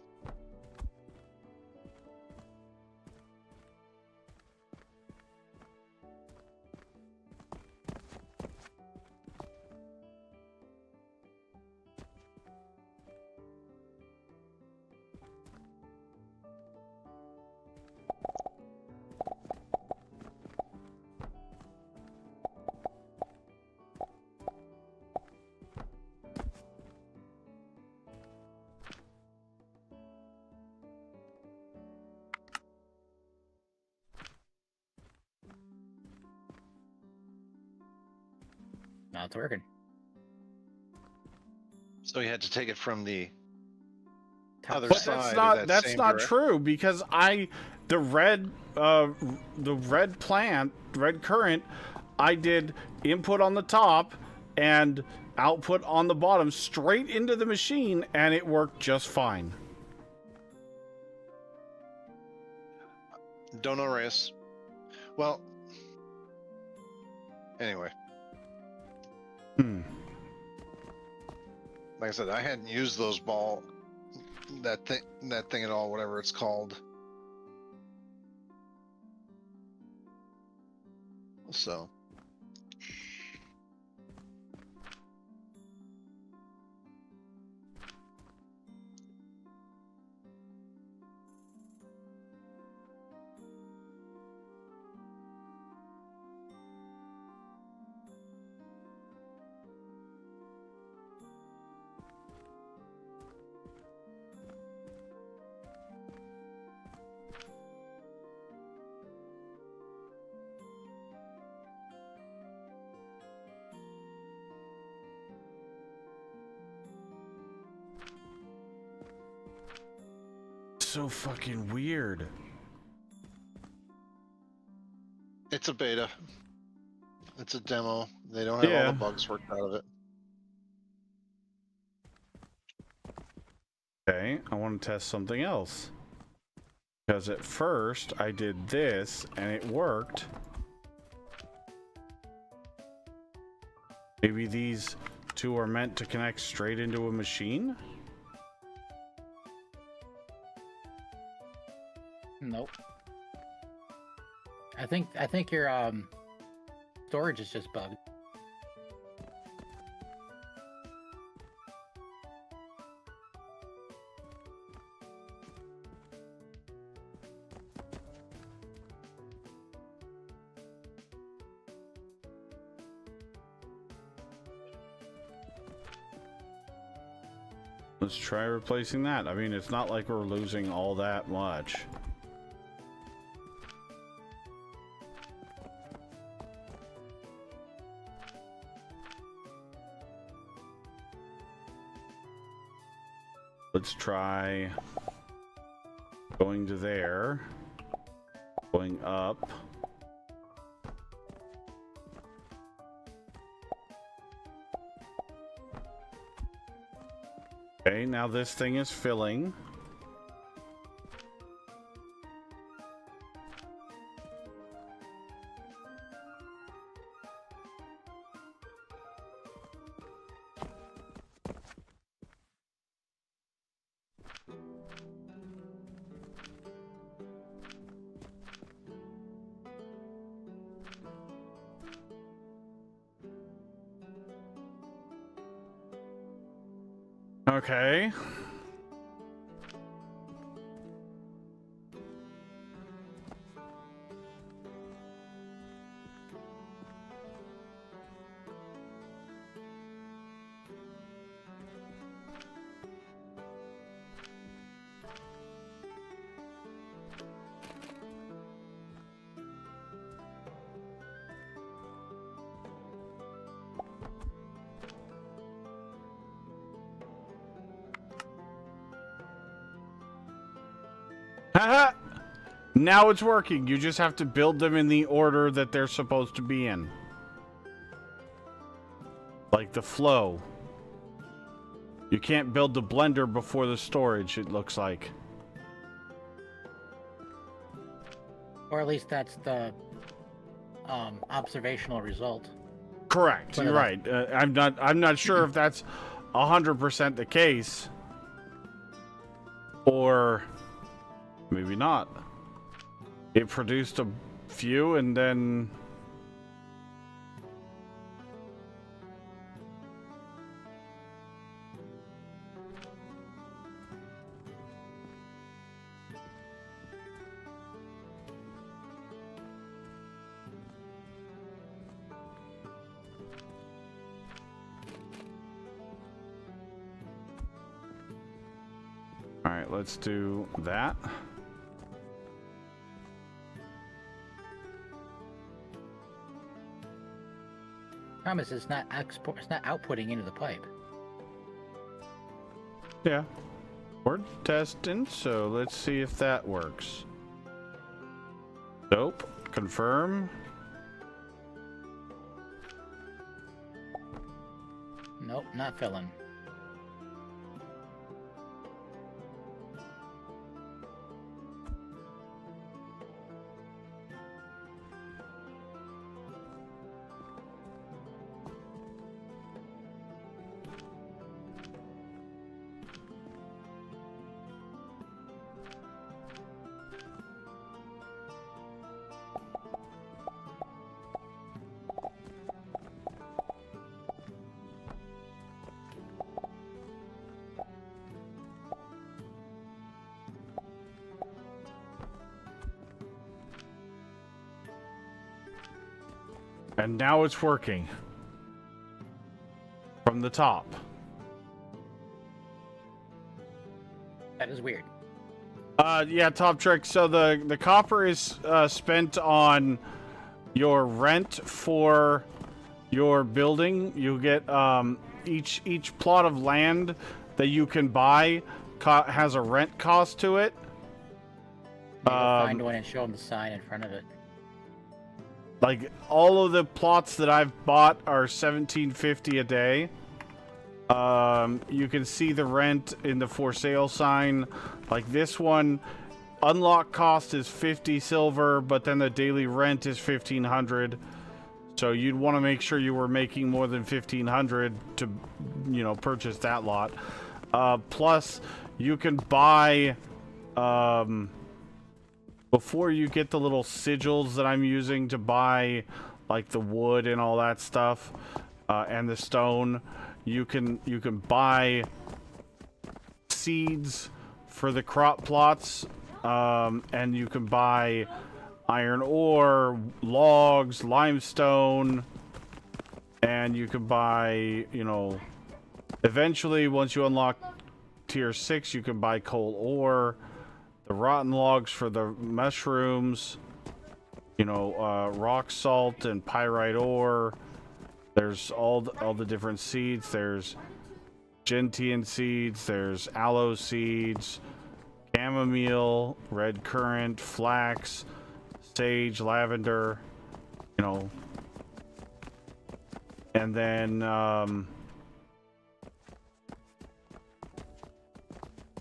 Now it's working. So you had to take it from the other but side. That's not true, because the red current, I did input on the top and output on the bottom straight into the machine, and it worked just fine. Don't know, Reyes. Well, anyway. Like I said, I hadn't used those that thing at all, whatever it's called. So. So fucking weird. It's a beta. It's a demo. They don't have all the bugs worked out of it. Okay, I want to test something else. Because at first I did this and it worked. Maybe these two are meant to connect straight into a machine? Nope. I think your storage is just bugged. Let's try replacing that. I mean, it's not like we're losing all that much. Let's try going to there, going up. Okay, now this thing is filling. Okay. Haha! Now it's working. You just have to build them in the order that they're supposed to be in. Like the flow. You can't build the blender before the storage, it looks like. Or at least that's the observational result. Correct. You're right. I'm not sure if that's 100% the case. Or maybe not. It produced a few and then... Alright, let's do that. Promise, it's not outputting into the pipe. Yeah. We're testing, so let's see if that works. Nope. Confirm. Nope, not filling. And now it's working. From the top. That is weird. Yeah, top trick. So the copper is spent on your rent for your building. You get each plot of land that you can buy has a rent cost to it. You go find one and show them the sign in front of it. Like all of the plots that I've bought are $17.50 a day. You can see the rent in the for sale sign. Like this one, unlock cost is 50 silver, but then the daily rent is 1,500. So you'd want to make sure you were making more than 1,500 to, purchase that lot. Plus, you can buy, before you get the little sigils that I'm using to buy, like the wood and all that stuff, and the stone, you can buy seeds for the crop plots, and you can buy iron ore, logs, limestone, and you can buy, eventually once you unlock tier 6, you can buy coal ore, the rotten logs for the mushrooms, you know, rock salt and pyrite ore. There's all the different seeds. There's gentian seeds, there's aloe seeds, chamomile, red currant, flax, sage, lavender, you know. And then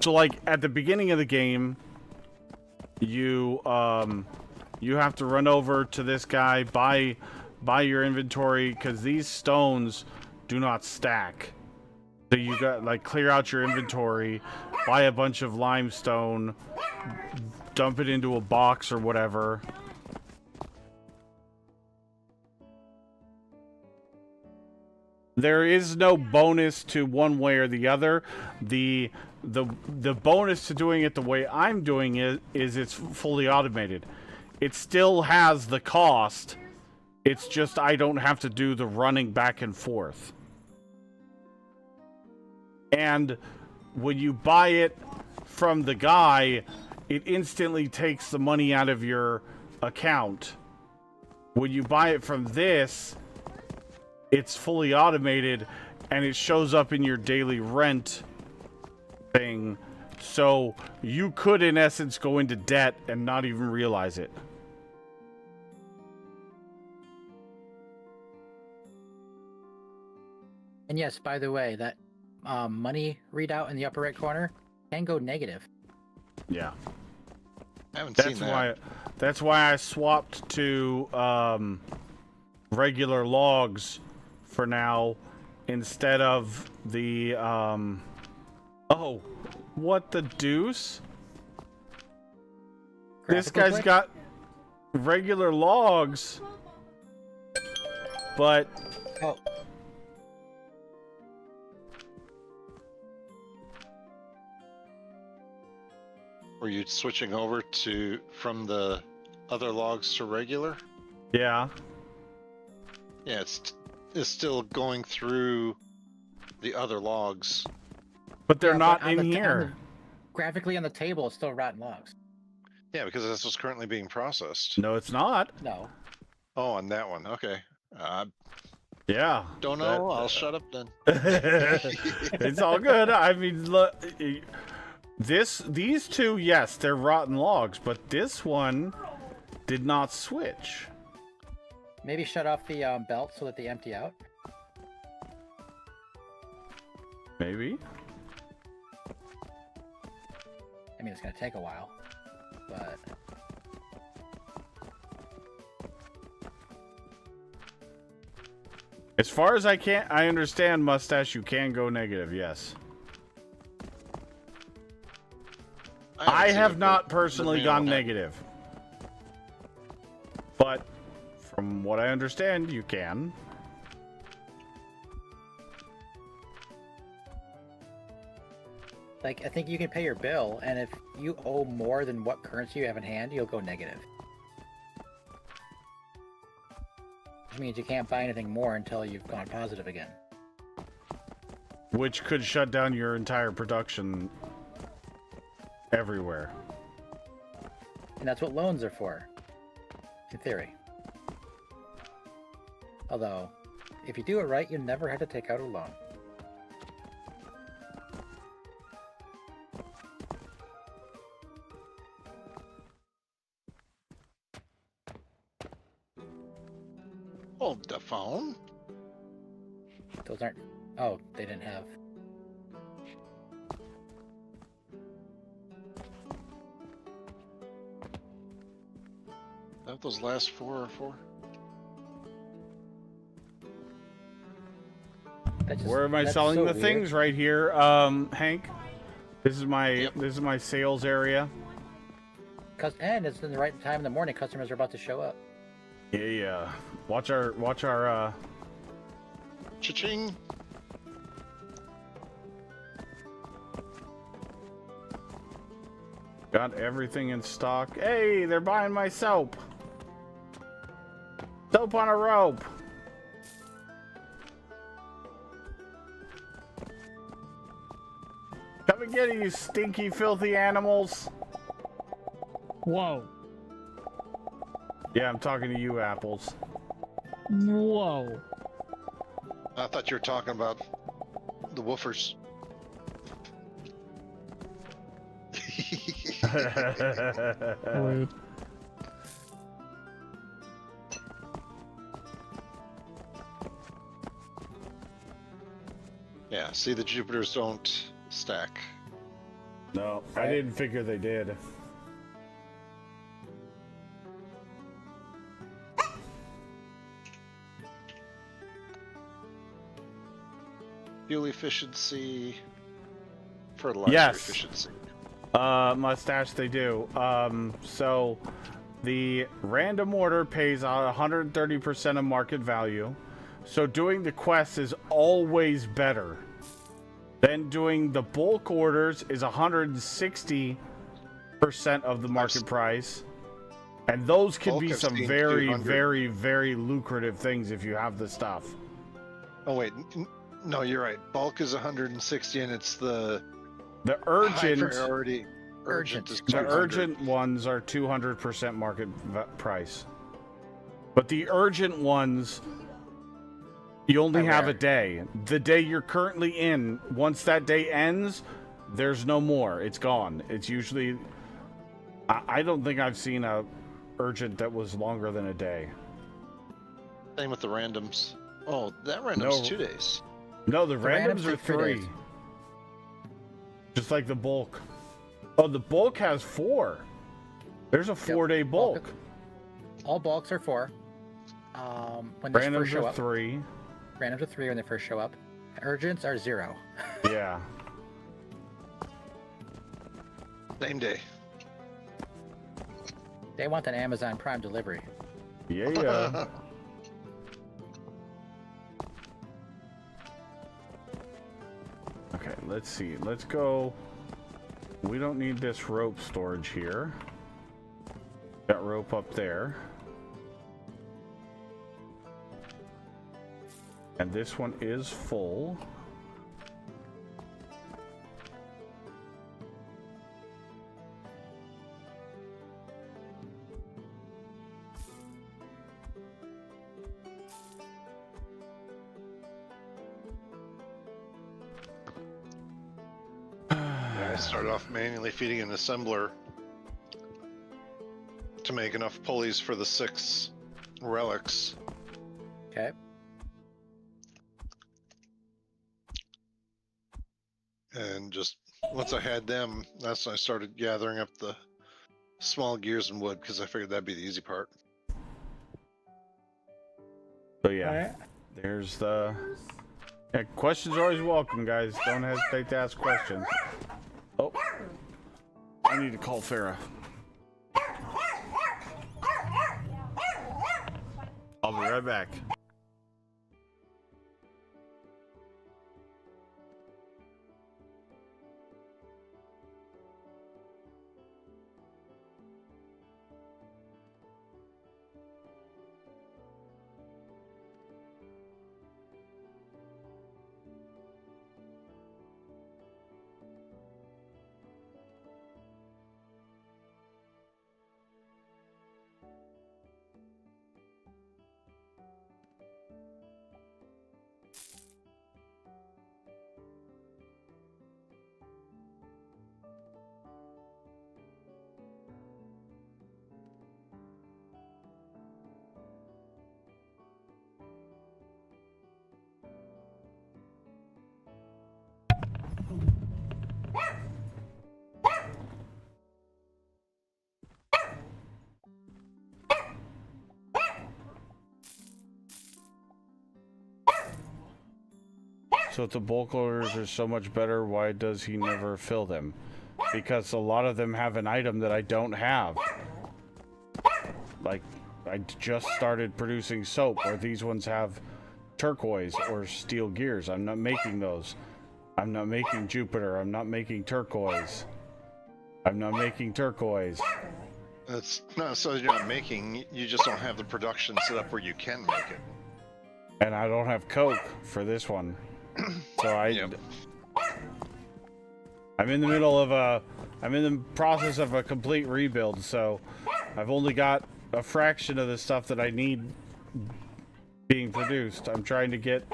so like at the beginning of the game, you have to run over to this guy, buy your inventory, because these stones do not stack. So you got like clear out your inventory, buy a bunch of limestone, dump it into a box or whatever. There is no bonus to one way or the other. The bonus to doing it the way I'm doing it is it's fully automated. It still has the cost. It's just I don't have to do the running back and forth. And when you buy it from the guy, it instantly takes the money out of your account. When you buy it from this, it's fully automated and it shows up in your daily rent thing. So you could, in essence, go into debt and not even realize it. And yes, by the way, that money readout in the upper right corner can go negative. Yeah. I haven't seen that. That's why I swapped to regular logs for now instead of the oh, what the deuce? This guy's got regular logs, but oh. Were you switching over from the other logs to regular? yeah. Yeah, it's still going through the other logs. But they're not on in here. Graphically on the table, it's still rotten logs. Yeah, because that's what's currently being processed. No, it's not. No. Oh, on that one. Okay. Yeah. Don't know. I'll shut up then. It's all good. I mean, look, these two, yes, they're rotten logs, but this one did not switch. Maybe shut off the belt so that they empty out. Maybe. I mean, it's gonna take a while, but As far as I understand, Mustache, you can go negative, yes. I have not personally gone negative. But from what I understand, you can. like I think you can pay your bill, and if you owe more than what currency you have in hand, you'll go negative. Which means you can't buy anything more until you've gone positive again. Which could shut down your entire production everywhere. And that's what loans are for, in theory. Although, if you do it right, you never have to take out a loan. Hold the phone. Those aren't... Oh, they didn't have... That those last four are for? Where am I selling the things? Right here, Hank. This is my sales area. And it's in the right time in the morning. Customers are about to show up. Yeah. Watch our Cha-ching. Got everything in stock. Hey, they're buying my soap. Soap on a rope. Come and get it, you stinky, filthy animals. Whoa. Yeah, I'm talking to you, apples. Whoa. I thought you were talking about the woofers. Rude. Yeah, see, the Jupiters don't stack. No, I didn't figure they did. Fuel efficiency, fertilizer Yes. efficiency. Mustache, they do. So the random order pays out 130% of market value. So doing the quest is always better. Then doing the bulk orders is 160% of the market price. And those could Bulk be I've some seen very, 200. very, very lucrative things if you have the stuff. Oh wait, no, you're right. Bulk is 160, and it's the The high urgent, priority. Urgent is the 200. urgent ones are 200% market price. But the urgent ones, you only Are have a rare. day. The day you're currently in, once that day ends, there's no more. It's gone. It's usually... I don't think I've seen a urgent that was longer than a day. Same with the randoms. Oh, that random's No. 2 days. No, the randoms randoms are are 3 3. days. Just like the bulk. Oh, the bulk has 4. There's a 4-day bulk. All bulks are 4. When they first Randoms show are up. 3. Randoms are 3 when they first show up. Urgents are 0. Yeah. Same day. They want an Amazon Prime delivery. Yeah. Okay, let's see. Let's go. We don't need this rope storage here. Got rope up there. And this one is full. I started off manually feeding an assembler to make enough pulleys for the 6 relics. Okay. And just once I had them, that's when I started gathering up the small gears and wood, because I figured that'd be the easy part. So yeah, there's the... Yeah, questions are always welcome, guys. Don't hesitate to ask questions. Oh, I need to call Farrah. I'll be right back. So if the bulk orders are so much better, why does he never fill them? Because a lot of them have an item that I don't have. Like, I just started producing soap, or these ones have turquoise or steel gears. I'm not making those. I'm not making Jupiter. I'm not making turquoise. I'm not making turquoise. It's not so you're not making, you just don't have the production set up where you can make it. And I don't have coke for this one. So I I'm in the middle of I'm in the process of a complete rebuild, so I've only got a fraction of the stuff that I need being produced. I'm trying to get,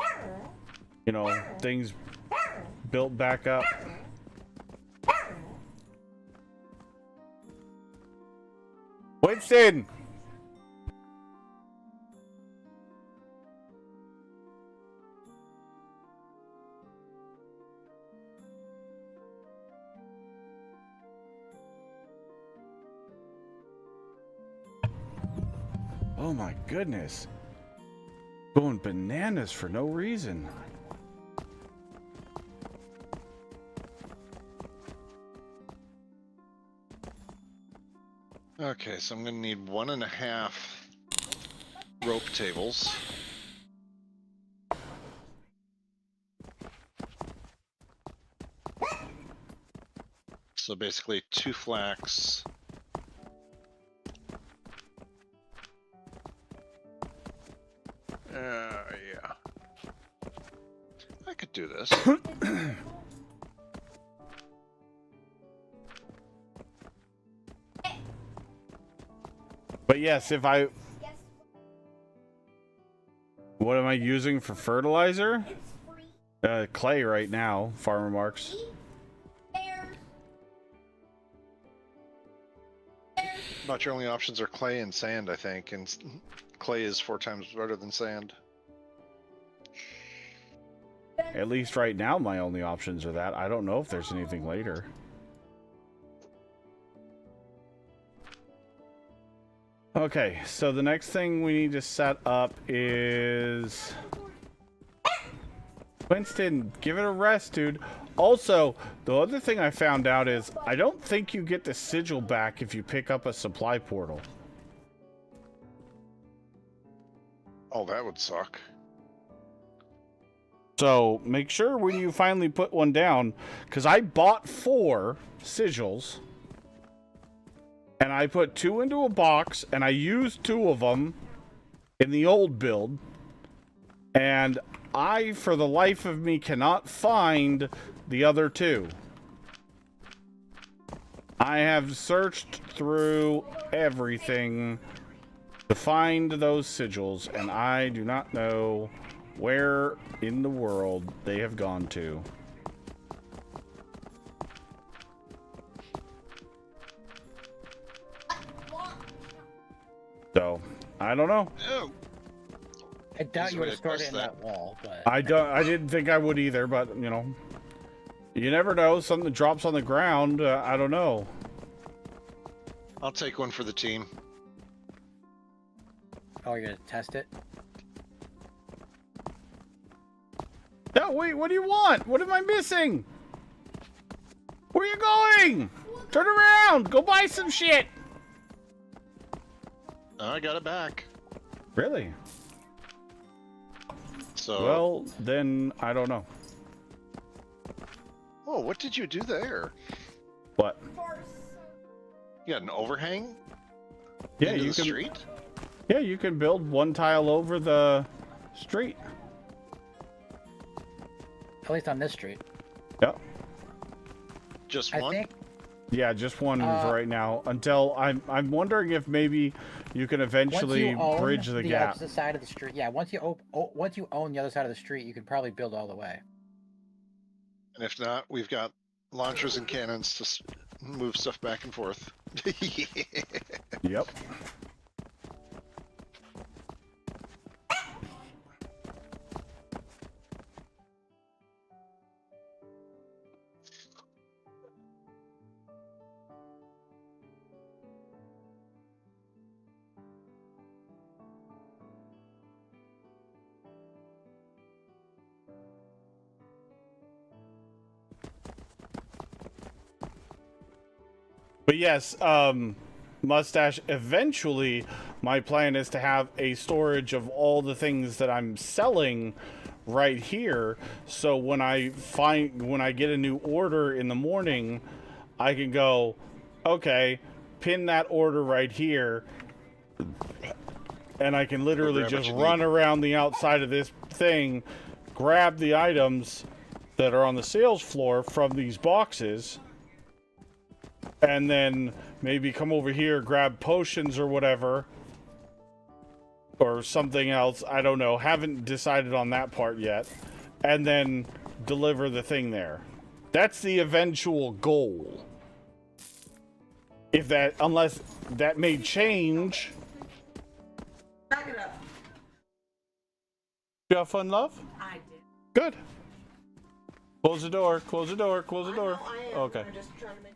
you know, things built back up. Winston! Oh my goodness. Going bananas for no reason. Okay, so I'm gonna need 1.5 rope tables. So basically 2 flax. Yeah. I could do this. But yes, if I... What am I using for fertilizer? Clay right now, Farmer Marks. About your only options are clay and sand, I think, and clay is 4 times better than sand. At least right now my only options are that. I don't know if there's anything later. Okay, so the next thing we need to set up is... Winston, give it a rest, dude. Also, the other thing I found out is I don't think you get the sigil back if you pick up a supply portal. Oh, that would suck. So make sure when you finally put one down, because I bought 4 sigils, and I put 2 into a box, and I used 2 of them in the old build, and I, for the life of me, cannot find the other 2. I have searched through everything to find those sigils, and I do not know where in the world they have gone to. So, I don't know. Oh. I doubt you would have stored it in that. that wall, but I didn't think I would either, but you know, you never know. Something drops on the ground. I don't know. I'll take one for the team. Oh, you're gonna test it? No, wait. What do you want? What am I missing? Where are you going? Turn around. Go buy some shit. I got it back. Really? So. Well, then I don't know. Oh, what did you do there? What? You got an overhang? Yeah, into you the can. street? Yeah, you can build one tile over the street. At least on this street. Yep. Just I one? think Yeah, just one for right now. Until I'm wondering if maybe you can eventually bridge the gap. Opposite side of the street. Yeah, once you own the other side of the street, you can probably build all the way. And if not, we've got launchers and cannons to move stuff back and forth. Yep. But yes, Mustache, eventually my plan is to have a storage of all the things that I'm selling right here, so when I get a new order in the morning, I can go, okay, pin that order right here, and I can literally just run around the outside of this thing, grab the items, that are on the sales floor from these boxes, and then maybe come over here, grab potions or whatever, or something else. I don't know. Haven't decided on that part yet. And then deliver the thing there. That's the eventual goal. Unless that may change. Back it up. You have fun, love? I did. Good. Close the door. Close the door. Close the door. I am. Okay. I'm just trying to make.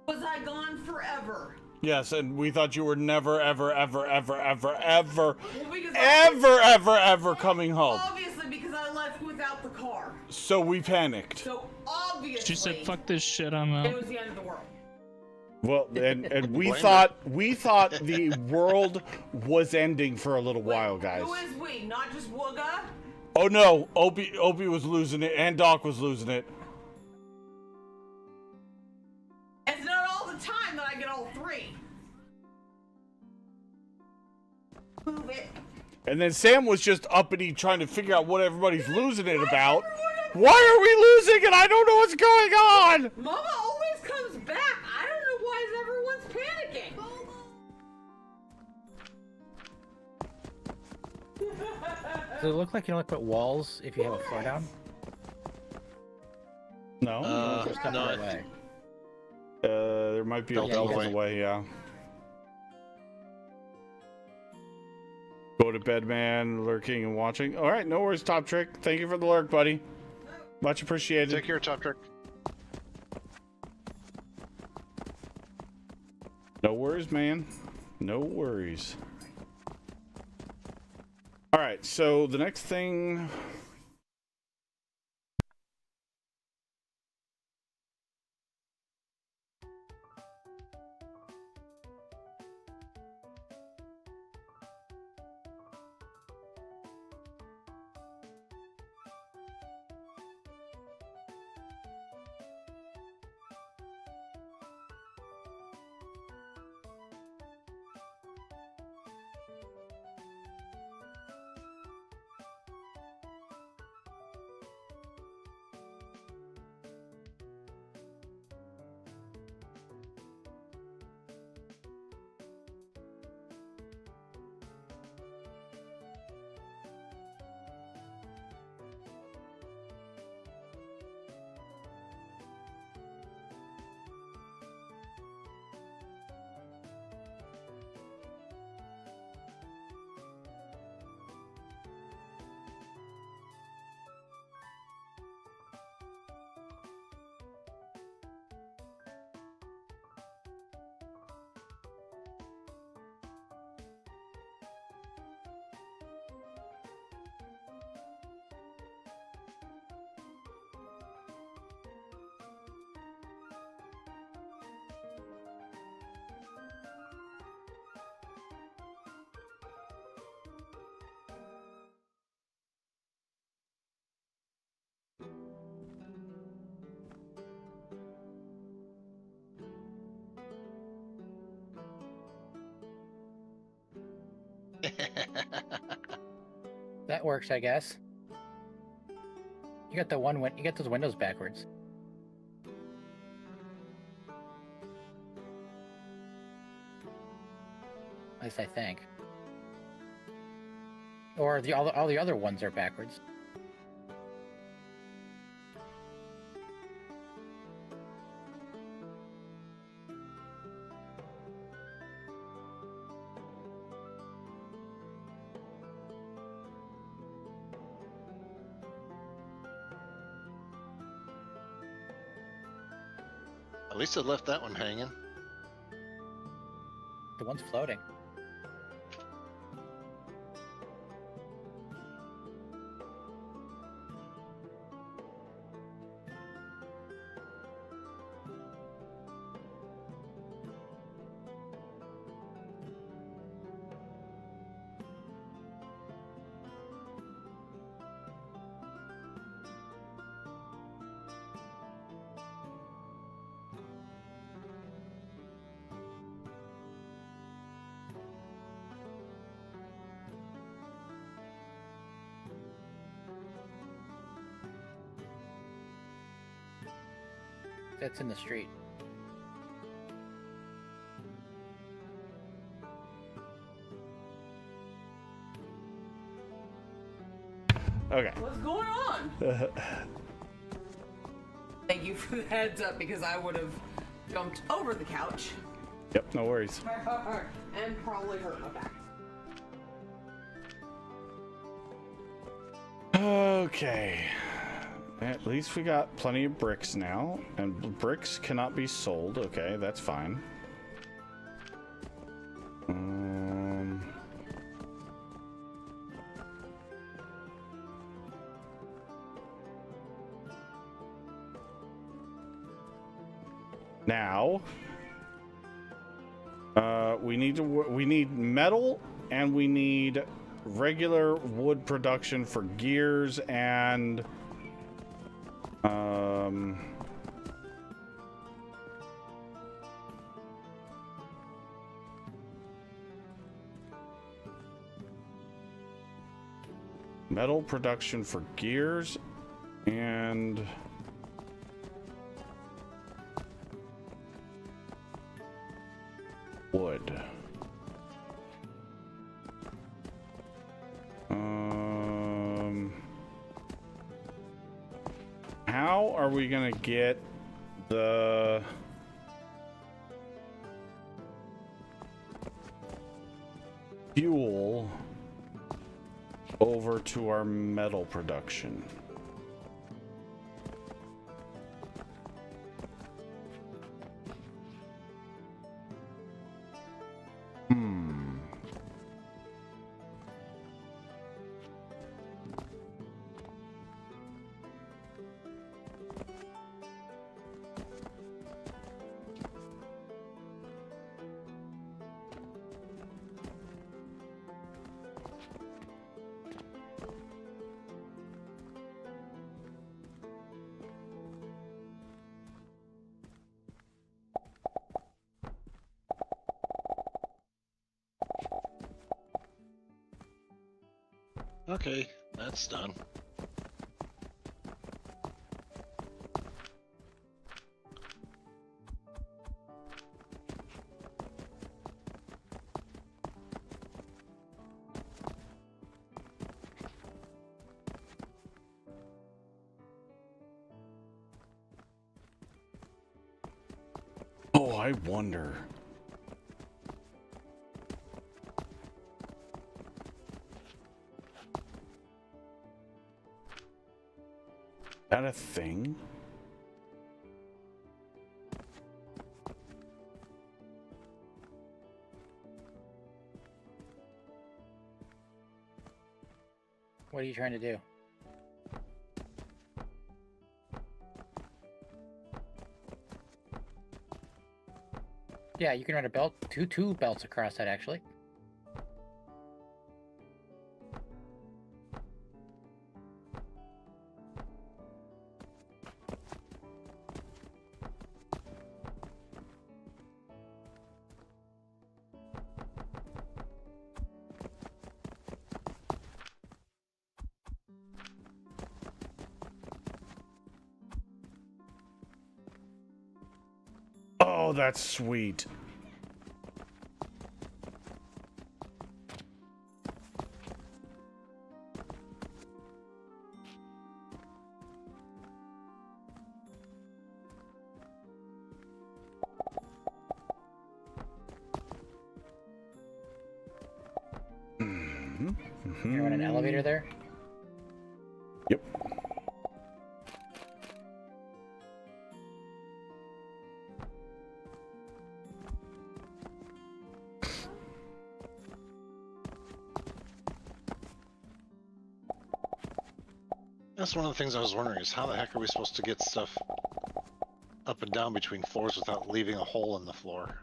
Was I gone forever? Yes, and we thought you were never, ever, ever, ever, ever, ever, Well, because ever coming home. Obviously, because I left without the car. So we panicked. So obviously, She said, "Fuck this shit, I'm it out." was the end of the world. Well, and we Blame thought the world was ending for a little while, guys. Who is we? Not just Wooga? Oh no, Opie was losing it, and Doc was losing it. It's not all the time that I get all three. Move it. And then Sam was just uppity trying to figure out what everybody's losing it about. Why are we losing it? I don't know what's going on. Mama always comes back. I don't know why everyone's panicking. Does it look like you only put walls if you have a floor down? No. Or stuff no, in the way? There might be a Don't belt go in the way, yeah. Go to bed, man. Lurking and watching. All right, no worries, Top Trick. Thank you for the lurk, buddy. Much appreciated. Take care, Top Trick. No worries, man. No worries. All right, so the next thing. That works, I guess. You got you got those windows backwards. At least I think. Or all the other ones are backwards. At least I left that one hanging. The one's floating. That's in the street. Okay. What's going on? Thank you for the heads up because I would have jumped over the couch Yep, no worries. and probably hurt my back. Okay. At least we got plenty of bricks now, and bricks cannot be sold. Okay, that's fine. Now, we need metal, and we need regular wood production for gears and metal production for gears and wood. How are we gonna get the fuel over to our metal production? Okay, that's done. Oh, I wonder. That a thing? What are you trying to do? Yeah, you can run a belt, two belts across that actually. Oh, that's sweet. You run an elevator there? Yep. That's one of the things I was wondering is how the heck are we supposed to get stuff up and down between floors without leaving a hole in the floor?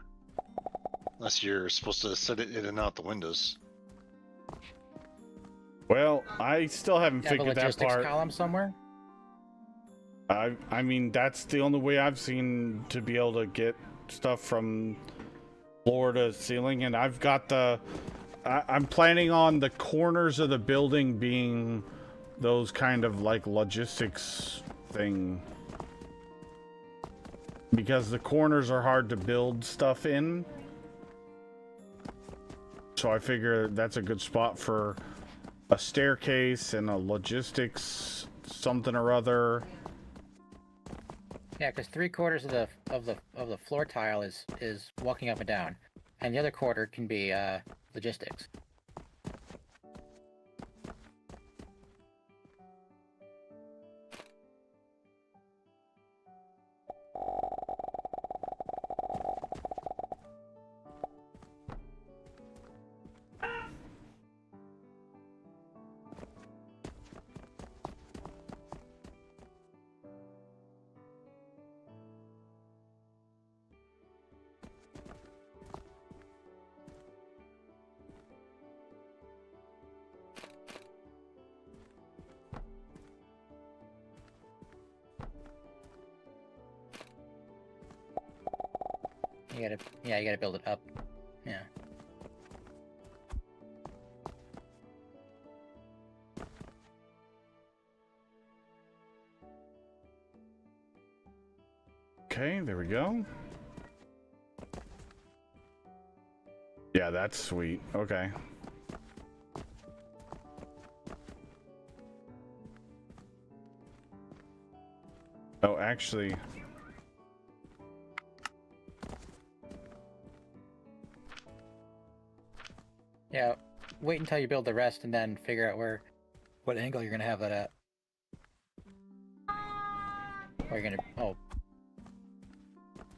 Unless you're supposed to set it in and out the windows. Well, I still haven't You have a figured that logistics part. column somewhere? I mean, that's the only way I've seen to be able to get stuff from floor to ceiling, and I've got the... I'm planning on the corners of the building being those kind of like logistics thing. because the corners are hard to build stuff in. So I figure that's a good spot for a staircase and a logistics something or other. Yeah, because 3/4 of the floor tile is walking up and down, and the other quarter can be logistics. You gotta build it up. Yeah. Okay, there we go. Yeah, that's sweet. Okay. Oh, actually... Yeah, wait until you build the rest and then figure out what angle you're gonna have that at. Or you're gonna, oh.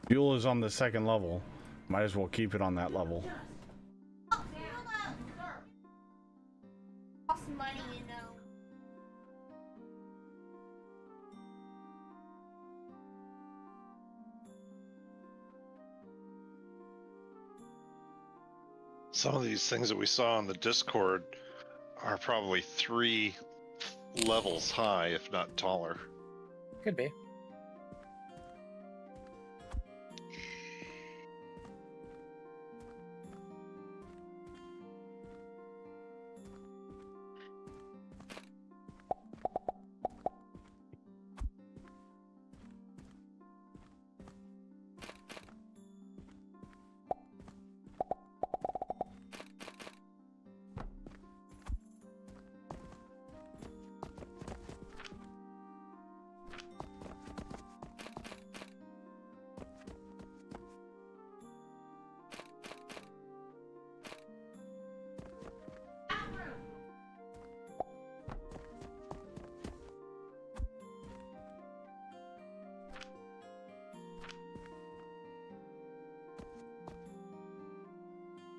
Fuel is on the second level. Might as well keep it on that level. Costs money, you know. Some of these things that we saw on the Discord are probably 3 levels high, if not taller. Could be.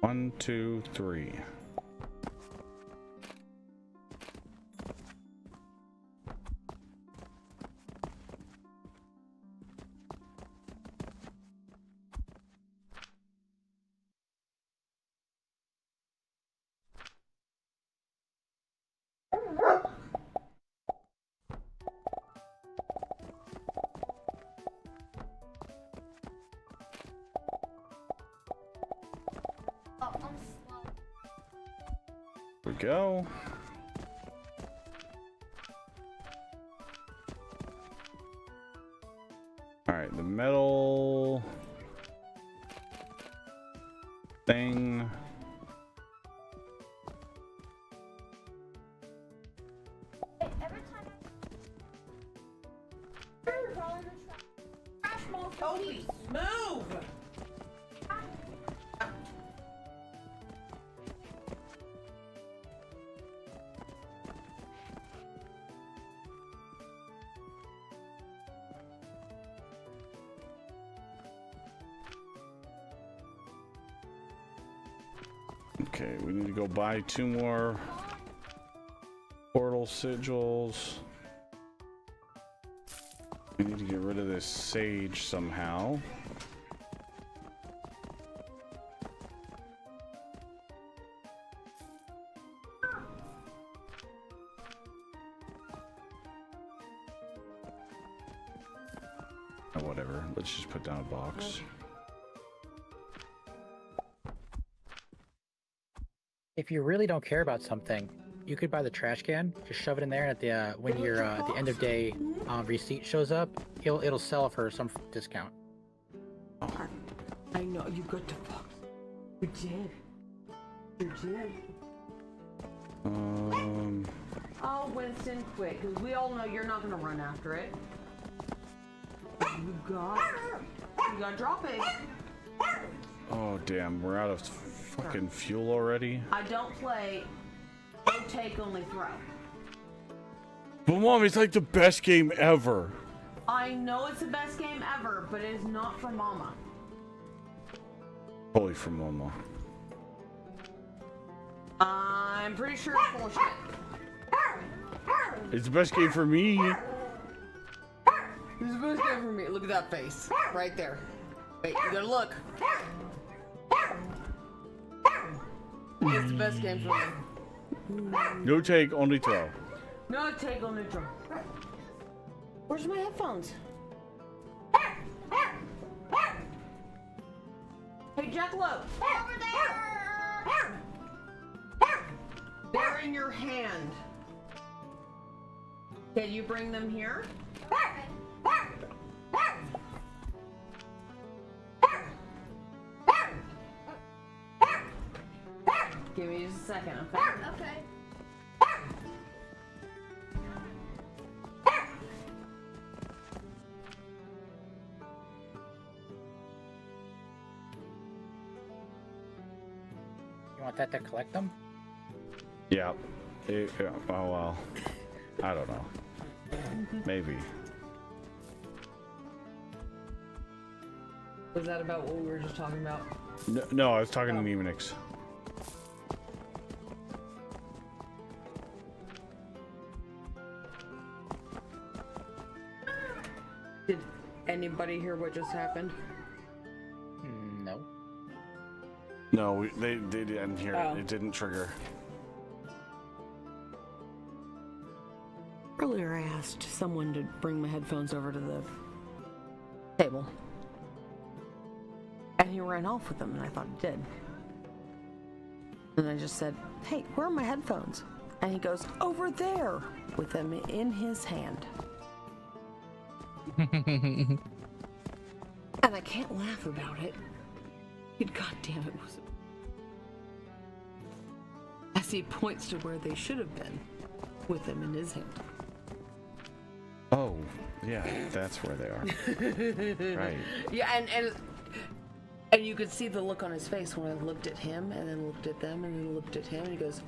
One, two, three. Oh, I'm slow. We go. All right, the metal thing. Every time trash mouth. Toby, move! Okay, we need to go buy 2 more portal sigils. We need to get rid of this sage somehow. Oh, whatever. Let's just put down a box. If you really don't care about something, you could buy the trash can, just shove it in there, and at the when your the end of day receipt shows up, it'll sell for some discount. I know you got to fuck. You did. You did. Oh, Winston, quit, because we all know you're not gonna run after it. You gotta drop it. Oh damn, we're out of fucking fuel already. I don't play. No take, only throw. But mom, it's like the best game ever. I know it's the best game ever, but it is not for Mama. Holy for mama. I'm pretty sure it's full of shit. It's the best game for me. It's the best game for me. Look at that face. Right there. Wait, you gotta look. It's the best game for me. No take, only throw. No take, only throw. Where's my headphones? Hey, Jackalope. Over there. They're in your hand. Can you bring them here? Give me just a second, okay? Okay. You want that to collect them? Yeah. Yeah. Oh well. I don't know. Maybe. Was that about what we were just talking about? No, I was talking to Nemonix. Did anybody hear what just happened? No. No, they didn't hear Oh. it. It didn't trigger. Earlier I asked someone to bring my headphones over to the table. And he ran off with them, and I thought he did. And I just said, hey, where are my headphones? And he goes, over there, with them in his hand. And I can't laugh about it. God damn it. As he points to where they should have been, with them in his hand. Oh, yeah, that's where they are. Right. Yeah, and you could see the look on his face when I looked at him, and then looked at them, and then looked at him, and he goes,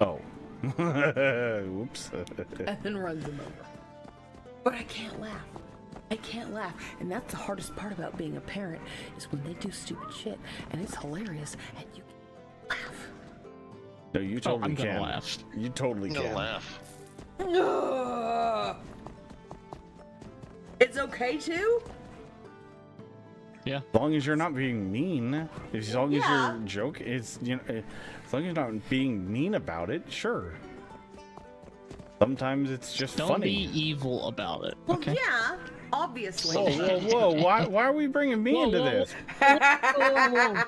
Oh. Whoops. and then runs him over. But I can't laugh. I can't laugh. And that's the hardest part about being a parent, is when they do stupid shit, and it's hilarious, and you can laugh. No, you totally I'm gonna can. laugh. You totally I'm can. gonna laugh. Ugh. It's okay to? Yeah. As long as you're not being mean, as long as Yeah. you're joking, it's, you know, as long as you're not being mean about it, sure. Sometimes it's just Don't funny. be evil about it. Well, Okay. yeah, obviously. Whoa! Why are we bringing me Whoa, into whoa, this? Whoa.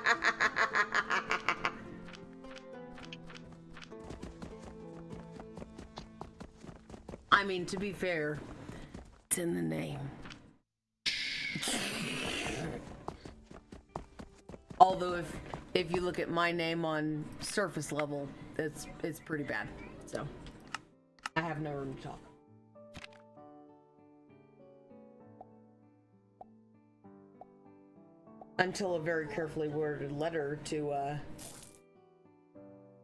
I mean, to be fair, it's in the name. Although if you look at my name on surface level, it's pretty bad. So I have no room to talk. Until a very carefully worded letter to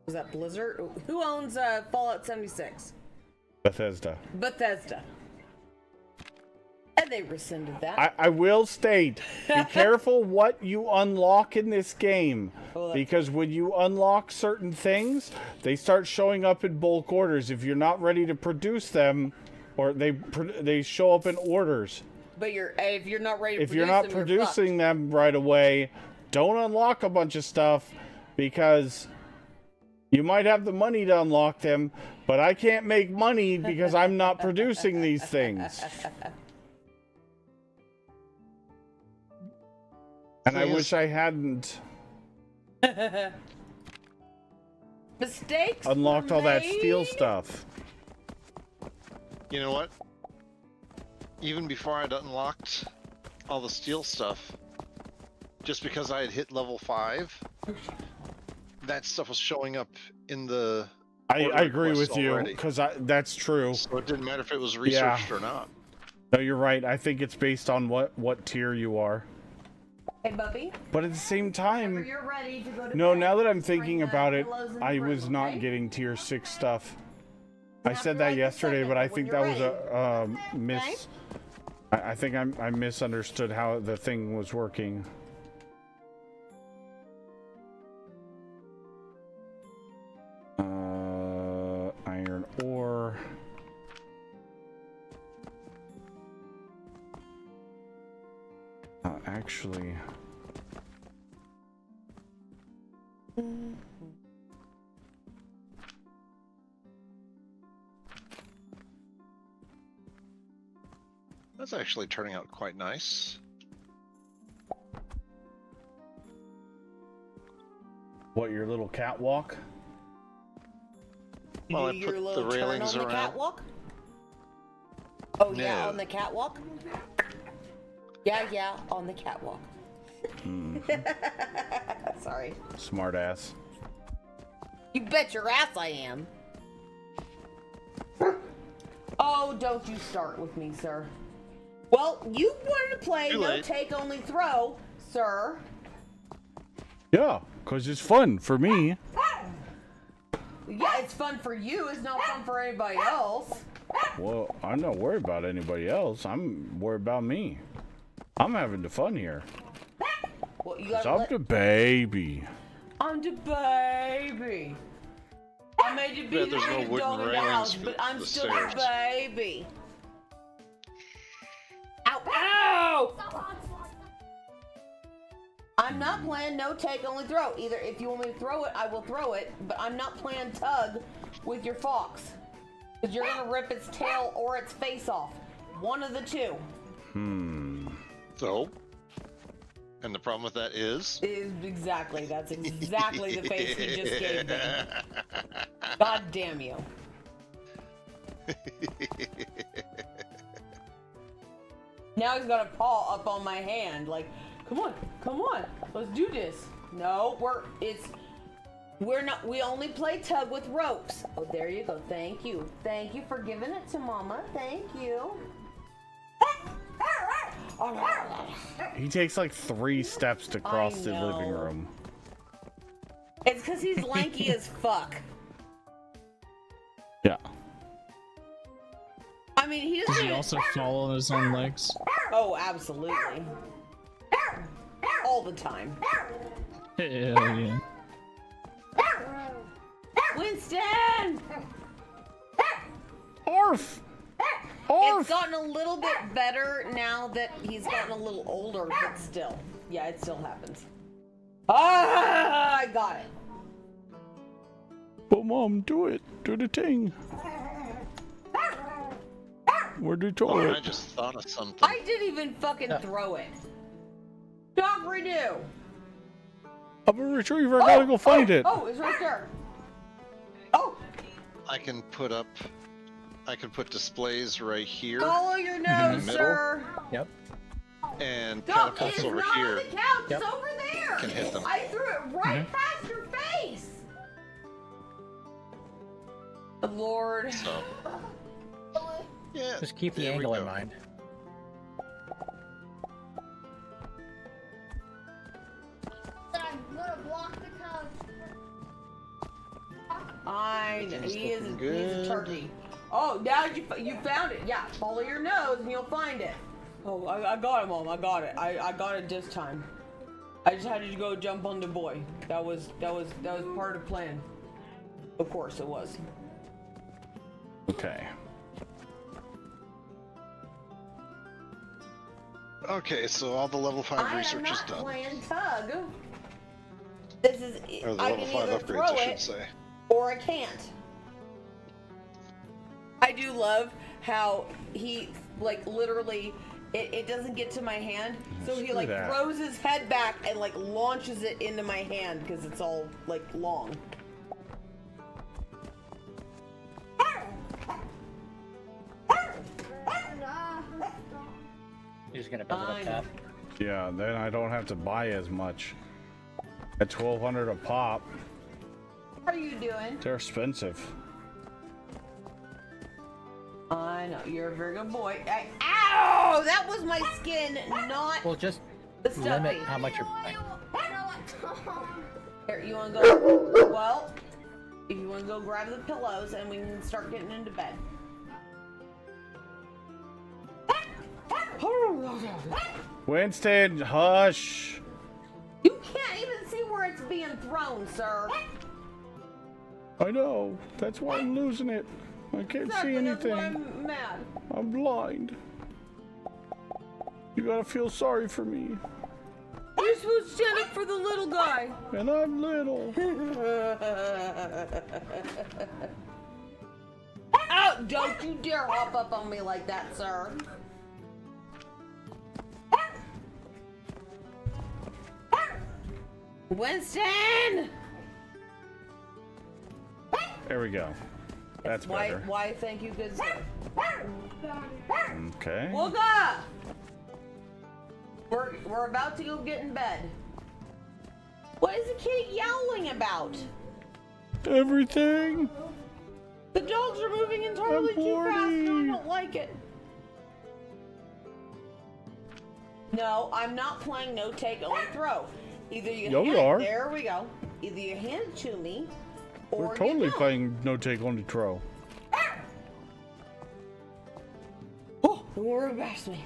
was that Blizzard? Who owns Fallout 76? Bethesda. Bethesda. And they rescinded that. I will state, be careful what you unlock in this game, Well, because when you unlock certain things, they start showing up in bulk orders. If you're not ready to produce them, or they show up in orders. But if you're not ready to If you're not producing them right away, don't unlock a bunch of stuff, because you might have the money to unlock them, but I can't make money because I'm not producing these things. And I wish I hadn't mistakes unlocked were all that made. steel stuff. You know what? Even before I'd unlocked all the steel stuff, just because I had hit level 5, that stuff was showing up in the. I order agree request with you already. because that's true. So it didn't matter if it was researched or not. No, you're right. I think it's based on what tier you are. Hey, Bubby. But at the same Whenever time, you're ready to go to no. bed, Now that I'm bring thinking the about it, pillows in the I room, was not okay? getting tier 6 stuff. I After, said that like, the yesterday, second, but I when think you're that was ready. a miss. I think I misunderstood how the thing was working. Iron ore. Actually. That's actually turning out quite nice. What, your little catwalk? Well, I You do put your the little turn railings on the around. catwalk? Oh yeah, No. on the catwalk? Yeah, on the catwalk. Sorry. Smart ass. You bet your ass I am. Oh, don't you start with me, sir. Well, you wanted to play Too no late. take, only throw, sir. Yeah, because it's fun for me. Yeah, it's fun for you. It's not fun for anybody else. Well, I'm not worried about anybody else. I'm worried about me. I'm having the fun here. Well, you 'Cause gotta I'm let... the baby. I'm the baby. I made you be Yeah, the there's no biggest wooden dog in the railings house, for but I'm the still stairs. the baby. Ow! Ow! I'm not playing no take, only throw. Either if you want me to throw it, I will throw it, but I'm not playing tug with your fox. Because you're gonna rip its tail or its face off. One of the two. So, and the problem with that is. Exactly. That's exactly the face he just gave me. God damn you. Now he's got a paw up on my hand, like, come on, let's do this. No, we only play tug with ropes. Oh, there you go. Thank you for giving it to Mama. Thank you. He takes like 3 steps to cross the living know. room. It's because he's lanky as fuck. Yeah. I mean, he Does doesn't. he also fall on his own legs? Oh, absolutely. All the time. Hell yeah. Winston! Orf! It's gotten a little bit better now that he's gotten a little older, but still. Yeah, it still happens. Ah, I got it. But Mom, do it. Do the thing. Where'd the Oh, I toilet? just thought of something. I didn't even fucking throw it. Dog renew. I'm a retriever. I gotta go find it. Oh, it's right there. Oh, I can put displays right here follow your nose, middle. sir. Yep. and Dog, catapults it's over not here. on the couch. Yep. It's over there. Can hit them. I threw it right past your face. Lord. So, yeah. Just keep the there we angle in go. mind. I'm gonna block the couch. I know. Everything's He's looking a good. turkey. Oh, now you found it. Yeah, follow your nose and you'll find it. Oh, I got it, Mom. I got it. I got it this time. I just had to go jump on the boy. That was part of the plan. Of course it was. Okay. Okay, so all the level 5 I am research is not done. playing tug. This is Or the I level can 5 either upgrades, throw I should it say. or I can't. I do love how he like literally it doesn't get to my hand, so he Screw like that. throws his head back and like launches it into my hand because it's all like long. You're just gonna build it I up know. top. Yeah, then I don't have to buy as much. At $1,200 a pop, How are you doing? they're expensive. I know, you're a very good boy. Ow! That was my skin, not Well, just the stuffy. limit how much you're. Here, you wanna go? Well, if you wanna go grab the pillows and we can start getting into bed. Winston, hush. You can't even see where it's being thrown, sir. I know. That's why I'm losing it. I can't see Exactly, that's why anything. I'm mad. I'm blind. You gotta feel sorry for me. You're supposed to stand up for the little guy. And I'm little. Oh, don't you dare hop up on me like that, sir. Winston! There we go. That's better. Why thank you, good sir. Okay. Woke up! We're about to go get in bed. What is the kid yowling about? Everything. The dogs are moving entirely too fast and I don't like it. No, I'm not playing no take, only throw. Either you Yo, hand we are. There we go. Either you hand it to me, or We're totally you don't. playing no take only throw. Oh, don't worry about me.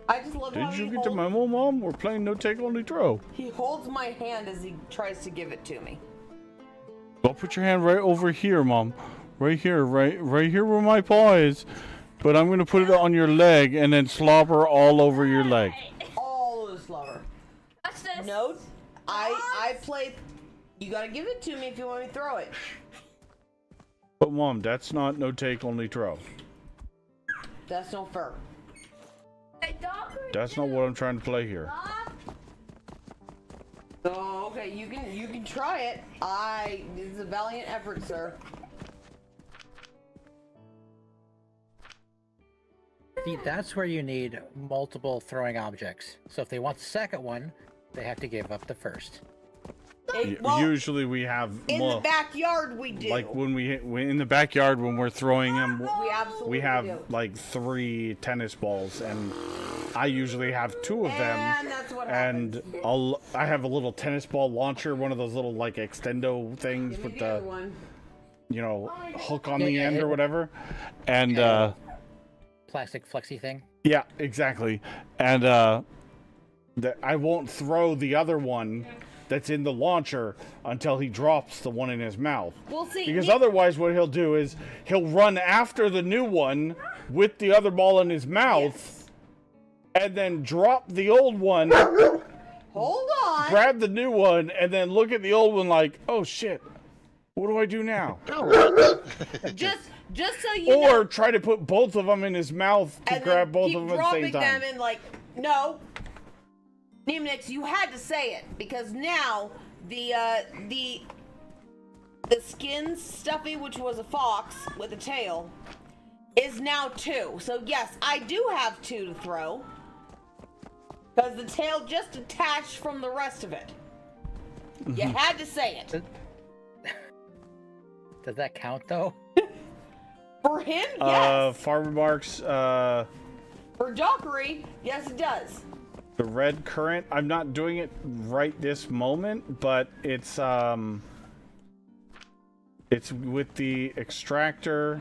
I just love how Did you he get the memo, Mom? We're playing no take only throw. He holds my hand as he tries to give it to me. Well, put your hand right over here, Mom. Right here, right here where my paw is. But I'm gonna put it on your leg and then slobber all over your leg. All this lover. Watch this. No, I play. You gotta give it to me if you want me to throw it. But Mom, that's not no take only throw. That's no fair. Hey, dog, That's not what I'm trying to play here. Oh, okay, you can try it. It's a valiant effort, sir. See, that's where you need multiple throwing objects. So if they want the second one, they have to give up the first. Well, Usually we have in the backyard we do. like when in the backyard when we're throwing them, we absolutely we have do. like 3 tennis balls, and I usually have 2 of them. And that's what happens. And I have a little tennis ball launcher, one of those little like extendo things Give me with the other the one. hook on Yeah, the yeah, end yeah. or whatever. And Plastic flexi thing. yeah, exactly. And I won't throw the other one that's in the launcher until he drops the one in his mouth. We'll see. Because otherwise what he'll do is he'll run after the new one with the other ball in his mouth and then drop the old one, Hold on. grab the new one, and then look at the old one like, oh shit, what do I do now? Just so you know. Or try to put both of them in his mouth to And grab then both keep of them at the same dropping time. them and like, no. Neemnix, you had to say it because now the skin stuffy, which was a fox with a tail, is now 2. So yes, I do have 2 to throw because the tail just detached from the rest of it. You had to say it. Does that count though? For him, yes. Farm remarks, For Dockery, yes, it does. the red current, I'm not doing it right this moment, but it's with the extractor.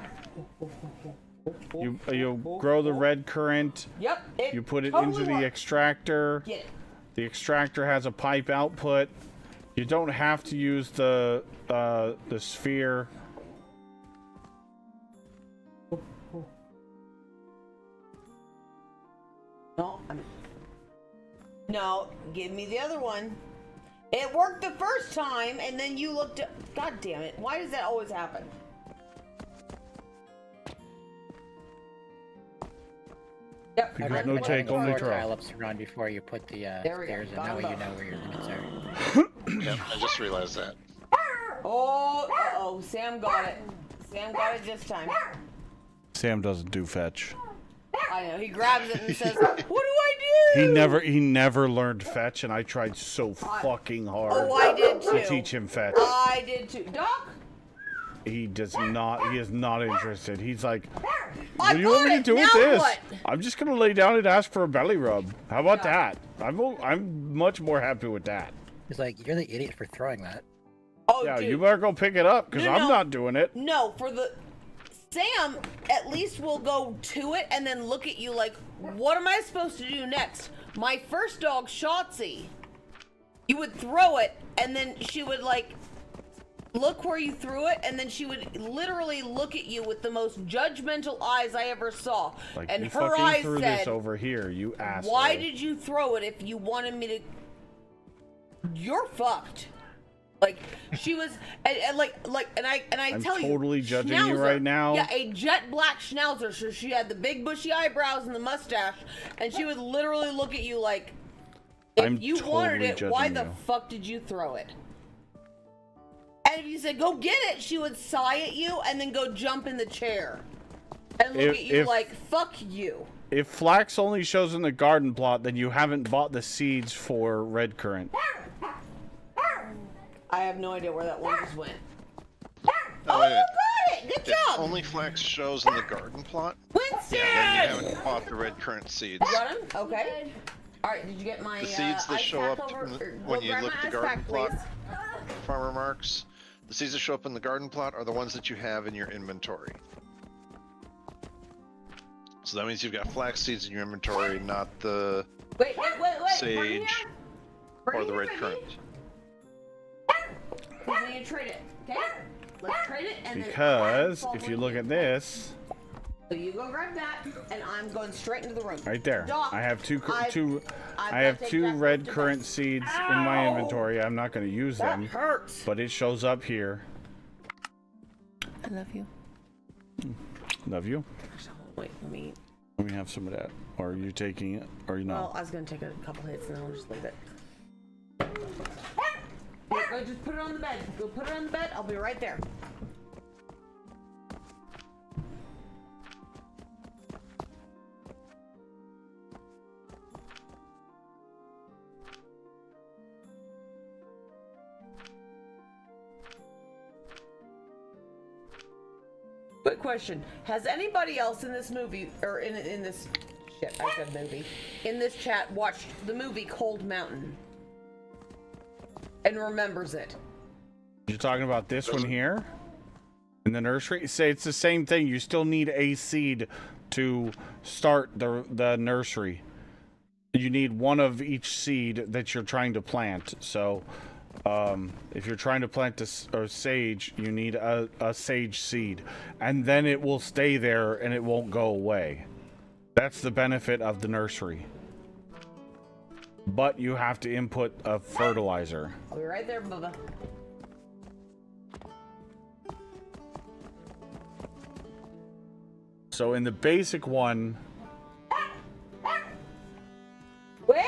You grow the red current, Yep. you put it totally into the works. extractor. Get it. The extractor has a pipe output. You don't have to use the sphere. No, give me the other one. It worked the first time, and then you looked at... God damn it. Why does that always happen? Yep. Because red no one. take, only floor throw. tile ups run before you put the There we go. stairs in. Got That way them you know both. where your limits are. Yep, I just realized that. Oh, uh-oh. Sam got it. Sam got it this time. Sam doesn't do fetch. I know. He grabs it and says, "What do I do?" He never learned fetch, and I tried so fucking hard Oh, I did too. to teach him fetch. I did too. Doc. He does not. He is not interested. He's like, I "What do you want me to do with now this? what? I'm just gonna lay down and ask for a belly rub. How about that? I'm much more happy with that." He's like, "You're the idiot for throwing that." Oh, Yeah, dude. you better go pick it up because No, I'm no. not doing it. No, for the Sam, at least will go to it and then look at you like, what am I supposed to do next? My first dog, Shotzi, you would throw it and then she would like look where you threw it, and then she would literally look at you with the most judgmental eyes I ever saw. Like, and you her fucking eyes threw said, this over here, you asshole. "Why did you throw it if you wanted me to? You're fucked." Like she was, and I I'm tell you, totally judging you Schnauzer, right now. Yeah, a jet black schnauzer. So she had the big bushy eyebrows and the mustache, and she would literally look at you like, if I'm you totally wanted it, why judging the you. fuck did you throw it? And if you said go get it, she would sigh at you and then go jump in the chair and look at you like, fuck you. If flax only shows in the garden plot, then you haven't bought the seeds for red currant. I have no idea where that one just went. Oh, Oh, you got it! Good If job! only flax shows in the garden plot, Winston! yeah, then you haven't bought the red currant seeds. You got him? Okay. Alright, did you get my The seeds that ice show pack up over? in the- Or when go you grab look my at the ice garden pack, plot. please. Farmer marks. The seeds that show up in the garden plot are the ones that you have in your inventory. So that means you've got flax seeds in your inventory, not the Wait. Bring it sage here. Bring or it the here, red baby. currant. We're gonna trade it, okay? Let's trade it and Because then if you look at this, so you go grab that, and I'm going straight into the room. right there, Doc, I have two I've I gotta have take two that red to currant bed. seeds in my Ow! inventory. I'm not going to use That them, hurts. but it shows up here. I love you. Love you. Wait, let me. Let me have some of that. Or are you taking it? Or you Well, know? I was gonna take a couple hits and then I'll just leave it. Go just put it on the bed. Go put it on the bed. I'll be right there. Quick question: has anybody else in this movie, or in this shit? I said movie. In this chat, watched the movie Cold Mountain and remembers it? You're talking about this one here? In the nursery? Say it's the same thing. You still need a seed to start the nursery. You need one of each seed that you're trying to plant. So, if you're trying to plant a sage, you need a sage seed. And then it will stay there and it won't go away. That's the benefit of the nursery. But you have to input a fertilizer. I'll be right there, Bubba. So in the basic one, Wait!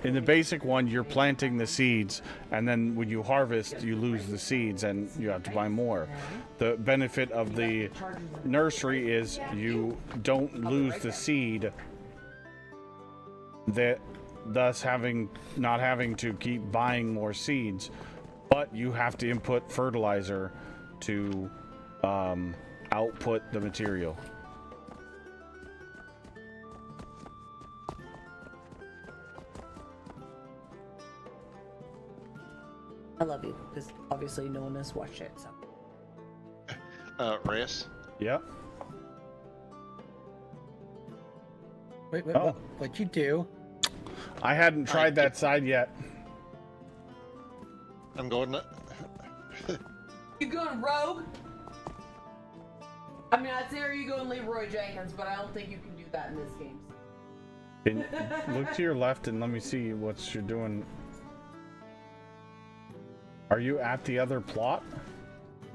in the basic one, you're planting the seeds, and then when you harvest, you lose the seeds, and you have to buy more. The benefit of the nursery is you don't lose the seed, that thus not having to keep buying more seeds, but you have to input fertilizer to output the material. I love you, because obviously no one has watched it, so. Reyes? Yep. Wait, Oh. what'd you do? I hadn't tried that side yet. I'm going to... You going rogue? I mean, I'd say are you going Leroy Jenkins, but I don't think you can do that in this game. Look to your left and let me see what you're doing. Are you at the other plot?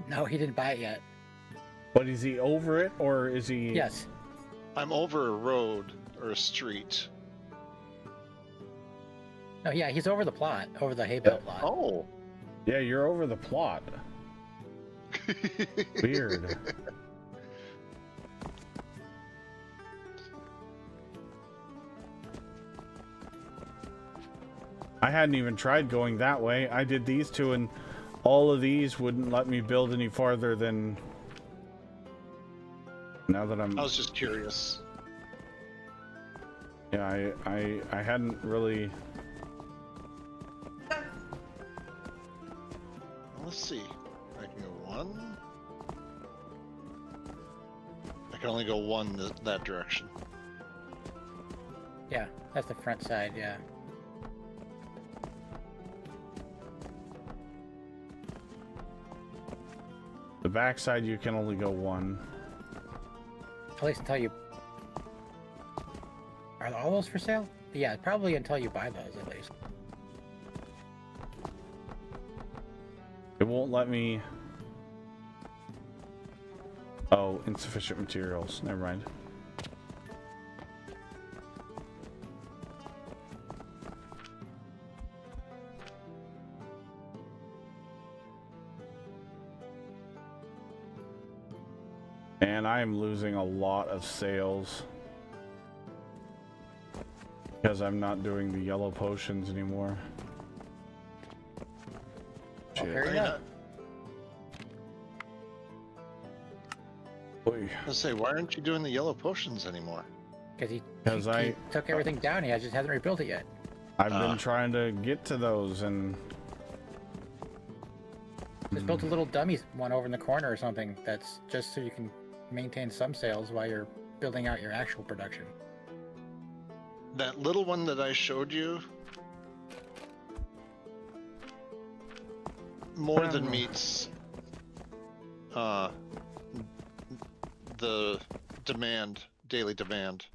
No, he didn't buy it yet. But is he over it, or is he... Yes. I'm over a road or a street. No, yeah, he's over the plot, over the hay bale plot. Oh. Yeah, you're over the plot. Weird. I hadn't even tried going that way. I did these two, and all of these wouldn't let me build any farther than... Now that I'm... I was just curious. Yeah, I hadn't really... Let's see. I can go one. I can only go one that direction. Yeah, that's the front side, yeah. The back side, you can only go one. At least until you... Are all those for sale? Yeah, probably until you buy those, at least. It won't let me... Oh, insufficient materials. Never mind. And I am losing a lot of sales because I'm not doing the yellow potions anymore. Well, Shit. hurry up. Oy. Let's say, why aren't you doing the yellow potions anymore? Because he I took everything down. He just hasn't rebuilt it yet. I've been trying to get to those, and Just built a little dummy one over in the corner or something. That's just so you can maintain some sales while you're building out your actual production. That little one that I showed you more than meets the daily demand.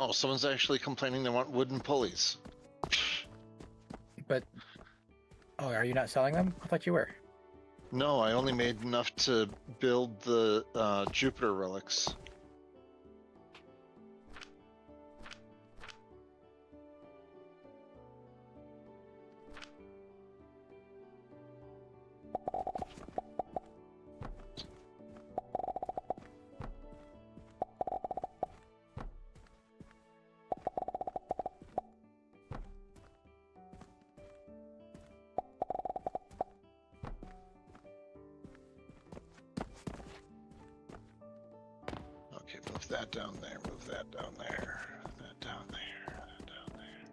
Oh, someone's actually complaining they want wooden pulleys. But, oh, are you not selling them? I thought you were. No, I only made enough to build the Jupiter relics. Okay, move that down there, move that down there, that down there, that down there.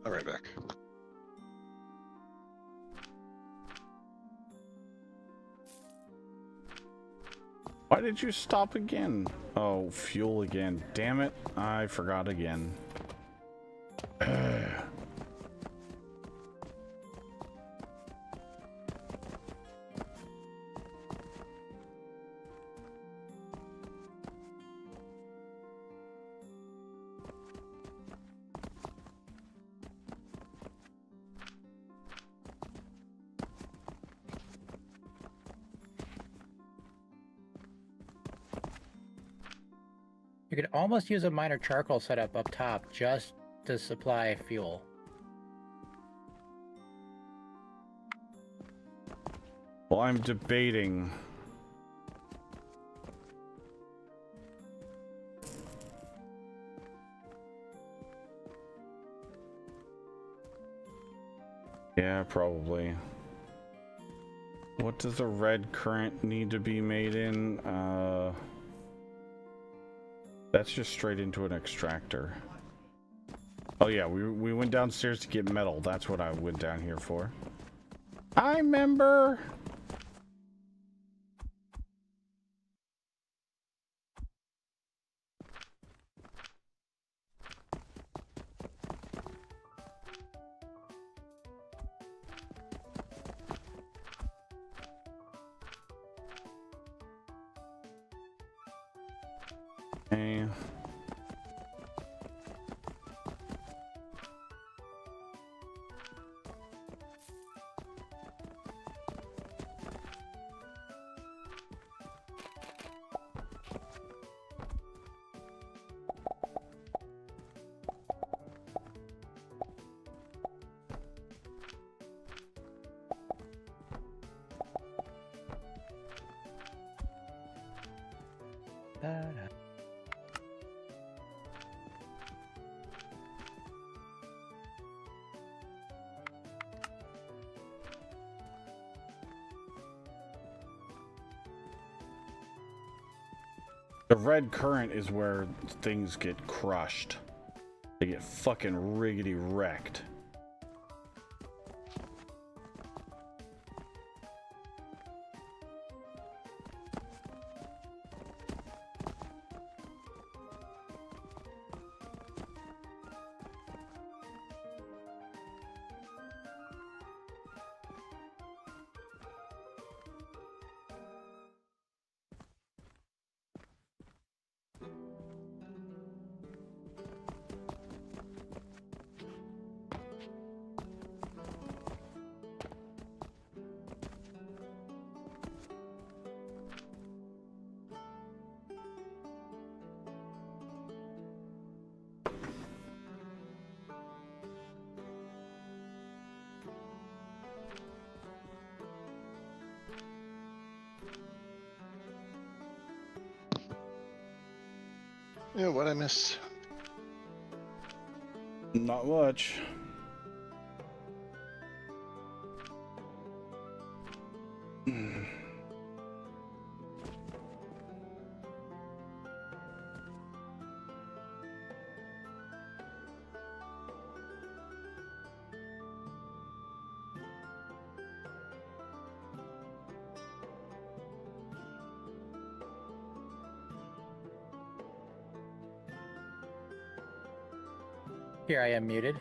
All right, back. why did you stop again? Oh, fuel again. Damn it. I forgot again. You could almost use a minor charcoal setup up top just to supply fuel. Well, I'm debating. Yeah, probably. What does a red current need to be made in? That's just straight into an extractor. Oh yeah, we went downstairs to get metal. That's what I went down here for. I remember. Okay. The red current is where things get crushed. They get fucking riggedy wrecked. Yeah, what I miss? Not much. Here I am muted.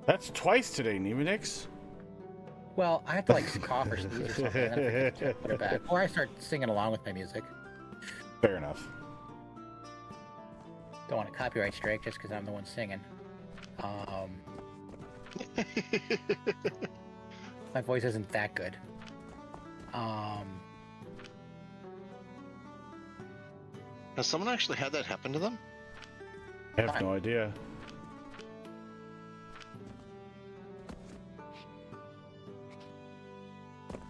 That's twice today, Nemonix. Well, I have to like cough or sneeze or something, and then I forget to put it back. Or I start singing along with my music. Fair enough. Don't want a copyright strike just because I'm the one singing. My voice isn't that good. Has someone actually had that happen to them? I have no idea.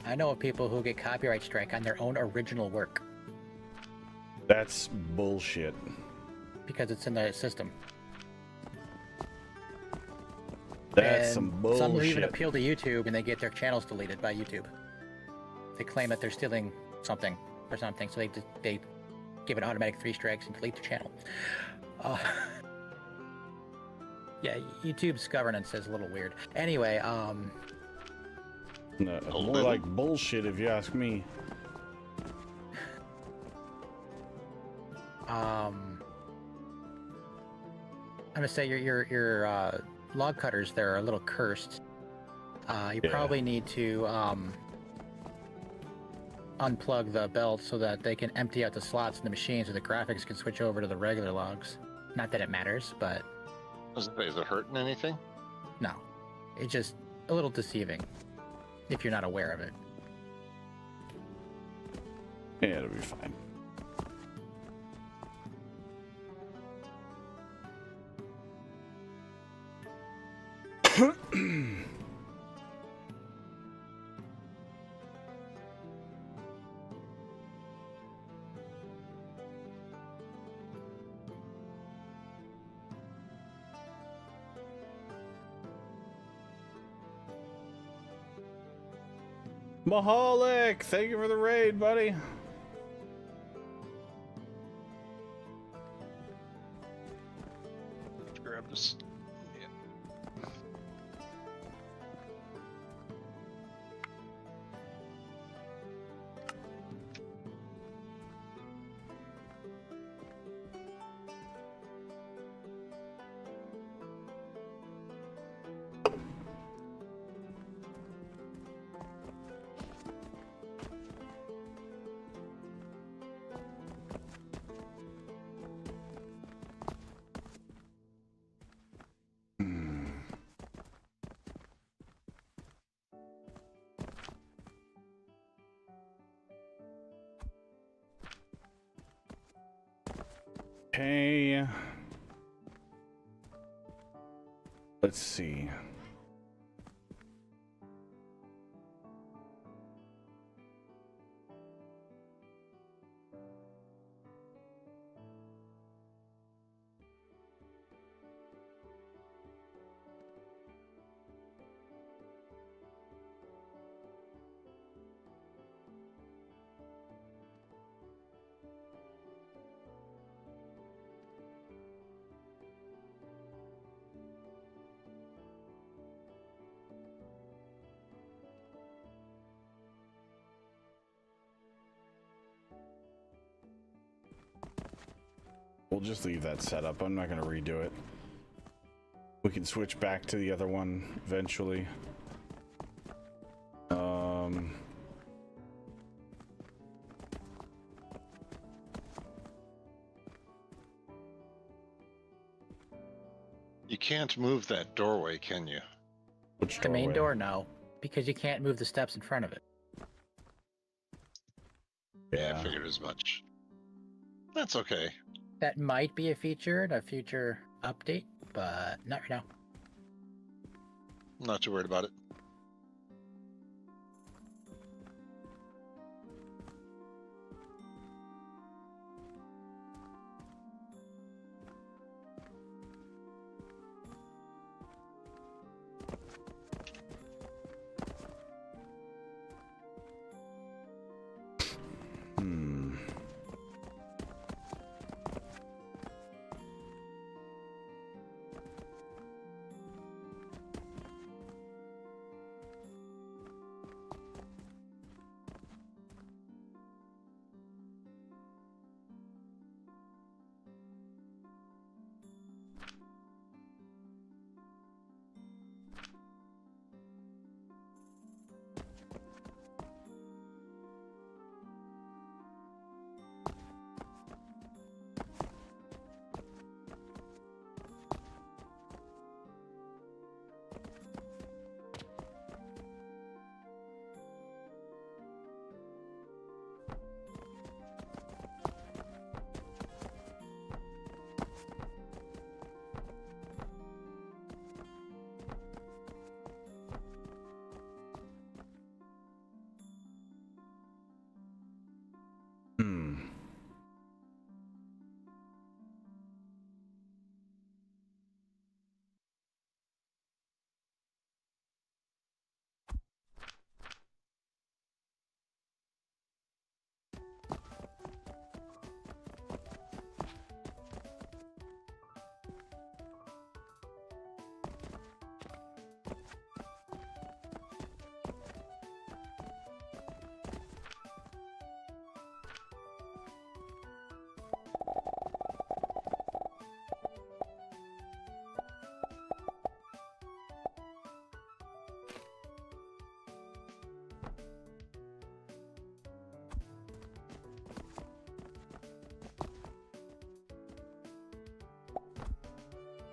I know of people who get copyright strike on their own original work That's bullshit. because it's in the system. That's And some some bullshit. even appeal to YouTube and they get their channels deleted by YouTube. They claim that they're stealing something or something, so they give it automatic 3 strikes and delete the channel. Yeah, YouTube's governance is a little weird. Anyway, No, more like bullshit if you ask me. I'm gonna say your log cutters there are a little cursed. You Yeah. probably need to unplug the belt so that they can empty out the slots in the machine so the graphics can switch over to the regular logs. Not that it matters, but Is it hurting anything? no, it's just a little deceiving if you're not aware of it. Yeah, it'll be fine. Mahalik, thank you for the raid, buddy. Grab this. Okay. Let's see. We'll just leave that set up. I'm not going to redo it. We can switch back to the other one eventually. You can't move that doorway, can you? Which The main doorway? door, no, because you can't move the steps in front of it. Yeah, I figured as much. That's okay. That might be a feature in a future update, but not right now. I'm not too worried about it.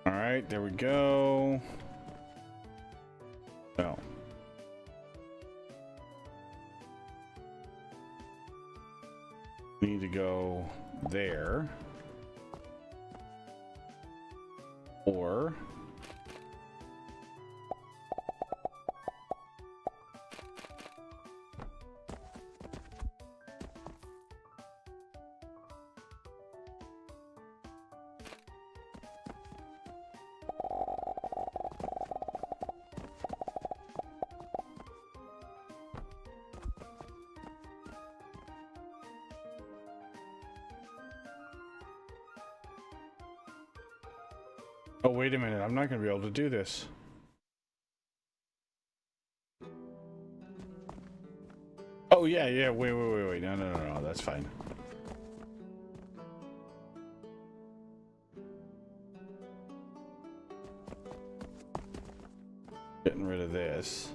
All right, there we go. Oh. We need to go there. Or oh, wait a minute. I'm not going to be able to do this. Oh, yeah, yeah. Wait. No. That's fine. Getting rid of this.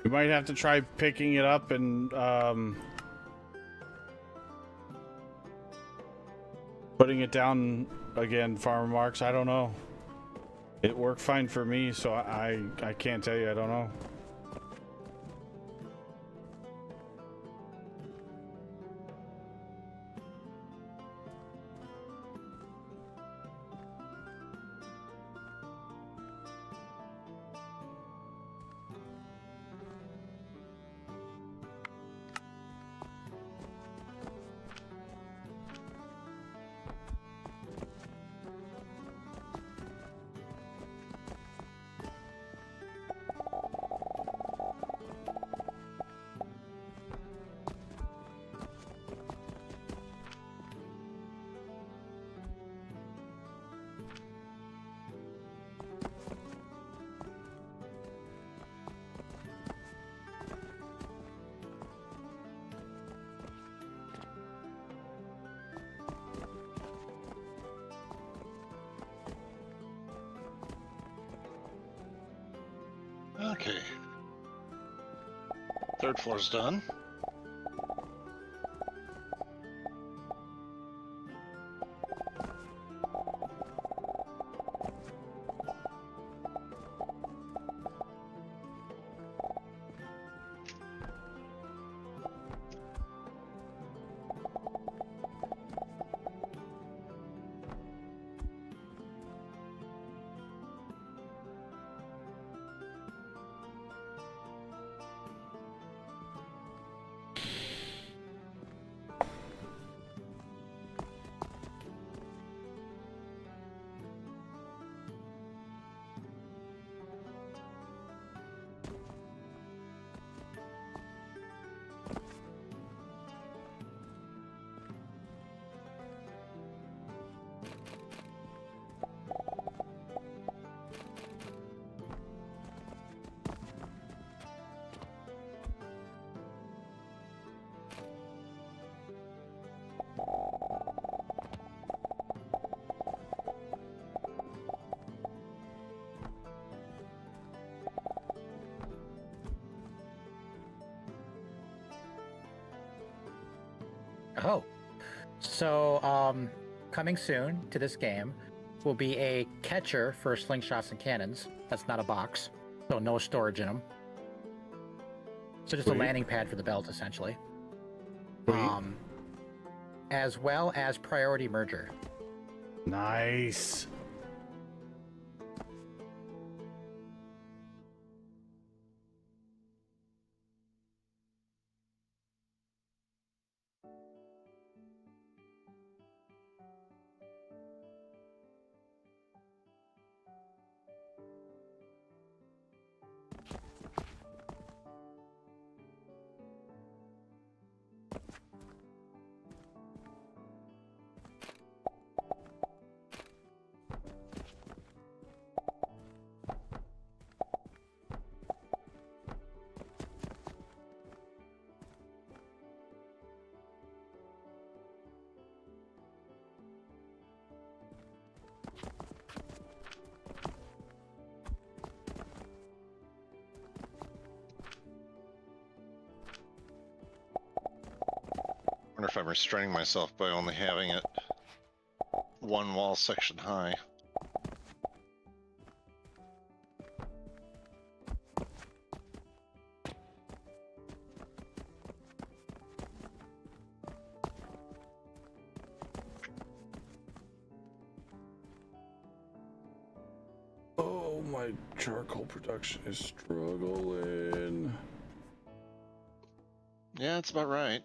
We might have to try picking it up and putting it down again, Farmer Marks. I don't know. It worked fine for me, so I can't tell you. I don't know. Okay. Third floor's done. Oh, so coming soon to this game will be a catcher for slingshots and cannons. That's not a box, so no storage in them. So just Sweet. a landing pad for the belt, essentially. Sweet. As well as priority merger. Nice. I wonder if I'm restraining myself by only having it one wall section high. Oh, my charcoal production is struggling. Yeah, that's about right.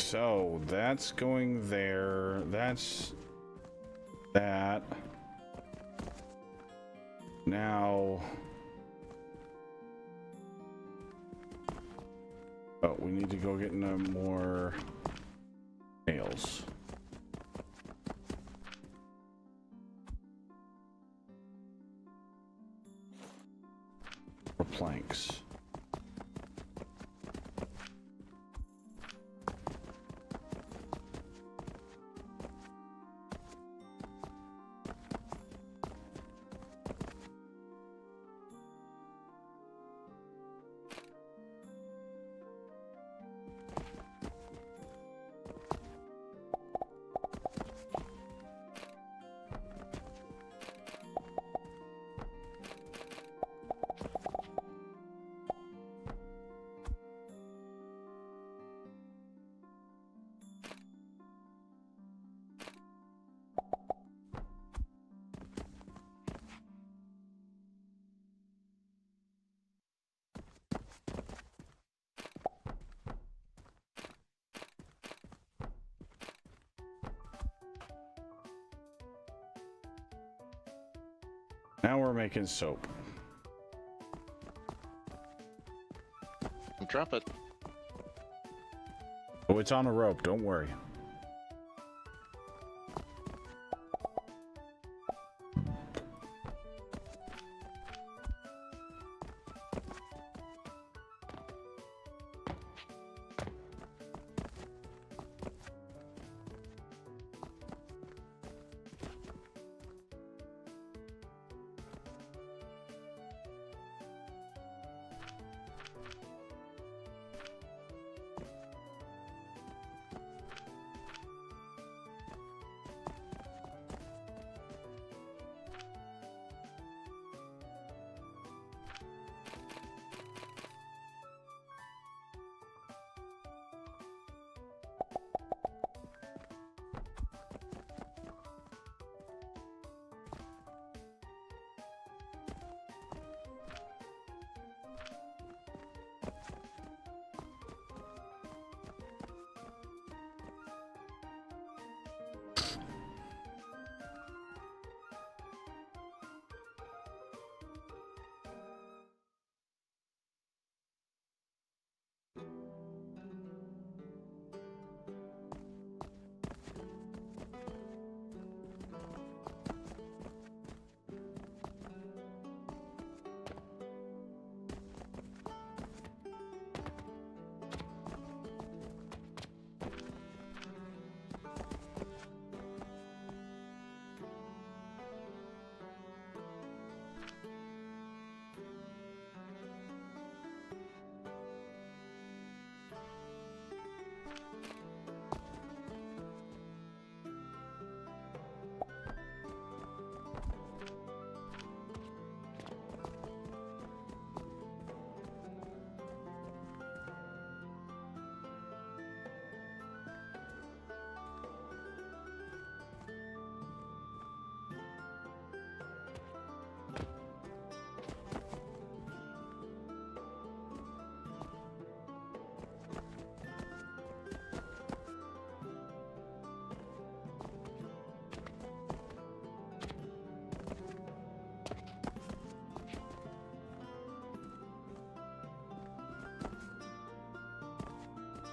So that's going there. That's that. Now But we need to go get more nails. Or planks. Now we're making soap. Drop it. Oh, it's on a rope, don't worry.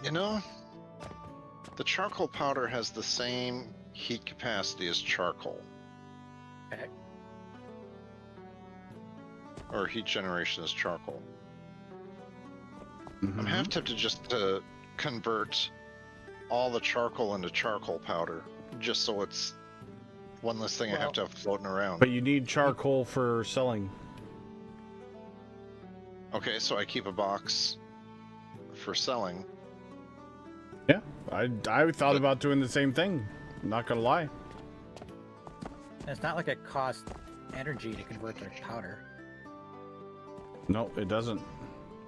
You know, the charcoal powder has the same heat capacity as charcoal. Okay. Or heat generation as charcoal. Mhm. I'm half tempted just to convert all the charcoal into charcoal powder, just so it's one less thing I have to have floating around. But you need charcoal for selling. Okay, so I keep a box for selling. Yeah, I thought about doing the same thing. I'm not gonna lie. And it's not like it costs energy to convert to powder. No, it doesn't.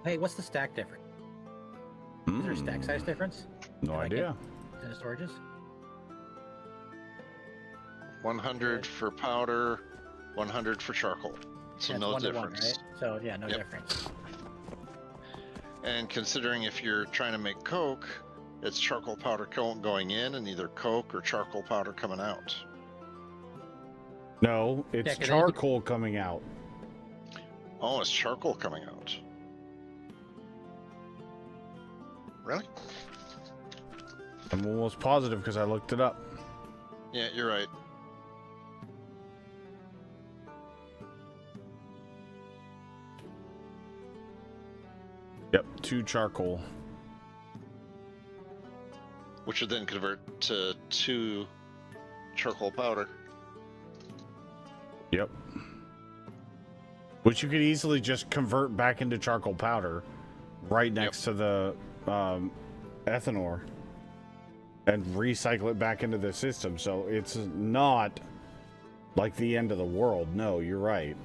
Hey, what's the stack difference? Is there a stack size difference? No Like idea. in the storages? 100 for powder, 100 for charcoal. So Yeah, it's no 1 to 1, difference. right? So yeah, no Yep. difference. And considering if you're trying to make coke, it's charcoal powder going in and either coke or charcoal powder coming out. No, it's 'cause then you charcoal coming out. Oh, it's charcoal coming out. really? I'm almost positive because I looked it up. Yeah, you're right. Yep, 2 charcoal. Which would then convert to 2 charcoal powder. Yep. Which you could easily just convert back into charcoal powder right next to the ethanol and recycle it back into the system. So it's not like the end of the world. No, you're right.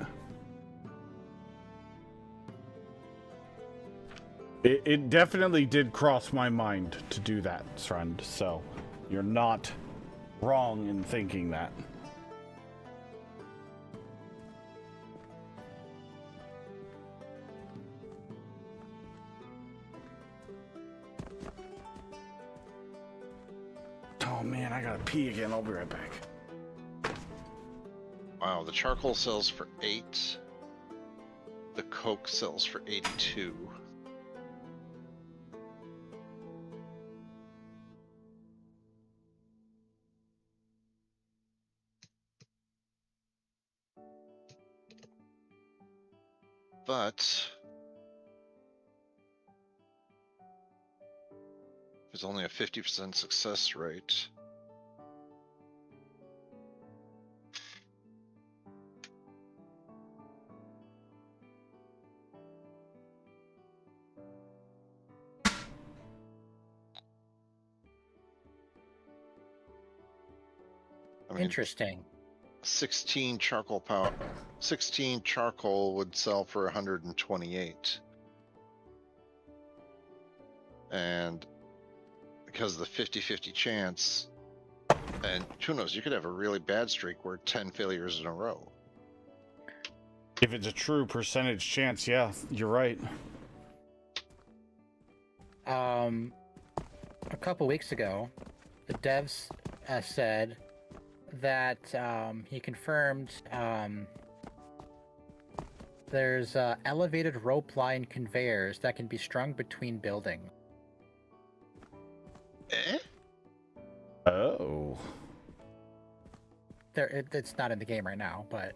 It definitely did cross my mind to do that, friend. So you're not wrong in thinking that. Oh man, I gotta pee again. I'll be right back. Wow, the charcoal sells for 8. The coke sells for 82. But there's only a 50% success rate. I mean, Interesting. 16 charcoal would sell for 128. And because of the 50-50 chance, and who knows, you could have a really bad streak where 10 failures in a row. If it's a true percentage chance, yeah, you're right. A couple weeks ago, the devs said that he confirmed there's elevated rope line conveyors that can be strung between buildings. Eh? Oh. It's not in the game right now, but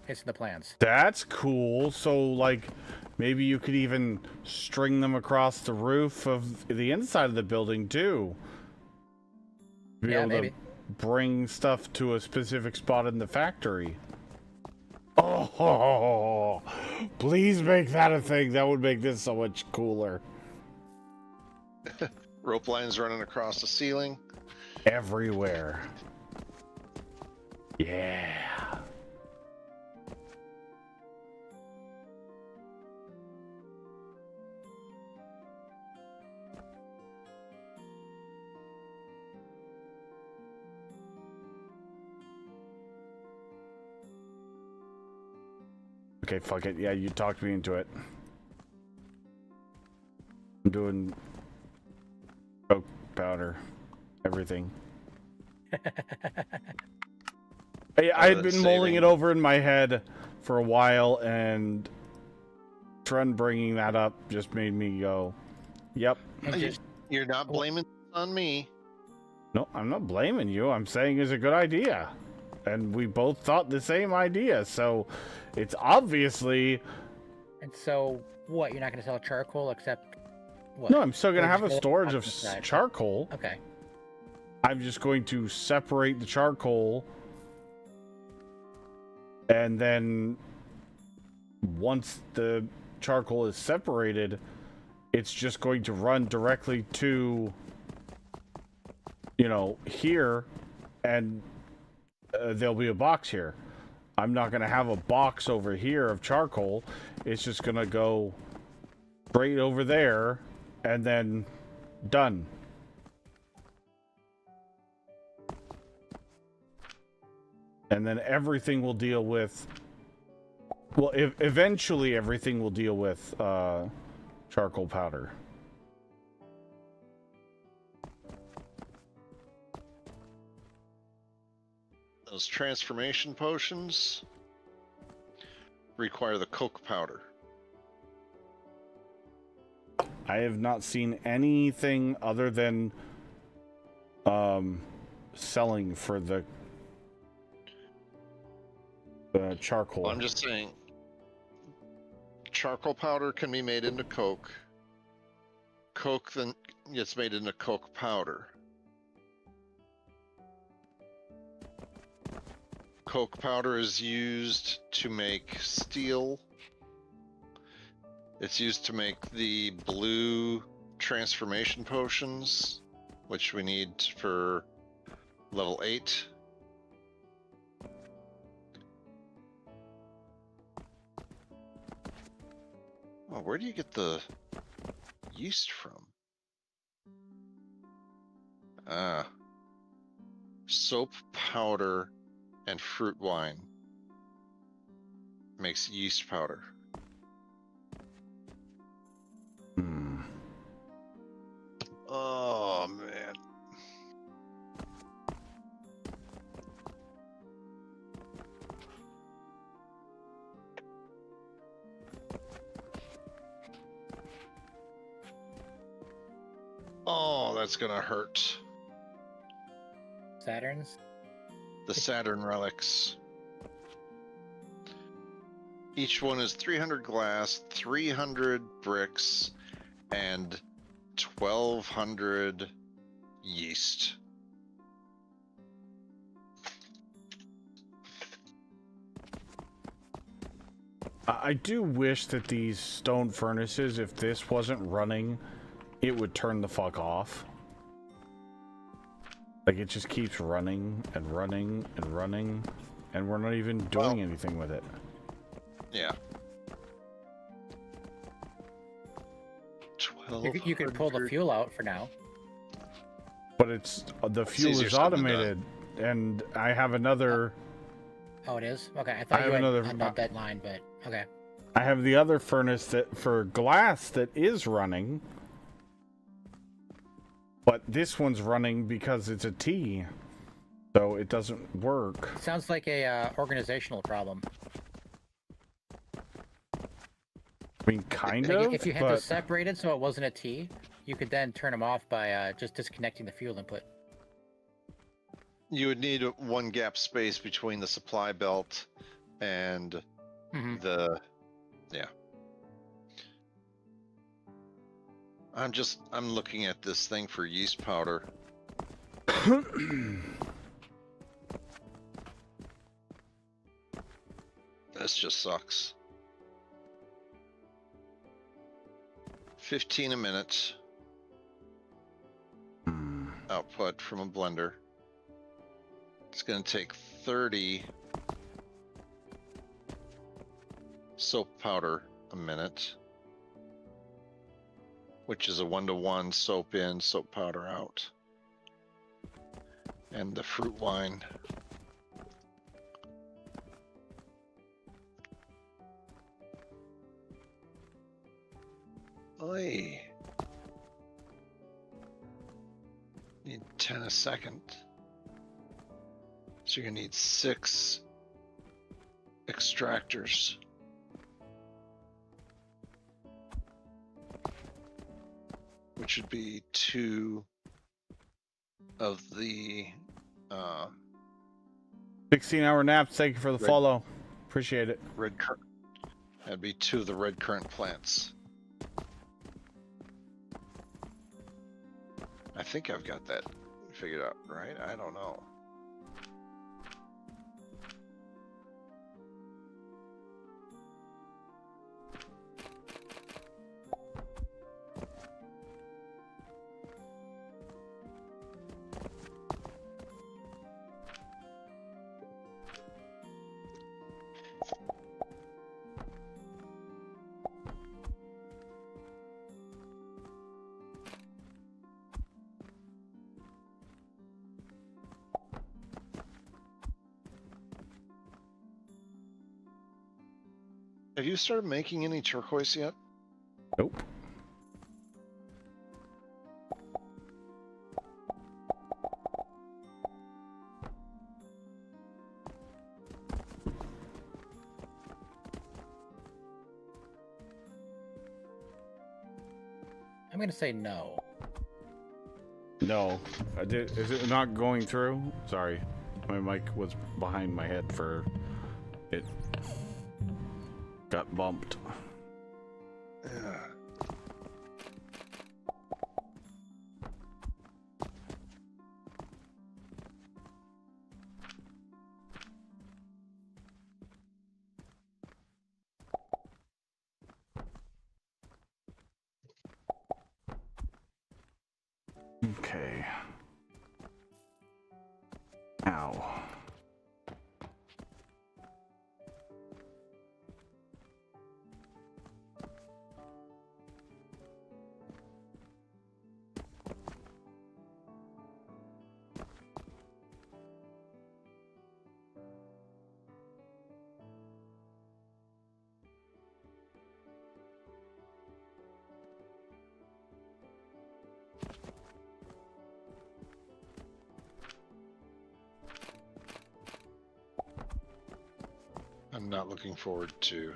it's in the plans. That's cool. So, like, maybe you could even string them across the roof of the inside of the building, too. Be Yeah, able maybe. to bring stuff to a specific spot in the factory. Oh, please make that a thing. That would make this so much cooler. Rope lines running across the ceiling. Everywhere. Yeah. Okay, fuck it. Yeah, you talked me into it. I'm doing coke powder, everything. I had been mulling it over in my head for a while, and Trent bringing that up just made me go, yep. You're not blaming on me. No, I'm not blaming you. I'm saying it's a good idea. And we both thought the same idea, so it's obviously... And so, what? You're not going to sell charcoal except what? No, I'm still going to have a storage of charcoal. Okay. I'm just going to separate the charcoal, and then once the charcoal is separated, it's just going to run directly to, you know, here, and there'll be a box here. I'm not going to have a box over here of charcoal. It's just going to go straight over there, and then done. And then everything will deal with... Well, eventually everything will deal with charcoal powder. Those transformation potions require the coke powder. I have not seen anything other than selling for the charcoal. I'm just saying, charcoal powder can be made into coke. Coke then gets made into coke powder. Coke powder is used to make steel. It's used to make the blue transformation potions, which we need for level 8. Oh, where do you get the yeast from? Soap powder and fruit wine makes yeast powder. Oh man. Oh, that's gonna hurt. Saturn's? The Saturn relics. Each one is 300 glass, 300 bricks, and 1200 yeast. I do wish that these stone furnaces, if this wasn't running, it would turn the fuck off. Like, it just keeps running and running and running, and we're not even doing anything with it. Yeah. You could pull the fuel out for now. But it's the fuel is automated, and I have another. Oh, it is? Okay, I thought you had another deadline, but okay. I have the other furnace that for glass that is running, but this one's running because it's a T, so it doesn't work. Sounds like a organizational problem. I mean, kind of. If you had this separated so it wasn't a T, you could then turn them off by just disconnecting the fuel input. You would need one gap space between the supply belt and the, yeah. I'm looking at this thing for yeast powder. This just sucks. 15 a minute output from a blender. It's going to take 30 soap powder a minute, which is a 1-to-1 soap in, soap powder out. And the fruit wine. Oy. Need 10 a second. So you're gonna need 6 extractors. Which would be 2 of the 16-hour naps. Thank you for the follow. Appreciate it. Red currant. That'd be 2 of the red currant plants. I think I've got that figured out, right? I don't know. Have you started making any turquoise yet? Nope. I'm gonna say no. No. Is it not going through? Sorry. My mic was behind my head for it. Got bumped. Yeah. Okay. Ow. I'm not looking forward to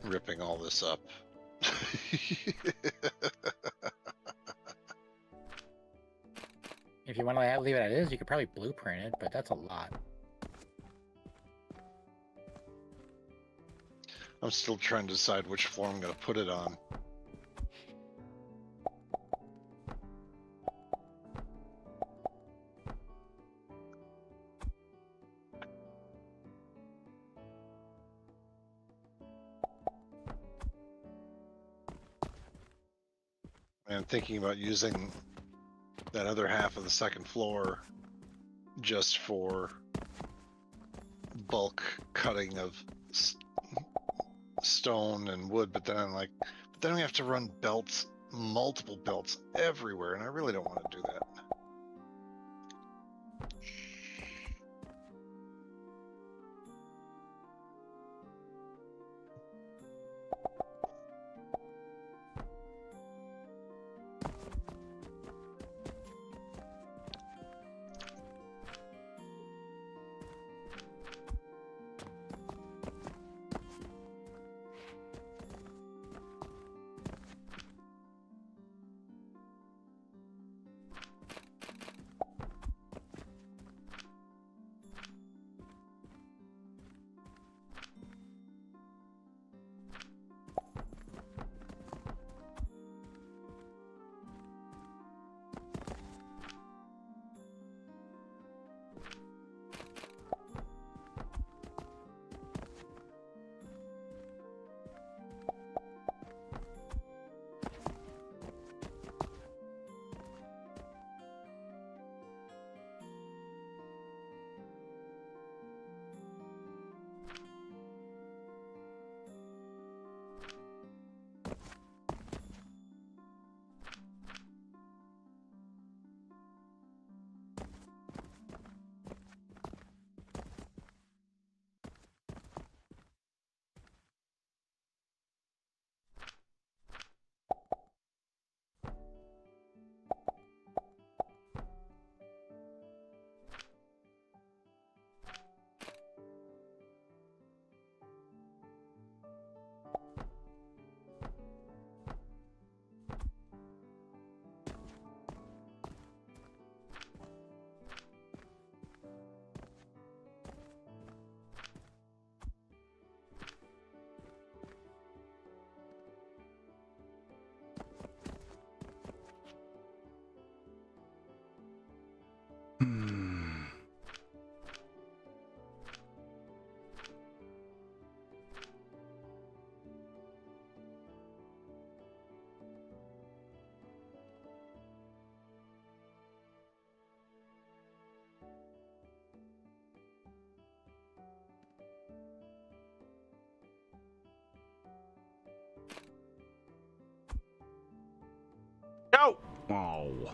ripping all this up. If you want to leave it as is, you could probably blueprint it, but that's a lot. I'm still trying to decide which floor I'm going to put it on. And thinking about using that other half of the second floor just for bulk cutting of stone and wood, but then I'm like, but then we have to run belts, multiple belts everywhere, and I really don't want to do that. No! Oh.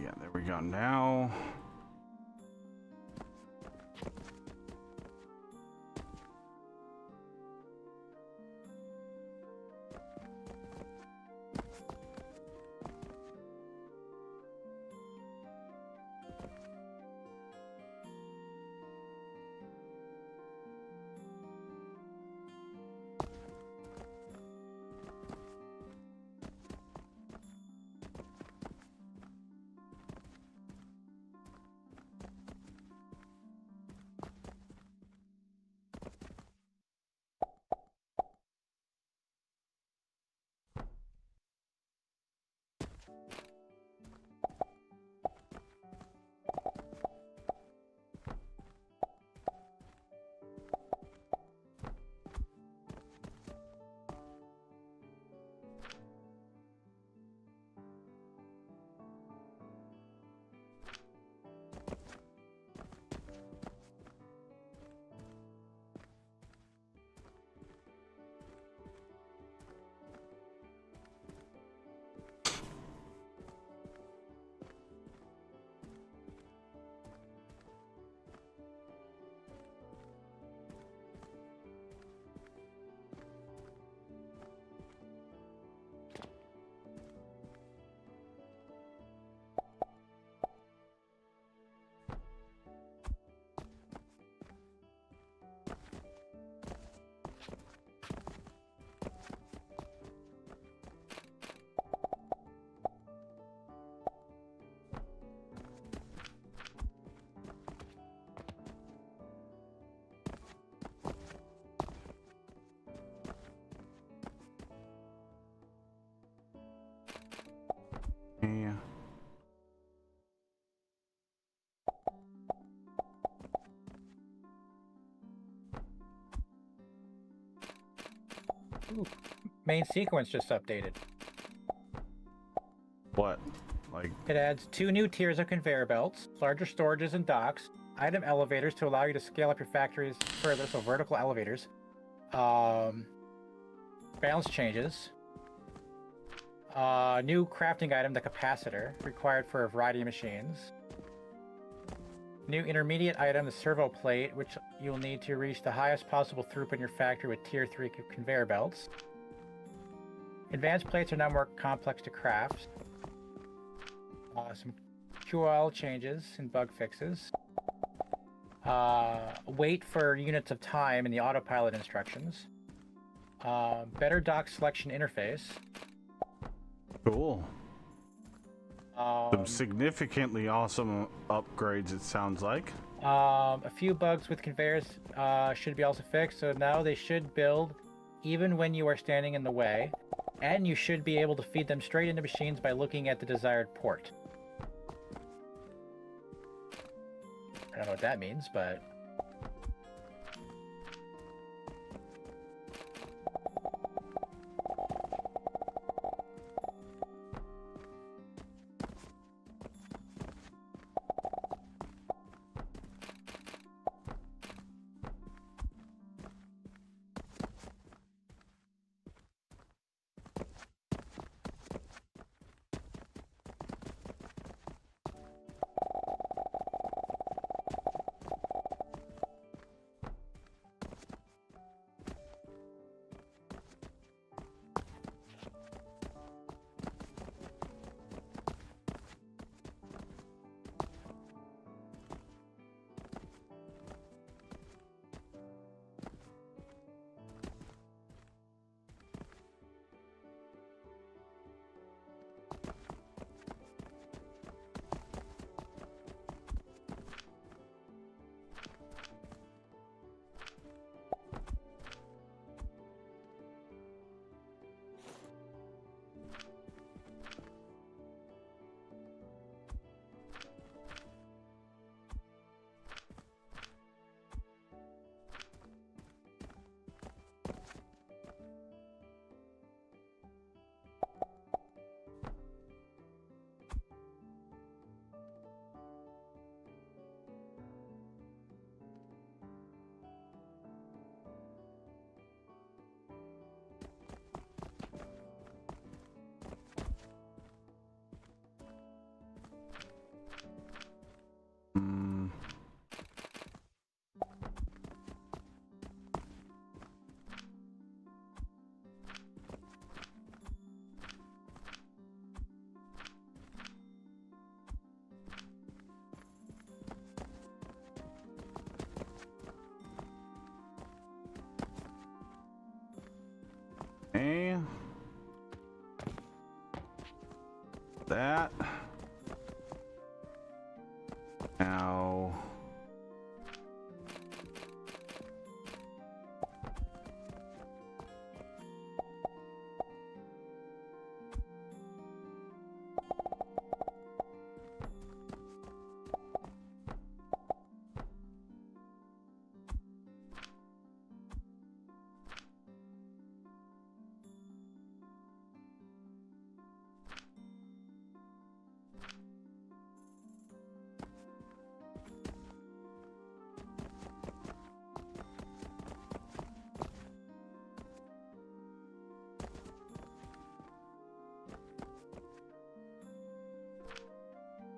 Yeah, there we go. Now. Yeah. Ooh, main sequence just updated. What? Like, It adds 2 new tiers of conveyor belts, larger storages and docks, item elevators to allow you to scale up your factories further, so vertical elevators. Balance changes. New crafting item, the capacitor, required for a variety of machines. New intermediate item, the servo plate, which you'll need to reach the highest possible throughput in your factory with tier 3 conveyor belts. Advanced plates are now more complex to craft. Some QoL changes and bug fixes. Wait for units of time in the autopilot instructions. Better dock selection interface. cool. Some significantly awesome upgrades, it sounds like. A few bugs with conveyors should be also fixed, so now they should build even when you are standing in the way, and you should be able to feed them straight into machines by looking at the desired port. I don't know what that means, but... that. Now.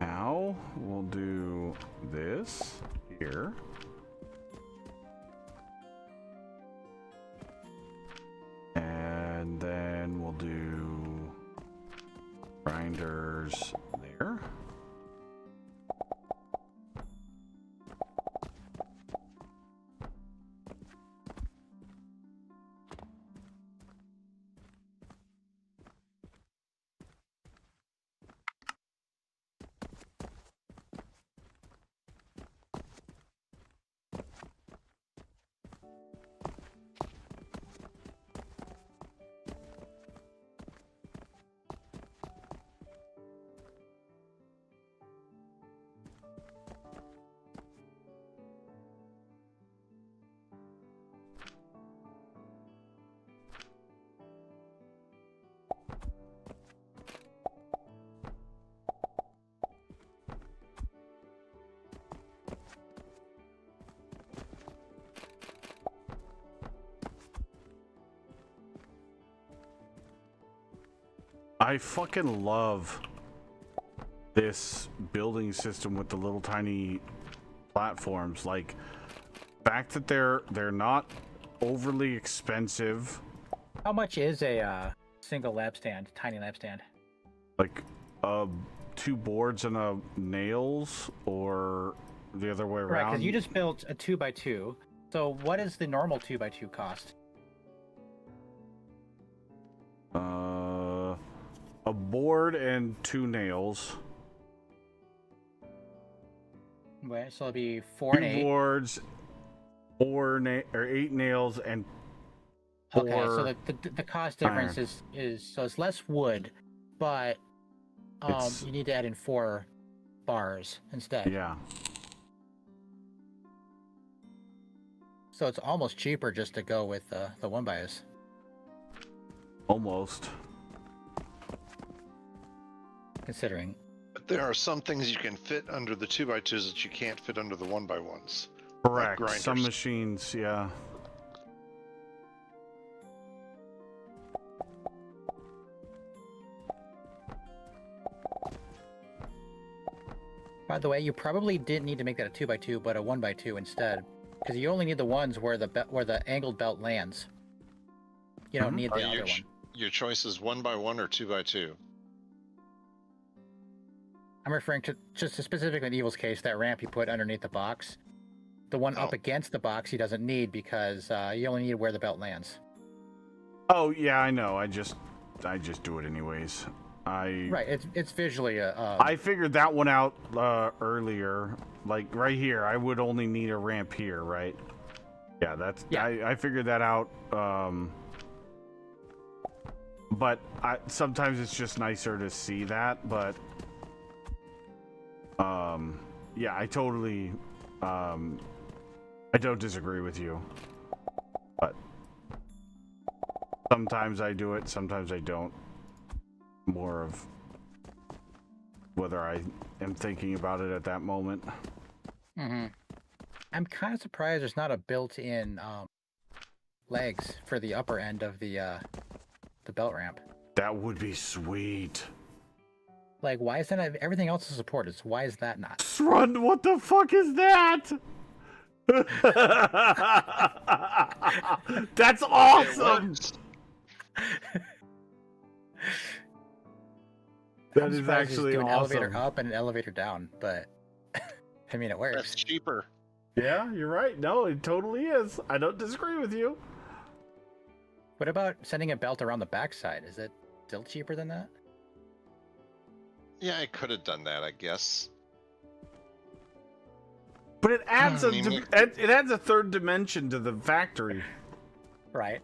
Now we'll do this here. And then we'll do grinders there. I fucking love this building system with the little tiny platforms. Like, the fact that they're not overly expensive. How much is a single lab stand, tiny lab stand? Like, 2 boards and a nails, or the other way Right, around? because you just built a 2x2. So what does the normal 2x2 cost? A board and 2 nails. Right, so it'll be 4 and 8. 2 boards, 8 nails, and 4. Okay, so the cost difference iron. is so it's less wood, but you need to add in 4 bars instead. Yeah. So it's almost cheaper just to go with the 1x. Almost. Considering. But there are some things you can fit under the 2x2s that you can't fit under the 1x1s. Correct. Like Some grinders. machines, yeah. By the way, you probably didn't need to make that a 2x2, but a 1x2 instead, because you only need the ones where the angled belt lands. You don't need the other one. Your choice is 1x1 or 2x2. I'm referring to just specifically in Evil's case, that ramp you put underneath the box. The one up against the box he doesn't need because you only need where the belt lands. Oh yeah, I know. I just do it anyways. Right, it's visually I figured that one out earlier. Like right here, I would only need a ramp here, right? Yeah, that's I figured that out. But sometimes it's just nicer to see that. But yeah, I totally I don't disagree with you. But sometimes I do it, sometimes I don't. More of whether I am thinking about it at that moment. Mm-hmm. I'm kind of surprised there's not a built-in legs for the upper end of the belt ramp. That would be sweet. Like, why is that? Everything else is supported. So why is that not? Run! What the fuck is that? That's awesome. That is actually an awesome. elevator up and an elevator down, but I mean, it works. That's cheaper. Yeah, you're right. No, it totally is. I don't disagree with you. What about sending a belt around the backside? Is it still cheaper than that? Yeah, I could have done that, I guess. But it adds I mean, it adds a third dimension to the factory. Right.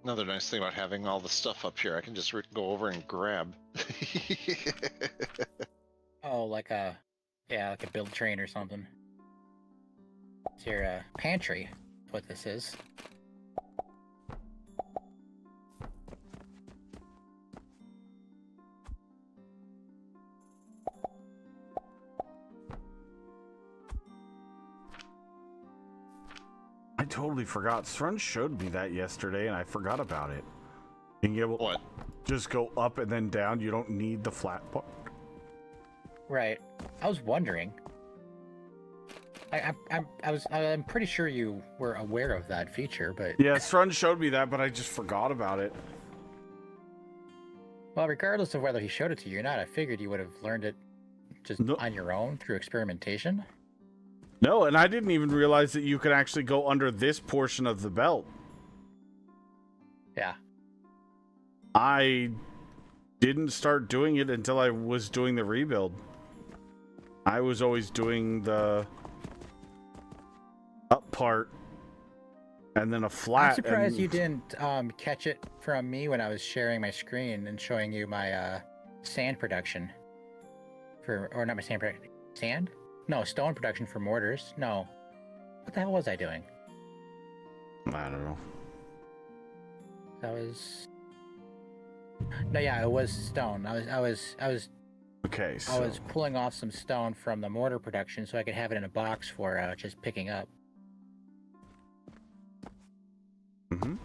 another nice thing about having all the stuff up here, I can just go over and grab. Oh, like a build train or something. It's your pantry. That's what this is. I totally forgot. Strun showed me that yesterday, and I forgot about it. Being able What? just go up and then down. You don't need the flat part. Right. I was wondering. I'm pretty sure you were aware of that feature, but Yeah, Strun showed me that, but I just forgot about it. well, regardless of whether he showed it to you or not, I figured you would have learned it just No. on your own through experimentation. No, and I didn't even realize that you could actually go under this portion of the belt. Yeah. I didn't start doing it until I was doing the rebuild. I was always doing the up part and then a flat. I'm surprised and... you didn't catch it from me when I was sharing my screen and showing you my sand production. Or not my sand production. Sand? No, stone production for mortars. No. What the hell was I doing? I don't know. That was... No, yeah, it was stone. I was Okay, so... I was pulling off some stone from the mortar production so I could have it in a box for just picking up. Mm-hmm.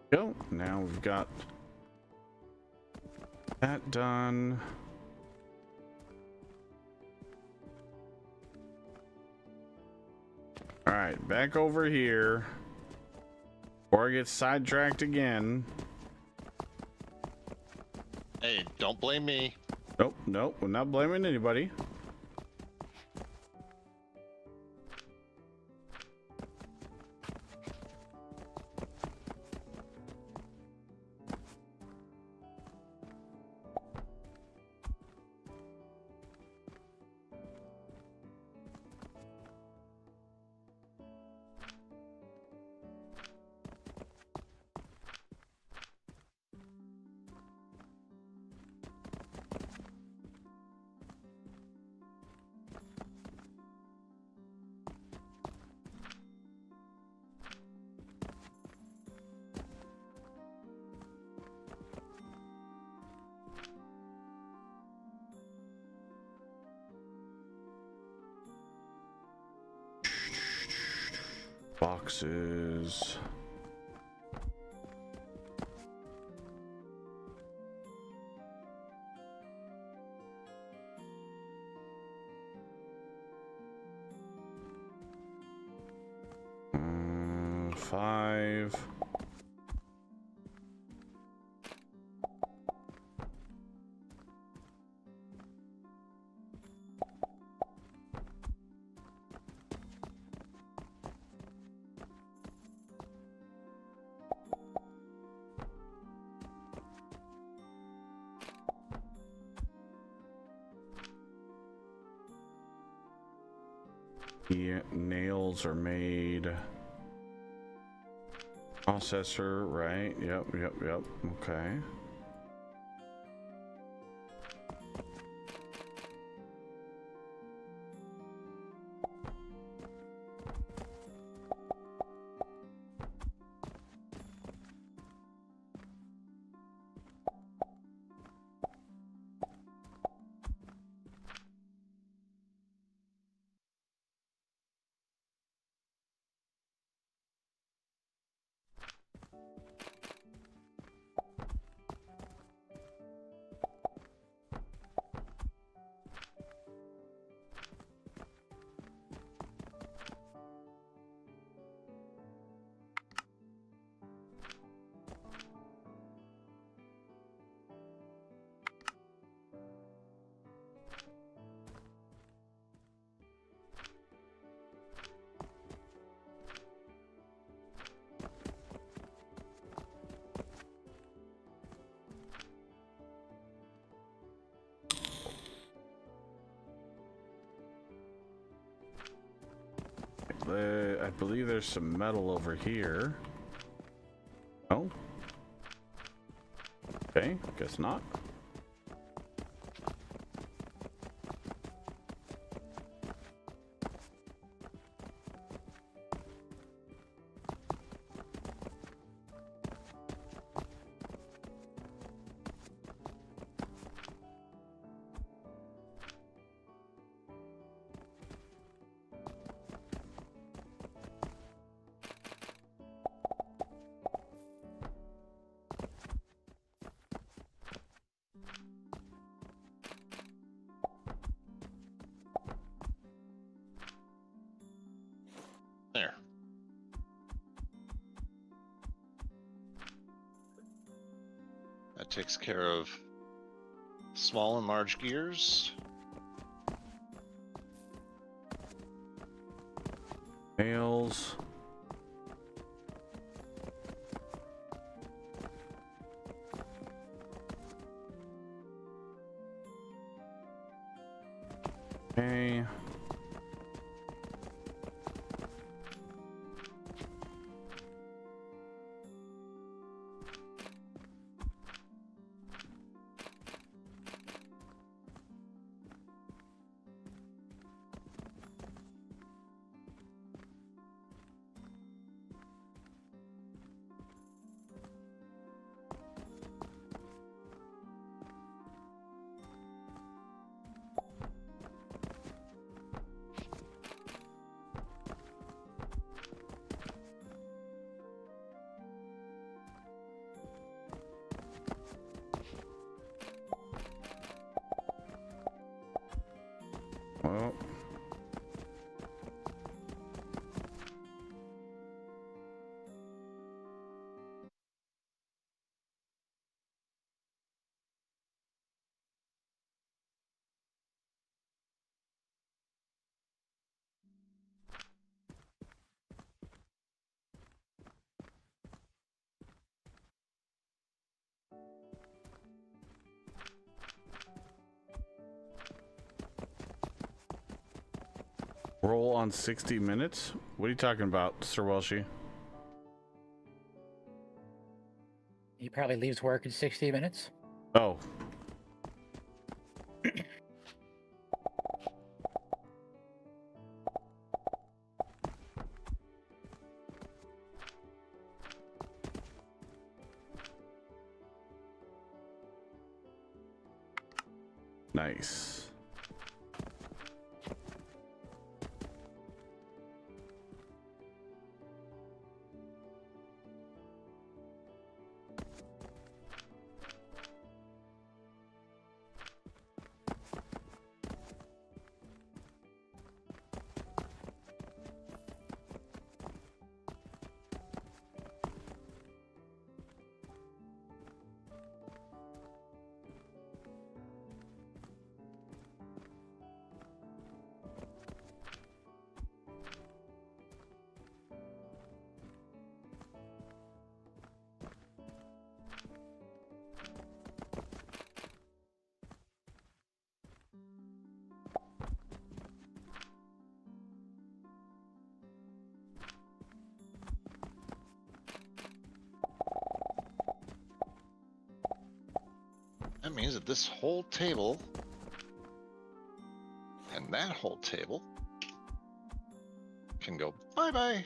Go. Now we've got that done. All right, back over here. Before I get sidetracked again. Hey, don't blame me. Nope, nope, we're not blaming anybody. Boxes. Five. The nails are made. Processor, right? Yep. Okay. I believe there's some metal over here. Oh. Okay, guess not. There. That takes care of small and large gears. Nails. Okay. Well. Roll on 60 minutes? What are you talking about, Sir Welshie? He probably leaves work in 60 minutes. Oh. Nice. That means that this whole table and that whole table can go bye-bye.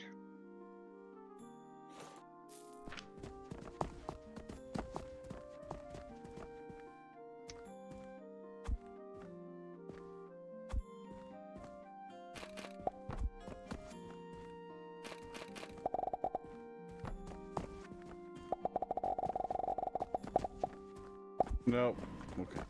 Nope. Okay.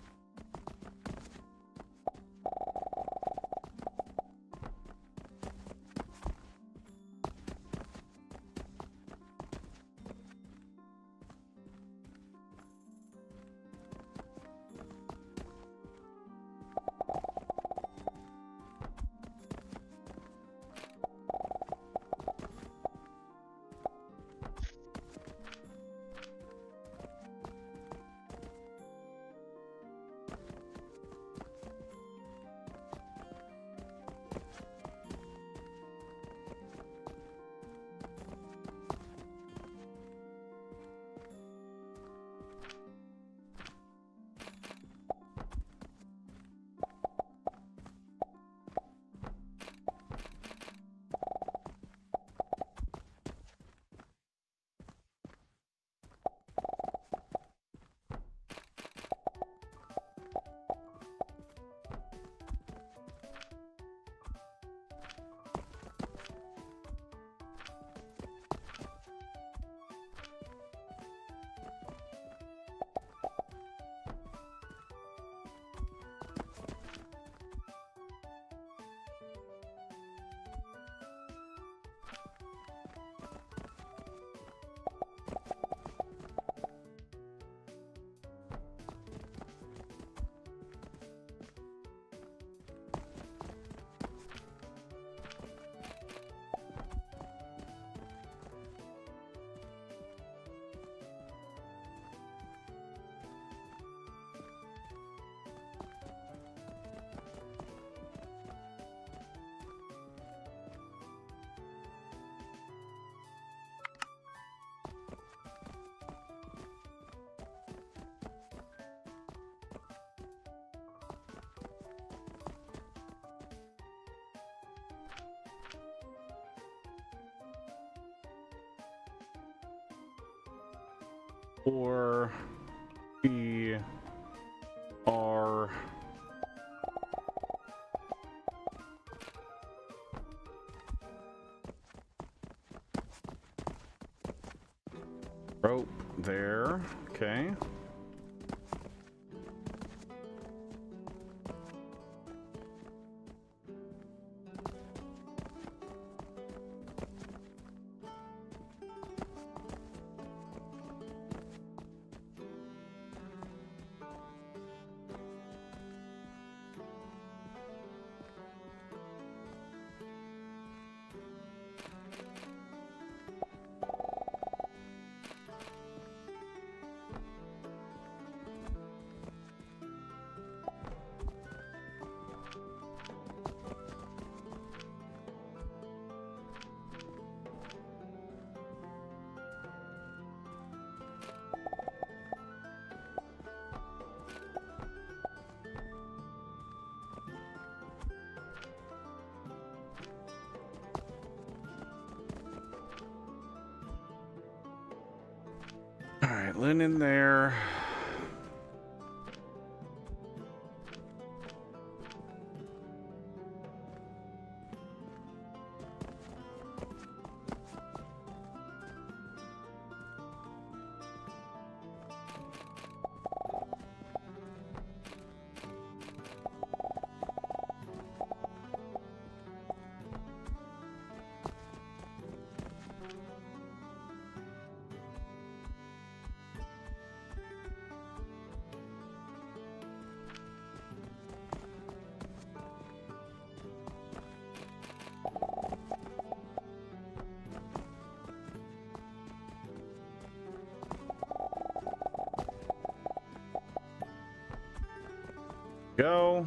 Or E R rope there. Okay. All right, linen there. Go.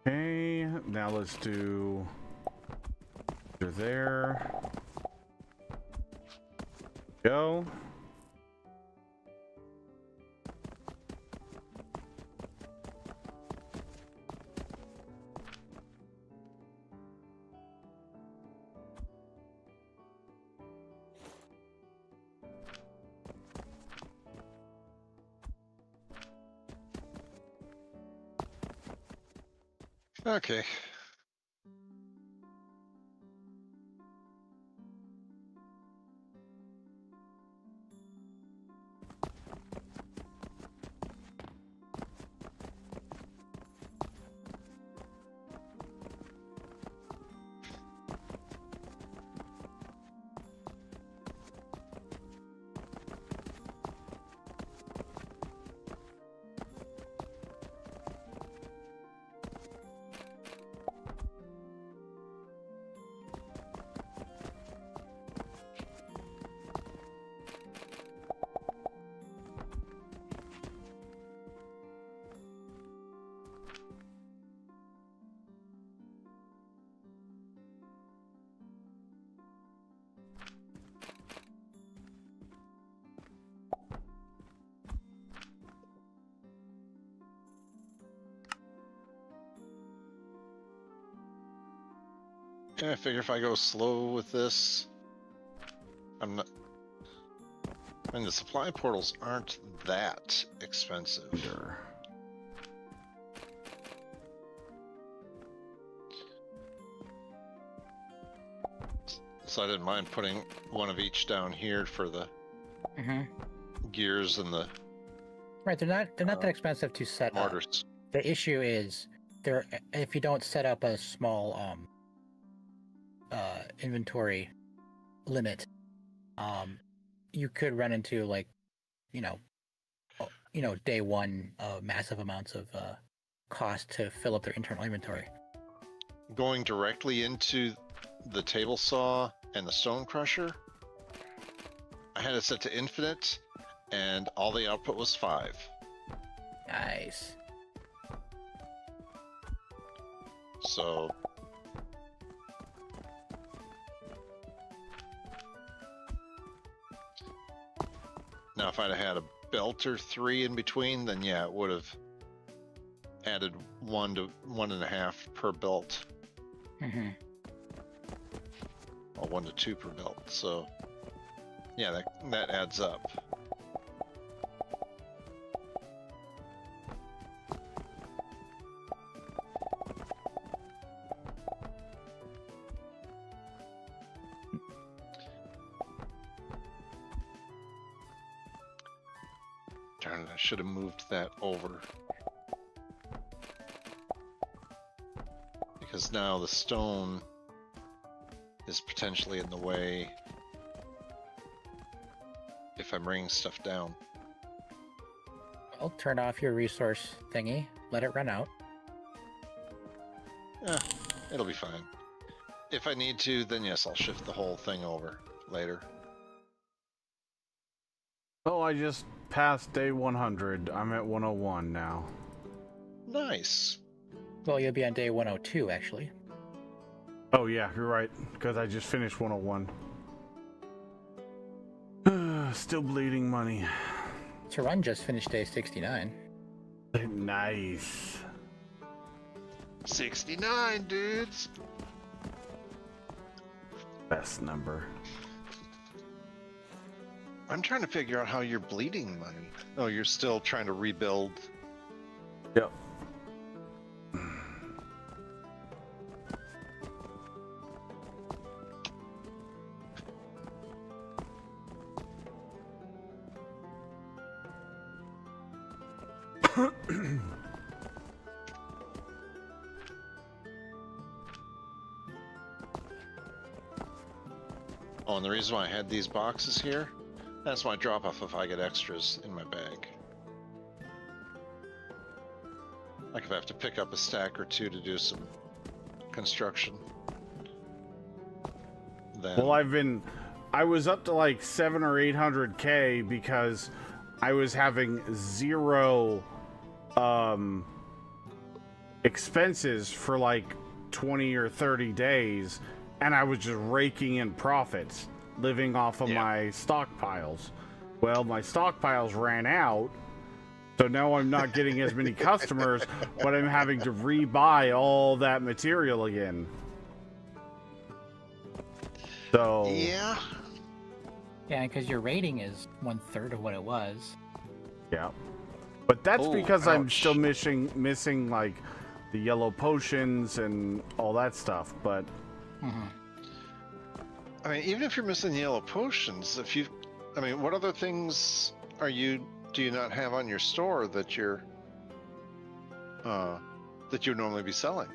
Okay, now let's do there. Go. Okay. Yeah, I figure if I go slow with this, I'm not. I mean, the supply portals aren't that expensive. Sure. So I didn't mind putting one of each down here for the gears and the Right, they're not that expensive to set up. mortars. The issue is if you don't set up a small inventory limit, you could run into like, day one massive amounts of cost to fill up their internal inventory. Going directly into the table saw and the stone crusher, I had it set to infinite, and all the output was 5. Nice. So now if I'd have had a belt or 3 in between, then yeah, it would have added 1 to 1.5 per belt. Or 1 to 2 per belt. So yeah, that adds up. Darn it, I should have moved that over. Because now the stone is potentially in the way if I'm bringing stuff down. I'll turn off your resource thingy, let it run out. Yeah, it'll be fine. If I need to, then yes, I'll shift the whole thing over later. Oh, I just passed day 100. I'm at 101 now. Nice. Well, you'll be on day 102, actually. Oh yeah, you're right, because I just finished 101. Still bleeding money. Tarun just finished day 69. Nice. 69, dudes. Best number. I'm trying to figure out how you're bleeding money. Oh, you're still trying to rebuild. Yep. Oh, and the reason why I had these boxes here, that's my drop off if I get extras in my bag. Like if I have to pick up a stack or two to do some construction. Then Well, I was up to like 700 or 800k because I was having 0 expenses for like 20 or 30 days, and I was just raking in profits, living off of my stockpiles. Well, my stockpiles ran out, so now I'm not getting as many customers, but I'm having to rebuy all that material again. So Yeah. Yeah, because your rating is 1/3 of what it was. yeah, but that's Oh, because I'm ouch. still missing like the yellow potions and all that stuff. But I mean, even if you're missing the yellow potions, I mean, what other things do you not have on your store that you'd normally be selling?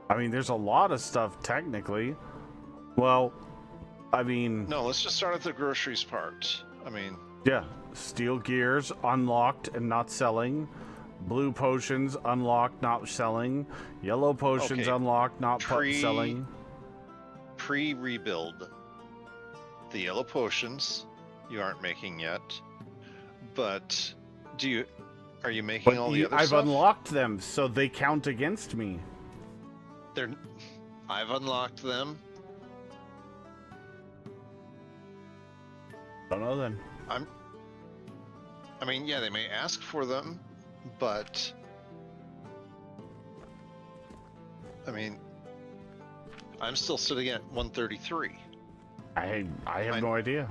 I mean, there's a lot of stuff technically. Well, I mean, No, let's just start at the groceries part. I mean, yeah, steel gears unlocked and not selling. Blue potions unlocked, not selling. Yellow potions Okay, unlocked, not selling. Pre-rebuild, the yellow potions you aren't making yet, but are you making But all the other I've stuff? unlocked them, so they count against me. I've unlocked them. Don't know then. I mean, yeah, they may ask for them, but I mean, I'm still sitting at 133. I have no idea.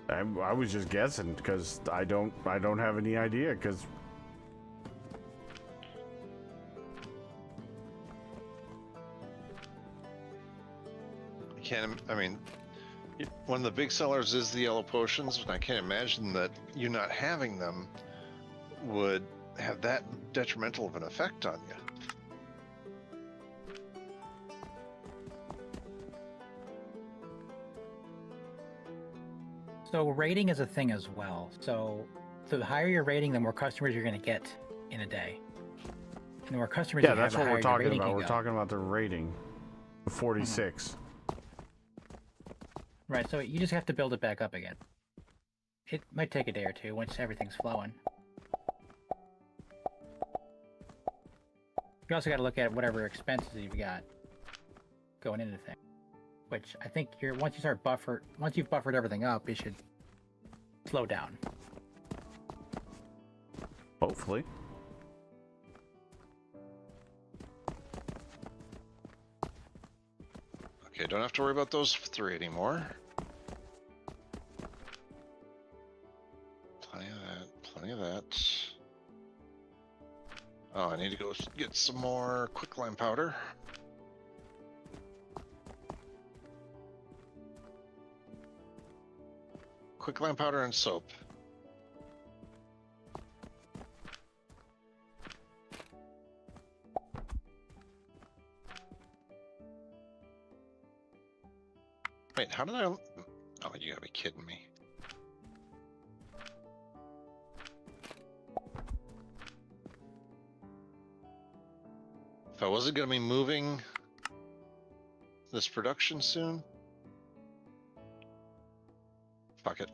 I was just guessing because I don't have any idea because I mean, one of the big sellers is the yellow potions, and I can't imagine that you not having them would have that detrimental of an effect on you. So rating is a thing as well. So the higher your rating, the more customers you're going to get in a day. And the more customers yeah, you that's have, what the we're higher your talking rating about. can We're go. talking about the rating, 46. Right, so you just have to build it back up again. It might take a day or two once everything's flowing. You also got to look at whatever expenses you've got going into things. Which I think once you've buffered everything up, it should slow down. Hopefully. Okay, don't have to worry about those 3 anymore. Plenty of that. Oh, I need to go get some more quicklime powder. Quicklime powder and soap. Wait, how did I... Oh, you gotta be kidding me. If I wasn't gonna be moving this production soon... Fuck it.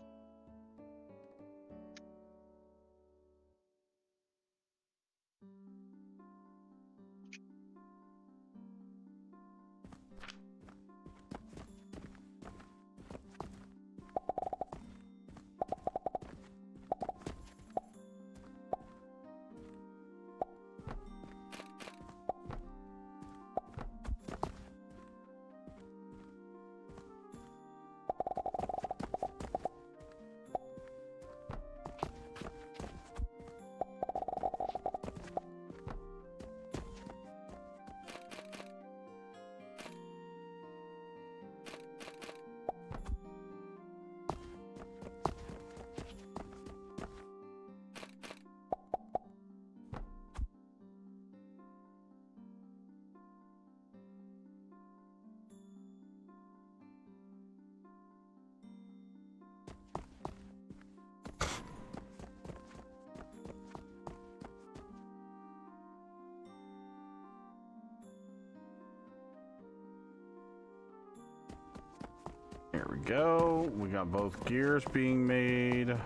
we go. We got both gears being made.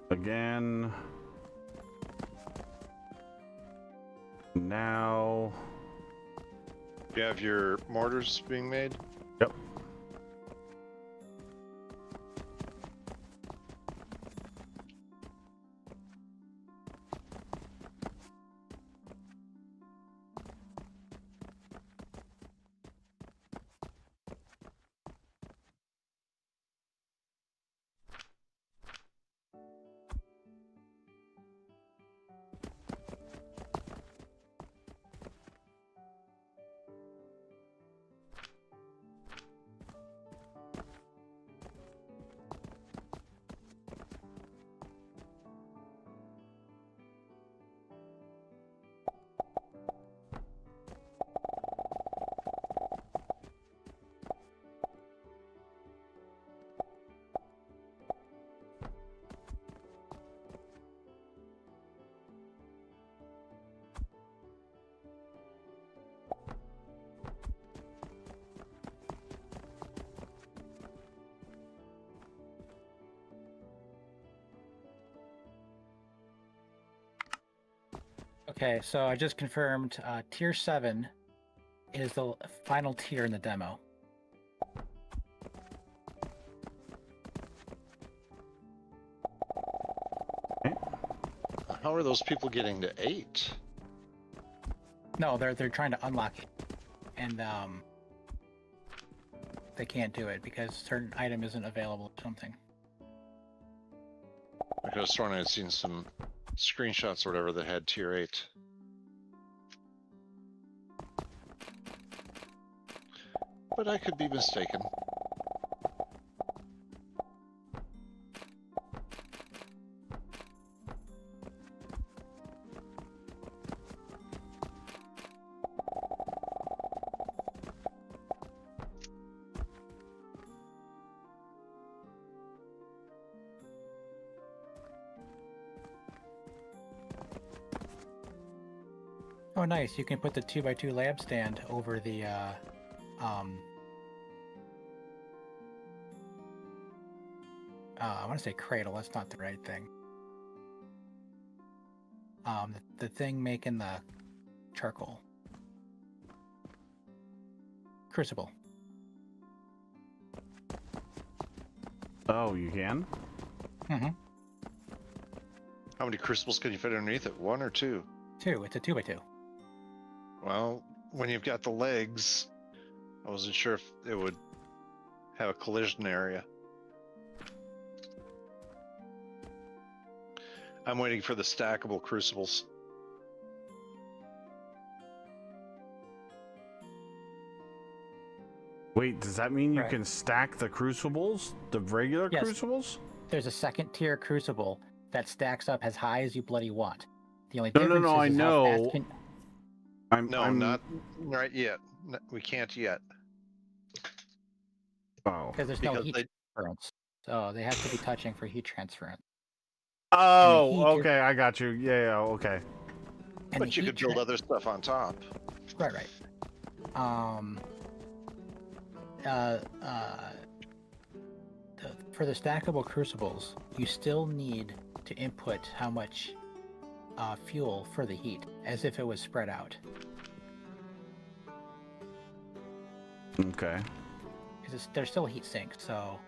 Again. Now. You have your mortars being made? Yep. Okay, so I just confirmed tier 7 is the final tier in the demo. How are those people getting to 8? No, they're trying to unlock it, and they can't do it because a certain item isn't available or something. I could have sworn I had seen some screenshots or whatever that had tier 8. But I could be mistaken. Oh, nice! You can put the 2x2 lab stand over the I want to say cradle. That's not the right thing. The thing making the charcoal crucible. Oh, you can? Mm-hmm. How many crucibles can you fit underneath it? 1 or 2? 2. It's a 2x2. Well, when you've got the legs, I wasn't sure if it would have a collision area. I'm waiting for the stackable crucibles. Wait, does that mean you Right. can stack the crucibles? The regular Yes. crucibles? There's a second tier crucible that stacks up as high as you bloody want. The only No, difference I is how know. fast can... No, not right yet. We can't yet. Oh. because there's no Because heat they, transference. So they have to be touching for heat transference. Oh, heat is- okay, I got you. Yeah, okay. And but the you heat could build tra- other stuff on top. Right. For the stackable crucibles, you still need to input how much fuel for the heat, as if it was spread out. Okay. Because they're still heat sinks, so...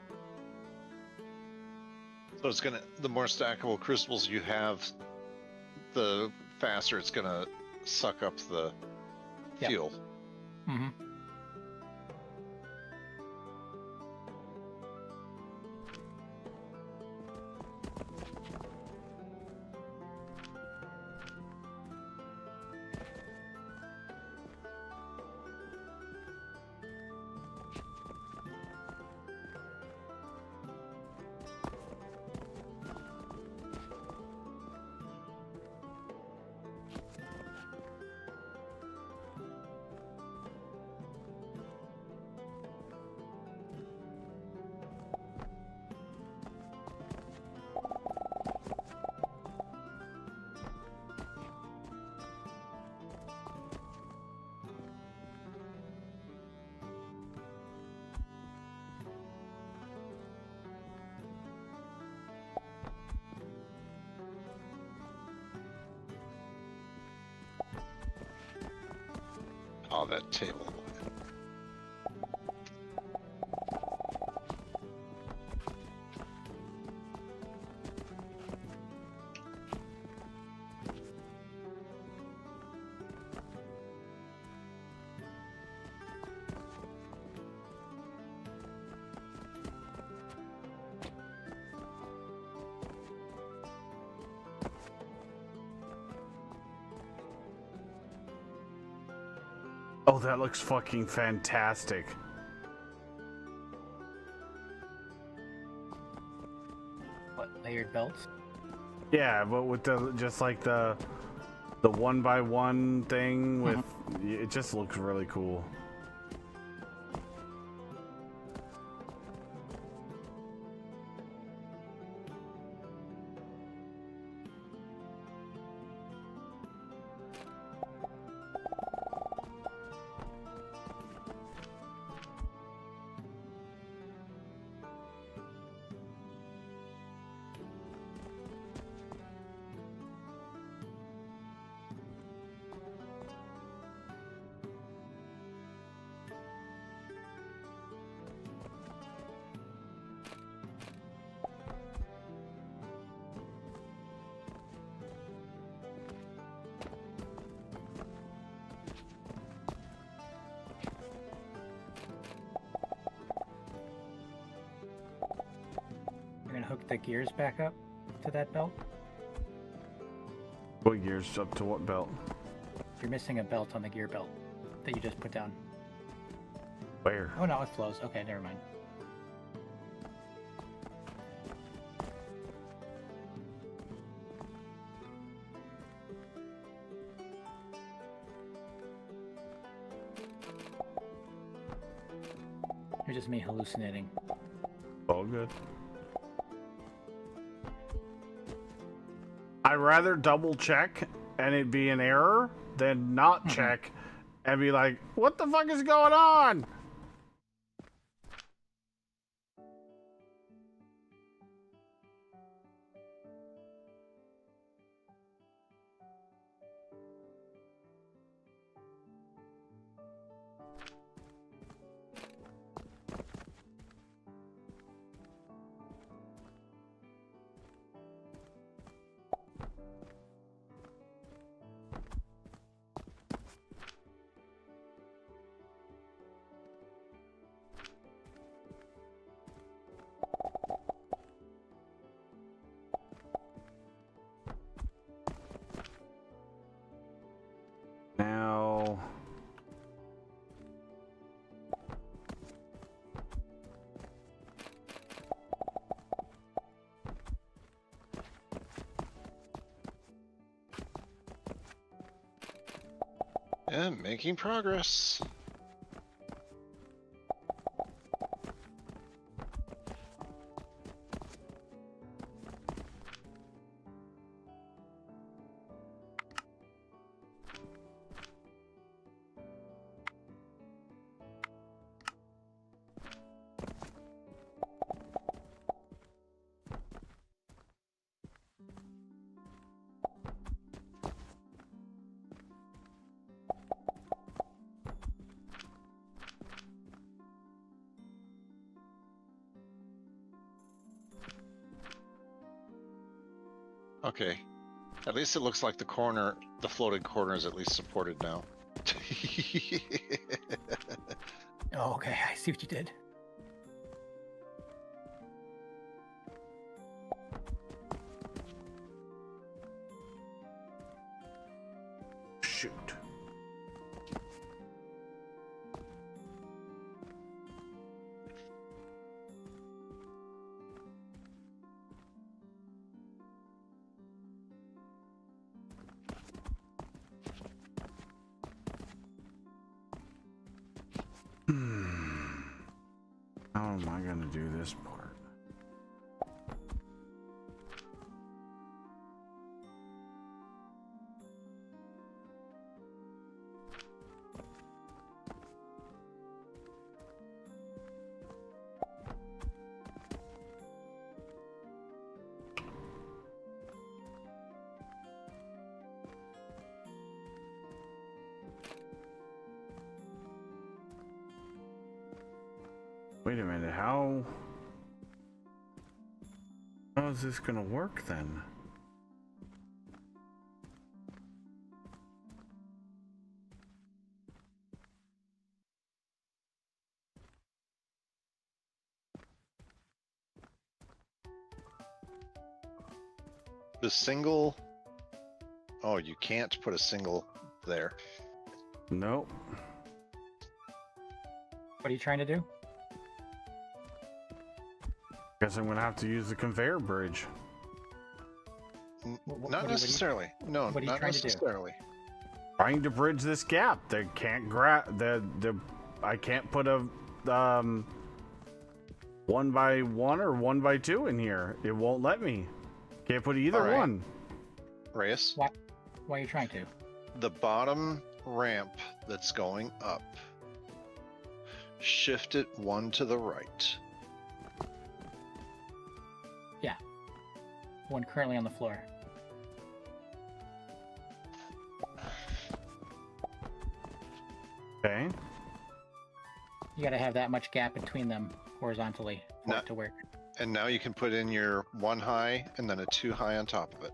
So it's gonna, the more stackable crucibles you have, the faster it's gonna suck up the Yep. fuel. Mm-hmm. Oh, that table. Oh, that looks fucking fantastic. What, layered belts? Yeah, but with the just like the 1x1 thing with it just looks really cool. You're gonna hook the gears back up to that belt? What gears up to what belt? You're missing a belt on the gear belt that you just put down. Where? Oh no, it flows. Okay, never mind. You're just me hallucinating. All good. I'd rather double check and it be an error than not check and be like, what the fuck is going on? Now, Yeah, making progress. Okay. At least it looks like the floating corner is at least supported now. Oh, okay, I see what you did. shoot. How am I gonna do this part? Wait a minute, how is this gonna work then? The single. Oh, you can't put a single there. Nope. What are you trying to do? Guess I'm gonna have to use the conveyor bridge. Not necessarily. No, what are you not trying to do? necessarily. Trying to bridge this gap. They can't I can't put a 1x1 or 1x2 in here. It won't let me. Can't put either All right. one. Reyes, Why are you trying to? the bottom ramp that's going up, shift it one to the right. One currently on the floor. Okay. You gotta have that much gap between them horizontally for No. it to work. And now you can put in your 1 high and then a 2 high on top of it.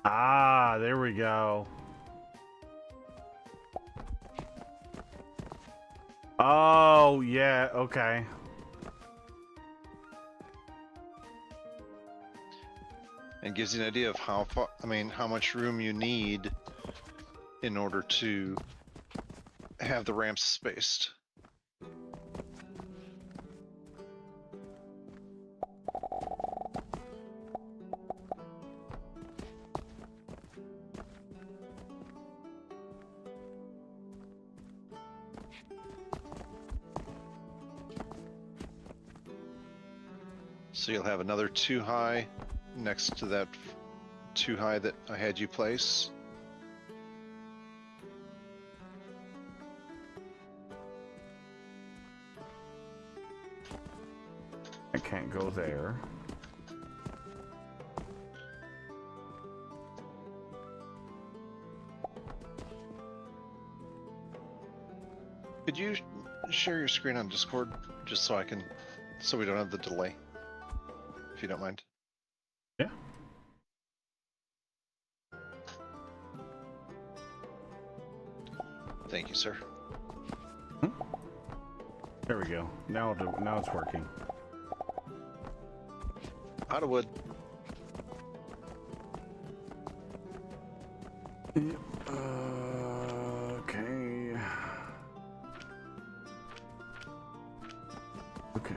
Ah, there we go. Oh, yeah, okay. And gives you an idea of how far, how much room you need in order to have the ramps spaced. So you'll have another 2 high next to that 2 high that I had you place. I can't go there. Could you share your screen on Discord just so so we don't have the delay, if you don't mind? Yeah. Thank you, sir. There we go. Now it's working. Out of wood. Yep. Okay. Okay.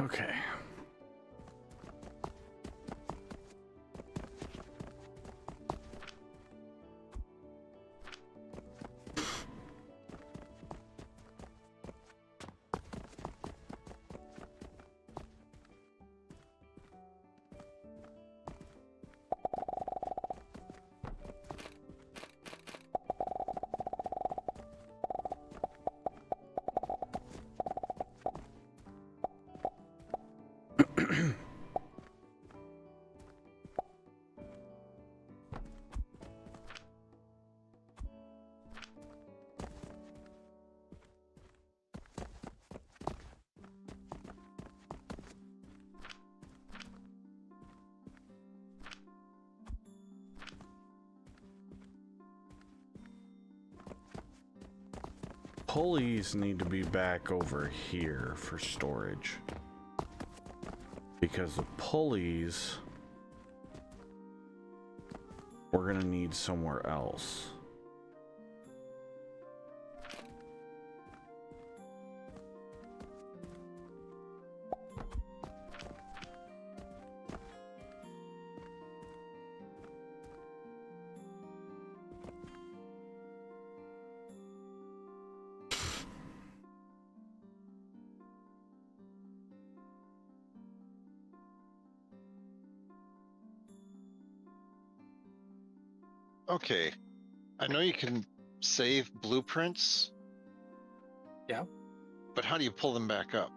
Okay. Pulleys need to be back over here for storage. Because the pulleys we're gonna need somewhere else. Okay. I know you can save blueprints. Yeah. But how do you pull them back up?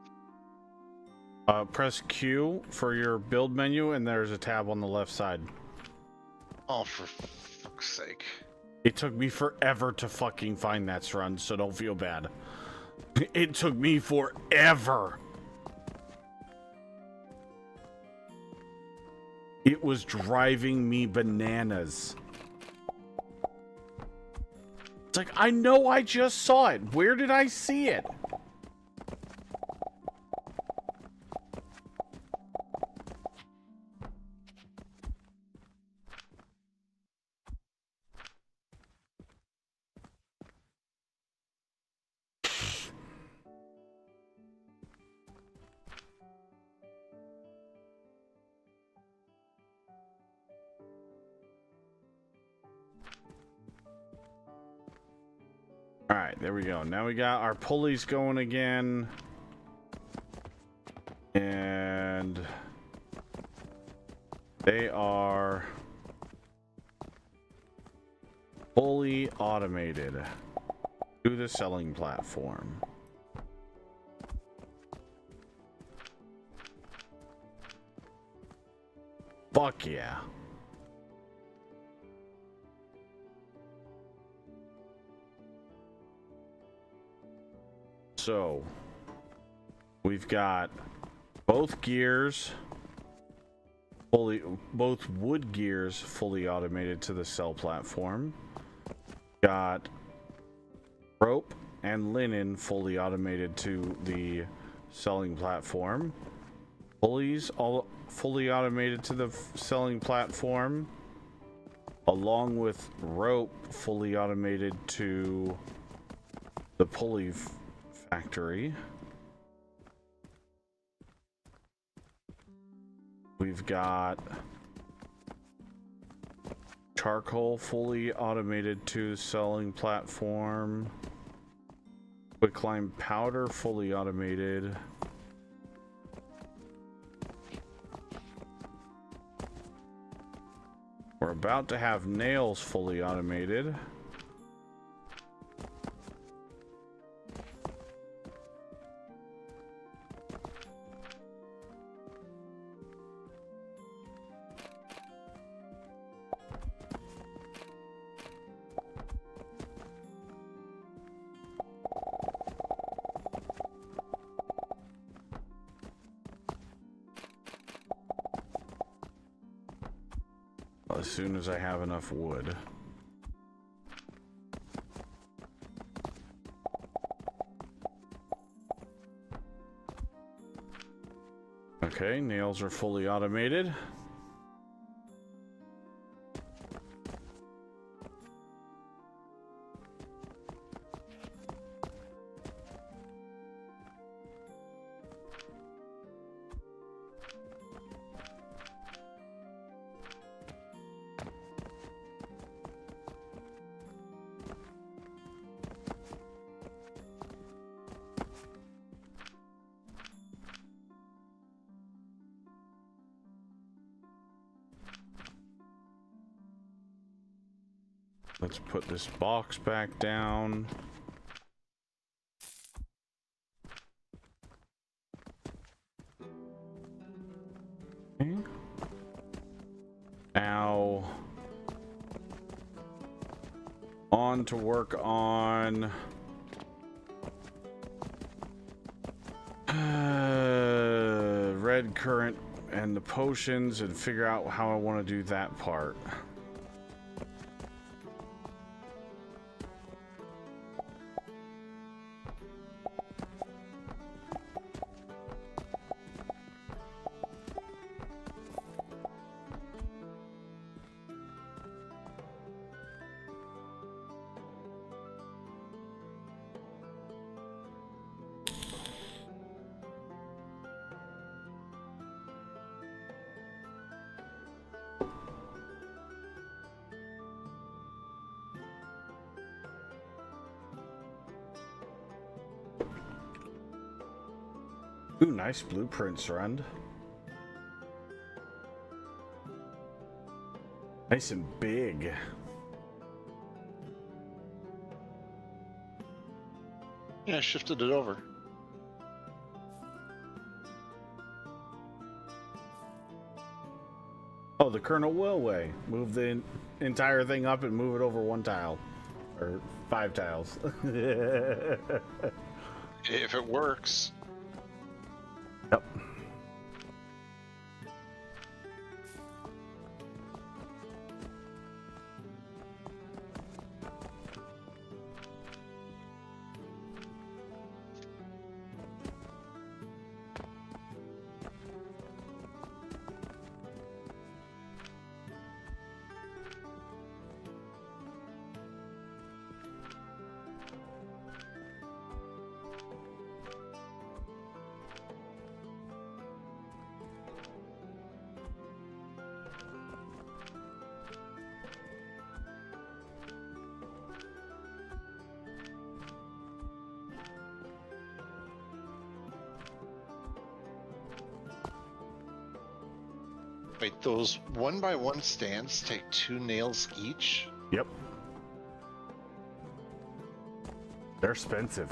Press Q for your build menu, and there's a tab on the left side. Oh, for fuck's sake. It took me forever to fucking find that run, so don't feel bad. It took me forever. It was driving me bananas. It's like, I know I just saw it. Where did I see it? Alright, there we go. Now we got our pulleys going again. And they are fully automated to the selling platform. Fuck yeah. So we've got both gears both wood gears fully automated to the cell platform. Got rope and linen fully automated to the selling platform. Pulleys all fully automated to the selling platform, along with rope fully automated to the pulley factory. We've got charcoal fully automated to selling platform. Quicklime powder fully automated. We're about to have nails fully automated. As soon as I have enough wood. Okay, nails are fully automated. Let's put this box back down. Okay. Now on to work on red current and the potions and figure out how I want to do that part. Ooh, nice blueprints, Rund. Nice and big. Yeah, I shifted it over. Oh, the Colonel will way. Move the entire thing up and move it over one tile. Or 5 tiles. If it works. Yep. Wait, those 1x1 stands take 2 nails each? Yep. They're expensive.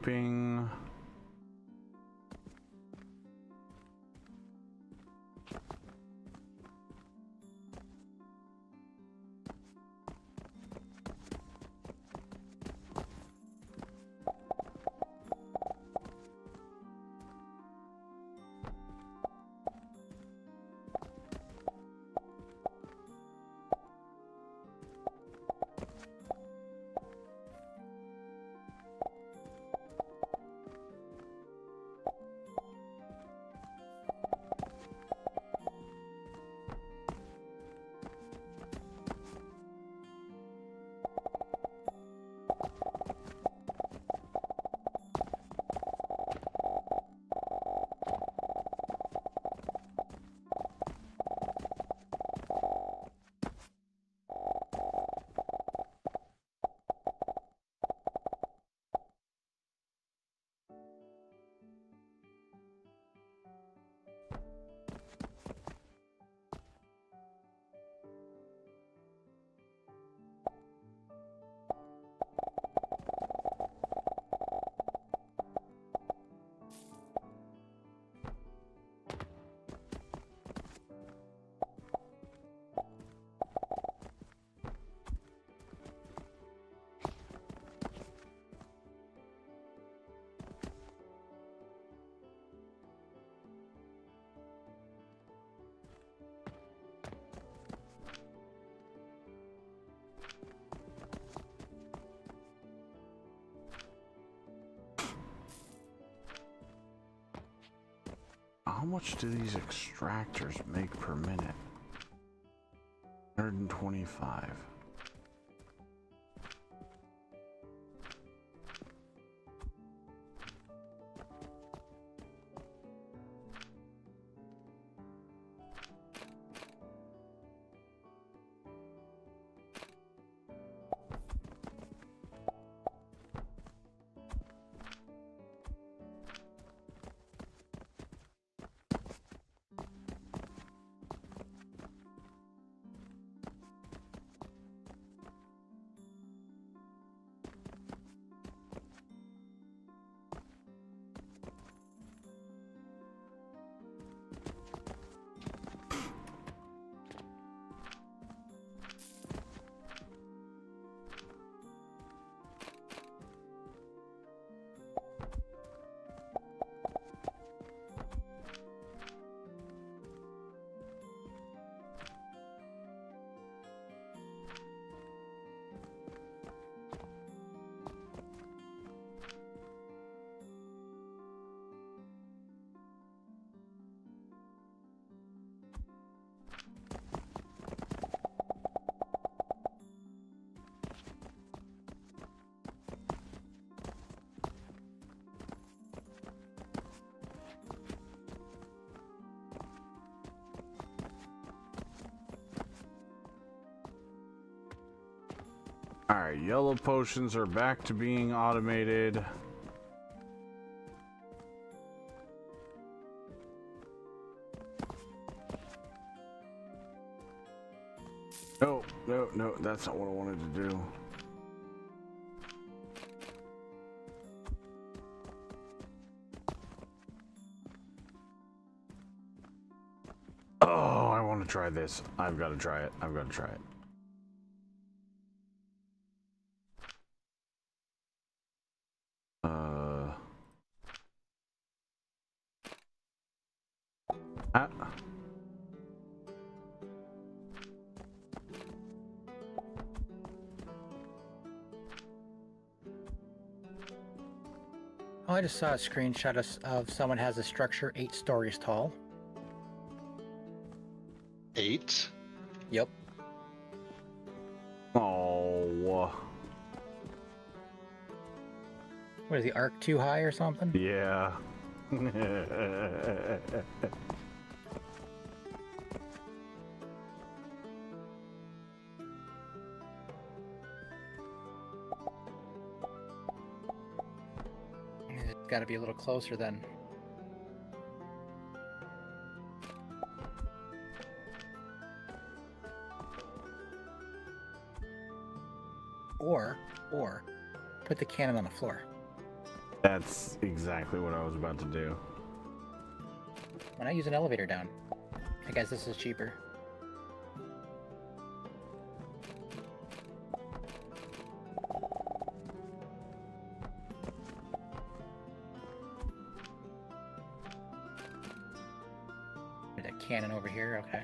piping. How much do these extractors make per minute? 125. Alright, yellow potions are back to being automated. No, no, no, that's not what I wanted to do. Oh, I want to try this. I've got to try it. I've got to try it. Ah. Oh, I just saw a screenshot of someone has a structure 8 stories tall. 8? Yep. Oh. What is the arc too high or something? Yeah. It's got to be a little closer then. Or put the cannon on the floor. That's exactly what I was about to do. Why not use an elevator down? I guess this is cheaper. There's a cannon over here, okay.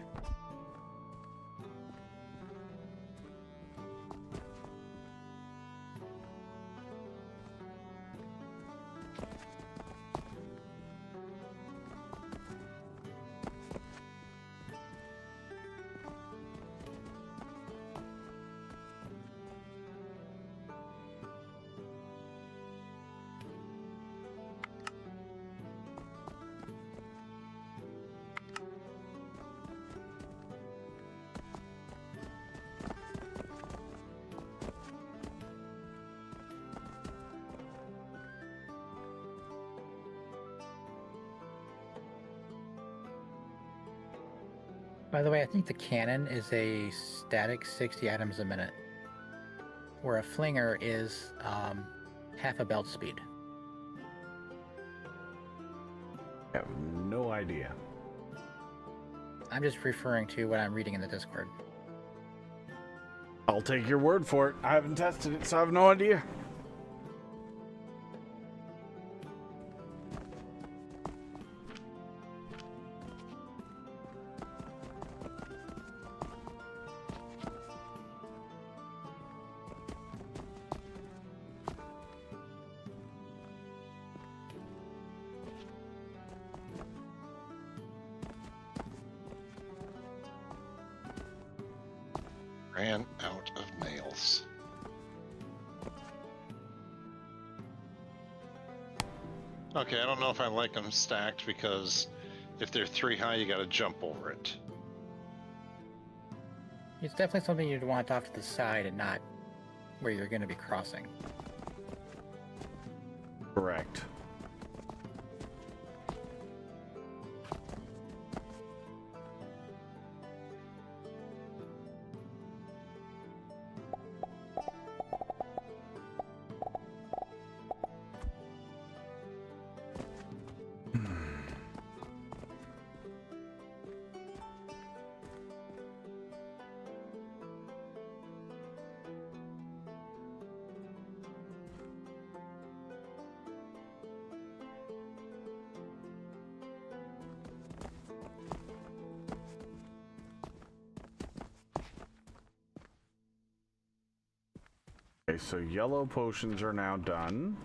By the way, I think the cannon is a static 60 items a minute, where a flinger is half a belt speed. I have no idea. I'm just referring to what I'm reading in the Discord. I'll take your word for it. I haven't tested it, so I have no idea. Ran out of nails. Okay, I don't know if I like them stacked because if they're 3 high, you gotta jump over it. It's definitely something you'd want off to the side and not where you're going to be crossing. Correct. Okay, so yellow potions are now done.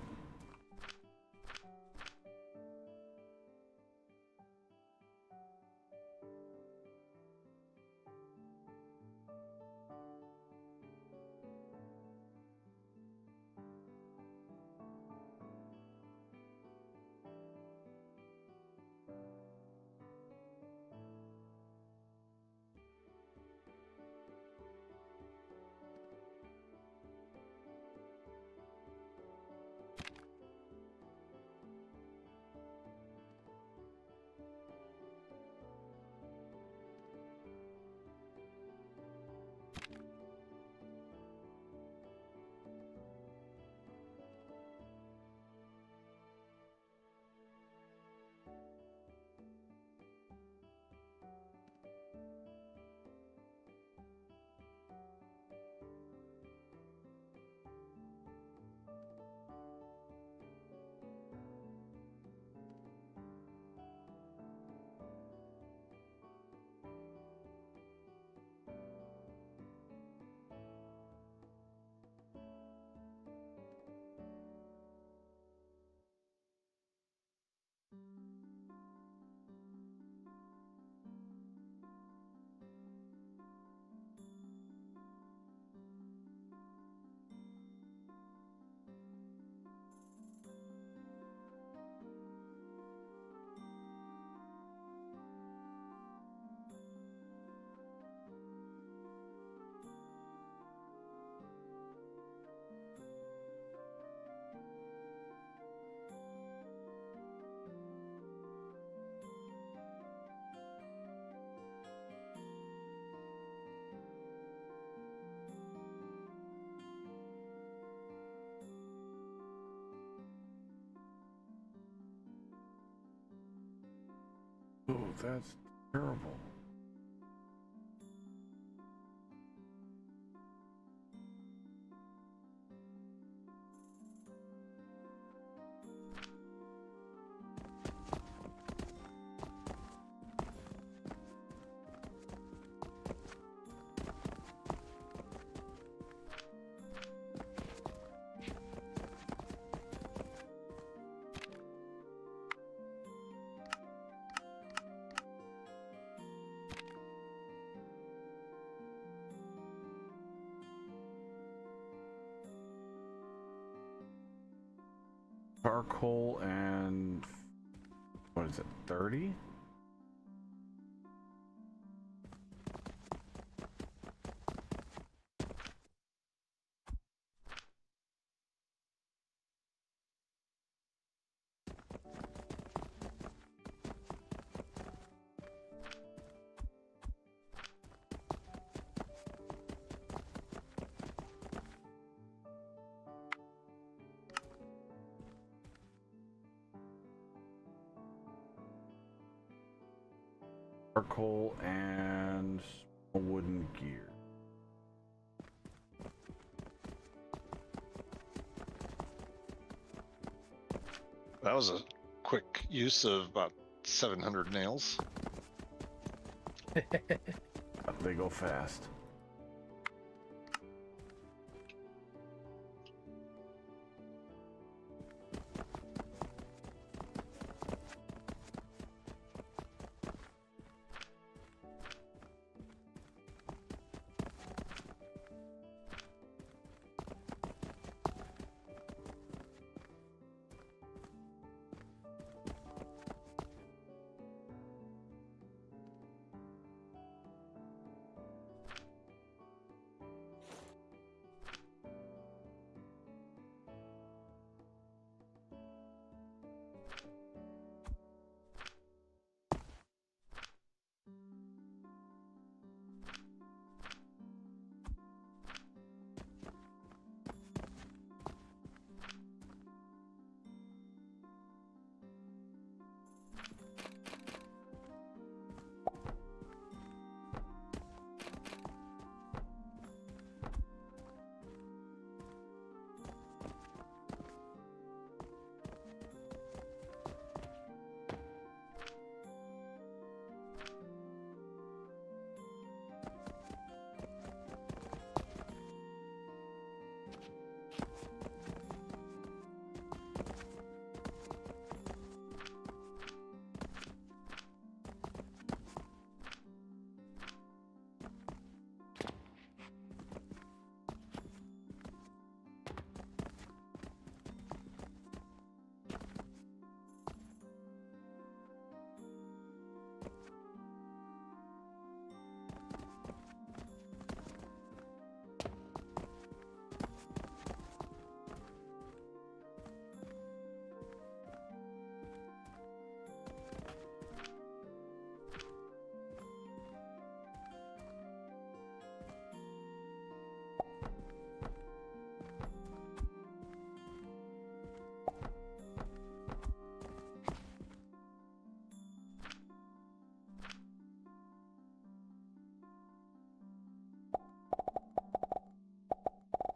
that's terrible. Charcoal and what is it, 30? Charcoal and wooden gear. That was a quick use of about 700 nails. They go fast.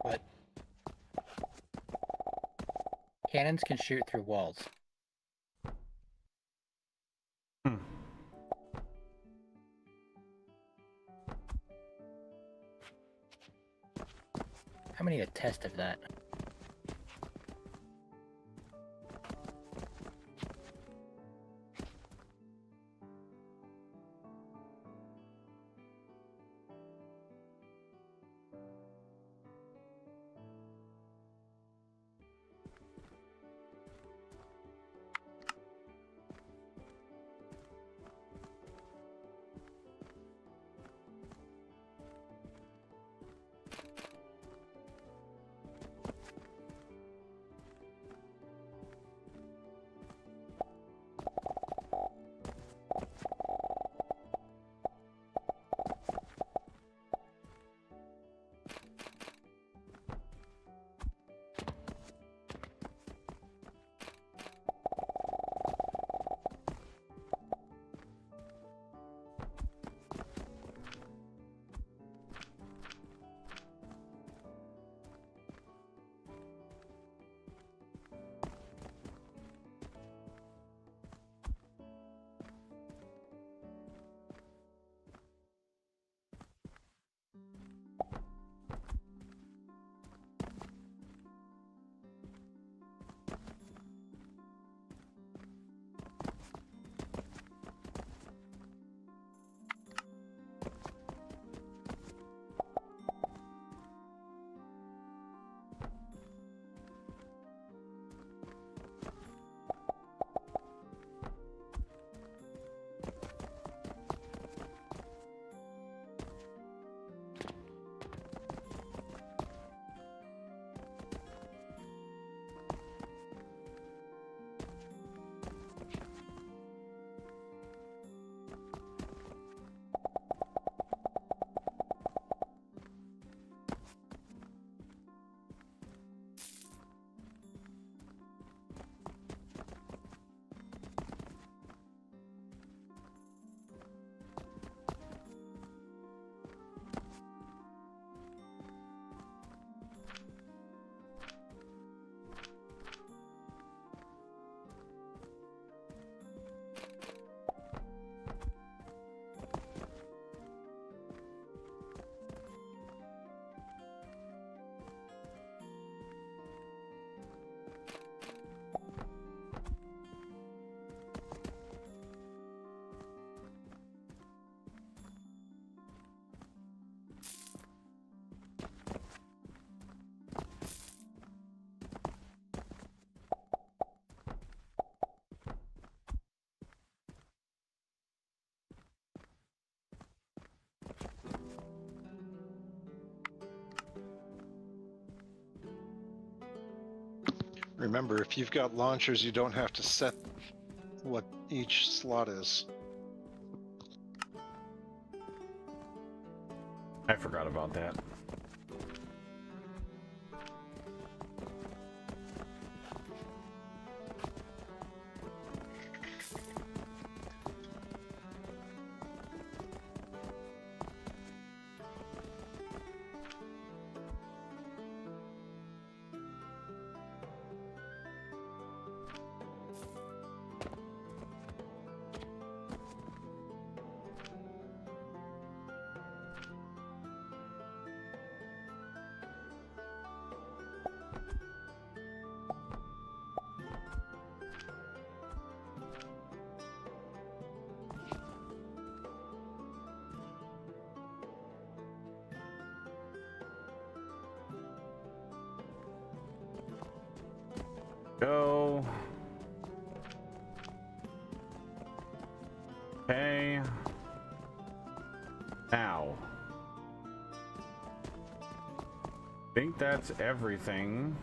But cannons can shoot through walls. Hmm. I'm gonna need a test of that. Remember, if you've got launchers, you don't have to set what each slot is. I forgot about that. Go. Okay. Now. I think that's everything.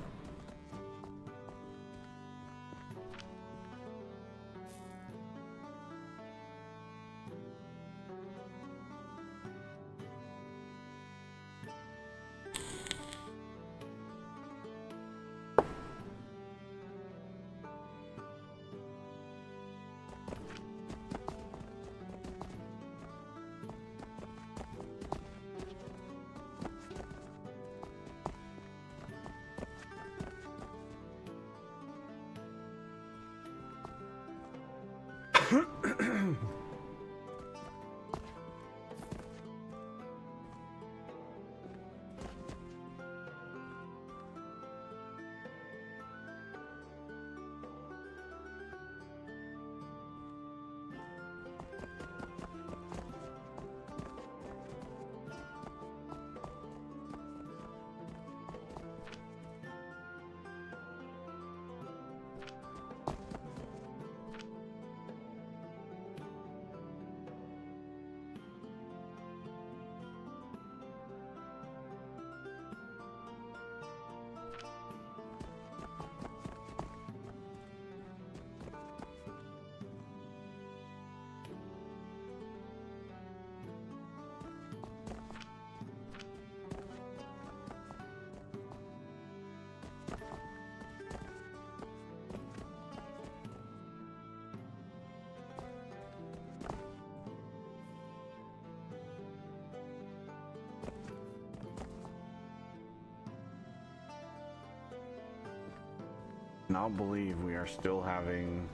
Not believe we are still having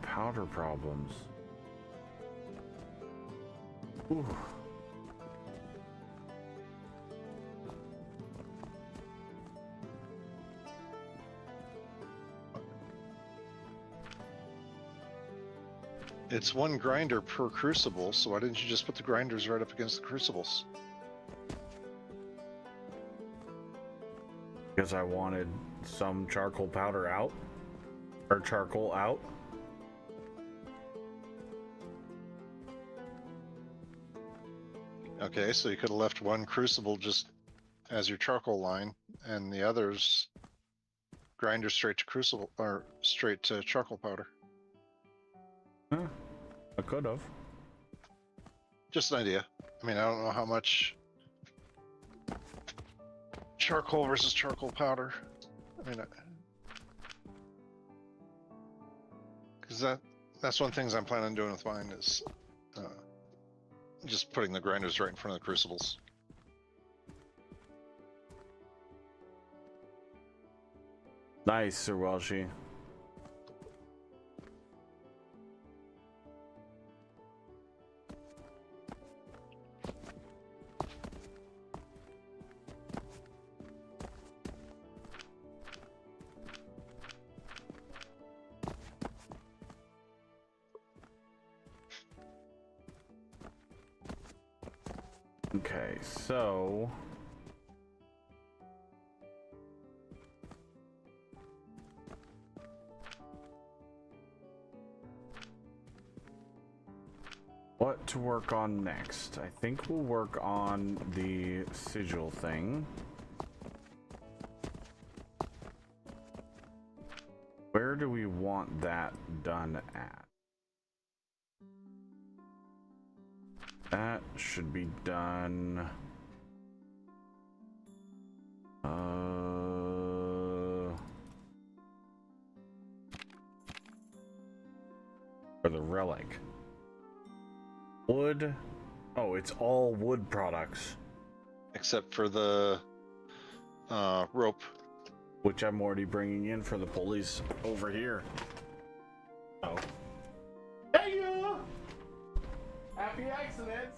powder problems. Ooh. It's one grinder per crucible, so why didn't you just put the grinders right up against the crucibles? Because I wanted some charcoal powder out, or charcoal out. Okay, so you could have left one crucible just as your charcoal line, and the others grinder straight to crucible or straight to charcoal powder. Huh, I could have. Just an idea. I mean, I don't know how much charcoal versus charcoal powder. I mean, because that's one of the things I'm planning on doing with mine is just putting the grinders right in front of the crucibles. Nice, Sir Welshie. Okay, so what to work on next? I think we'll work on the sigil thing. where do we want that done at? That should be done. For the relic. Wood. Oh, it's all wood products. Except for the rope. Which I'm already bringing in for the police over here. Oh. Hey, you! Happy accidents!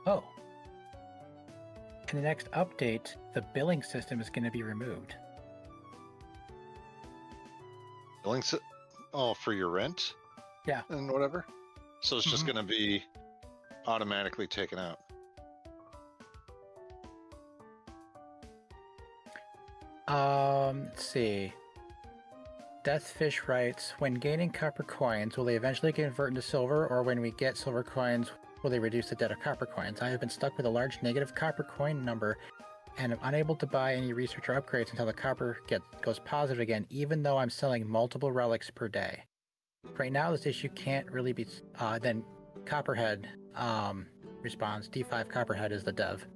Oh. In the next update, the billing system is going to be removed. Oh, for your rent? Yeah. And whatever? So it's just going to be automatically taken out. Let's see. Deathfish writes, when gaining copper coins, will they eventually convert into silver, or when we get silver coins, will they reduce the debt of copper coins? I have been stuck with a large negative copper coin number and am unable to buy any research or upgrades until the copper goes positive again, even though I'm selling multiple relics per day. Right now, this issue can't really be... then Copperhead responds, D5 Copperhead is the dev.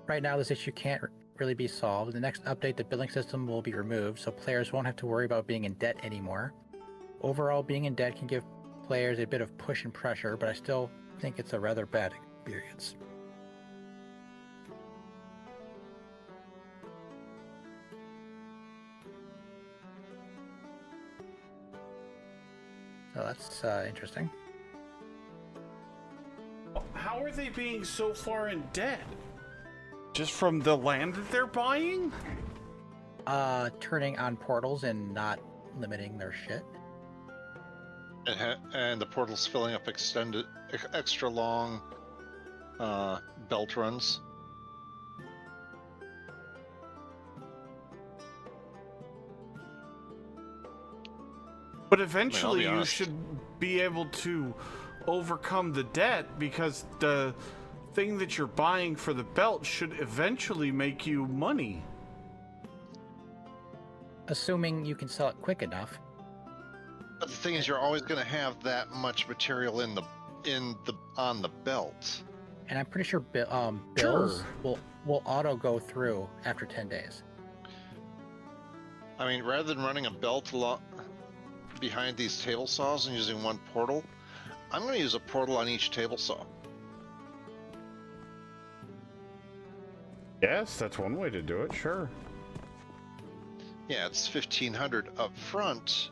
Right now, this issue can't really be solved. In the next update, the billing system will be removed, so players won't have to worry about being in debt anymore. Overall, being in debt can give players a bit of push and pressure, but I still think it's a rather bad experience. So that's interesting. How are they being so far in debt? Just from the land that they're buying? Turning on portals and not limiting their shit. And the portal's filling up extra long belt runs. But eventually you should be able to overcome the debt, because the thing that you're buying for the belt should eventually make you money. Assuming you can sell it quick enough. But the thing is, you're always going to have that much material on the belt. And I'm pretty sure bills Sure. will auto go through after 10 days. I mean, rather than running a belt behind these table saws and using one portal, I'm going to use a portal on each table saw. Yes, that's one way to do it, sure. Yeah, it's 1,500 up front,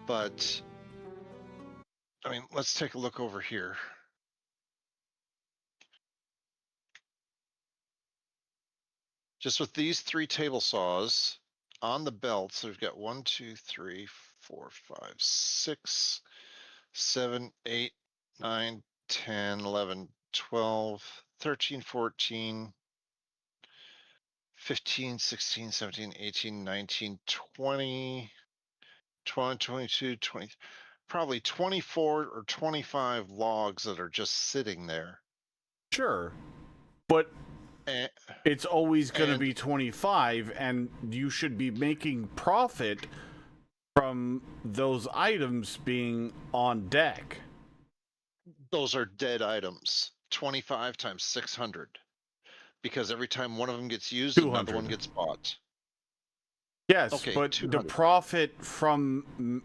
but I mean, let's take a look over here. Just with these 3 table saws on the belt, so we've got 1, 2, 3, 4, 5, 6, 7, 8, 9, 10, 11, 12, 13, 14, 15, 16, 17, 18, 19, 20, 21, 22, 20, probably 24 or 25 logs that are just sitting there. Sure, but And, it's always going to and be 25, and you should be making profit from those items being on deck. those are dead items. 25 times 600. Because every time one of them gets used, another one 200. gets bought. Yes, Okay, but 200. the profit from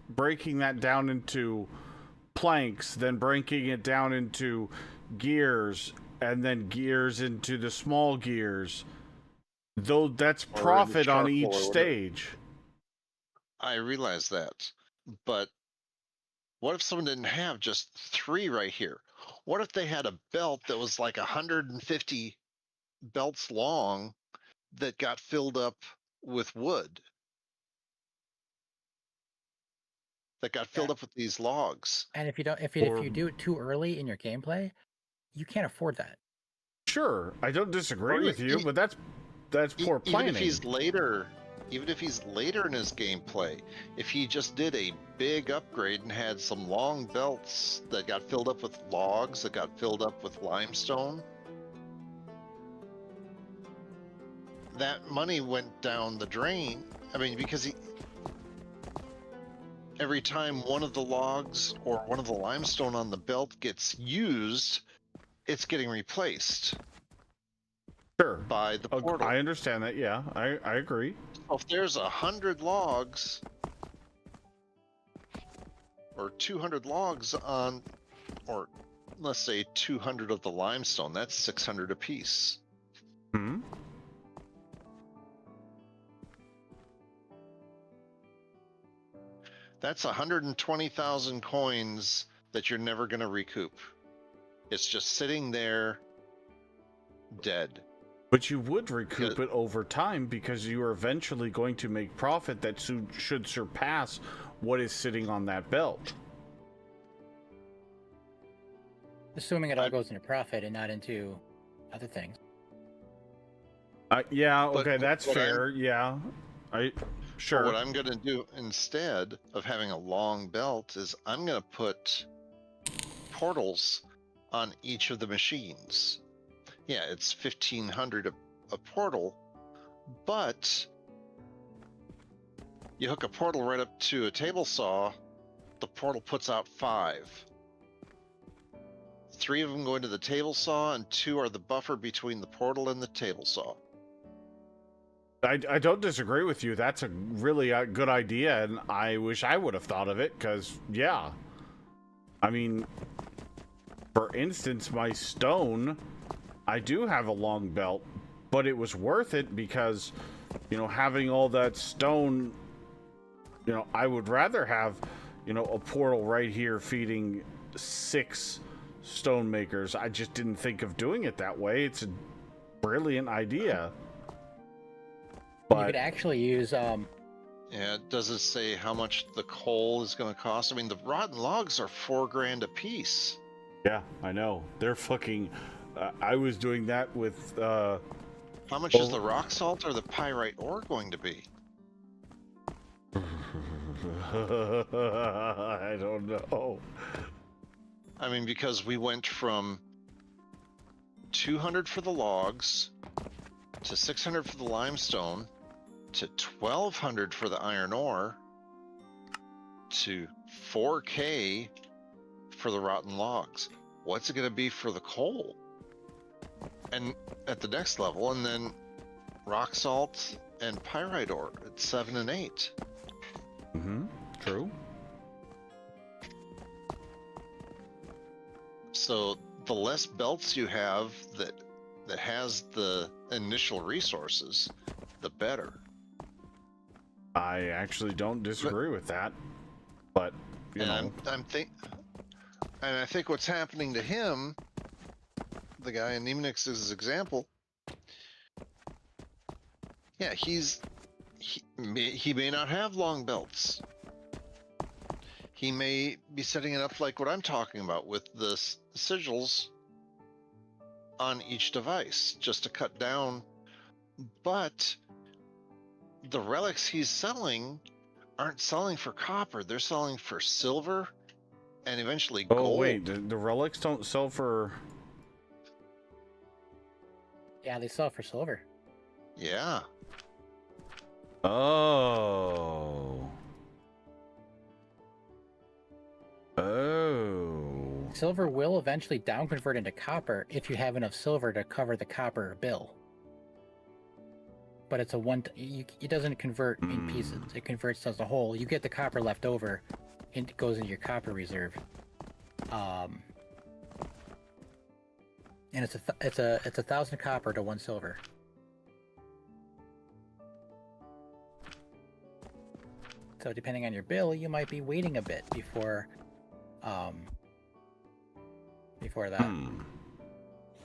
breaking that down into planks, then breaking it down into gears, and then gears into the small gears, though that's Or profit on charcoal each or whatever. stage. I realize that. But what if someone didn't have just 3 right here? What if they had a belt that was like 150 belts long that got filled up with wood? That got filled up with these logs. And if you don't, if Or- you do it too early in your gameplay, you can't afford that. Sure, I don't disagree Or with you, but that's poor planning. Even if he's later in his gameplay, if he just did a big upgrade and had some long belts that got filled up with logs, that got filled up with limestone, that money went down the drain. I mean, because every time one of the logs or one of the limestone on the belt gets used, it's getting replaced Sure, by the portal. I understand that. Yeah, I agree. So if there's 100 logs or 200 logs on, or let's say 200 of the limestone, that's 600 apiece. Hmm. That's 120,000 coins that you're never going to recoup. It's just sitting there dead. But you would recoup it over time because you are eventually going to make profit that should surpass what is sitting on that belt. Assuming it all goes into profit and not into other things. Yeah, But okay, that's what fair. Yeah, sure. What I'm going to do instead of having a long belt is I'm going to put portals on each of the machines. Yeah, it's 1,500 a portal, but you hook a portal right up to a table saw, the portal puts out 5. 3 of them go into the table saw, and 2 are the buffer between the portal and the table saw. I don't disagree with you. That's a really good idea, and I wish I would have thought of it, because, yeah. I mean, for instance, my stone, I do have a long belt, but it was worth it because, you know, having all that stone, you know, I would rather have, you know, a portal right here feeding 6 stone makers. I just didn't think of doing it that way. It's a brilliant idea. But you could actually use Yeah, does it say how much the coal is going to cost? I mean, the rotten logs are $4,000 a piece. yeah, I know. They're fucking I was doing that with How much is the rock salt or the pyrite ore going to be? I don't know. I mean, because we went from 200 for the logs to 600 for the limestone to 1,200 for the iron ore to 4K for the rotten logs. What's it going to be for the coal? And at the next level, and then rock salt and pyrite ore at 7 and 8. True. So the less belts you have that has the initial resources, the better. I actually don't disagree with that, but you know, And I think what's happening to him, the guy in Nemonix's example, yeah, he may not have long belts. He may be setting it up like what I'm talking about with the sigils on each device, just to cut down. But the relics he's selling aren't selling for copper; they're selling for silver and eventually Oh gold. wait, the relics don't sell for. Yeah, they sell for silver. Yeah. Oh. Oh. Silver will eventually down convert into copper if you have enough silver to cover the copper bill. But it's a it doesn't convert in pieces. It converts as a whole. You get the copper left over, and it goes into your copper reserve. And it's a 1,000 copper to 1 silver. So depending on your bill, you might be waiting a bit before that.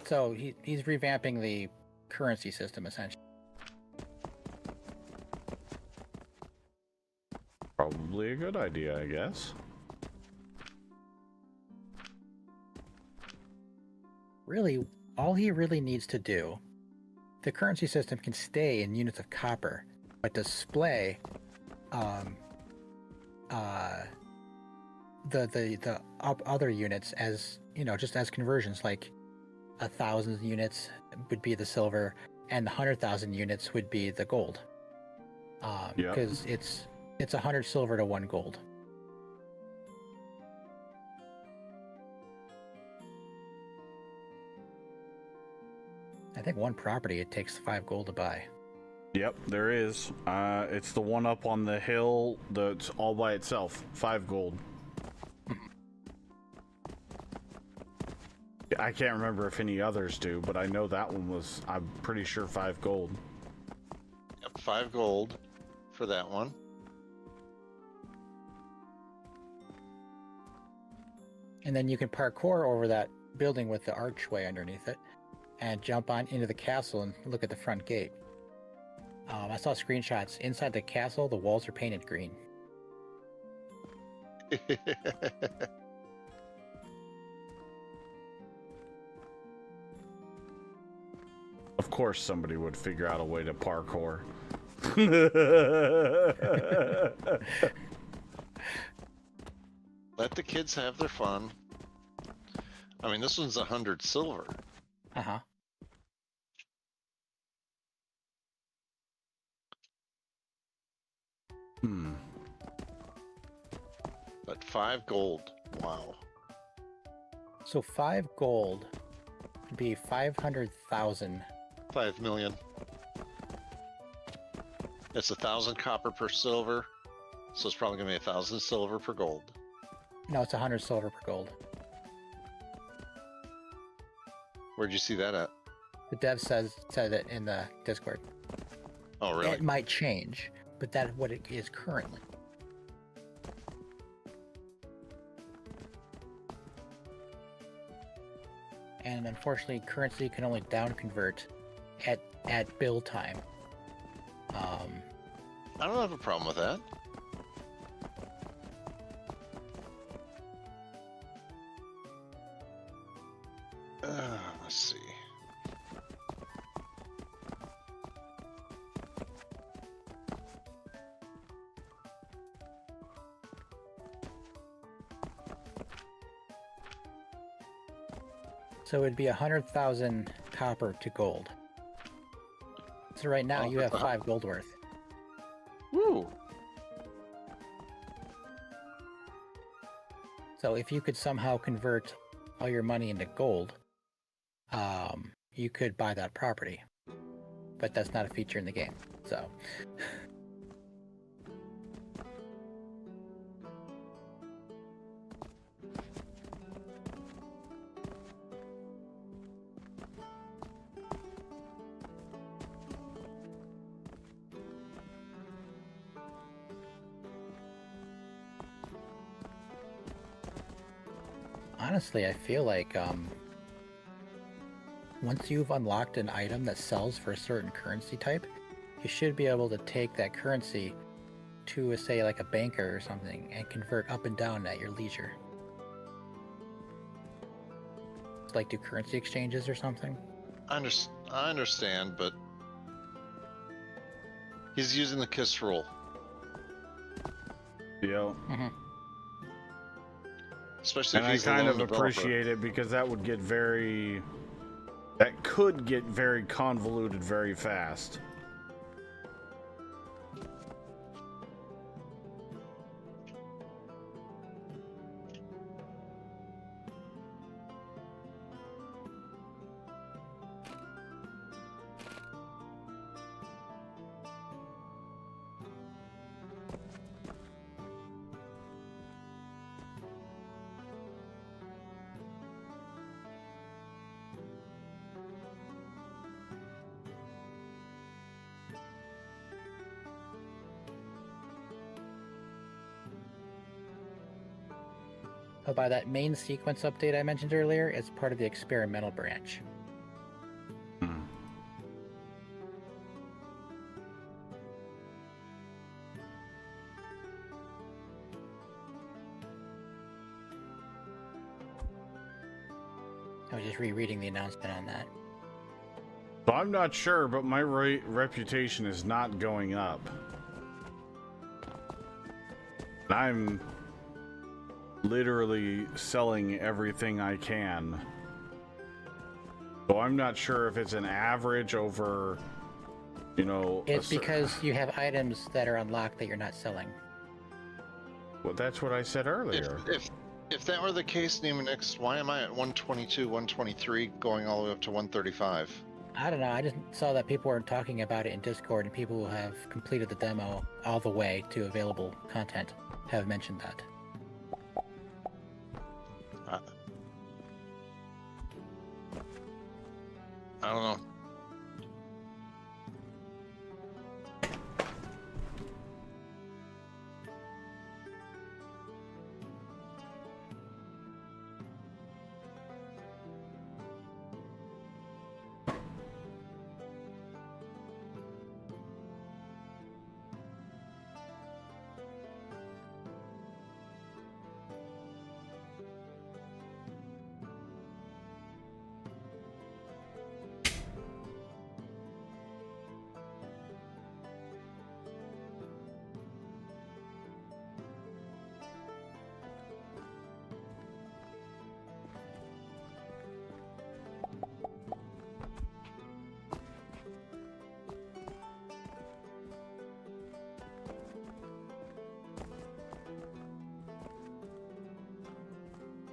So he's revamping the currency system essentially. Probably a good idea, I guess. Really, all he really needs to do, the currency system can stay in units of copper, but display the other units as, you know, just as conversions. Like 1,000 units would be the silver, and the 100,000 units would be the gold. Because it's 100 silver to 1 gold. I think 1 property it takes 5 gold to buy. Yep, there is. It's the one up on the hill that's all by itself. 5 gold. I can't remember if any others do, but I know that one was, I'm pretty sure, 5 gold. Yep, 5 gold for that one. And then you can parkour over that building with the archway underneath it and jump on into the castle and look at the front gate. I saw screenshots. Inside the castle, the walls are painted green. Of course somebody would figure out a way to parkour. Let the kids have their fun. I mean, this one's 100 silver. Uh-huh. But 5 gold. Wow. So 5 gold would be 500,000. 5 million. It's 1,000 copper per silver, so it's probably gonna be 1,000 silver per gold. No, it's 100 silver per gold. Where'd you see that at? The dev said it in the Discord. Oh, really? It might change, but that's what it is currently. And unfortunately, currency can only down convert at build time. I don't have a problem with that. Let's see. So it'd be 100,000 copper to gold. So right now you have 5 gold worth. Woo! So if you could somehow convert all your money into gold, you could buy that property. But that's not a feature in the game, so. Honestly, I feel like once you've unlocked an item that sells for a certain currency type, you should be able to take that currency to, say, like a banker or something and convert up and down at your leisure. Like do currency exchanges or something. I understand, but he's using the KISS rule. Yeah. Especially And if I he's a kind lone of developer. appreciate it because that would get very... That could get very convoluted very fast. So by that main sequence update I mentioned earlier, it's part of the experimental branch. Hmm. I was just rereading the announcement on that. So I'm not sure, but my reputation is not going up. I'm literally selling everything I can. So I'm not sure if it's an average over, you know... It's because you have items that are unlocked that you're not selling. Well, that's what I said earlier. If that were the case, Nemonix, why am I at 122, 123, going all the way up to 135? I don't know, I just saw that people were talking about it in Discord, and people who have completed the demo all the way to available content have mentioned that. I don't know.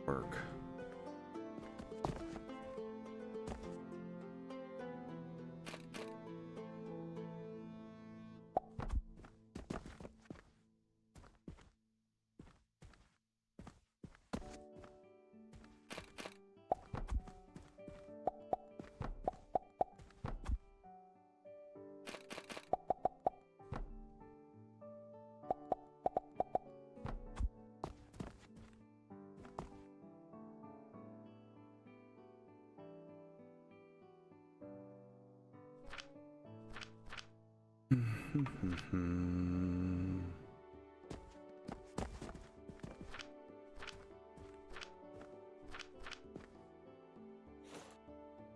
Work.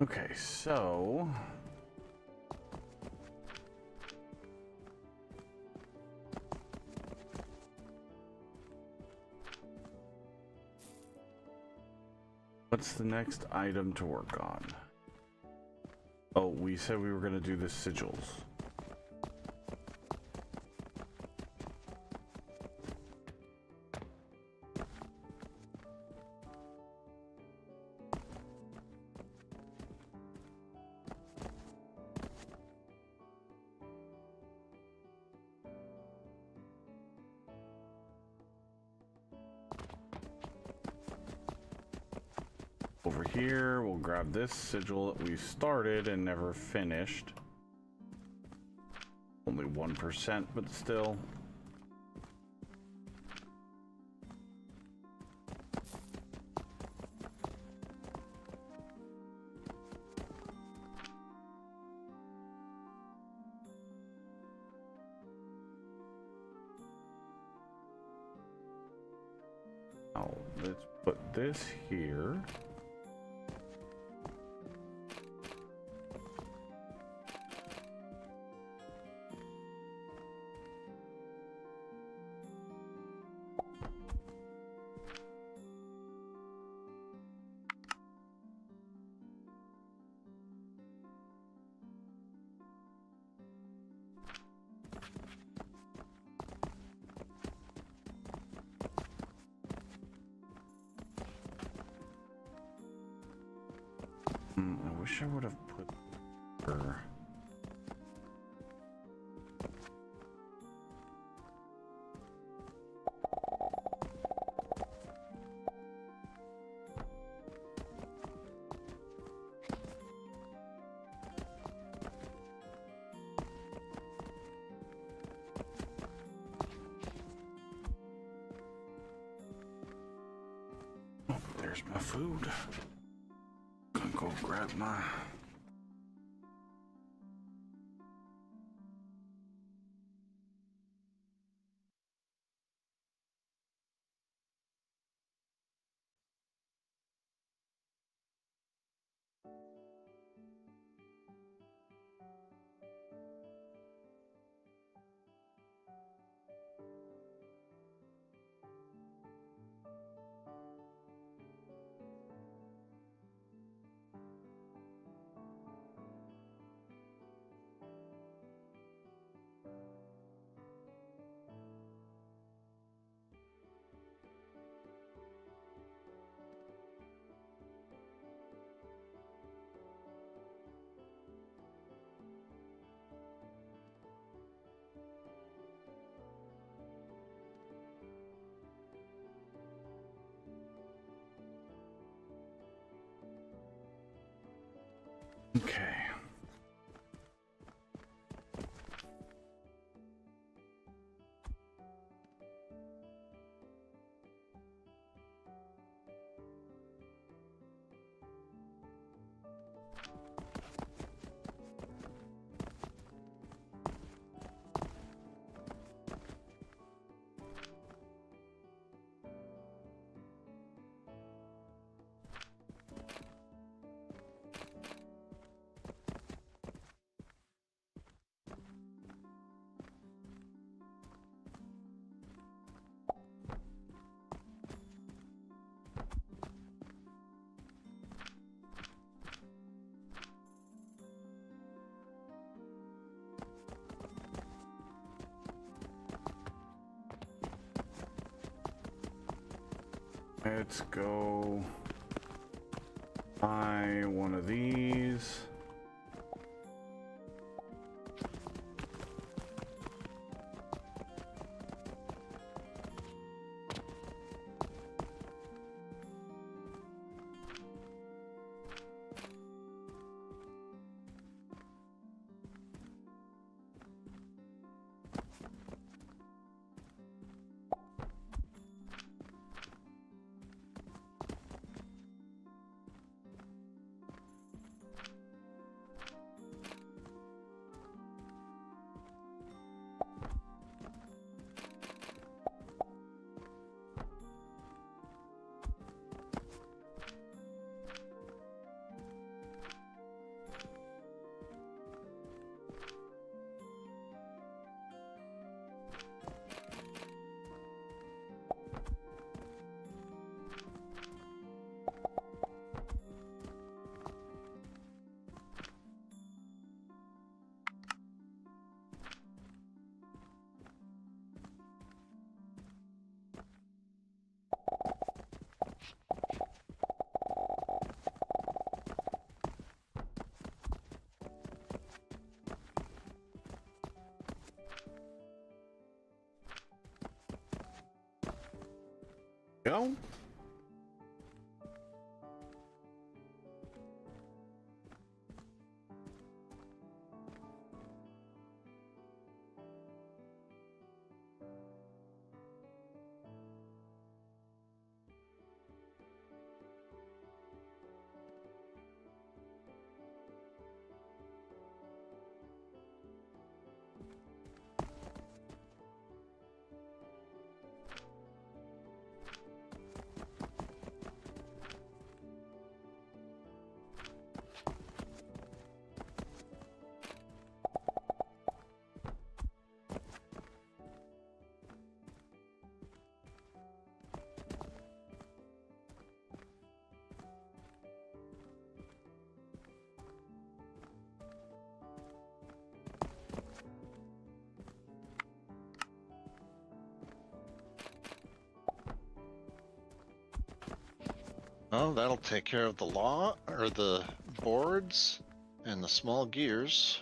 Okay, so what's the next item to work on? Oh, we said we were going to do the sigils. Over here, we'll grab this sigil that we started and never finished. Only 1%, but still. Now, let's put this here. I wish I would have put her. Oh, there's my food. Gonna go grab my. Okay. Let's go buy one of these. Go. Oh, that'll take care of the law or the boards and the small gears.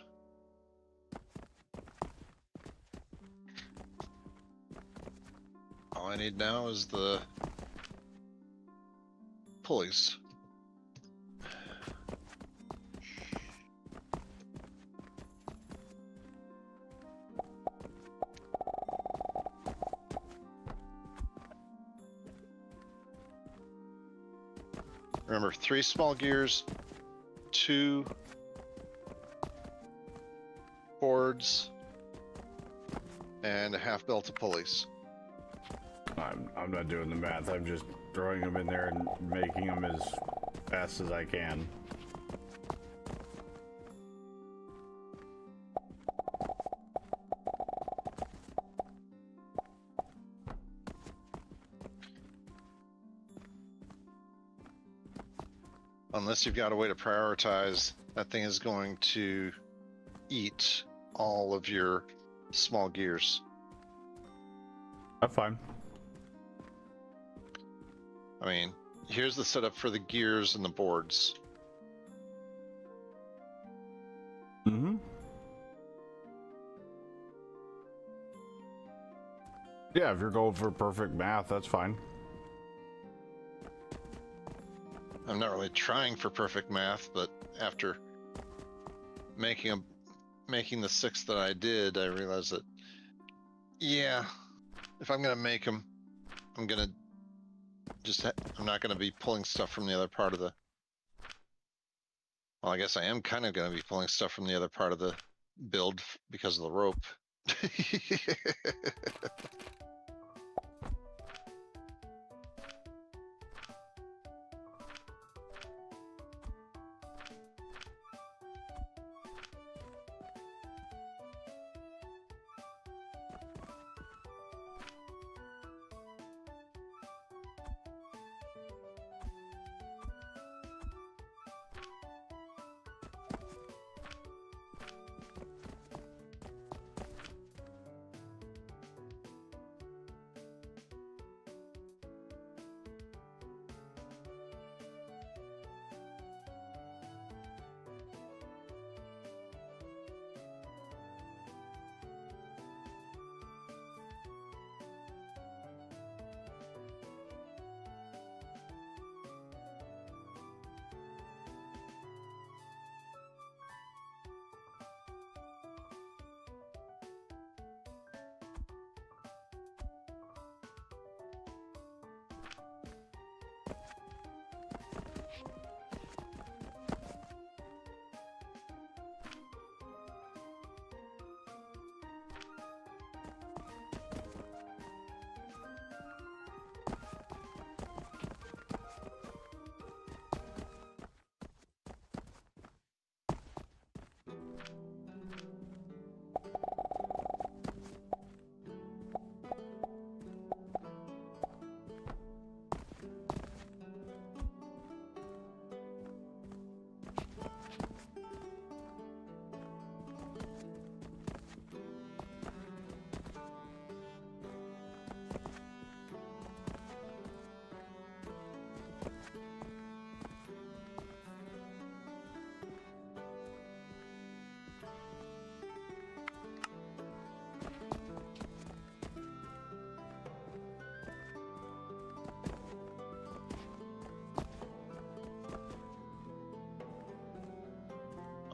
All I need now is the pulleys. Remember, 3 small gears, 2 boards, and a half belt of pulleys. I'm not doing the math. I'm just throwing them in there and making them as fast as I can. Unless you've got a way to prioritize, that thing is going to eat all of your small gears. That's fine. I mean, here's the setup for the gears and the boards. Mm-hmm. Yeah, if you're going for perfect math, that's fine. I'm not really trying for perfect math, but after making the 6 that I did, I realized that, yeah, if I'm gonna make them, I'm gonna I'm not gonna be pulling stuff from the other part of the. Well, I guess I am kind of gonna be pulling stuff from the other part of the build because of the rope.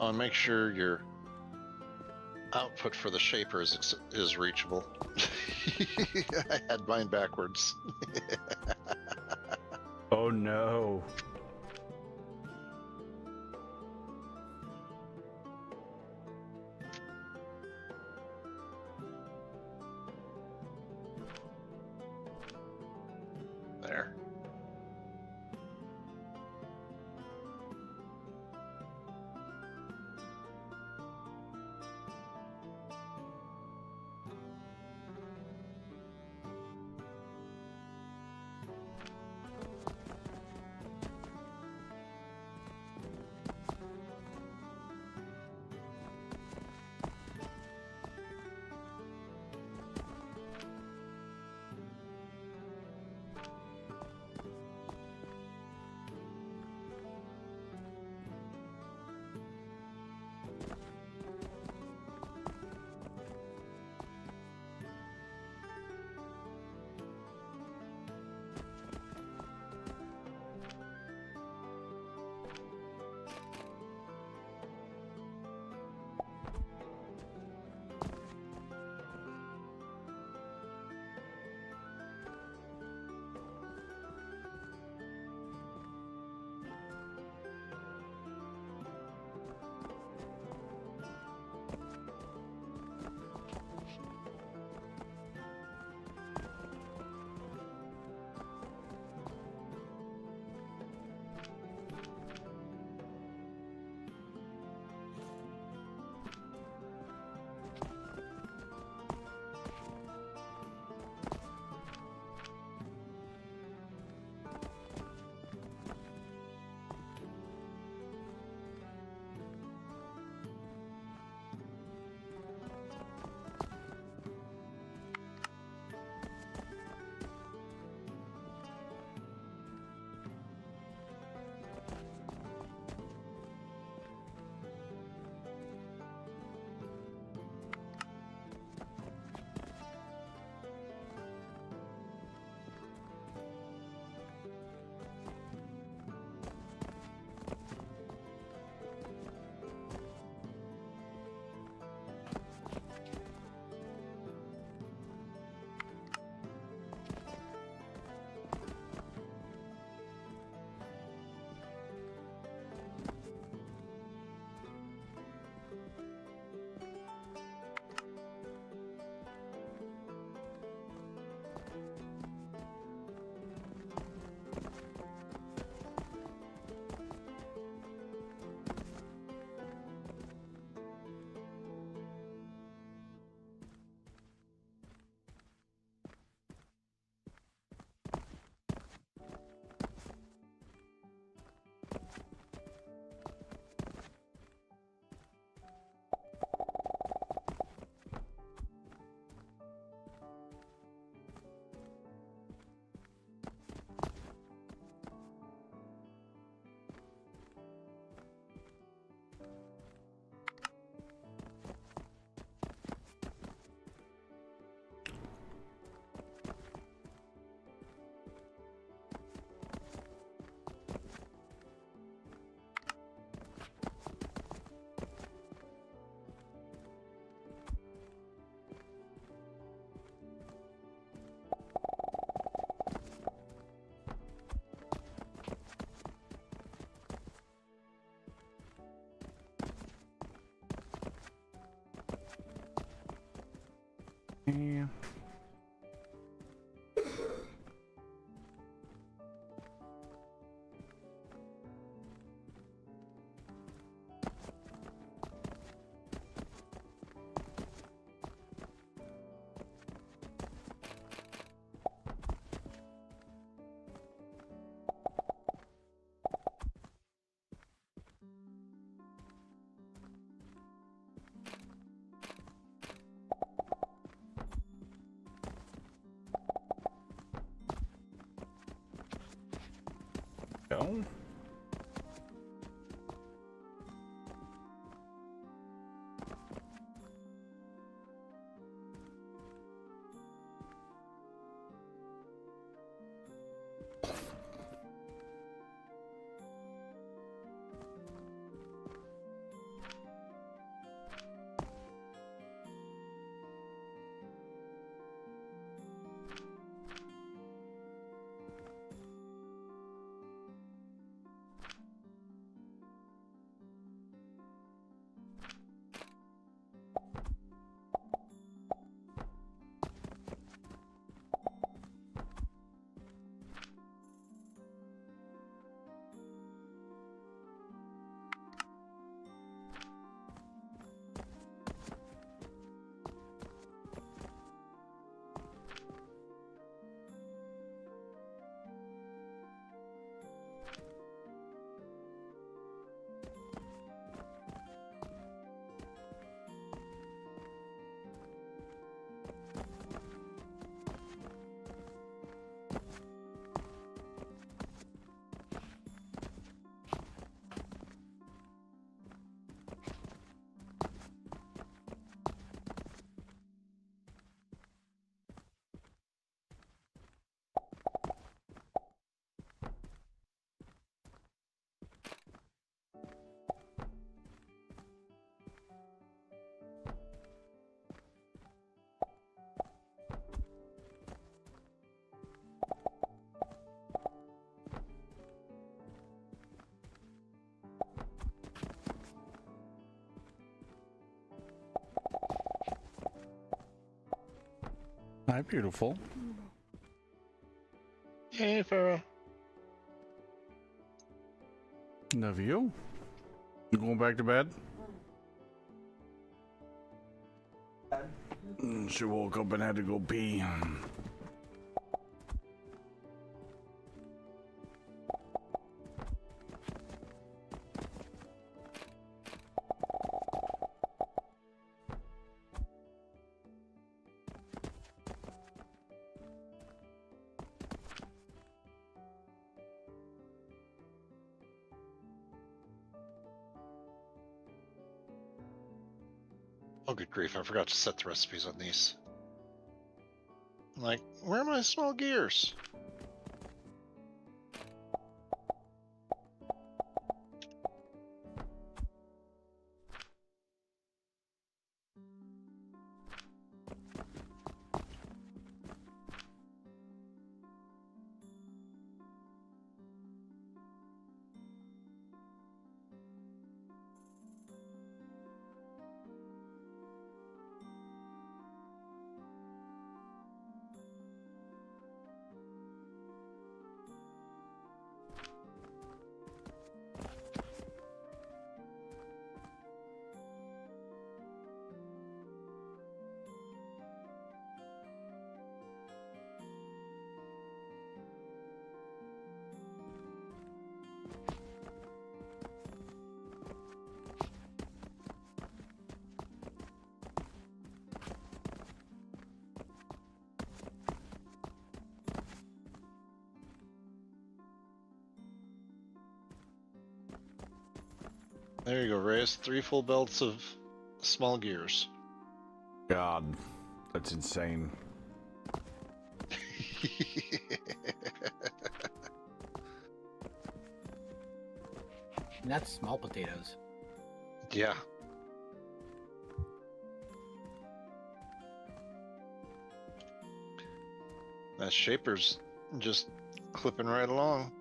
And make sure your output for the shaper is reachable. I had mine backwards. Oh no. There. Yeah. Go. Hi, beautiful. Hey, Farrah. Love you. You going back to bed? She woke up and had to go pee. Oh, good grief, I forgot to set the recipes on these. Like, where are my small gears? There you go, Reyes. 3 full belts of small gears. God, that's insane. And that's small potatoes. Yeah. That shaper's just clipping right along.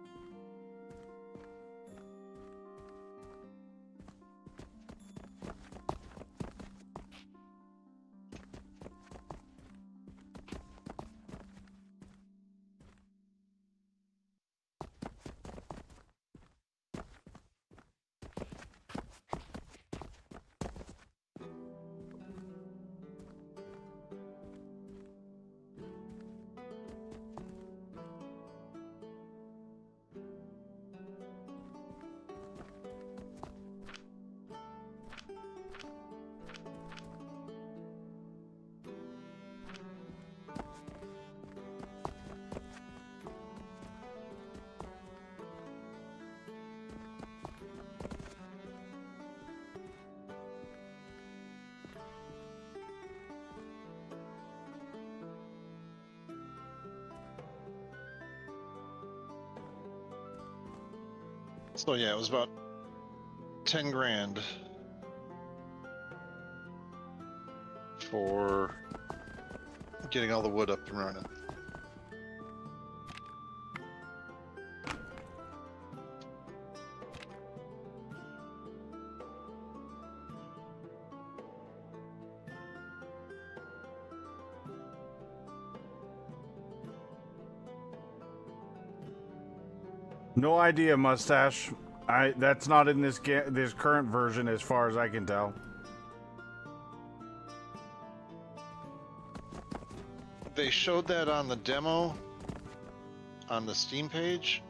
So yeah, it was about 10 grand for getting all the wood up and running. No idea, Mustache. That's not in this this current version, as far as I can tell. They showed that on the demo on the Steam page,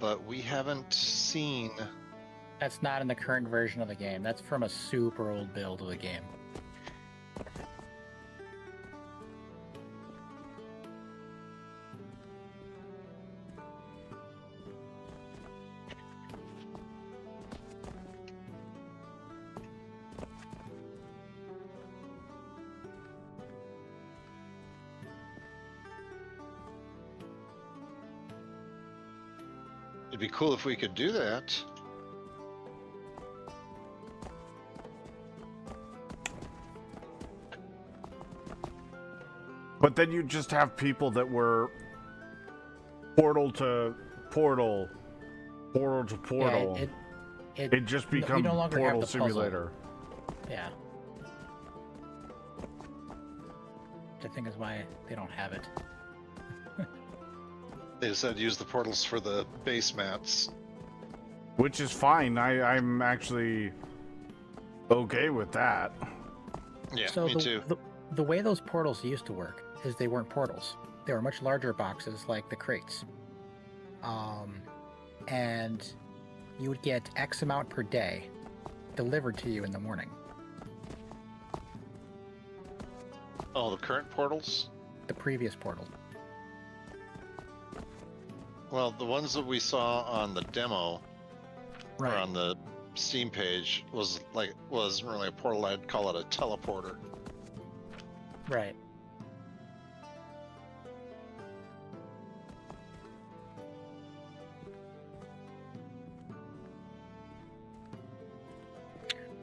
but we haven't seen. That's not in the current version of the game. That's from a super old build of the game. It'd be cool if we could do that. But then you just have people that were portal to portal, portal to portal. Yeah, it just becomes no longer Portal have the puzzle. Simulator. Yeah. Which I think is why they don't have it. They said use the portals for the base mats. Which is fine. I'm actually okay with that. Yeah, So me too. The way those portals used to work is they weren't portals. They were much larger boxes like the crates. And you would get X amount per day delivered to you in the morning. Oh, the current portals? The previous portal. Well, the ones that we saw on the demo or Right. on the Steam page wasn't really a portal. I'd call it a teleporter. Right.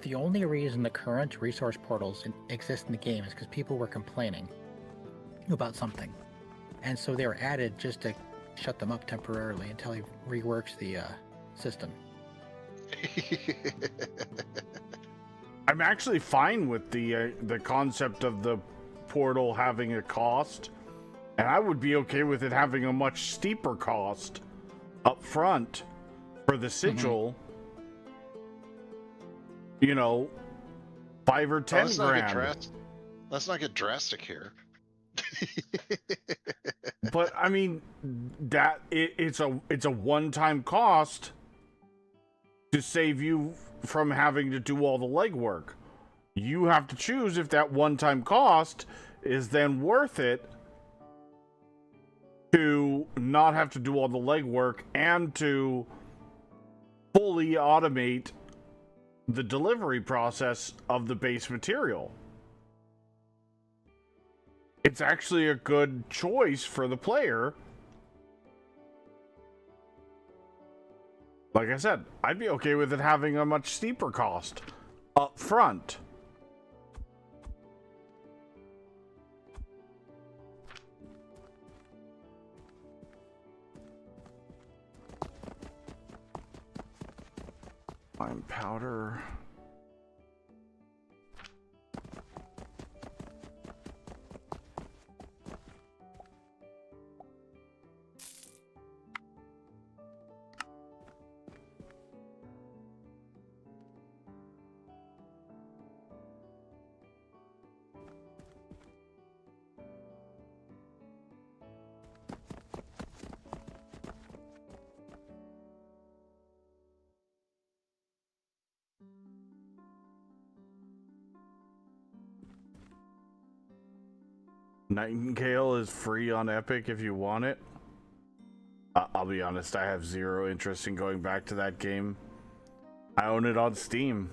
The only reason the current resource portals exist in the game is because people were complaining about something. And so they were added just to shut them up temporarily until he reworks the system. I'm actually fine with the concept of the portal having a cost, and I would be okay with it having a much steeper cost up front for the sigil. You know, 5 or 10 grand. Let's not get drastic here. But I mean, that it's a one-time cost to save you from having to do all the legwork. You have to choose if that one-time cost is then worth it to not have to do all the legwork and to fully automate the delivery process of the base material. It's actually a good choice for the player. Like I said, I'd be okay with it having a much steeper cost up front. Lime powder. Nightingale is free on Epic if you want it. I'll be honest, I have zero interest in going back to that game. I own it on Steam.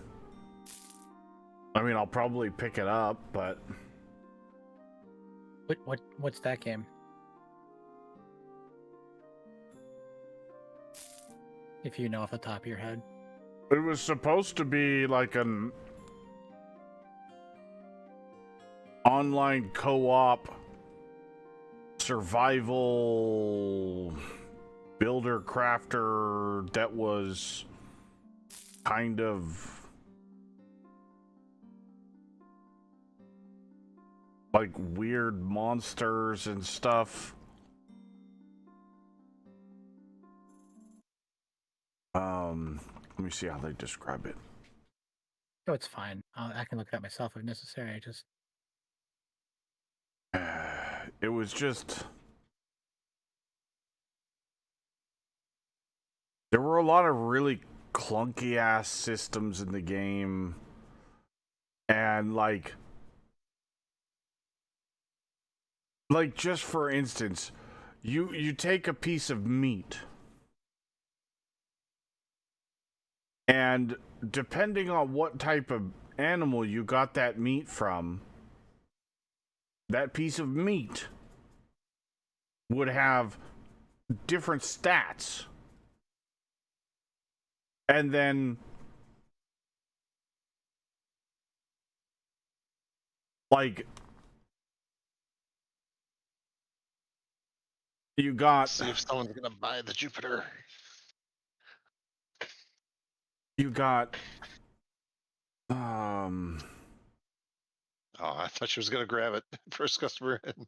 I mean, I'll probably pick it up, but What's that game? If you know off the top of your head. It was supposed to be like an online co-op survival builder crafter that was kind of like weird monsters and stuff. Let me see how they describe it. Oh, it's fine. I can look it up myself if necessary. I just It was just, there were a lot of really clunky ass systems in the game, and like just for instance, you take a piece of meat, and depending on what type of animal you got that meat from, that piece of meat would have different stats. And then like you got, See if someone's gonna buy the Jupiter. you got Oh, I thought she was gonna grab it. First customer in.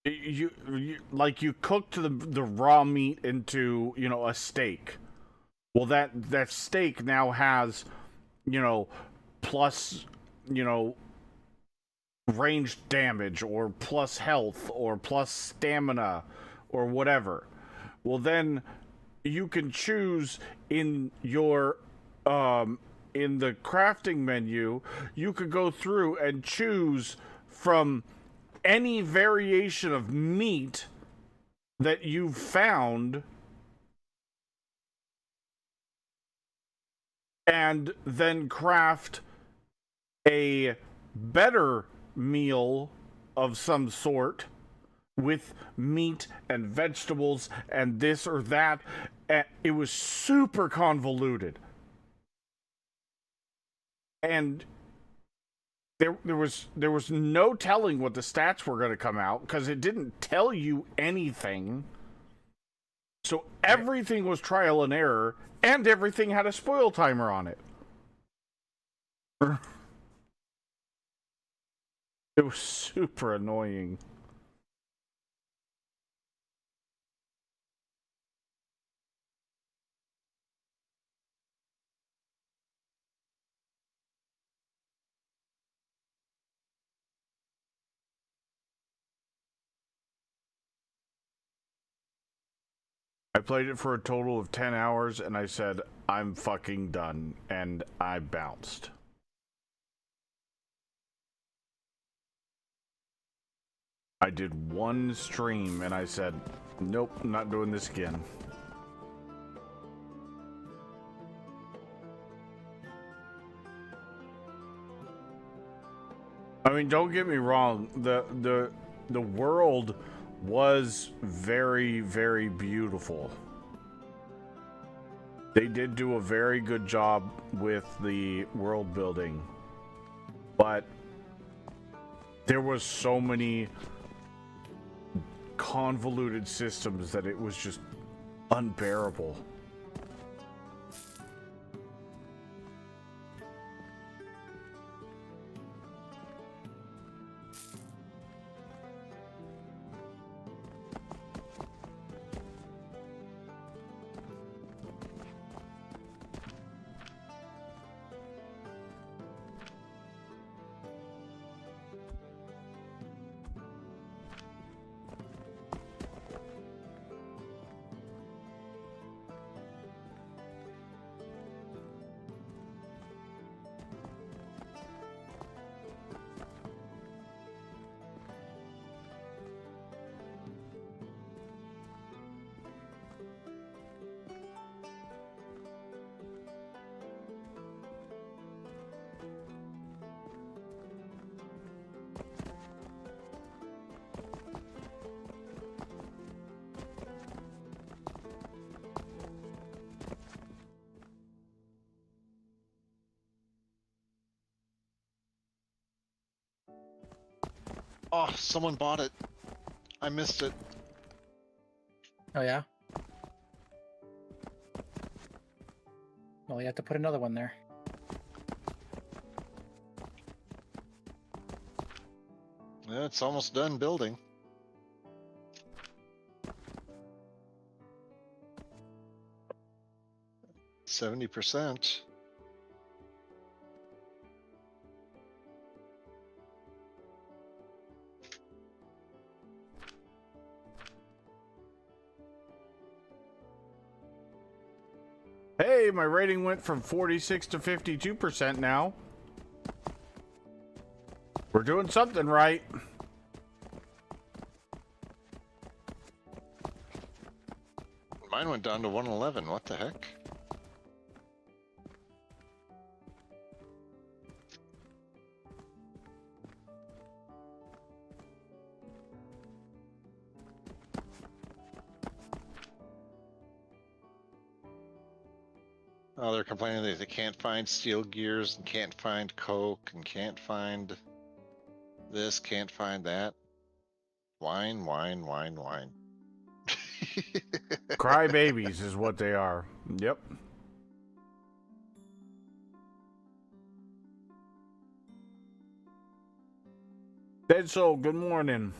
you like you cooked the raw meat into, you know, a steak. Well, that steak now has, you know, plus, you know, ranged damage or plus health or plus stamina or whatever. Well, then you can choose in your in the crafting menu, you could go through and choose from any variation of meat that you've found, and then craft a better meal of some sort with meat and vegetables and this or that. It was super convoluted. And there was no telling what the stats were going to come out because it didn't tell you anything. So everything was trial and error, and everything had a spoil timer on it. It was super annoying. I played it for a total of 10 hours, and I said, I'm fucking done, and I bounced. I did one stream, and I said, nope, I'm not doing this again. I mean, don't get me wrong, the world was very, very beautiful. They did do a very good job with the world building, but there was so many convoluted systems that it was just unbearable. Oh, someone bought it. I missed it. Oh yeah. Well, you have to put another one there. Yeah, it's almost done building. %. Hey, my rating went from 46 to 52% now. We're doing something right. Mine went down to 111. What the heck? Oh, they're complaining that they can't find steel gears and can't find coke and can't find this, can't find that. Wine, wine, wine, wine. Crybabies is what they are. Yep. Dead Soul, good morning.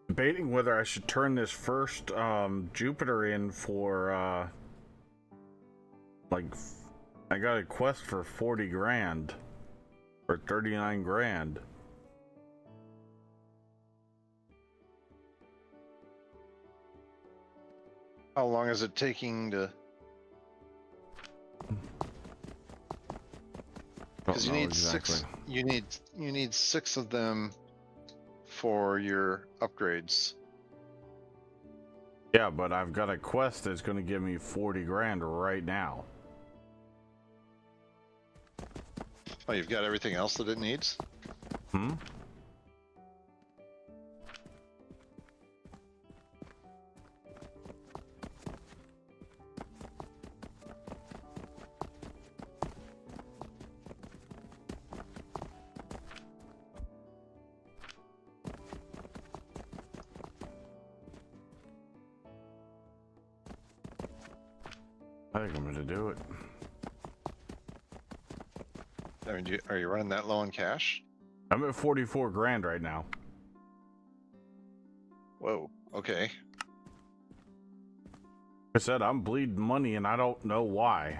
Debating whether I should turn this first Jupiter in for like I got a quest for 40 grand or 39 grand. How long is it taking to? Because you need exactly. six. You need 6 of them for your upgrades. Yeah, but I've got a quest that's going to give me 40 grand right now. Oh, you've got everything else that it needs? Hmm? I think I'm going to do it. I mean, are you running that low on cash? I'm at 44 grand right now. Whoa. Okay. I said I'm bleeding money and I don't know why.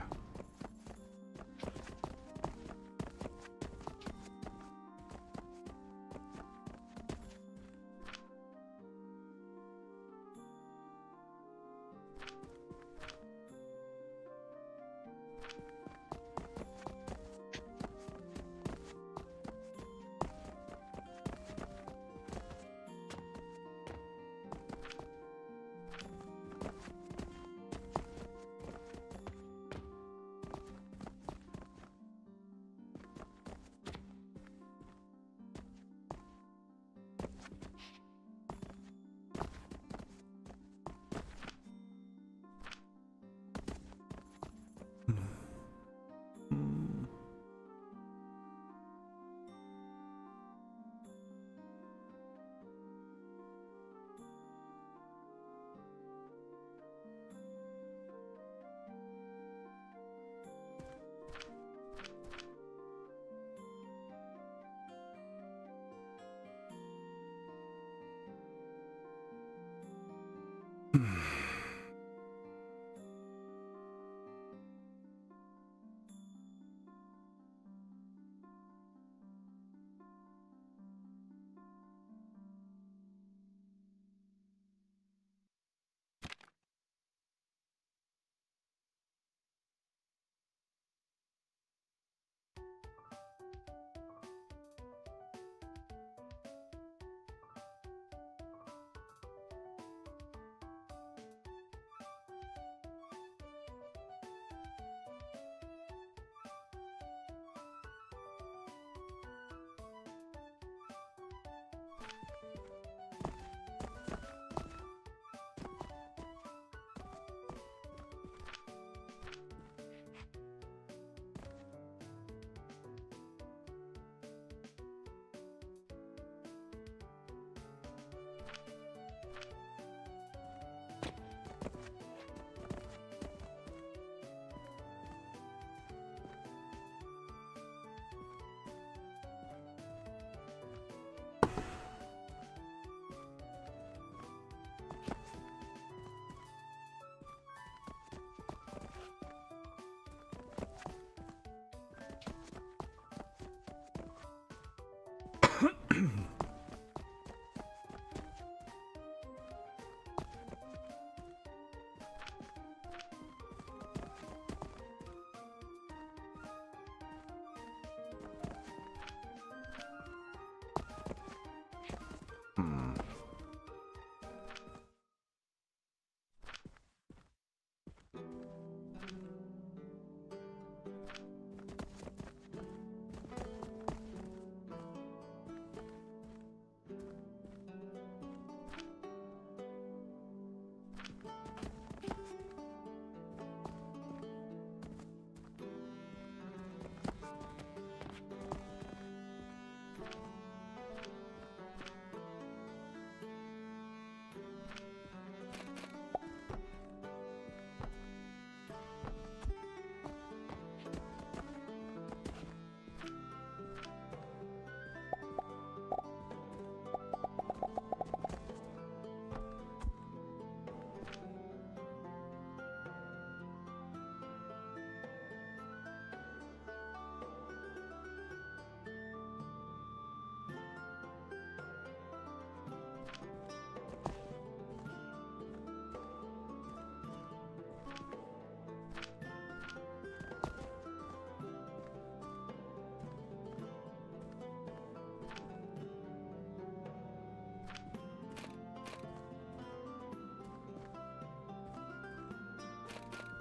Hmm.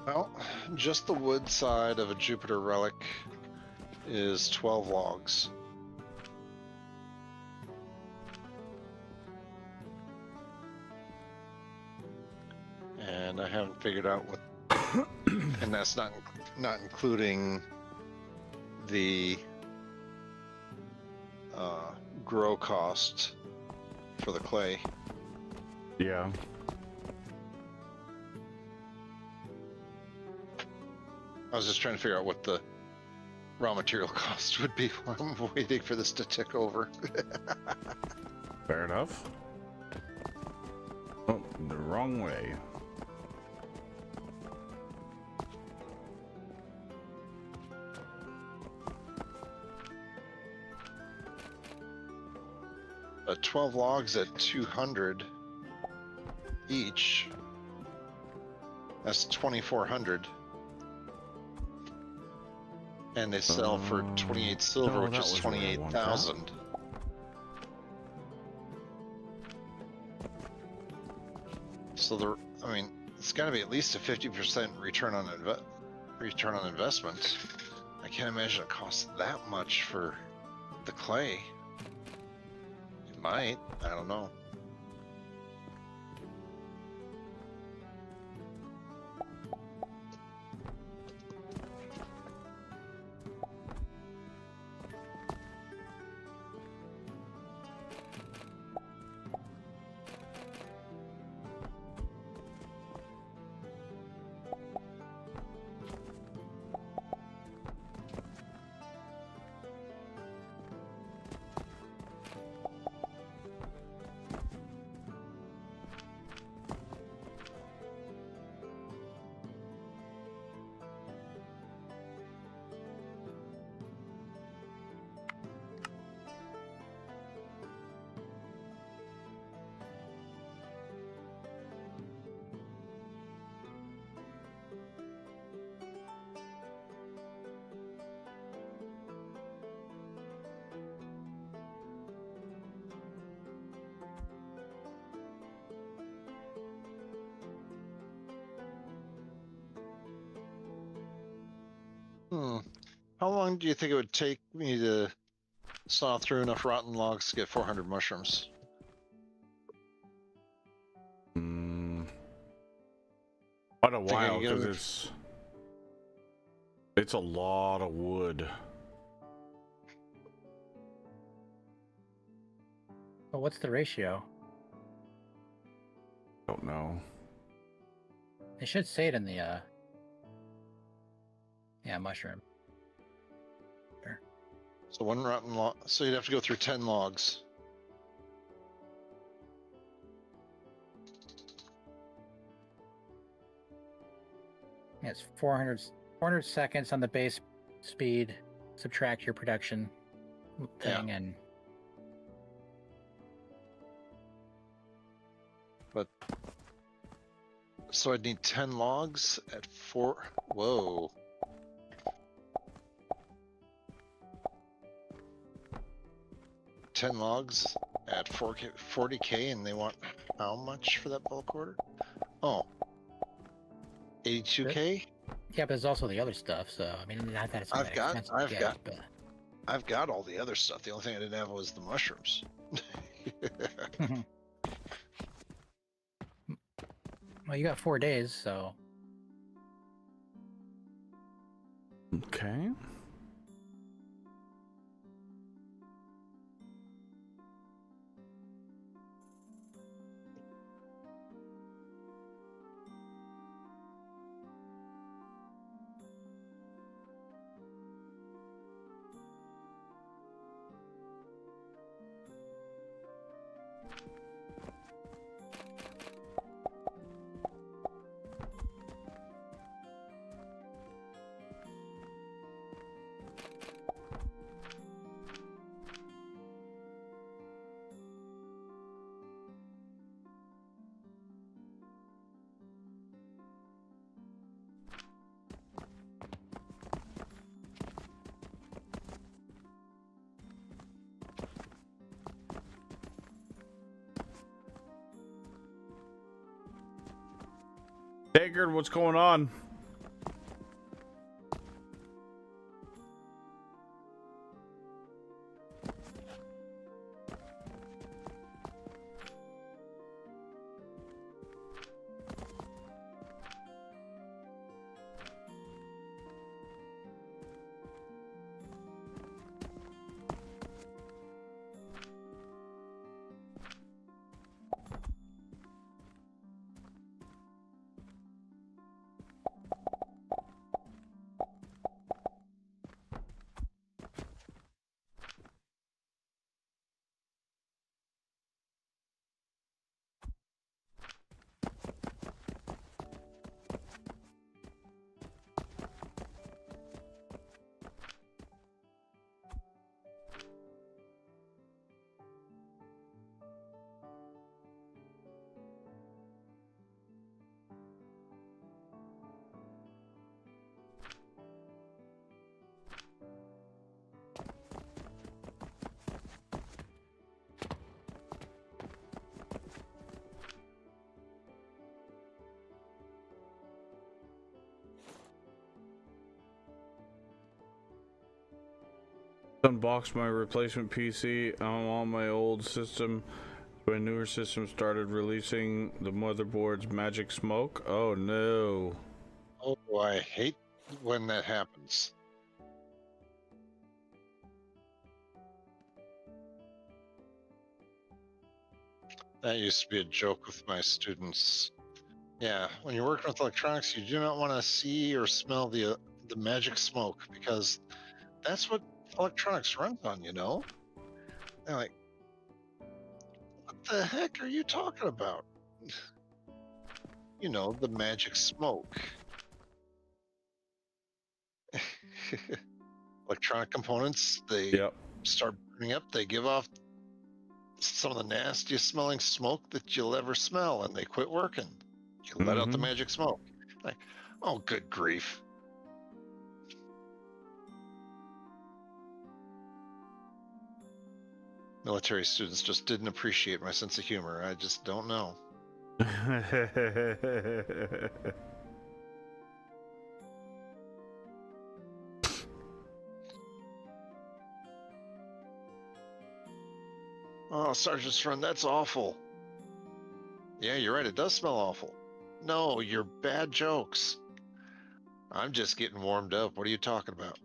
Well, just the wood side of a Jupiter relic is 12 logs. And I haven't figured out what, and that's not including the grow cost for the clay. Yeah. I was just trying to figure out what the raw material cost would be while I'm waiting for this to tick over. Fair enough. Oh, the wrong way. But 12 logs at 200 each. That's 2,400. And they sell for 28 silver, no, which that is was where I want that. 28,000. So I mean, it's got to be at least a 50% return on investment. I can't imagine it costs that much for the clay. It might. I don't know. How long do you think it would take me to saw through enough rotten logs to get 400 mushrooms? Quite a Think I while, can get because them it's a lot of wood. Well, what's the ratio? Don't know. They should say it in the yeah, mushroom. Sure. So one rotten log. So you'd have to go through 10 logs. Yeah, it's 400 seconds on the base speed. Subtract your production thing, and But so I'd need 10 logs at 4. Whoa. $10 logs at 40K, and they want how much for that bulk order? Oh, 82K. Yeah, but there's also the other stuff. So I mean, not that it's I've got- expensive I've to got- get, I've got all the other stuff. The only thing I didn't have was the mushrooms. but well, you got 4 days, so Okay. Dagger, what's going on? Unboxed my replacement PC. I'm on my old system. My newer system started releasing the motherboard's magic smoke. Oh no. Oh, I hate when that happens. That used to be a joke with my students. Yeah, when you're working with electronics, you do not want to see or smell the magic smoke, because that's what electronics runs on, you know? They're like, what the heck are you talking about? You know, the magic smoke. Electronic components, they Yep. start burning up, they give off some of the nastiest smelling smoke that you'll ever smell, and they quit working. You let out the magic smoke. Like, oh, good grief. Military students just didn't appreciate my sense of humor. I just don't know. Oh, Sergeant's friend, that's awful. Yeah, you're right. It does smell awful. No, you're bad jokes. I'm just getting warmed up. What are you talking about?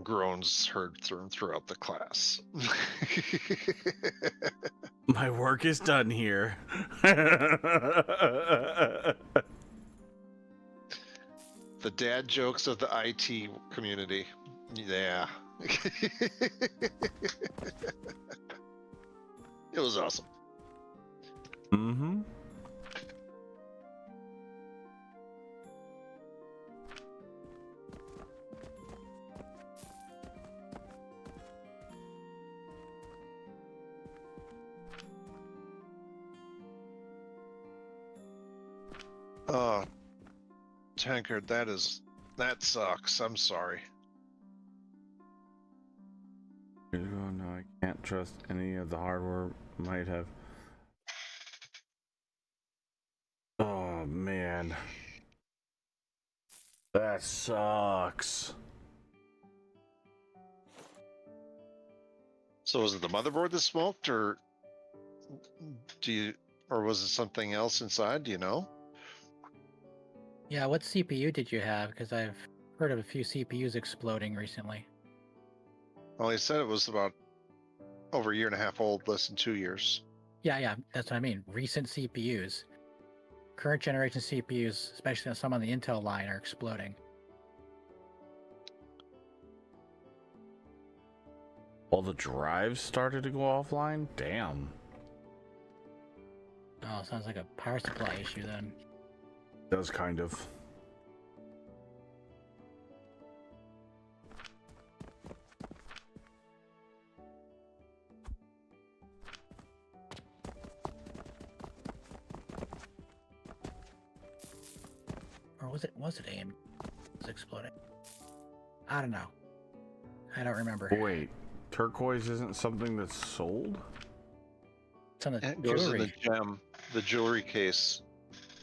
Groans heard throughout the class. My work is done here. The dad jokes of the IT community. Yeah. It was awesome. Mm-hmm. Oh, Tankard, that sucks. I'm sorry. Oh no, I can't trust any of the hardware. Might have. Oh man, that sucks. So was it the motherboard that smoked, or or was it something else inside? Do you know? Yeah, what CPU did you have? Because I've heard of a few CPUs exploding recently. Well, he said it was about over a year and a half old, less than 2 years. Yeah, that's what I mean. Recent CPUs. Current generation CPUs, especially some on the Intel line, are exploding. All the drives started to go offline? Damn. Oh, sounds like a power supply issue then. Does kind of. Or was it AMD was exploding? I don't know. I don't remember. Wait, turquoise isn't something that's sold? It's on the It goes in jewelry. the gem, the jewelry case.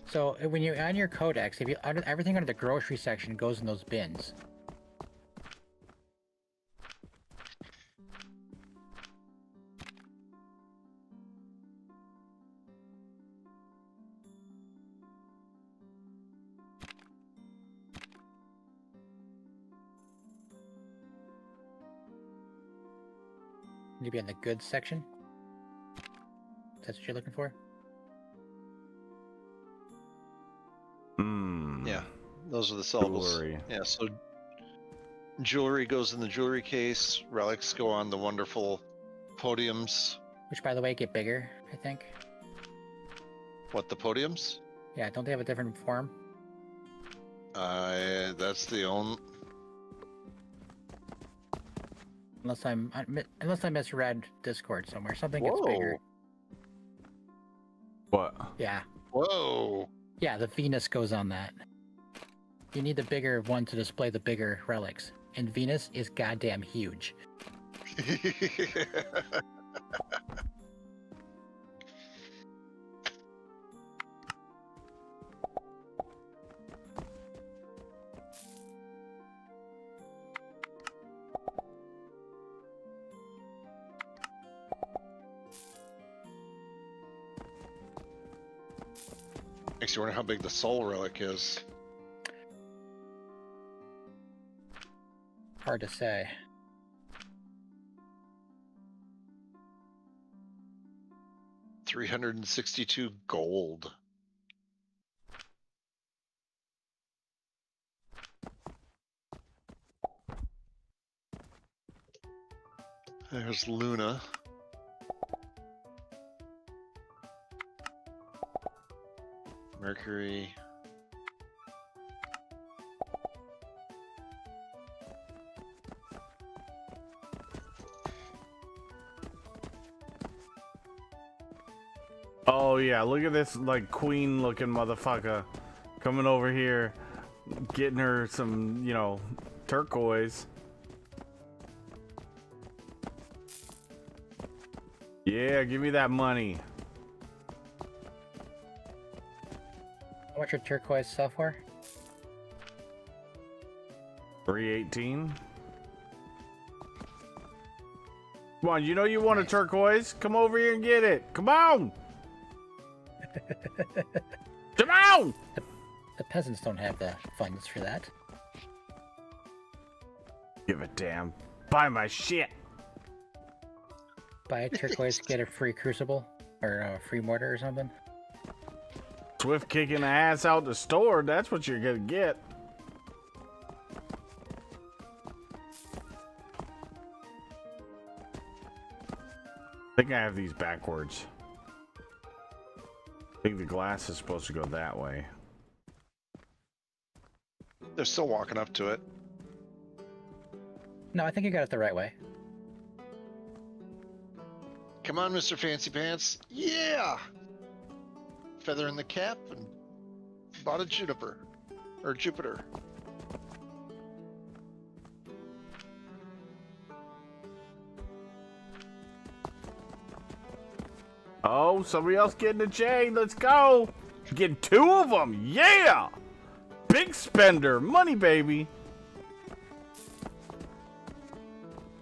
So when you on your codex, if you everything under the grocery section goes in those bins. Need to be in the goods section. That's what you're looking for? Yeah, those are the syllables. Jewelry. Yeah, so jewelry goes in the jewelry case. Relics go on the wonderful podiums. Which, by the way, get bigger, I think. What, the podiums? Yeah, don't they have a different form? That's the only. Unless I misread Discord somewhere. Something gets bigger. What? Yeah. Whoa! Yeah, the Venus goes on that. You need the bigger one to display the bigger relics. And Venus is goddamn huge. Makes you wonder how big the soul relic is. Hard to say. $362 gold. There's Luna. Mercury. Oh yeah, look at this like queen looking motherfucker coming over here, getting her some, you know, turquoise. Yeah, give me that money. How much your turquoise sell for? 318. Come on, you know you want a turquoise? Come over here and get it. Come on. Come on. The peasants don't have the funds for that. Give a damn. Buy my shit. Buy a turquoise, get a free crucible or a free mortar or something. Swift kicking the ass out the store. That's what you're gonna get. I think I have these backwards. I think the glass is supposed to go that way. They're still walking up to it. No, I think you got it the right way. Come on, Mr. Fancy Pants. Yeah! Feather in the cap and bought a Juniper. Or Jupiter. Oh, somebody else getting a J. Let's go. Getting 2 of them. Yeah. Big spender. Money, baby.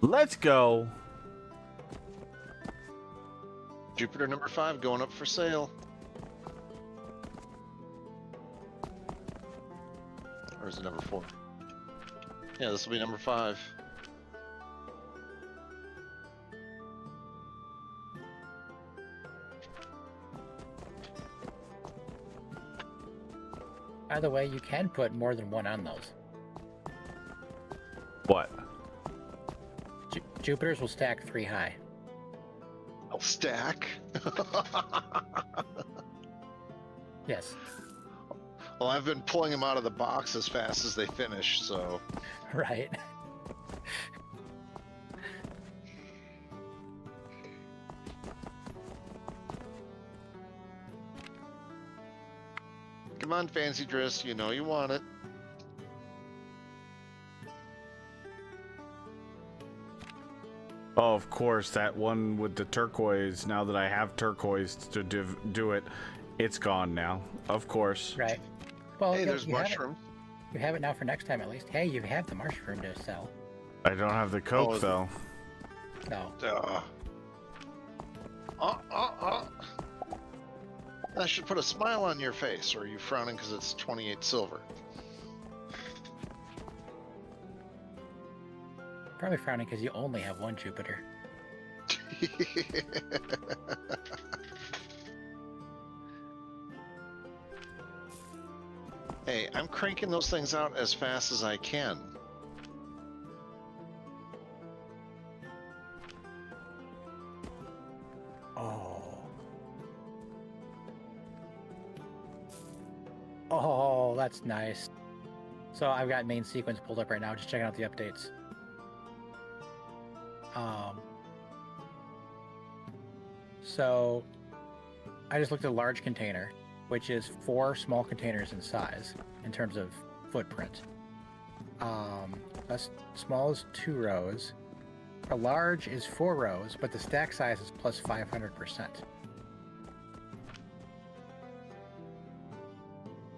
Let's go. Jupiter number 5 going up for sale. Or is it number 4? Yeah, this will be number 5. By the way, you can put more than one on those. What? Jupiters will stack 3 high. I'll stack. Yes. Well, I've been pulling them out of the box as fast as they finish, so. Right. Come on, Fancy Dress, you know you want it. Oh, of course, that one with the turquoise. Now that I have turquoise to do it, it's gone now. Of course. Right. Well, Hey, you- there's you have it- mushroom. You have it now for next time at least. Hey, you have the mushroom to sell. I don't have the Coke, Oh, though. No. That should put a smile on your face, or are you frowning because it's 28 silver? Probably frowning because you only have one Jupiter. Hey, I'm cranking those things out as fast as I can. Oh. Oh, that's nice. So I've got main sequence pulled up right now, just checking out the updates. So I just looked at a large container, which is 4 small containers in size in terms of footprint. As small as 2 rows. A large is 4 rows, but the stack size is plus 500%.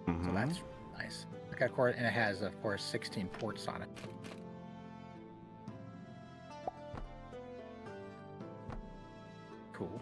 So that's nice. Okay, of course, and it has, of course, 16 ports on it. Cool.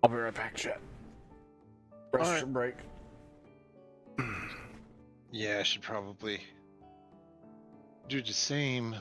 I'll be right back, chat. Restroom break. Yeah, I should probably do the same.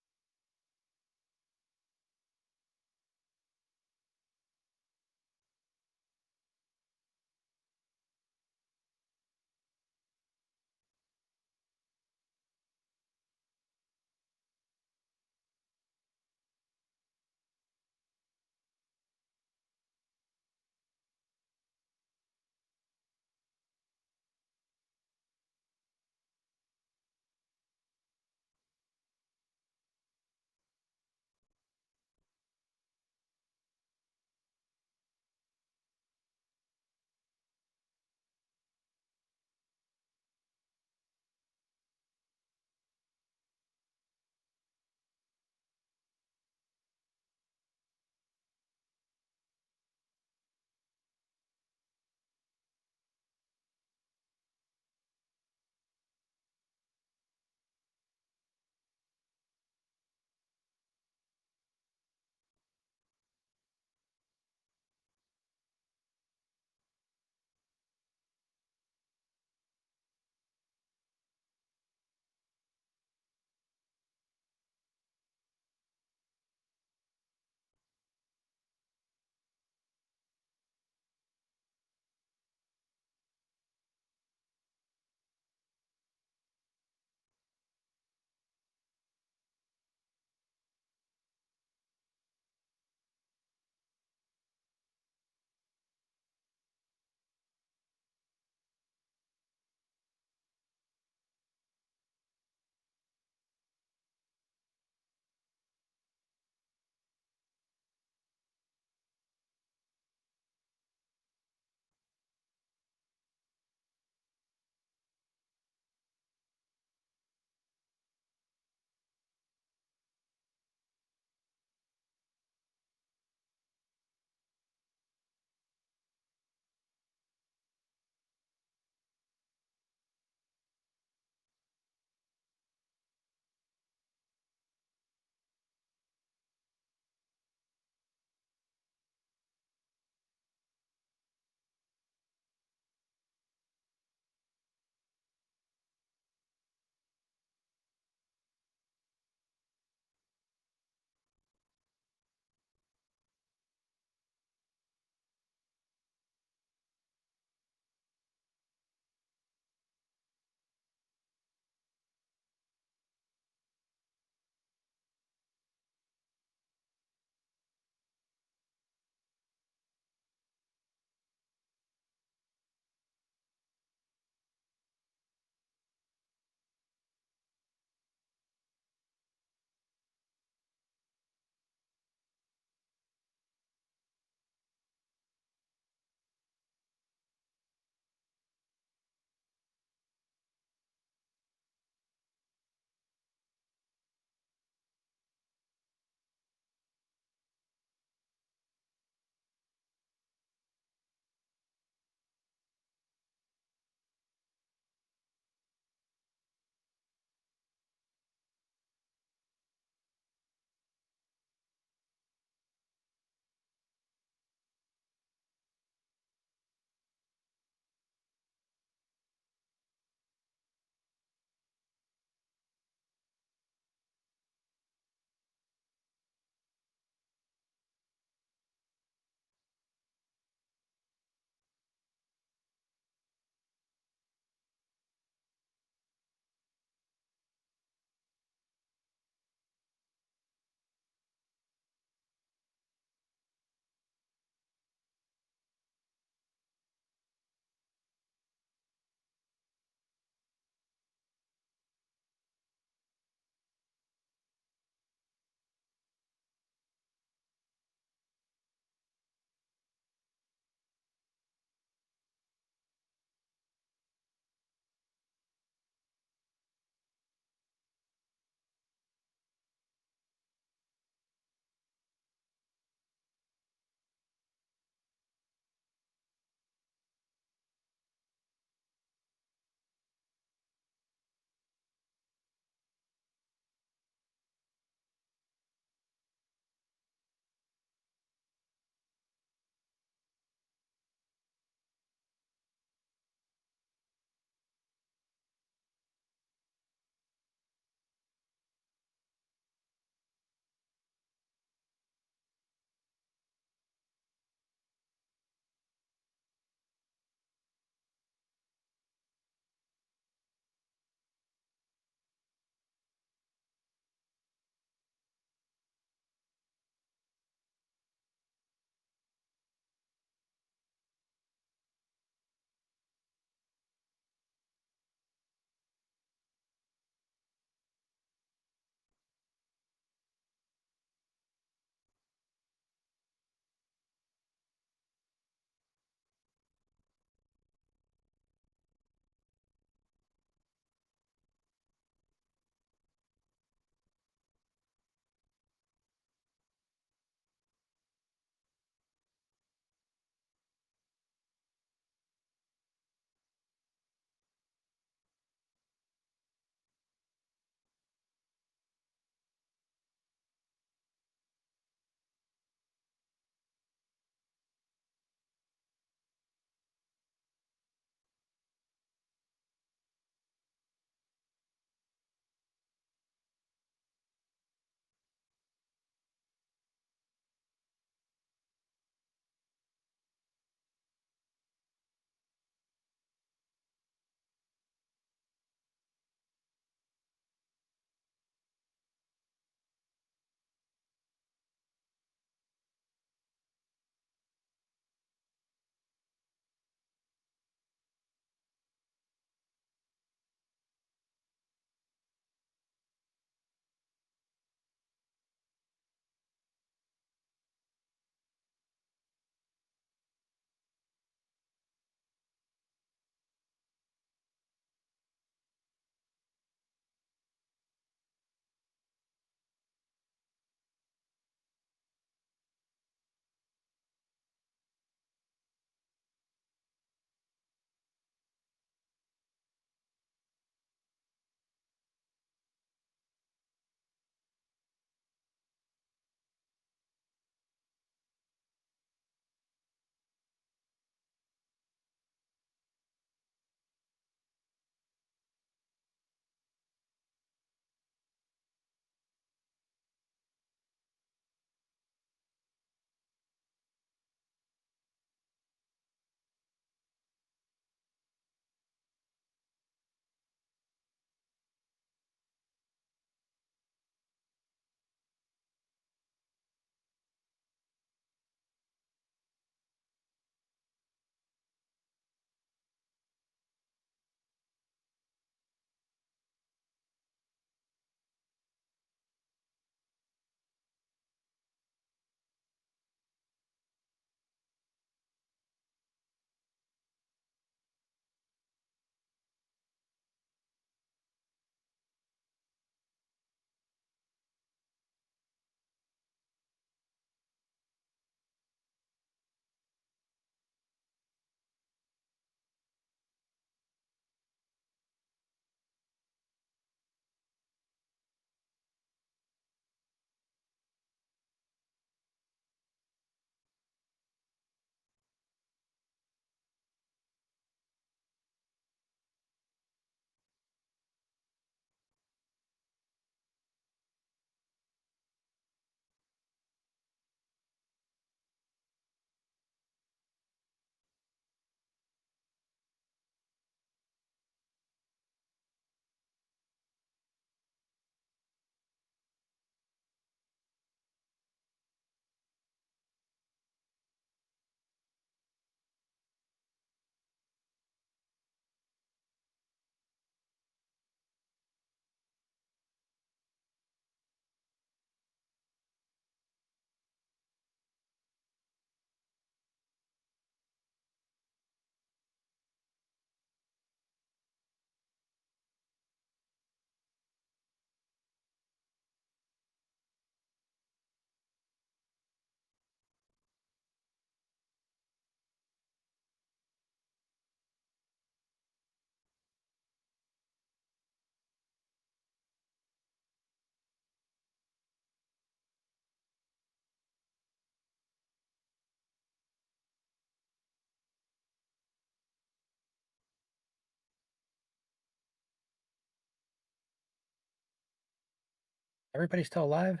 Everybody still alive?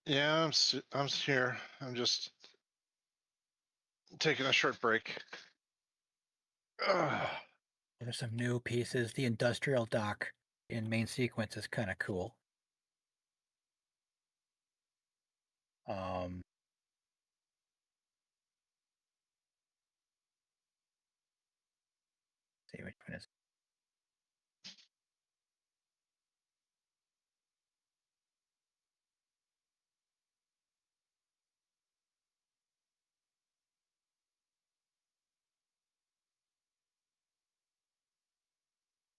Yeah, I'm here. I'm just taking a short break. Ugh. There's some new pieces. The industrial dock in main sequence is kind of cool. See which one is.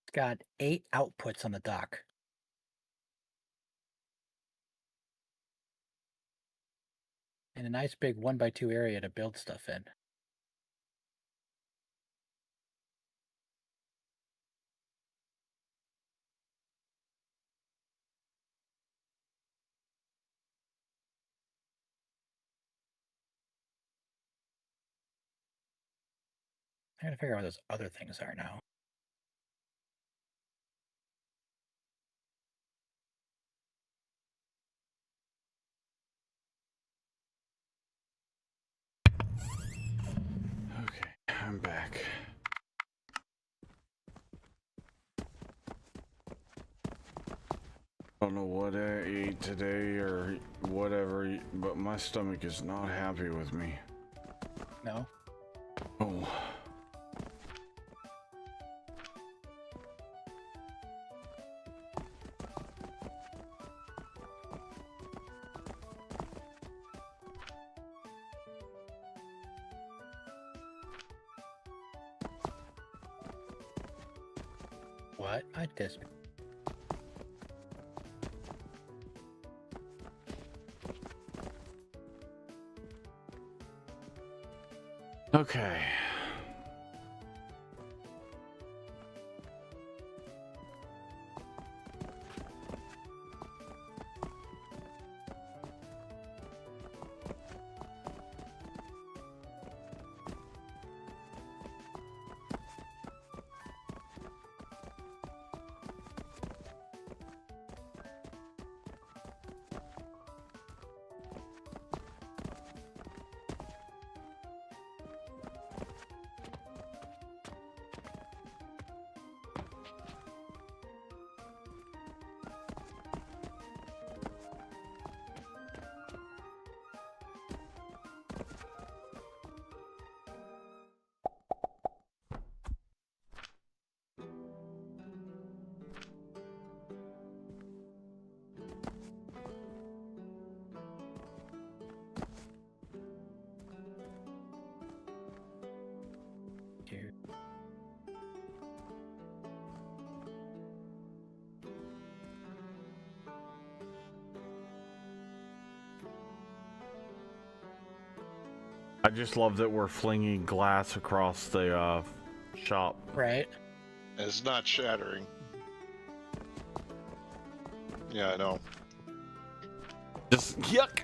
It's got 8 outputs on the dock. And a nice big 1x2 area to build stuff in. I gotta figure out what those other things are now. Okay, I'm back. I don't know what I ate today or whatever, but my stomach is not happy with me. No? Oh. What? I just. Okay. Here. I just love that we're flinging glass across the shop. Right. It's not shattering. Yeah, I know. Just yuck.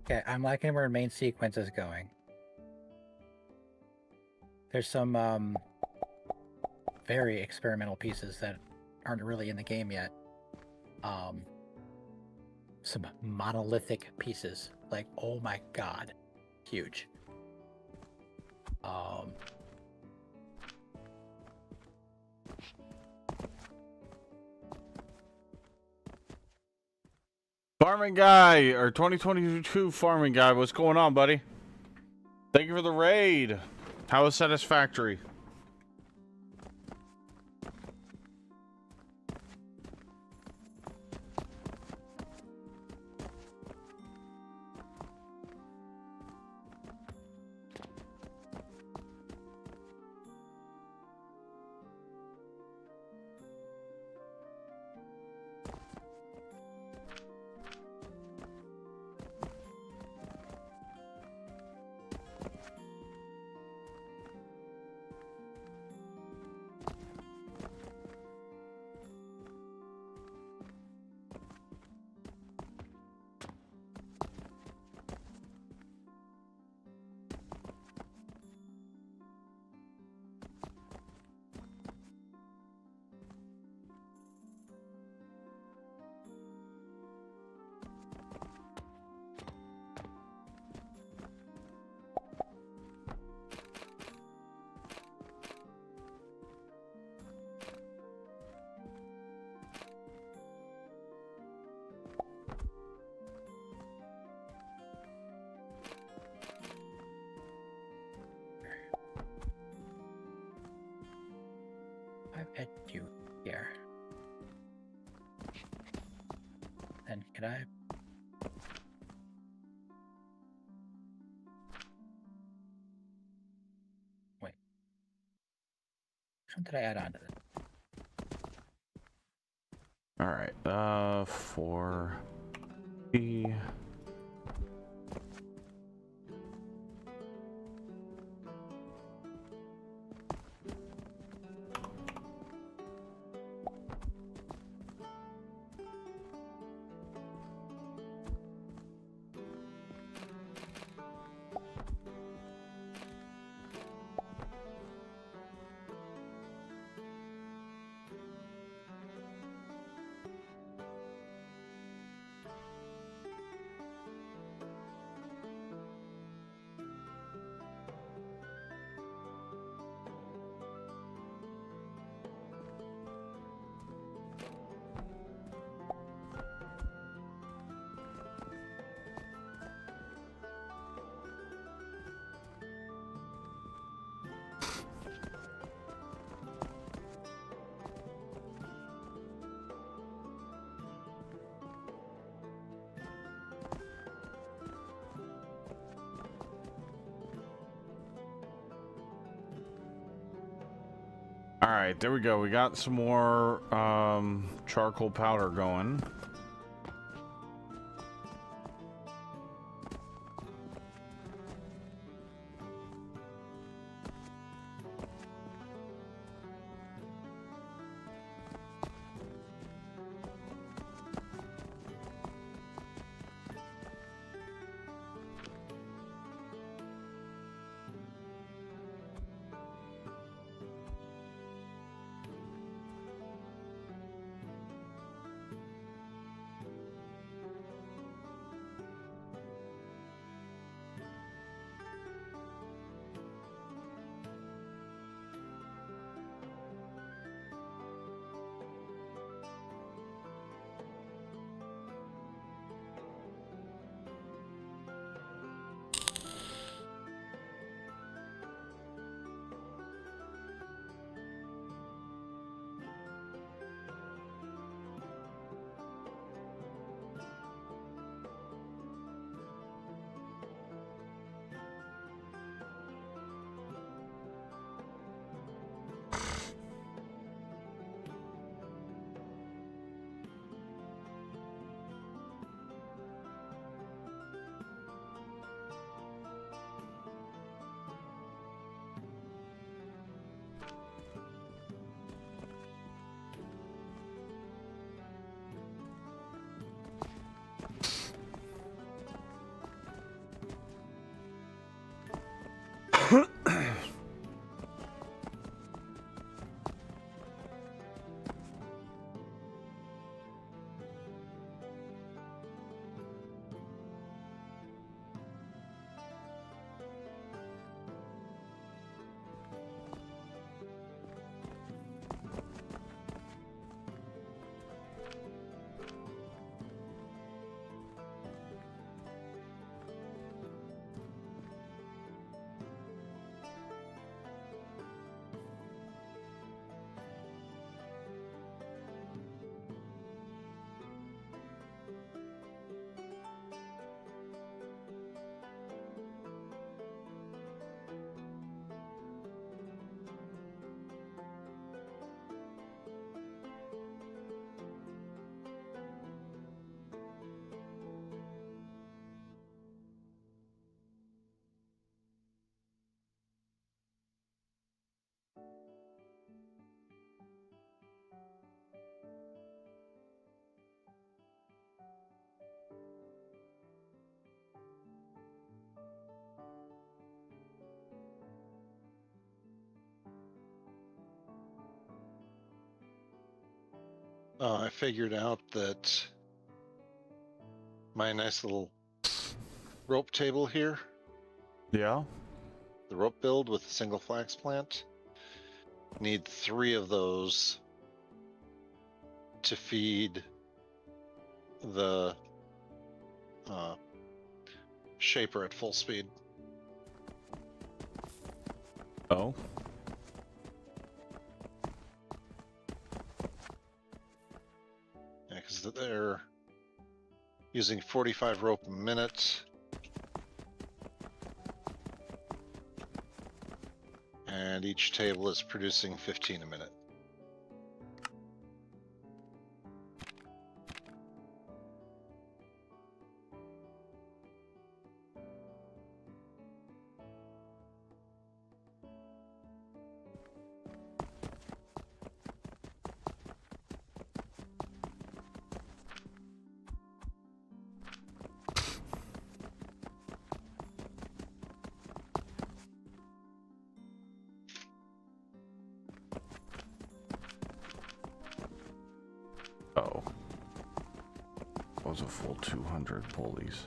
Okay, I'm liking where main sequence is going. There's some very experimental pieces that aren't really in the game yet. Some monolithic pieces. Like, oh my god. Huge. Farming guy, or 2022 farming guy, what's going on, buddy? Thank you for the raid. How was Satisfactory? I've had you here. Then could I? Wait. Which one did I add on to this? All right. For B. All right, there we go. We got some more charcoal powder going. I figured out that my nice little rope table here, Yeah. the rope build with a single flax plant, need 3 of those to feed the shaper at full speed. Oh. Yeah, because they're using 45 rope a minute. And each table is producing 15 a minute. Oh. Was a full 200 pulleys.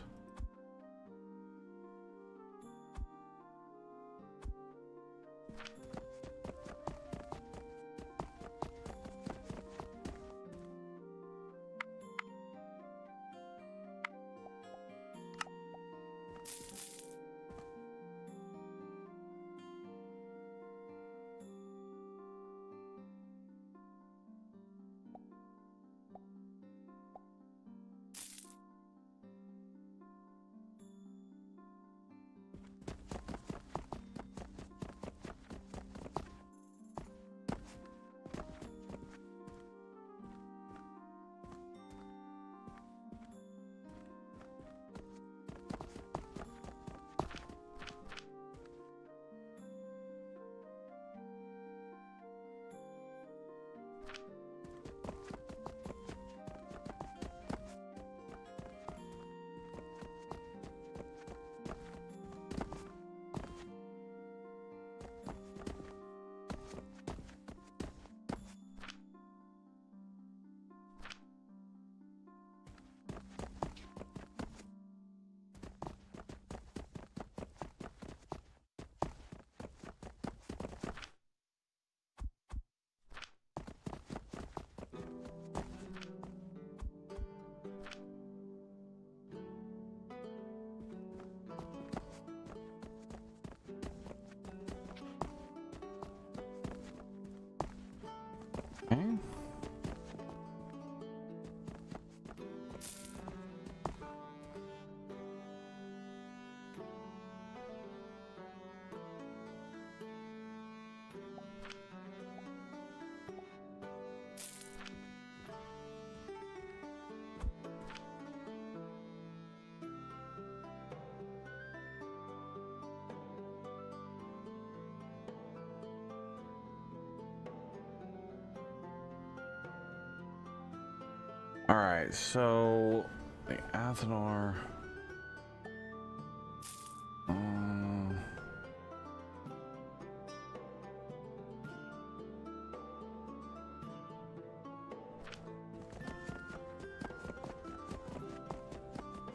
Okay. All right, so the Athenor.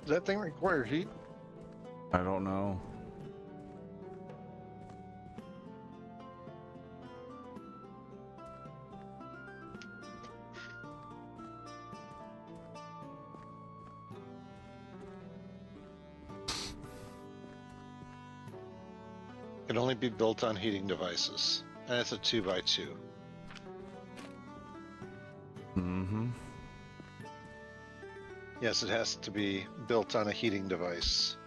Does that thing require heat? I don't know. Can only be built on heating devices, and it's a 2x2. Mm-hmm. Yes, it has to be built on a heating device,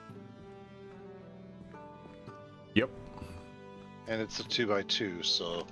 Yep. and it's a 2x2, so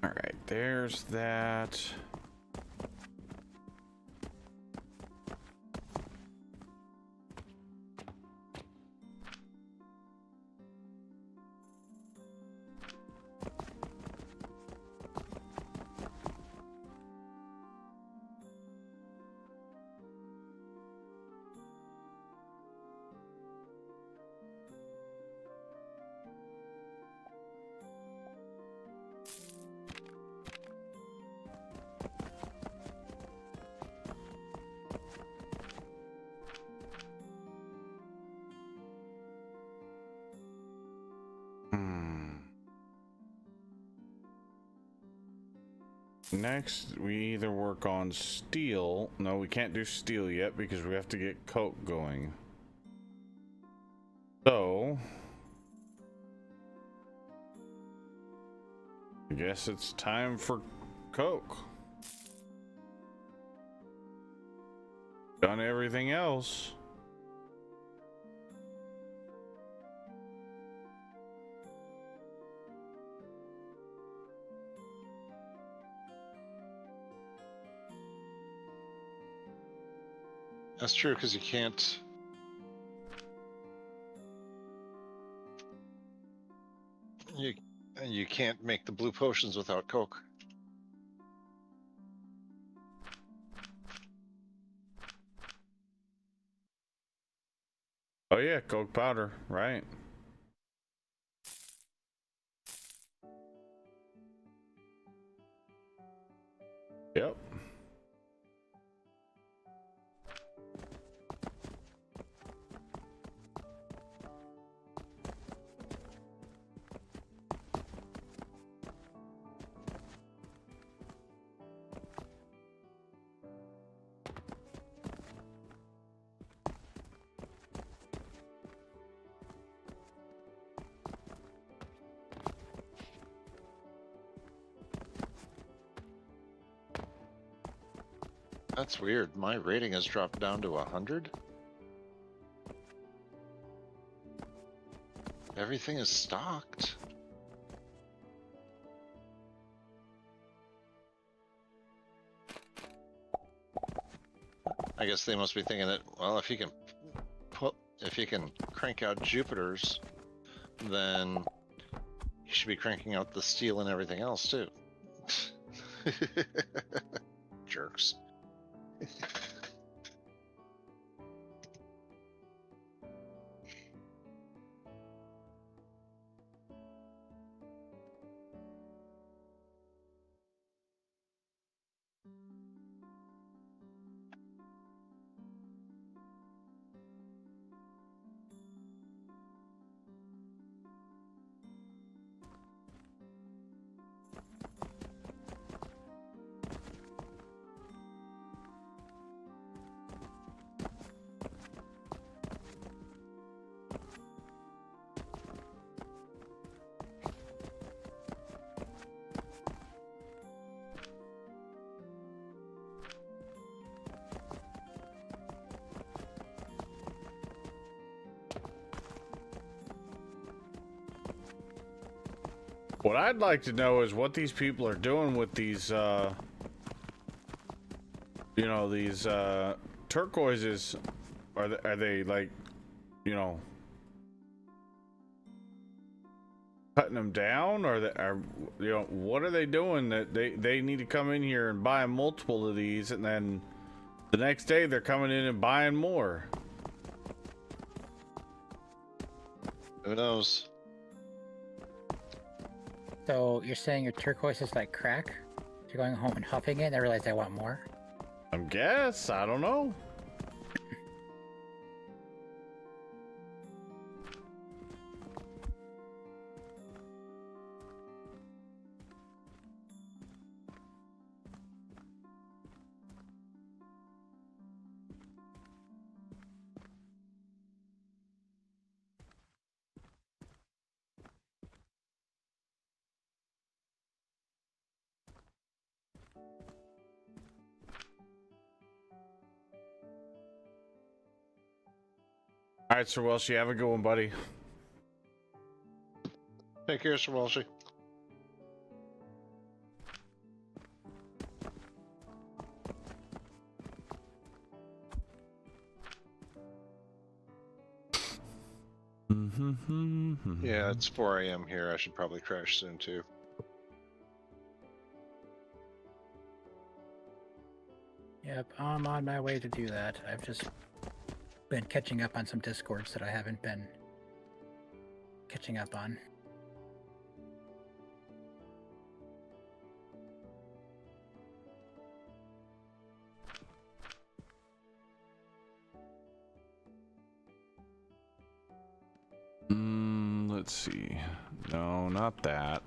All right, there's that. Next, we either work on steel. No, we can't do steel yet because we have to get coke going. So, I guess it's time for coke. Done everything else. That's true, because you can't. You can't make the blue potions without Coke. Oh yeah, coke powder, right? Yep. That's weird. My rating has dropped down to 100. Everything is stocked. I guess they must be thinking that, well, if you can crank out Jupiters, then you should be cranking out the steel and everything else too. Jerks. What I'd like to know is what these people are doing with these, you know, these turquoises. Are they like, you know, cutting them down, or you know, what are they doing that they need to come in here and buy multiple of these, and then the next day they're coming in and buying more? Who knows? So you're saying your turquoise is like crack? You're going home and huffing it and I realize I want more? I guess, I don't know. All right, Sir Welsh, you have a good one, buddy. Take care, Sir Walshy. Yeah, it's 4 a.m. here. I should probably crash soon too. Yep, I'm on my way to do that. I've just been catching up on some Discords that I haven't been catching up on. Let's see. No, not that.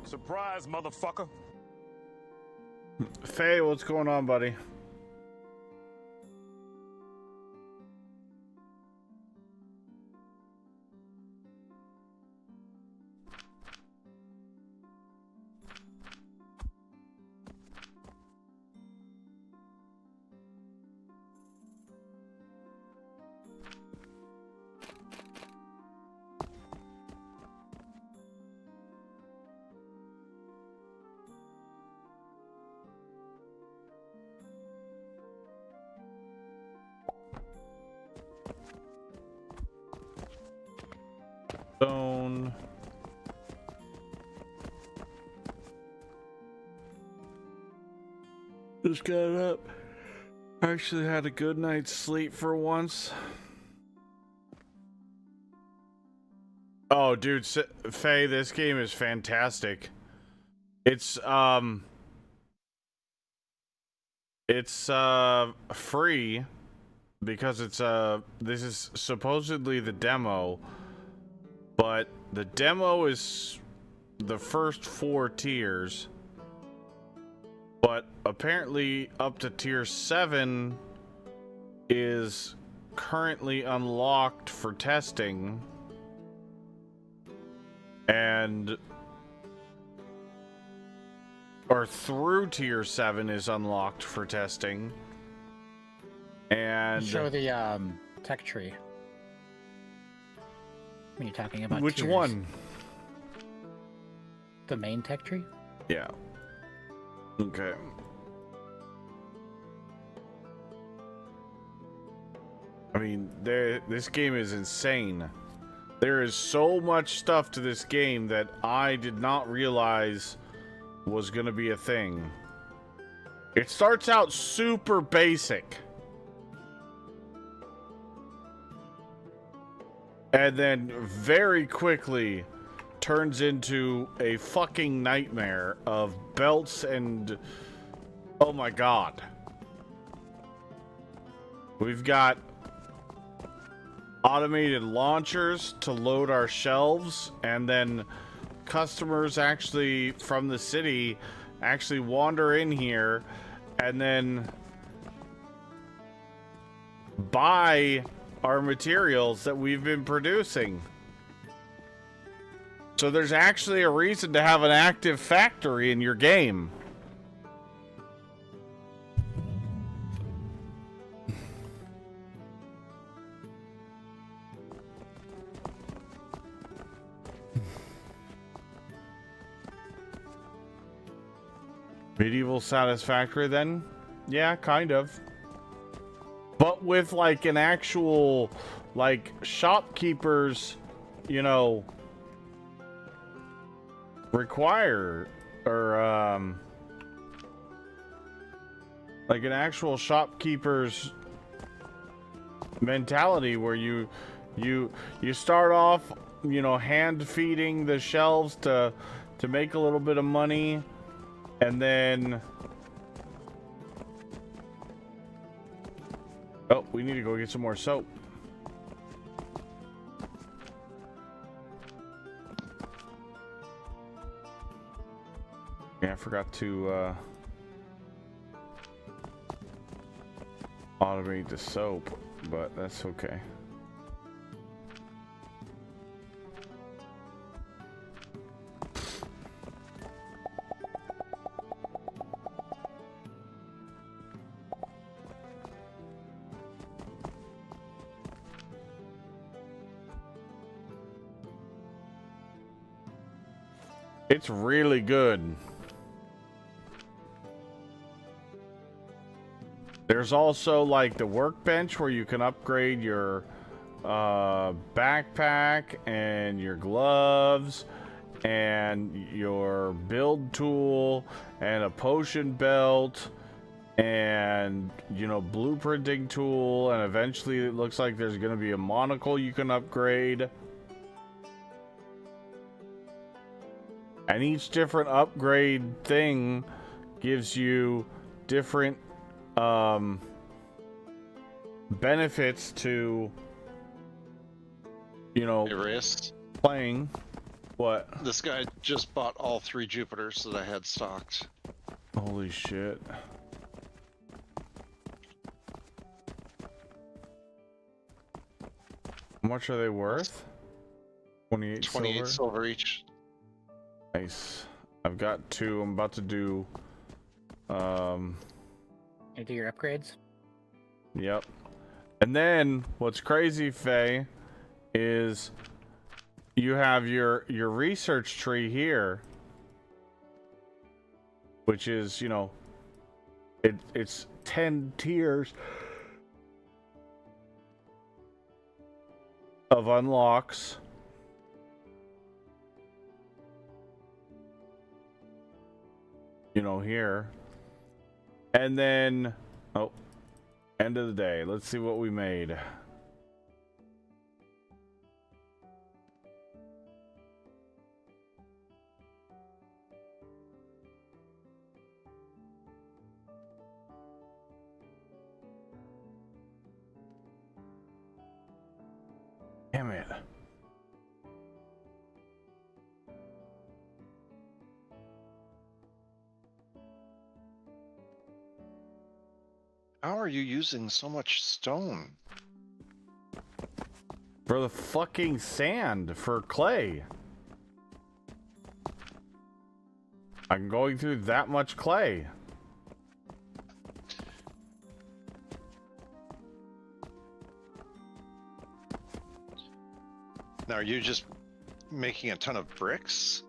Surprise, motherfucker. Faye, what's going on, buddy? Stone. Just got up. Actually had a good night's sleep for once. Oh, dude, Faye, this game is fantastic. It's free because it's this is supposedly the demo. But the demo is the first 4 tiers. But apparently up to tier 7 is currently unlocked for testing. Or through tier 7 is unlocked for testing. And show the tech tree. When you're talking about which tiers. one? The main tech tree? Yeah. Okay. I mean, this game is insane. There is so much stuff to this game that I did not realize was gonna be a thing. It starts out super basic. And then very quickly turns into a fucking nightmare of belts and... Oh my god. We've got automated launchers to load our shelves, and then customers actually from the city actually wander in here and then buy our materials that we've been producing. So there's actually a reason to have an active factory in your game. Medieval Satisfactory then? Yeah, kind of. But with like an actual, like, shopkeepers, you know, require, or like an actual shopkeeper's mentality where you start off, you know, hand feeding the shelves to to make a little bit of money, and then... Oh, we need to go get some more soap. Yeah, I forgot to automate the soap, but that's okay. It's really good. There's also like the workbench where you can upgrade your backpack and your gloves and your build tool and a potion belt and, you know, blueprinting tool, and eventually it looks like there's going to be a monocle you can upgrade. And each different upgrade thing gives you different benefits to, you know, Erased. playing. What? This guy just bought all 3 Jupiters that I had stocked. Holy shit. How much are they worth? 28 silver? Silver each. Nice. I've got 2. I'm about to do You do your upgrades. Yep. And then what's crazy, Faye, is you have your research tree here, which is, you know, it's 10 tiers of unlocks. You know, here. And then, oh, end of the day. Let's see what we made. Damn it. How are you using so much stone? For the fucking sand, for clay. I'm going through that much clay. Now, are you just making a ton of bricks?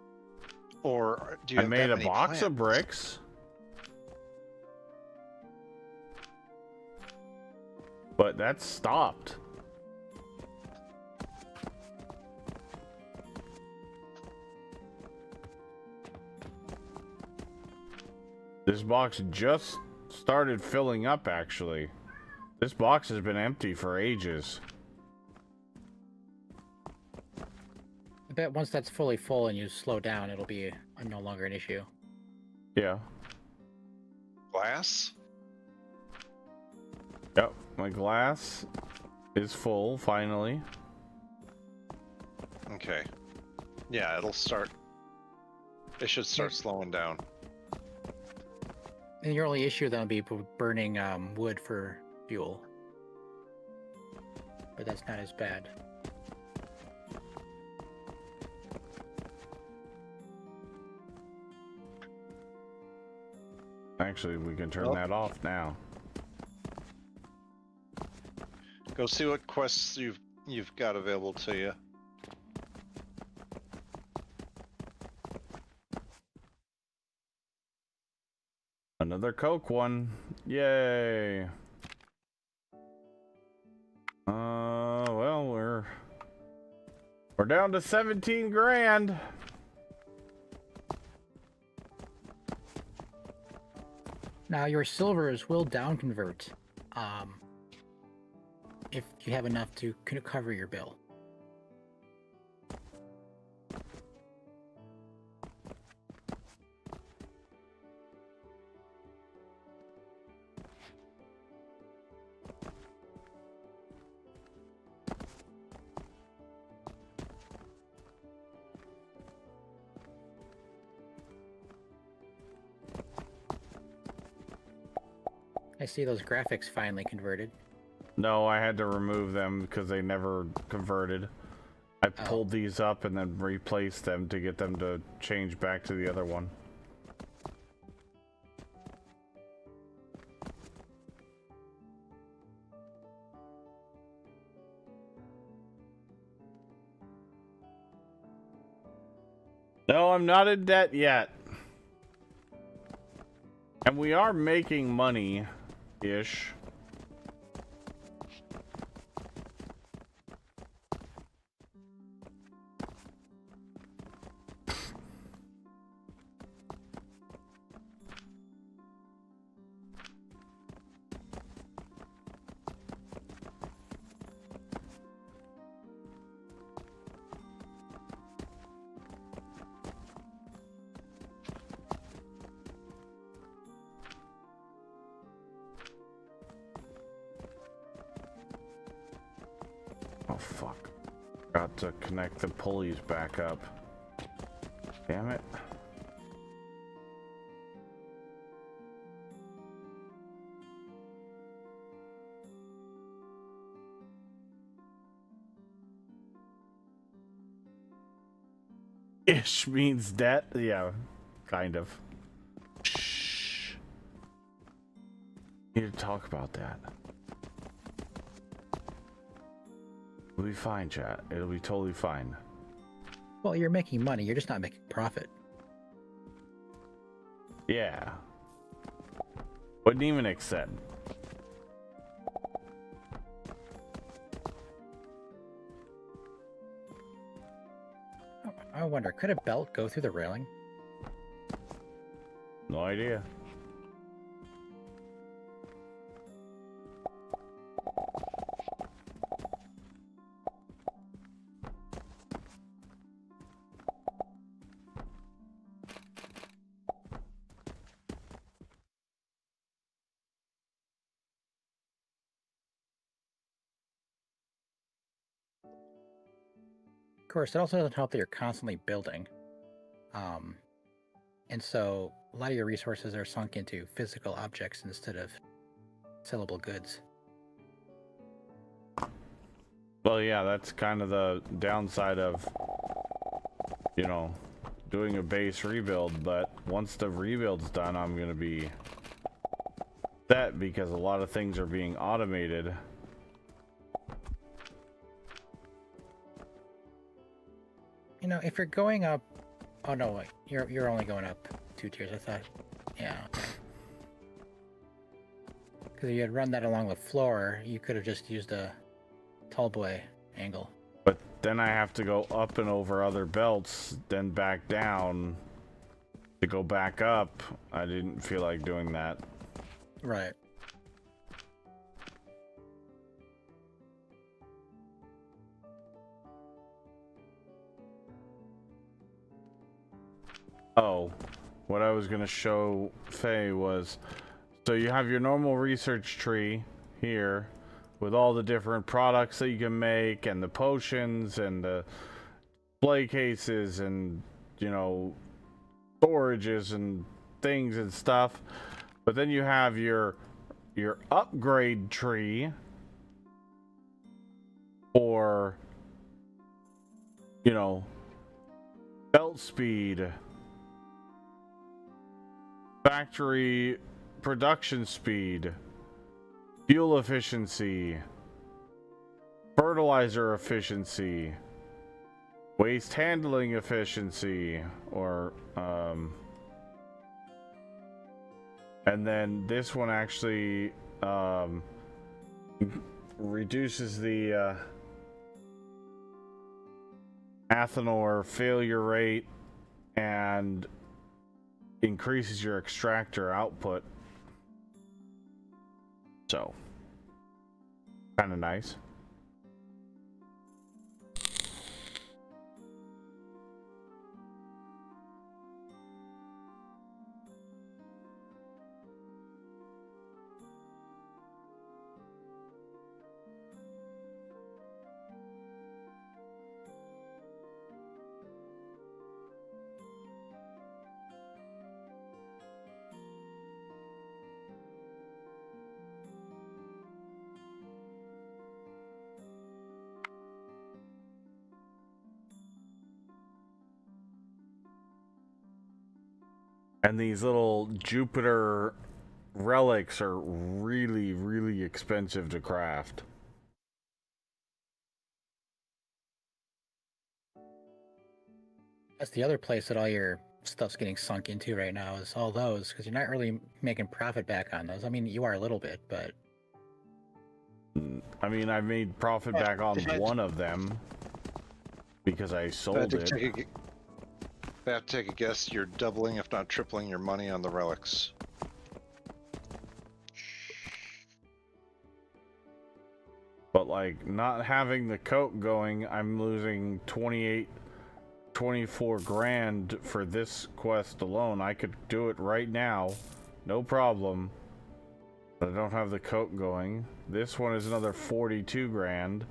Or do you I have made that a many box of plants? bricks. But that's stopped. This box just started filling up, actually. This box has been empty for ages. I bet once that's fully full and you slow down, it'll be no longer an issue. Yeah. Glass? Yep, my glass is full, finally. Okay. Yeah, it'll start. It should start slowing down. And your only issue then will be burning wood for fuel. But that's not as bad. Actually, we can turn Well- that off now. Go see what quests you've got available to you. Another Coke one. Yay. Well, we're down to 17 grand. Now your silvers will down convert. If you have enough to cover your bill. I see those graphics finally converted. No, I had to remove them because they never converted. I pulled these up and then replaced them to get them to change back to the other one. No, I'm not in debt yet. And we are making money-ish. Oh fuck. Got to connect the pulleys back up. Damn it. Ish means debt? Yeah, kind of. Shh. Need to talk about that. It'll be fine, chat. It'll be totally fine. Well, you're making money. You're just not making profit. Yeah. Wouldn't even accept. I wonder, could a belt go through the railing? No idea. Of course, it also doesn't help that you're constantly building. And so a lot of your resources are sunk into physical objects instead of sellable goods. Well, yeah, that's kind of the downside of, you know, doing a base rebuild, but once the rebuild's done, I'm going to be set because a lot of things are being automated. You know, if you're going up, oh no, wait, you're only going up 2 tiers. I thought, yeah. Because if you had run that along the floor, you could have just used a tall boy angle. But then I have to go up and over other belts, then back down to go back up. I didn't feel like doing that. Right. Oh, what I was going to show Faye was, so you have your normal research tree here with all the different products that you can make and the potions and the display cases and, you know, storages and things and stuff. But then you have your upgrade tree for, you know, belt speed, factory production speed, fuel efficiency, fertilizer efficiency, waste handling efficiency, or and then this one actually reduces the ethanol failure rate and increases your extractor output. So, kind of nice. And these little Jupiter relics are really, really expensive to craft. That's the other place that all your stuff's getting sunk into right now is all those, because you're not really making profit back on those. I mean, you are a little bit, but I mean, I made profit back on one of them because I sold it. If I have to take a guess, you're doubling, if not tripling, your money on the relics. But like not having the coat going, I'm losing 24 grand for this quest alone. I could do it right now, no problem. But I don't have the coat going. This one is another 42 grand.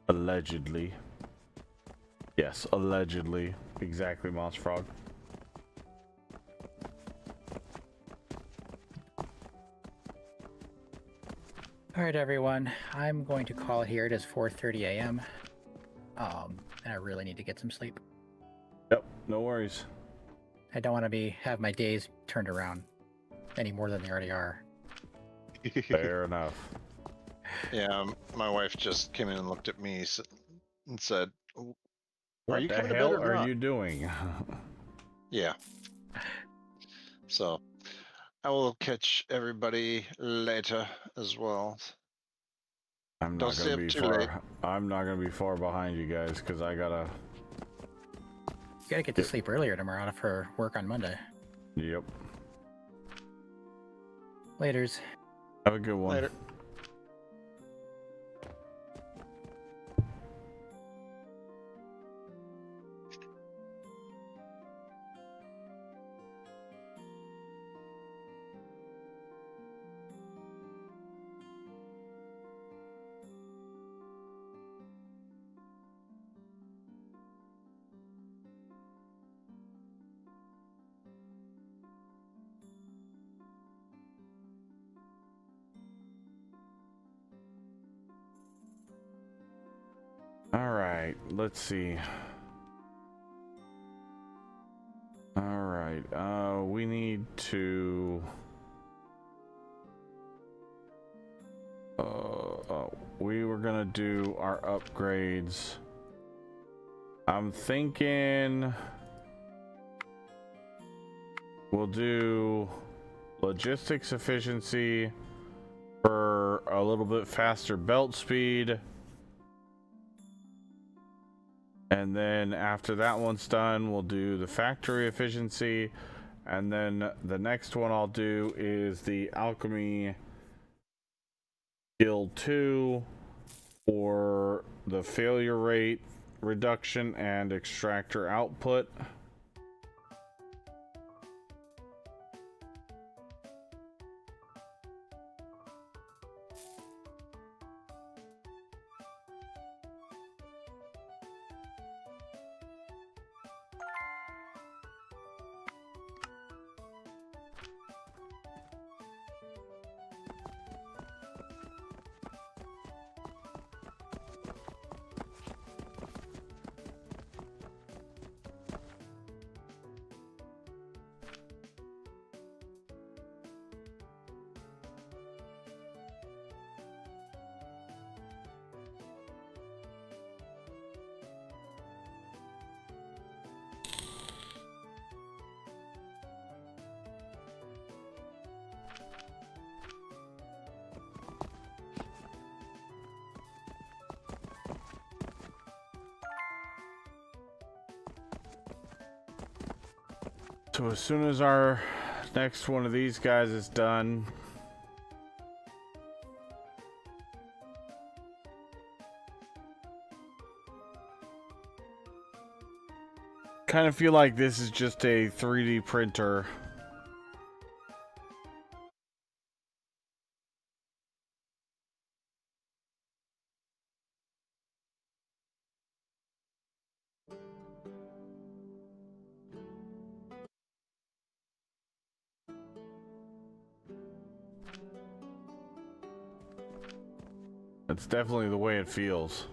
Allegedly. Yes, allegedly. Exactly, Moss Frog. all right, everyone. I'm going to call it here. It is 4:30 a.m. And I really need to get some sleep. Yep, no worries. I don't want to have my days turned around any more than they already are. Fair enough. Yeah, my wife just came in and looked at me and said, What you the coming to hell bed or are not? you doing? Yeah. So I will catch everybody later as well. I'm Don't not stay gonna up be too far. late. I'm not gonna be far behind you guys because I gotta. You gotta get to sleep earlier tomorrow for work on Monday. Yep. Laters. Have a good one. Later. All right. Let's see. All right. We need to. We were gonna do our upgrades. I'm thinking we'll do logistics efficiency for a little bit faster belt speed. And then after that one's done, we'll do the factory efficiency. And then the next one I'll do is the alchemy skill 2 for the failure rate reduction and extractor output. So as soon as our next one of these guys is done, kind of feel like this is just a 3D printer. It's definitely the way it feels.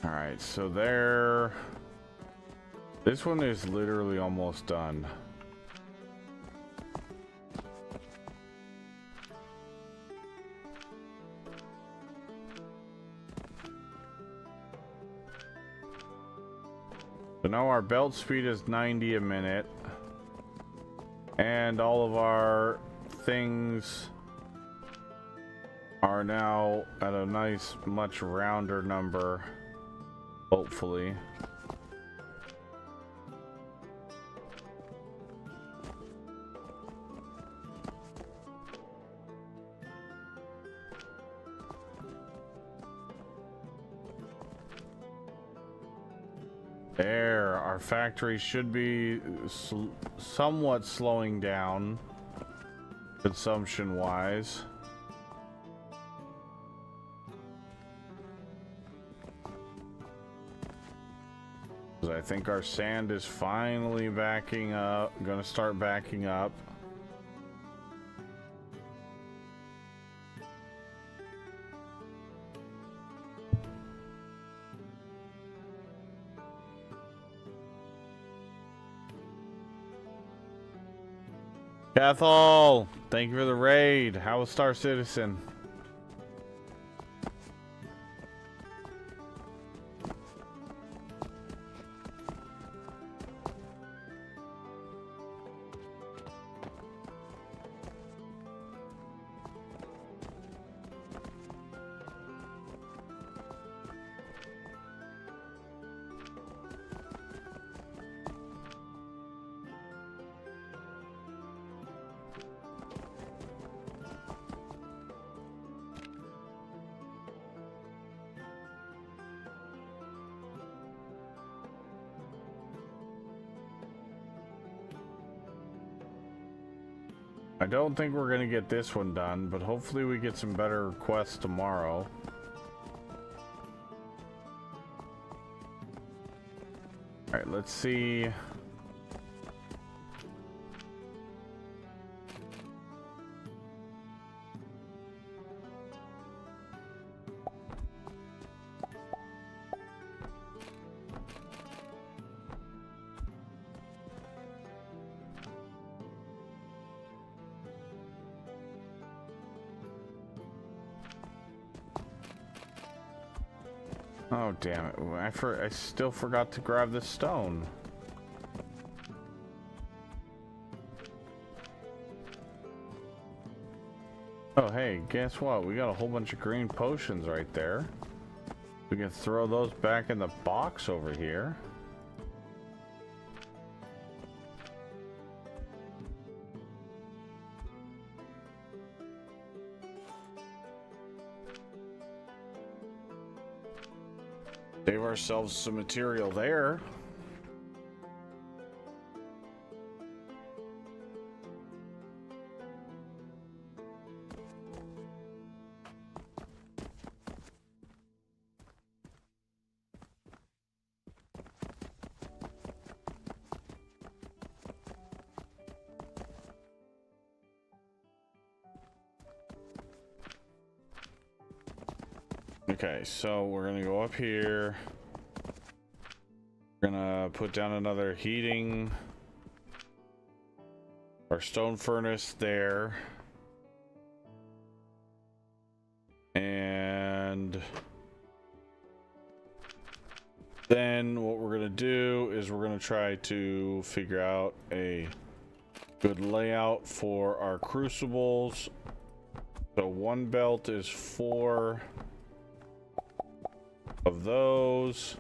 All right, so there. This one is literally almost done. So now our belt speed is 90 a minute. And all of our things are now at a nice, much rounder number, hopefully. There, our factory should be somewhat slowing down consumption wise. I think our sand is finally backing up, gonna start backing up. Cathal, thank you for the raid. How was Star Citizen? I don't think we're gonna get this one done, but hopefully we get some better quests tomorrow. Alright, let's see. Oh damn it, I still forgot to grab the stone. Oh hey, guess what? We got a whole bunch of green potions right there. We can throw those back in the box over here. Save ourselves some material there. Okay, so we're gonna go up here. We're gonna put down another heating or stone furnace there. And then what we're gonna do is we're gonna try to figure out a good layout for our crucibles. So one belt is 4 of those.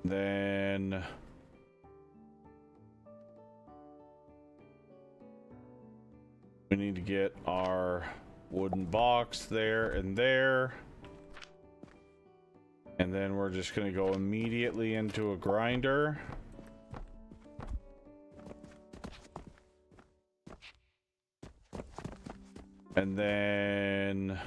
Then we need to get our wooden box there and there. And then we're just going to go immediately into a grinder. And then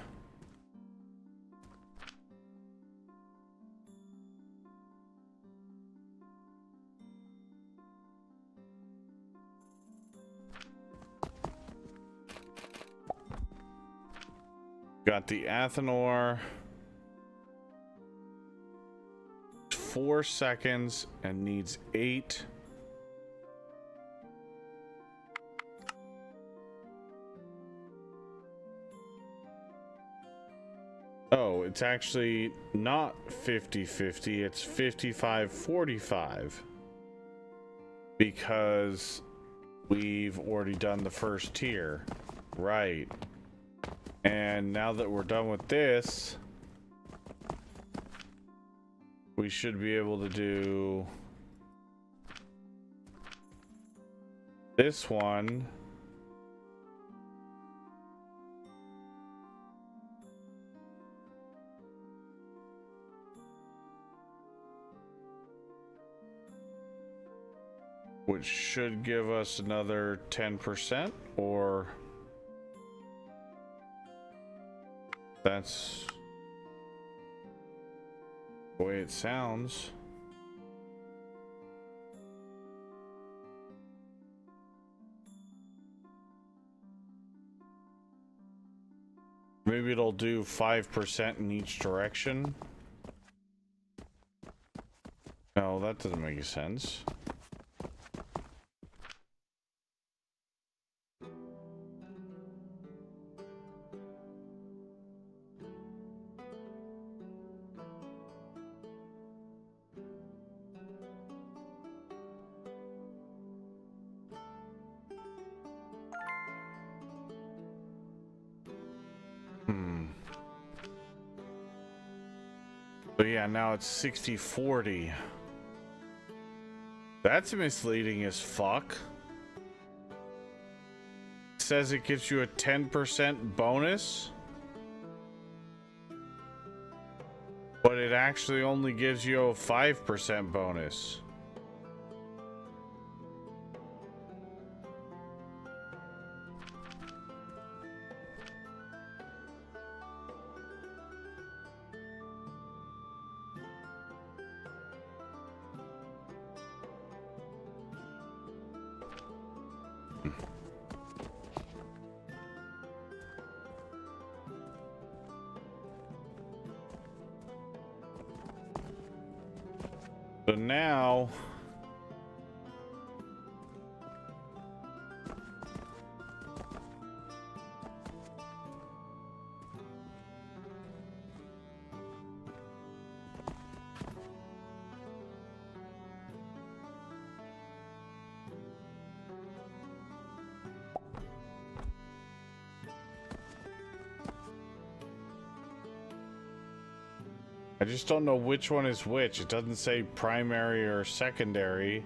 Got the Athenor. 4 seconds and needs 8. Oh, it's actually not 50-50, it's 55-45. Because we've already done the first tier. Right. And now that we're done with this, we should be able to do this one. Which should give us another 10%, or that's the way it sounds. Maybe it'll do 5% in each direction. No, that doesn't make any sense. So yeah, now it's 60-40. That's misleading as fuck. It says it gives you a 10% bonus, but it actually only gives you a 5% bonus. So now I just don't know which one is which. It doesn't say primary or secondary.